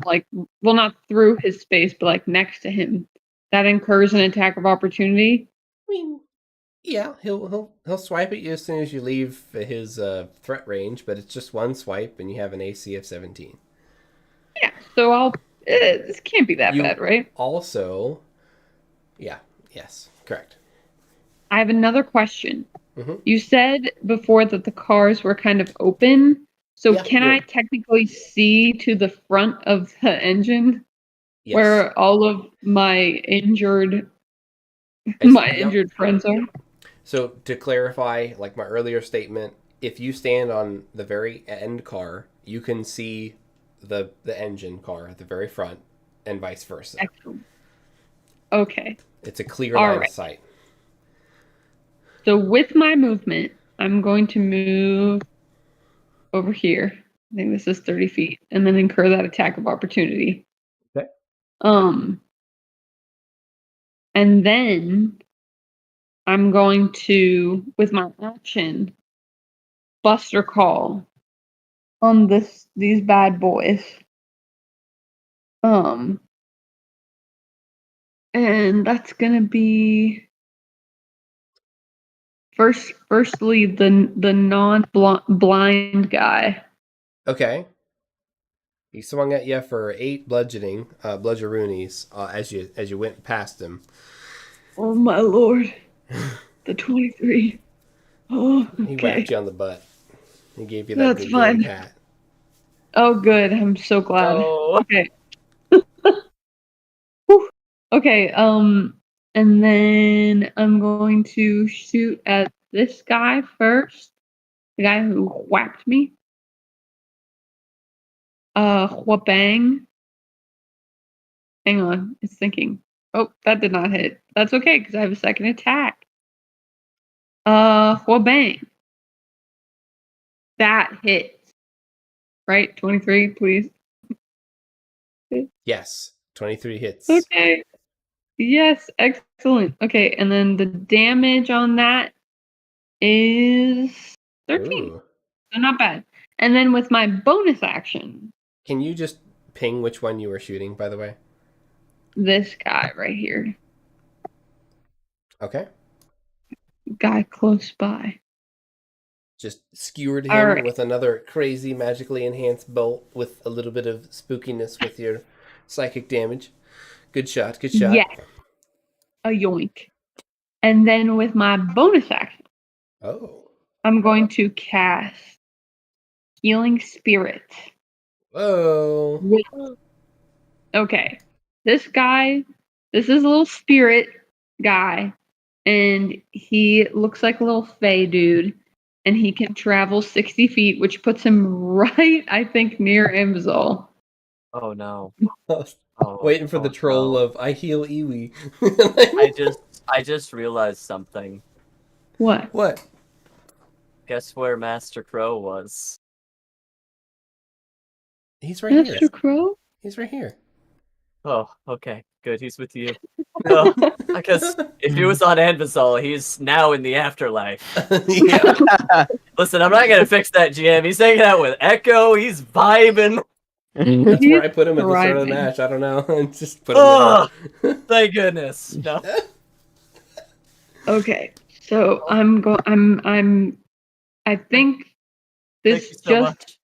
well, not through his space, but like next to him, that incurs an attack of opportunity. I mean, yeah, he'll swipe at you as soon as you leave his threat range, but it's just one swipe and you have an AC of 17. Yeah, so this can't be that You- bad, right? Also, yes, correct. I have another question. Mhm. You said before that the cars were kind of open. So Yeah, can yeah. I technically see to the front of the engine Yes. where all of my injured Yep. injured friends are? So to clarify, like my earlier statement, if you stand on the very end car, you can see the engine car at the very front, and vice versa. Excellent. Okay. It's a clear All line right. of sight. So with my movement, I'm going to move over here. I think this is 30 feet, and then incur that attack of opportunity. Okay. And then I'm going to, with my action, Buster Call on these bad boys. And that's gonna be firstly the non-blind guy. Okay. He swung at you for 8 bludgeroonies as you went past him. Oh my lord, the 23. Oh, He okay. whacked you on the butt. He gave you that That's good fine. pat. Oh, good. I'm so glad. Oh, Okay. Whew. Okay. And then I'm going to shoot at this guy first. The guy who whacked me. Whabang. Hang on, it's thinking. Oh, that did not hit. That's okay because I have a second attack. Whabang. That hits. Right? 23, please. Yes. 23 hits. Okay. Yes, excellent. Okay, and then the damage on that is 13. Ooh. So not bad. And then with my bonus action, Can you just ping which one you were shooting, by the way? this guy right here, Okay. guy close by. Just skewered All him right. with another crazy magically enhanced bolt with a little bit of spookiness with your psychic damage. Good shot, good shot. Yes. A yoink. And then with my bonus action, Oh. I'm going to cast Healing Spirit. Whoa. Okay. This is a little spirit guy, and he looks like a little fey dude, and he can travel 60 feet, which puts him right, I think, near Imzal. Oh no. Waiting for the troll no. of I heal Iwi. I just realized something. What? What? Guess where Master Crow was? He's right here. Master Crow? He's right here. Oh, okay. Good, he's with you. No, because if he was on Anvizal, he's now in the afterlife. Yeah. Listen, I'm not gonna fix that, GM. He's hanging out with Echo. He's vibing. That's where I put him at the start of the Thriving. match. I don't know. Just put him Oh, thank goodness. No. Okay. So I think Thank this you so much.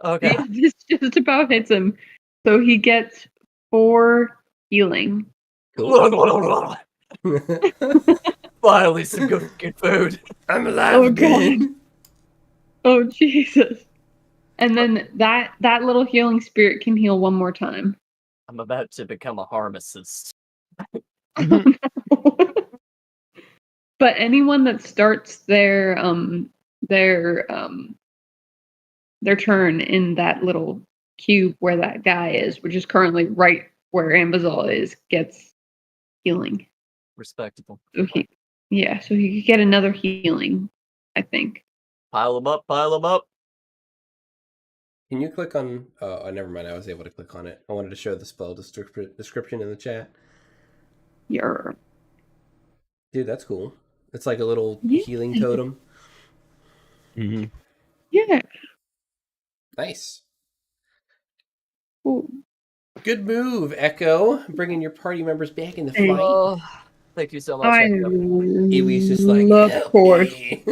Okay. this just about hits him. So he gets 4 healing. Finally, some good food. I'm alive Oh, again. Oh Jesus. And then that little healing spirit can heal one more time. I'm about to become a harmacist. But anyone that starts their turn in that little cube where that guy is, which is currently right where Ambazal is, gets healing. Respectable. So he could get another healing, I think. Pile them up, pile them up. Can you click on... Oh, never mind. I was able to click on it. I wanted to show the spell description in the chat. Your Dude, that's cool. It's like a little Yeah. healing totem. Mm-hmm. Yeah. Nice. Cool. Good move, Echo. Bringing your party members back in the Hey. fight. Oh, thank you so much. I Echo. Iwi's just like, love help course. me.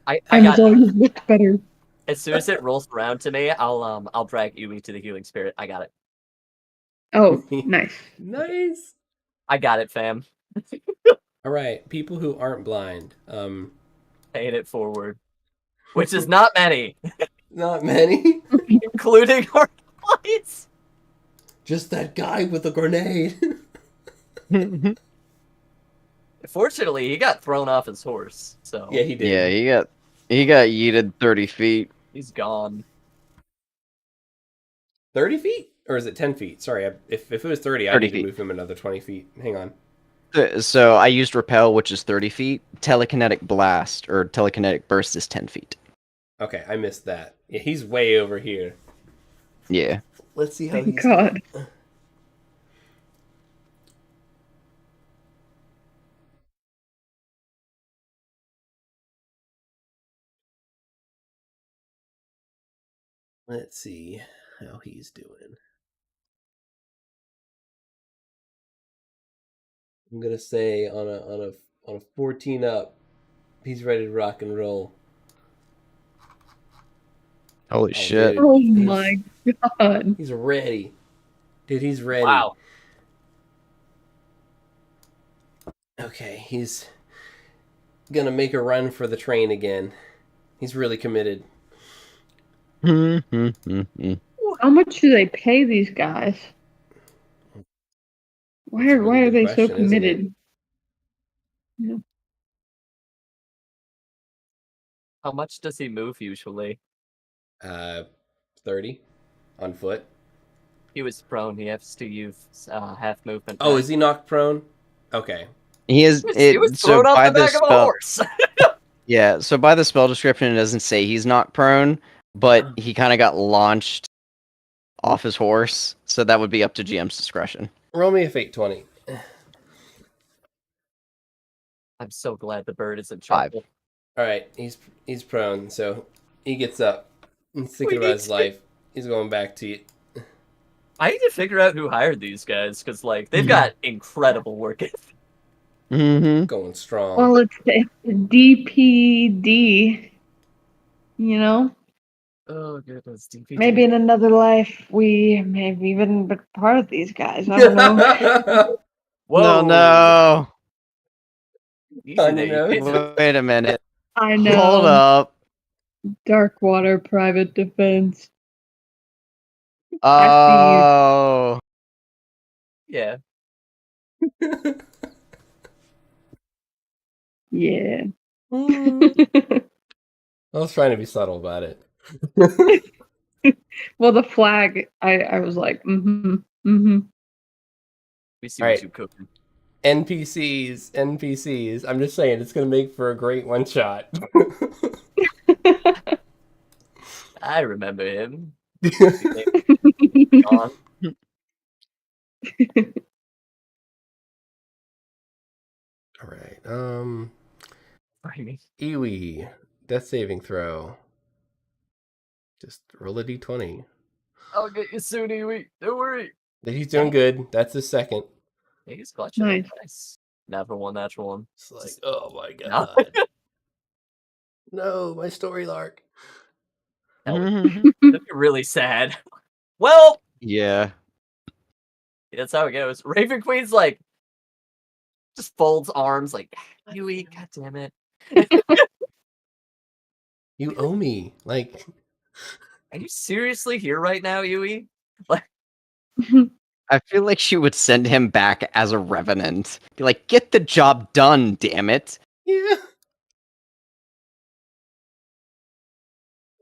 I Ambazal got. always looked better. As soon as it rolls around to me, I'll drag Iwi to the healing spirit. I got it. Oh, nice. Nice. I got it, fam. All right, people who aren't blind. Paying it forward, which is not many, Not many. including our clients. Just that guy with the grenade. Fortunately, he got thrown off his horse, so Yeah, he did. Yeah, he got yeeted 30 feet. he's gone. 30 feet? Or is it 10 feet? Sorry, if it was 30, I 30 need to feet. move him another 20 feet. Hang on. So I used repel, which is 30 feet. Telekinetic blast or telekinetic burst is 10 feet. Okay, I missed that. Yeah, he's way over here. Yeah. Let's see how Thank he's... God. Let's see how he's doing. I'm gonna say on a 14 up, he's ready to rock and roll. Holy shit. Dude, Oh my God. He's ready. Dude, he's ready. Wow. Okay, he's gonna make a run for the train again. He's really committed. How much do they pay these guys? Why That's a are really good they so question, isn't it? committed? Yeah. How much does he move usually? 30 on foot. He was prone. He has to use half movement. Oh, right? is he knocked prone? Okay. He is He was so thrown off by the back of a spell. horse. Yeah, so by the spell description, it doesn't say he's knocked prone, but he kind of got launched off his horse, so that would be up to GM's discretion. Roll me a fate 20. I'm so glad the bird is in 5. trouble. All right, he's prone, so he gets up. He's thinking We about need his to- life. He's going back to you. I need to figure out who hired these guys, because, like, they've got incredible work ethic. Mm-hmm. Going strong. Well, it's DPD. You know, Oh, goodness. DPD. maybe in another life we may have even been part of these guys. I don't know. Whoa. No. Easy On there, your you nose. kids. Wait a minute. I know. Hold up. Darkwater Private Defense. Oh. Yeah. Yeah. I was trying to be subtle about it. Well, the flag, I was like, mm-hmm. We see All what right. you cooking. NPCs. I'm just saying, it's going to make for a great one shot. I remember him. All right. Iwi, death saving throw. Just roll a d20. I'll get you soon, Iwi. Don't worry. He's doing good. That's his second. He's clutching it. Nice. Natural one. It's like, oh my No. god. No, my story lark. That would be really sad. Well, Yeah. that's how it goes. Raven Queen's like, just folds arms like, Iwi, god damn it. You owe me. Like, Are you seriously here right now, Iwi? Like, I feel like she would send him back as a revenant. Be like, get the job done, damn it. yeah.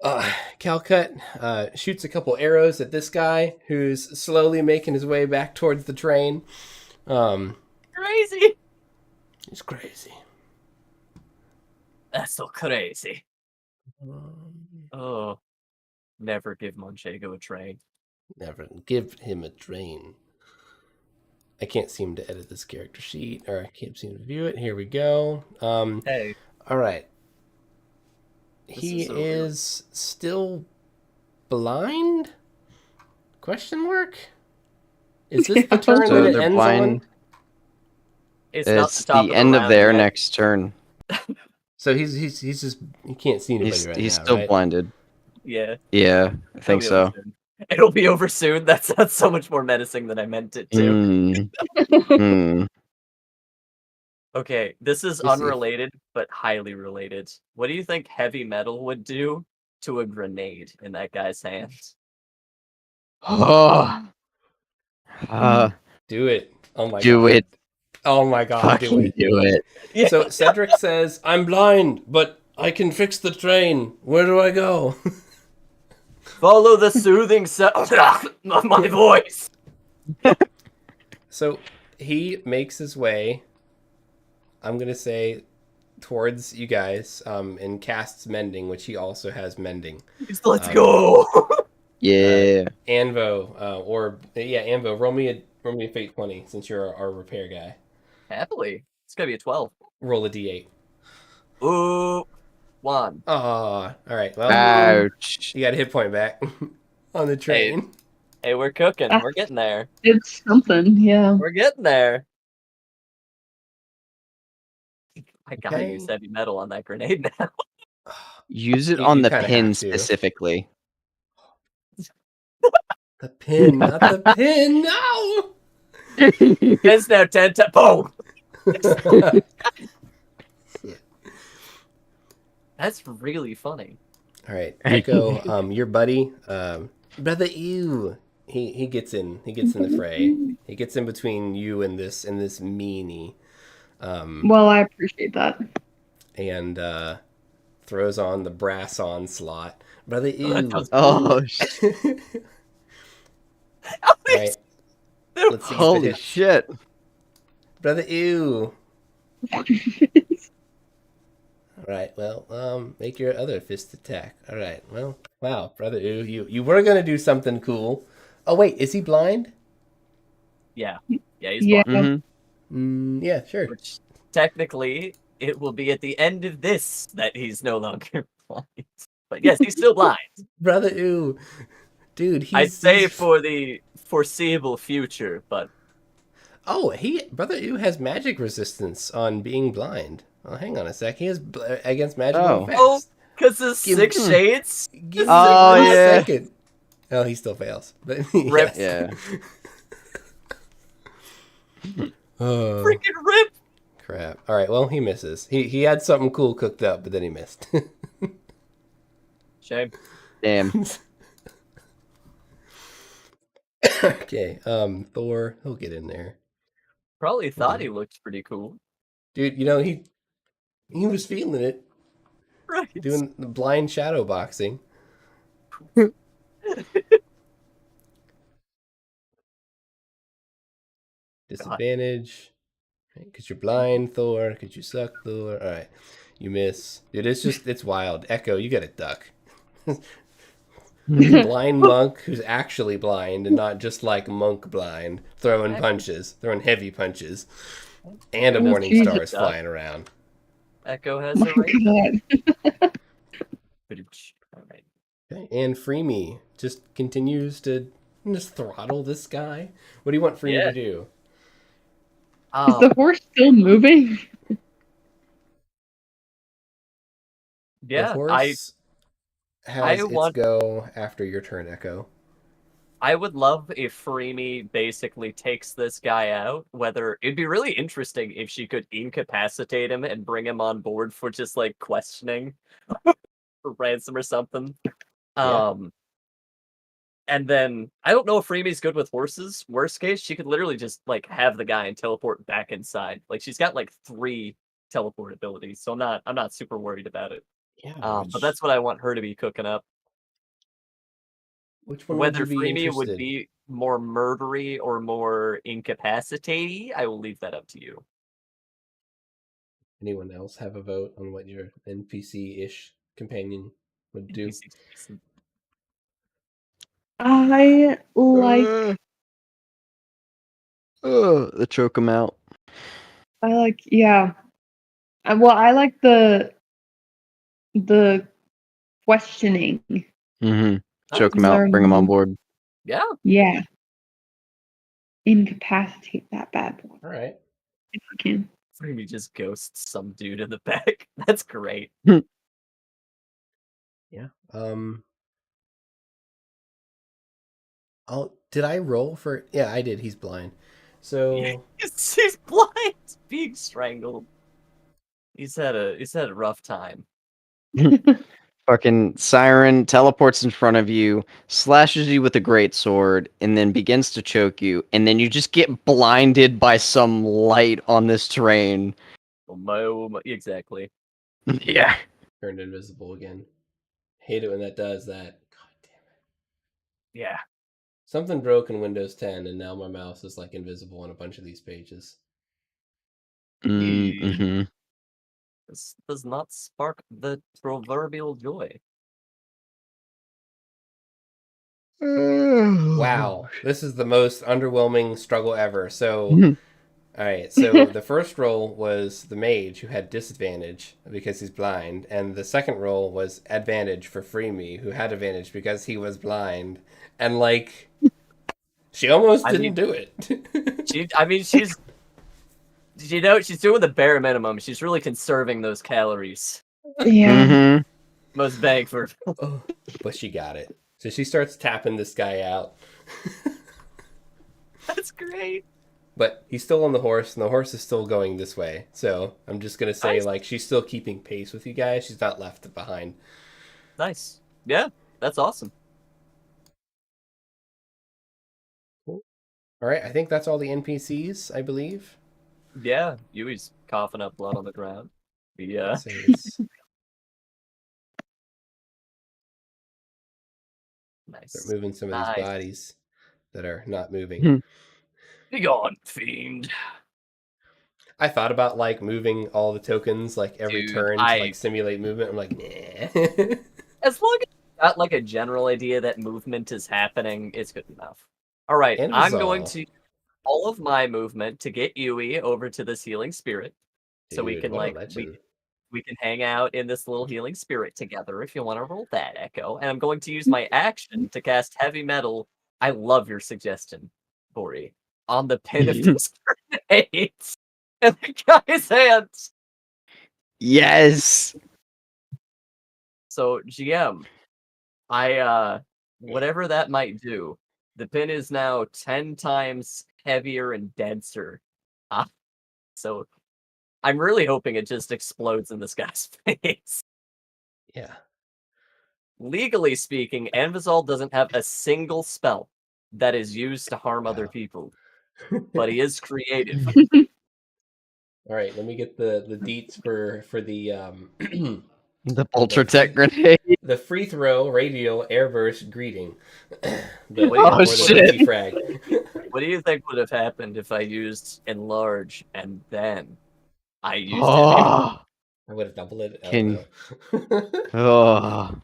Calcut shoots a couple arrows at this guy who's slowly making his way back towards the train. crazy. He's crazy. That's so crazy. Oh, never give Manchego a train. Never give him a train. I can't seem to edit this character sheet, or I can't seem to view it. Here we go. Hey. All right. He is still blind? Question mark? Is this the turn So that it they're ends blind. on? It's not It's top the end of round their yet. next turn. So he's just he can't see anybody He's right he's now, still right? blinded. Yeah. Yeah, I think It'll be over so. soon. It'll be over soon. That sounds so much more menacing than I meant it to. Okay, this is Let's see. unrelated, but highly related. What do you think heavy metal would do to a grenade in that guy's hands? Oh. Do it. Oh my god. Do it. Oh my god, do Fucking it. do it. Yeah. So Cedric says, I'm blind, but I can fix the train. Where do I go? Follow the soothing sound of my voice. So he makes his way, I'm going to say, towards you guys, and casts Mending, which he also has Mending. Let's go. Yeah. Anvo, Anvo, roll me a Fate 20, since you're our repair guy. Happily. It's gonna be a 12. Roll a d8. Ooh. 1. Oh, all right. Well, Ouch. you got a hit point back on the train. Hey, we're cooking. We're getting there. It's something, yeah. We're getting there. I gotta Okay. use heavy metal on that grenade now. Use it You- on you the kinda pin have to. specifically. The pin, not the pin. No. It's now 10 to boom. That's really funny. All right, Echo, your buddy, brother, ew. He gets in the fray. He gets in between you and this meanie, Well, I appreciate that. and throws on the brass onslaught. Brother, ew. Oh, shit. All right, let's see. Holy shit. Brother, ew. All right, well, make your other fist attack. All right, well, wow, brother, ew, you were gonna do something cool. Oh wait, is he blind? Yeah. Yeah, he's Yeah. blind. Mm-hmm. Yeah, sure. Which technically it will be at the end of this that he's no longer blind. But yes, he's still blind. Brother Ooh. Dude, I'd say for the foreseeable future, but Oh, Brother Ooh has magic resistance on being blind. Oh, hang on a sec. He has against magical effects. Oh, because the six shades. Give me Oh, 1 yeah. second. Oh, he still fails. But Rip. yes. Yeah. Oh, Freaking rip! crap. All right, well, he misses. He had something cool cooked up, but then he missed. Shame. Damn. Okay, Thor, he'll get in there. Probably thought he looked pretty cool. Dude, you know, he was feeling it, Right. doing the blind shadow boxing. Disadvantage. Because you're blind, Thor. Because you suck, Thor. All right. You miss. Dude, it's wild. Echo, you got to duck. Blind monk who's actually blind and not just like monk blind, throwing punches, throwing heavy punches. And a Oh, morning Jesus. star is flying around. Echo has Oh it my right. God. All right. Okay. And Freemy just continues to just throttle this guy. What do you want Freemy to do? Is the horse still moving? Yeah, The horse has its want- go after your turn, Echo. I would love if Freemy basically takes this guy out. Whether it'd be really interesting if she could incapacitate him and bring him on board for just like questioning for ransom or something. Yeah. And then I don't know if Freemy's good with horses. Worst case, she could literally just like have the guy and teleport back inside. Like she's got like 3 teleport abilities, so I'm not super worried about it. Yeah. But that's what I want her to be cooking up. Which one Whether would you be Freemy interested? would be more murdery or more incapacitaty, I will leave that up to you. Anyone else have a vote on what your NPC-ish companion would do? I like. The choke him out. Yeah. Well, I like the questioning. Mm-hmm. Choke him out. Bring him on board. Yeah. Yeah. Incapacitate that bad boy All right. if I can. Freemy just ghosts some dude in the back. That's great. Yeah. Did I roll for? Yeah, I did. He's blind. So He's blind, being strangled. He's had a rough time. Fucking Siren teleports in front of you, slashes you with a great sword, and then begins to choke you. And then you just get blinded by some light on this terrain. Exactly. Yeah. turned invisible again. Hate it when that does that. God damn it. Yeah. Something broke in Windows 10, and now my mouse is like invisible on a bunch of these pages. Mm-hmm. This does not spark the proverbial joy. Wow, this is the most underwhelming struggle ever. So, all right. So the first roll was the mage who had disadvantage because he's blind, and the second roll was advantage for Freemy who had advantage because he was blind. And like, she almost didn't do it. She's she's doing the bare minimum. She's really conserving those calories. Yeah. Mm-hmm. Most bang for. Oh, but she got it. So she starts tapping this guy out. That's great. But he's still on the horse, and the horse is still going this way. So I'm just going to say, Nice. like, she's still keeping pace with you guys. She's not left behind. Nice. Yeah, that's awesome. Cool. All right, I think that's all the NPCs, I believe. Yeah, Yui's coughing up blood on the ground. Yeah. Nice. Start moving some of these bodies that are not moving. Hmm. Be gone, fiend. I thought about like moving all the tokens like every turn to like simulate movement. I'm like, nah. As long as you got like a general idea that movement is happening, it's good enough. All right, I'm going to all of my movement to get Yui over to this healing spirit. So we Dude, can what a like legend. we can hang out in this little healing spirit together if you want to roll that, Echo. And I'm going to use my action to cast heavy metal. I love your suggestion, Bori, on the pin of this grenade in the guy's hands. Yes. So GM, whatever that might do, the pin is now 10 times heavier and denser. So I'm really hoping it just explodes in this guy's face. Yeah. Legally speaking, Anvizal doesn't have a single spell that is used to harm other people, but he is creative. All right, let me get the deets for the The Ultra Tech grenade. the free throw radial airburst greeting. Oh, shit. PT frag. What do you think would have happened if I used enlarge and then I used it? Oh. I would have doubled it. Can- No. Oh.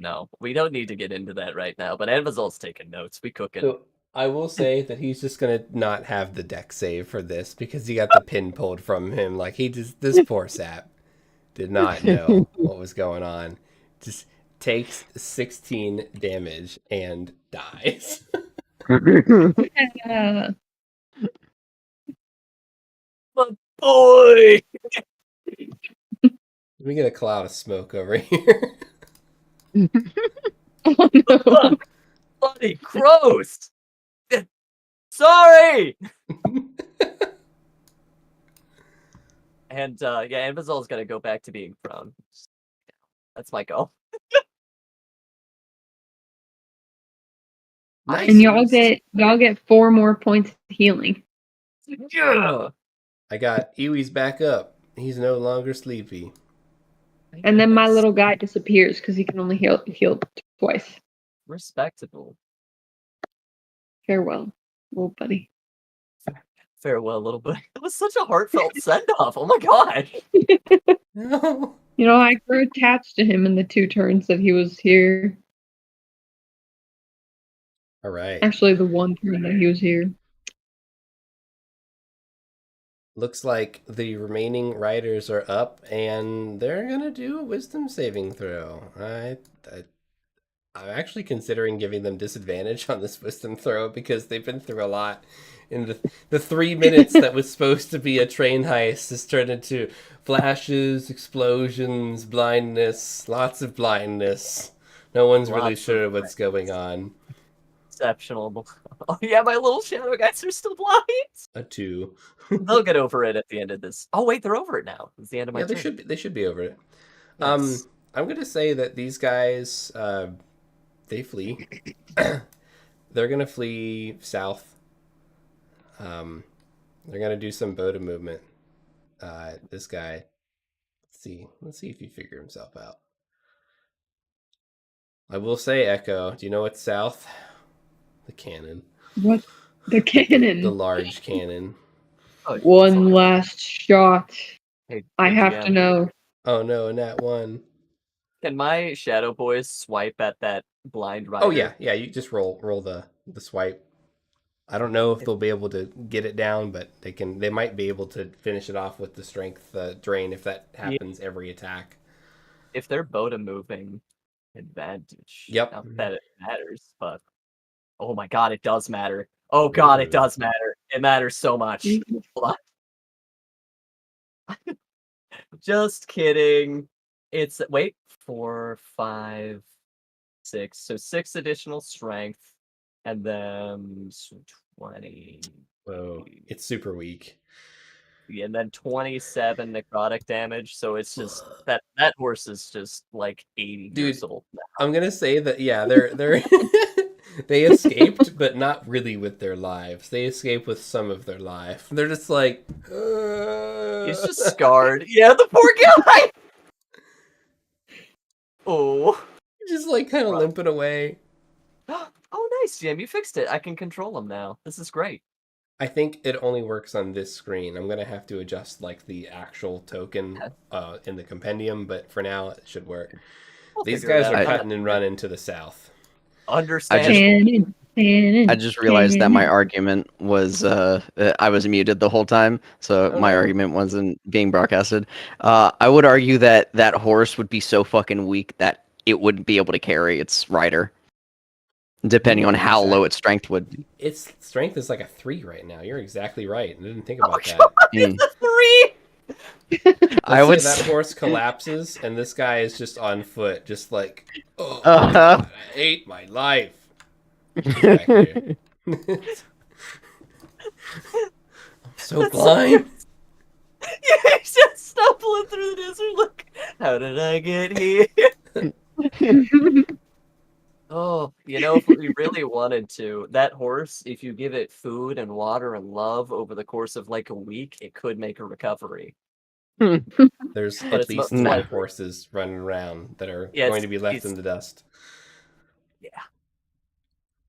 No, we don't need to get into that right now. But Anvizal's taking notes. We cooking. So I will say that he's just gonna not have the deck save for this because he got the pin pulled from him. Like this poor sap did not know what was going on. Just takes 16 damage and dies. Yeah. But boy, Let me get a cloud of smoke over here. Oh no. bloody gross. Sorry. And yeah, Anvizal's gonna go back to being prone. That's my goal. Nice. And y'all get 4 more points of healing. Yeah. I got Iwi's back up. He's no longer sleepy. And then my little guy disappears because he can only heal twice. Respectable. Farewell, little buddy. Farewell, little buddy. That was such a heartfelt send off. Oh my god. No. You know, I grew attached to him in the 2 turns that he was here. All right. Actually, the 1 turn that he was here. Looks like the remaining riders are up, and they're gonna do a wisdom saving throw. I'm actually considering giving them disadvantage on this wisdom throw because they've been through a lot. In the 3 minutes that was supposed to be a train heist has turned into flashes, explosions, blindness, lots of blindness. No one's really Lots of sure what's going on. Exceptional. Oh yeah, my little shadow guys are still blind. A 2. They'll get over it at the end of this. Oh wait, they're over it now. It's the end of my Yeah, turn. they should be over it. Yes. I'm gonna say that these guys they flee. They're gonna flee south. They're gonna do some Boda movement. This guy. Let's see if he figure himself out. I will say, Echo, do you know what's south? The cannon. What? The cannon. The large cannon. Oh, One sorry. last shot. Hey, I hey, have GM, to know. Oh no, and that one. Can my shadow boys swipe at that blind rider? Oh yeah, you just roll the swipe. I don't know if they'll be able to get it down, but they might be able to finish it off with the strength drain if that happens every attack. If they're Boda moving, advantage. Yep. Not that it matters, but oh my god, it does matter. Oh god, it does matter. It matters so much. Hold on. Just kidding. It's 4, 5, 6. So 6 additional strength, and then 20. Whoa, it's super weak. And then 27 necrotic damage. So it's just that horse is just like 80 years old now. I'm gonna say that they're they escaped, but not really with their lives. They escaped with some of their life. They're just like He's just scarred. Yeah, the poor guy. Oh, just like kind of limping away. Oh, nice, Jim. You fixed it. I can control him now. This is great. I think it only works on this screen. I'm gonna have to adjust like the actual token in the compendium, but for now it should work. We'll These figure it guys are out. cutting and running to the south. Understand. I just realized that my argument was I was muted the whole time, so my argument wasn't being broadcasted. I would argue that that horse would be so fucking weak that it wouldn't be able to carry its rider, depending on how low its strength would be. Its strength is like a 3 right now. You're exactly right. I didn't think about that. It's a 3! I would say that horse collapses, and this guy is just on foot, just like, oh, Uh-huh. God, I hate my life. Back here. I'm so blind. Yeah, he's just stumbling through the desert. Look, how did I get here? Oh, if we really wanted to, that horse, if you give it food and water and love over the course of like a week, it could make a recovery. There's But at it's least most 10 likely. horses running around that are Yeah, going to be left it's- in the dust. Yeah.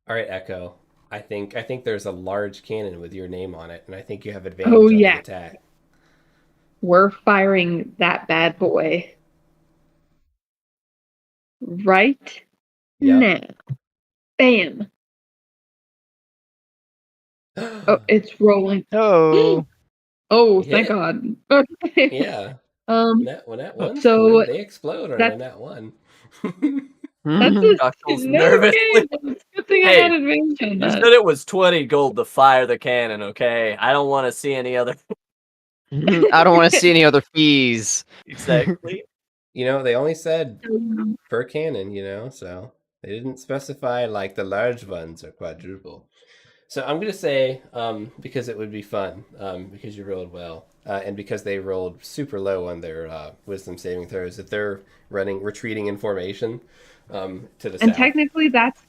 All right, Echo. I think there's a large cannon with your name on it, and I think you have advantage Oh, on yeah. the attack. We're firing that bad boy. Right now. Bam. Oh, it's rolling. Oh. Oh, Hit. thank God. Okay. Yeah. Um, When that one's so coming, they explode on that's- that one. that's a Dogl's no nervously. game. It's a good thing I Hey, had advantage on You that. said it was 20 gold to fire the cannon, okay? I don't want to see any other. I don't want to see any other fees. Exactly. They only said per cannon, so they didn't specify like the large ones or quadruple. So I'm going to say, because it would be fun, because you rolled well, and because they rolled super low on their wisdom saving throws, that they're retreating in formation to the And south. technically, that's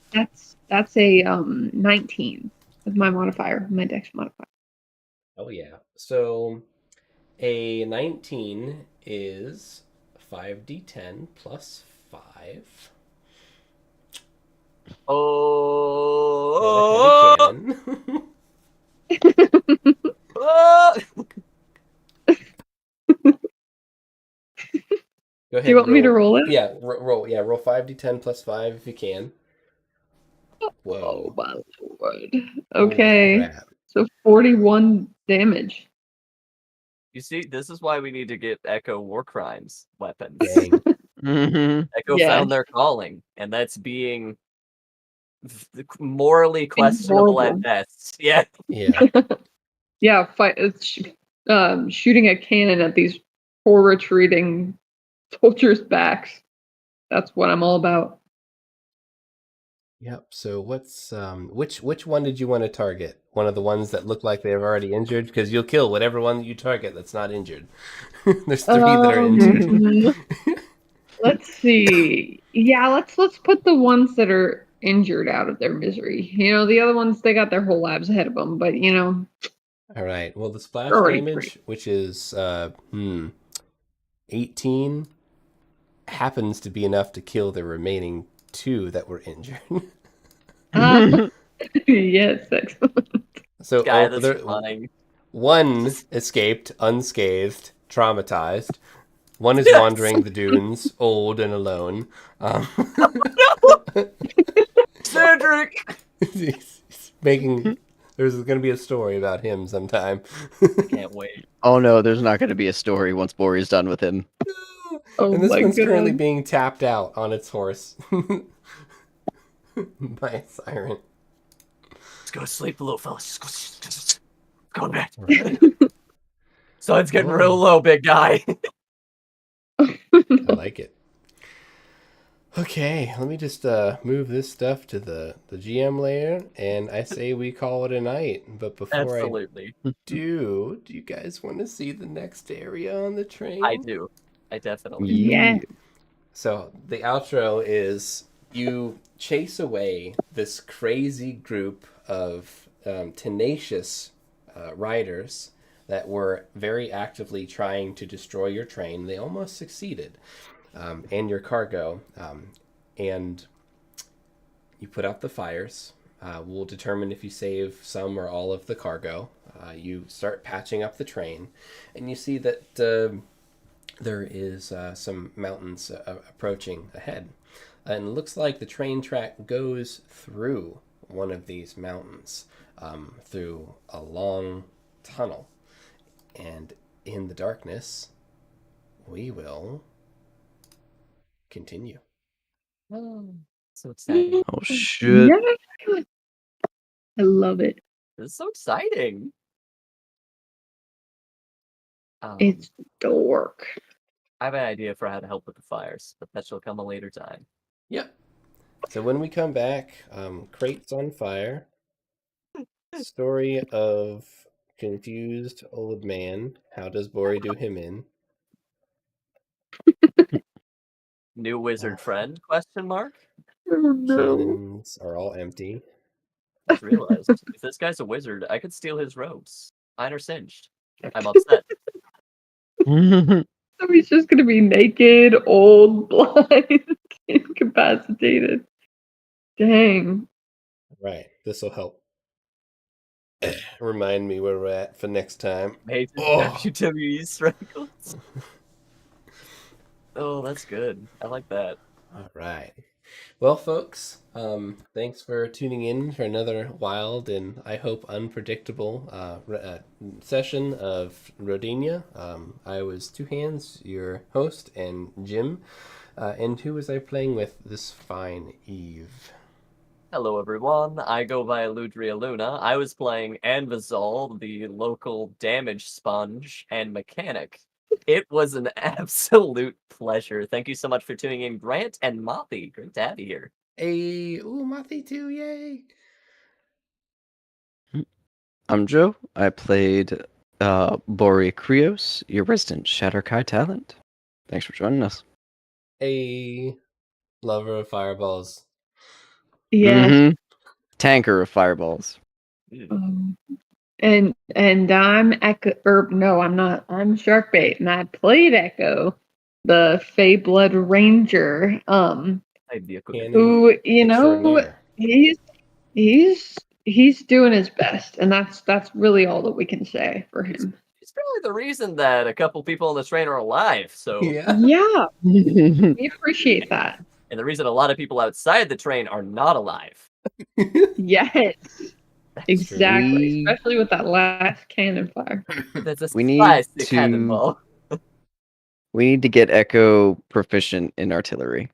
a 19 with my modifier, my dex modifier. Oh, yeah. So a 19 is 5d10 plus 5. Oh. Got a heavy cannon. Oh. Go ahead. Do you want me to roll it? Yeah, roll. Yeah, roll 5d10 plus 5 if you can. Oh Whoa. my lord. Okay. Holy crap. So 41 damage. You see, this is why we need to get Echo war crimes weapons. Dang. Echo Yeah. found their calling, and that's being morally questionable at horrible. best. Yeah. Yeah. Yeah, shooting a cannon at these poor retreating soldiers' backs. That's what I'm all about. Yep. So what's which one did you want to target? One of the ones that look like they're already injured, because you'll kill whatever one that you target that's not injured. There's 3 that are injured. Let's see. Yeah, let's put the ones that are injured out of their misery. The other ones, they got their whole lives ahead of them, but All right. Well, the splash Already damage, which is 18, happens to be enough to kill the remaining 2 that were injured. Yes, excellent. So Guy that's flying. one escaped unscathed, traumatized. One is wandering the dunes, old and alone. Cedric! He's making. There's going to be a story about him sometime. Can't wait. Oh no, there's not going to be a story once Bori's done with him. Oh And this my one's God. currently being tapped out on its horse by a siren. Let's go to sleep, little fellas. Just go to bed. Right. Sun's getting real low, big guy. I like it. Okay, let me just move this stuff to the GM layer, and I say we call it a night. But before Absolutely. I do you guys want to see the next area on the train? I do. I definitely do. Yeah. So the outro is you chase away this crazy group of tenacious riders that were very actively trying to destroy your train. They almost succeeded, and your cargo. And you put out the fires. We'll determine if you save some or all of the cargo. You start patching up the train, and you see that there is some mountains approaching ahead. And it looks like the train track goes through one of these mountains through a long tunnel. And in the darkness, we will continue. Oh, so exciting. Oh shit. Yeah. I love it. This is so exciting. It's dork. I have an idea for how to help with the fires, but that shall come a later time. Yep. So when we come back, crates on fire. Story of confused old man. How does Bori do him in? New wizard friend? Question mark. Oh no. Cannons are all empty. I just realized if this guy's a wizard, I could steal his robes. Mine are singed. I'm upset. So he's just gonna be naked, old, blind, incapacitated. Dang. Right. This will help remind me where we're at for next time. Major Oh. WWE struggles. Oh, that's good. I like that. All right. Well, folks, thanks for tuning in for another wild and I hope unpredictable session of Rodinia. I was TwoHands, your host, and Jim. And who was I playing with this fine eve? Hello, everyone. I go by Aludriea Luna. I was playing Anvizol, the local damage sponge and mechanic. It was an absolute pleasure. Thank you so much for tuning in, Grant and Moppy. Great to have you here. Hey, ooh, Mothi too, yay! I'm Joe. I played Bori Krios, your resident Shatterkai talent. Thanks for joining us. A lover of fireballs. Yes. Mhm. Tanker of fireballs. And I'm Echo, or no, I'm not. I'm Sharkbait, and I played Echo, the Fey Blood Ranger. Who Extraordinaire. he's doing his best, and that's really all that we can say for him. It's probably the reason that a couple people on the train are alive. So Yeah. Yeah, we appreciate that. and the reason a lot of people outside the train are not alive. Yes, exactly. We- Especially with that last cannon fire. That's a We need spicy to- cannonball. We need to get Echo proficient in artillery.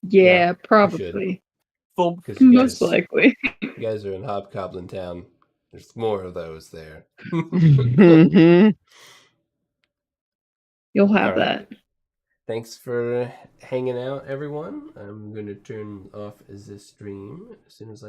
Yeah, you probably. Boom. Because you Most guys, likely. you guys are in Hobgoblin Town. There's more of those there. Mhm. You'll have All right. that. Thanks for hanging out, everyone. I'm going to turn off this stream as soon as I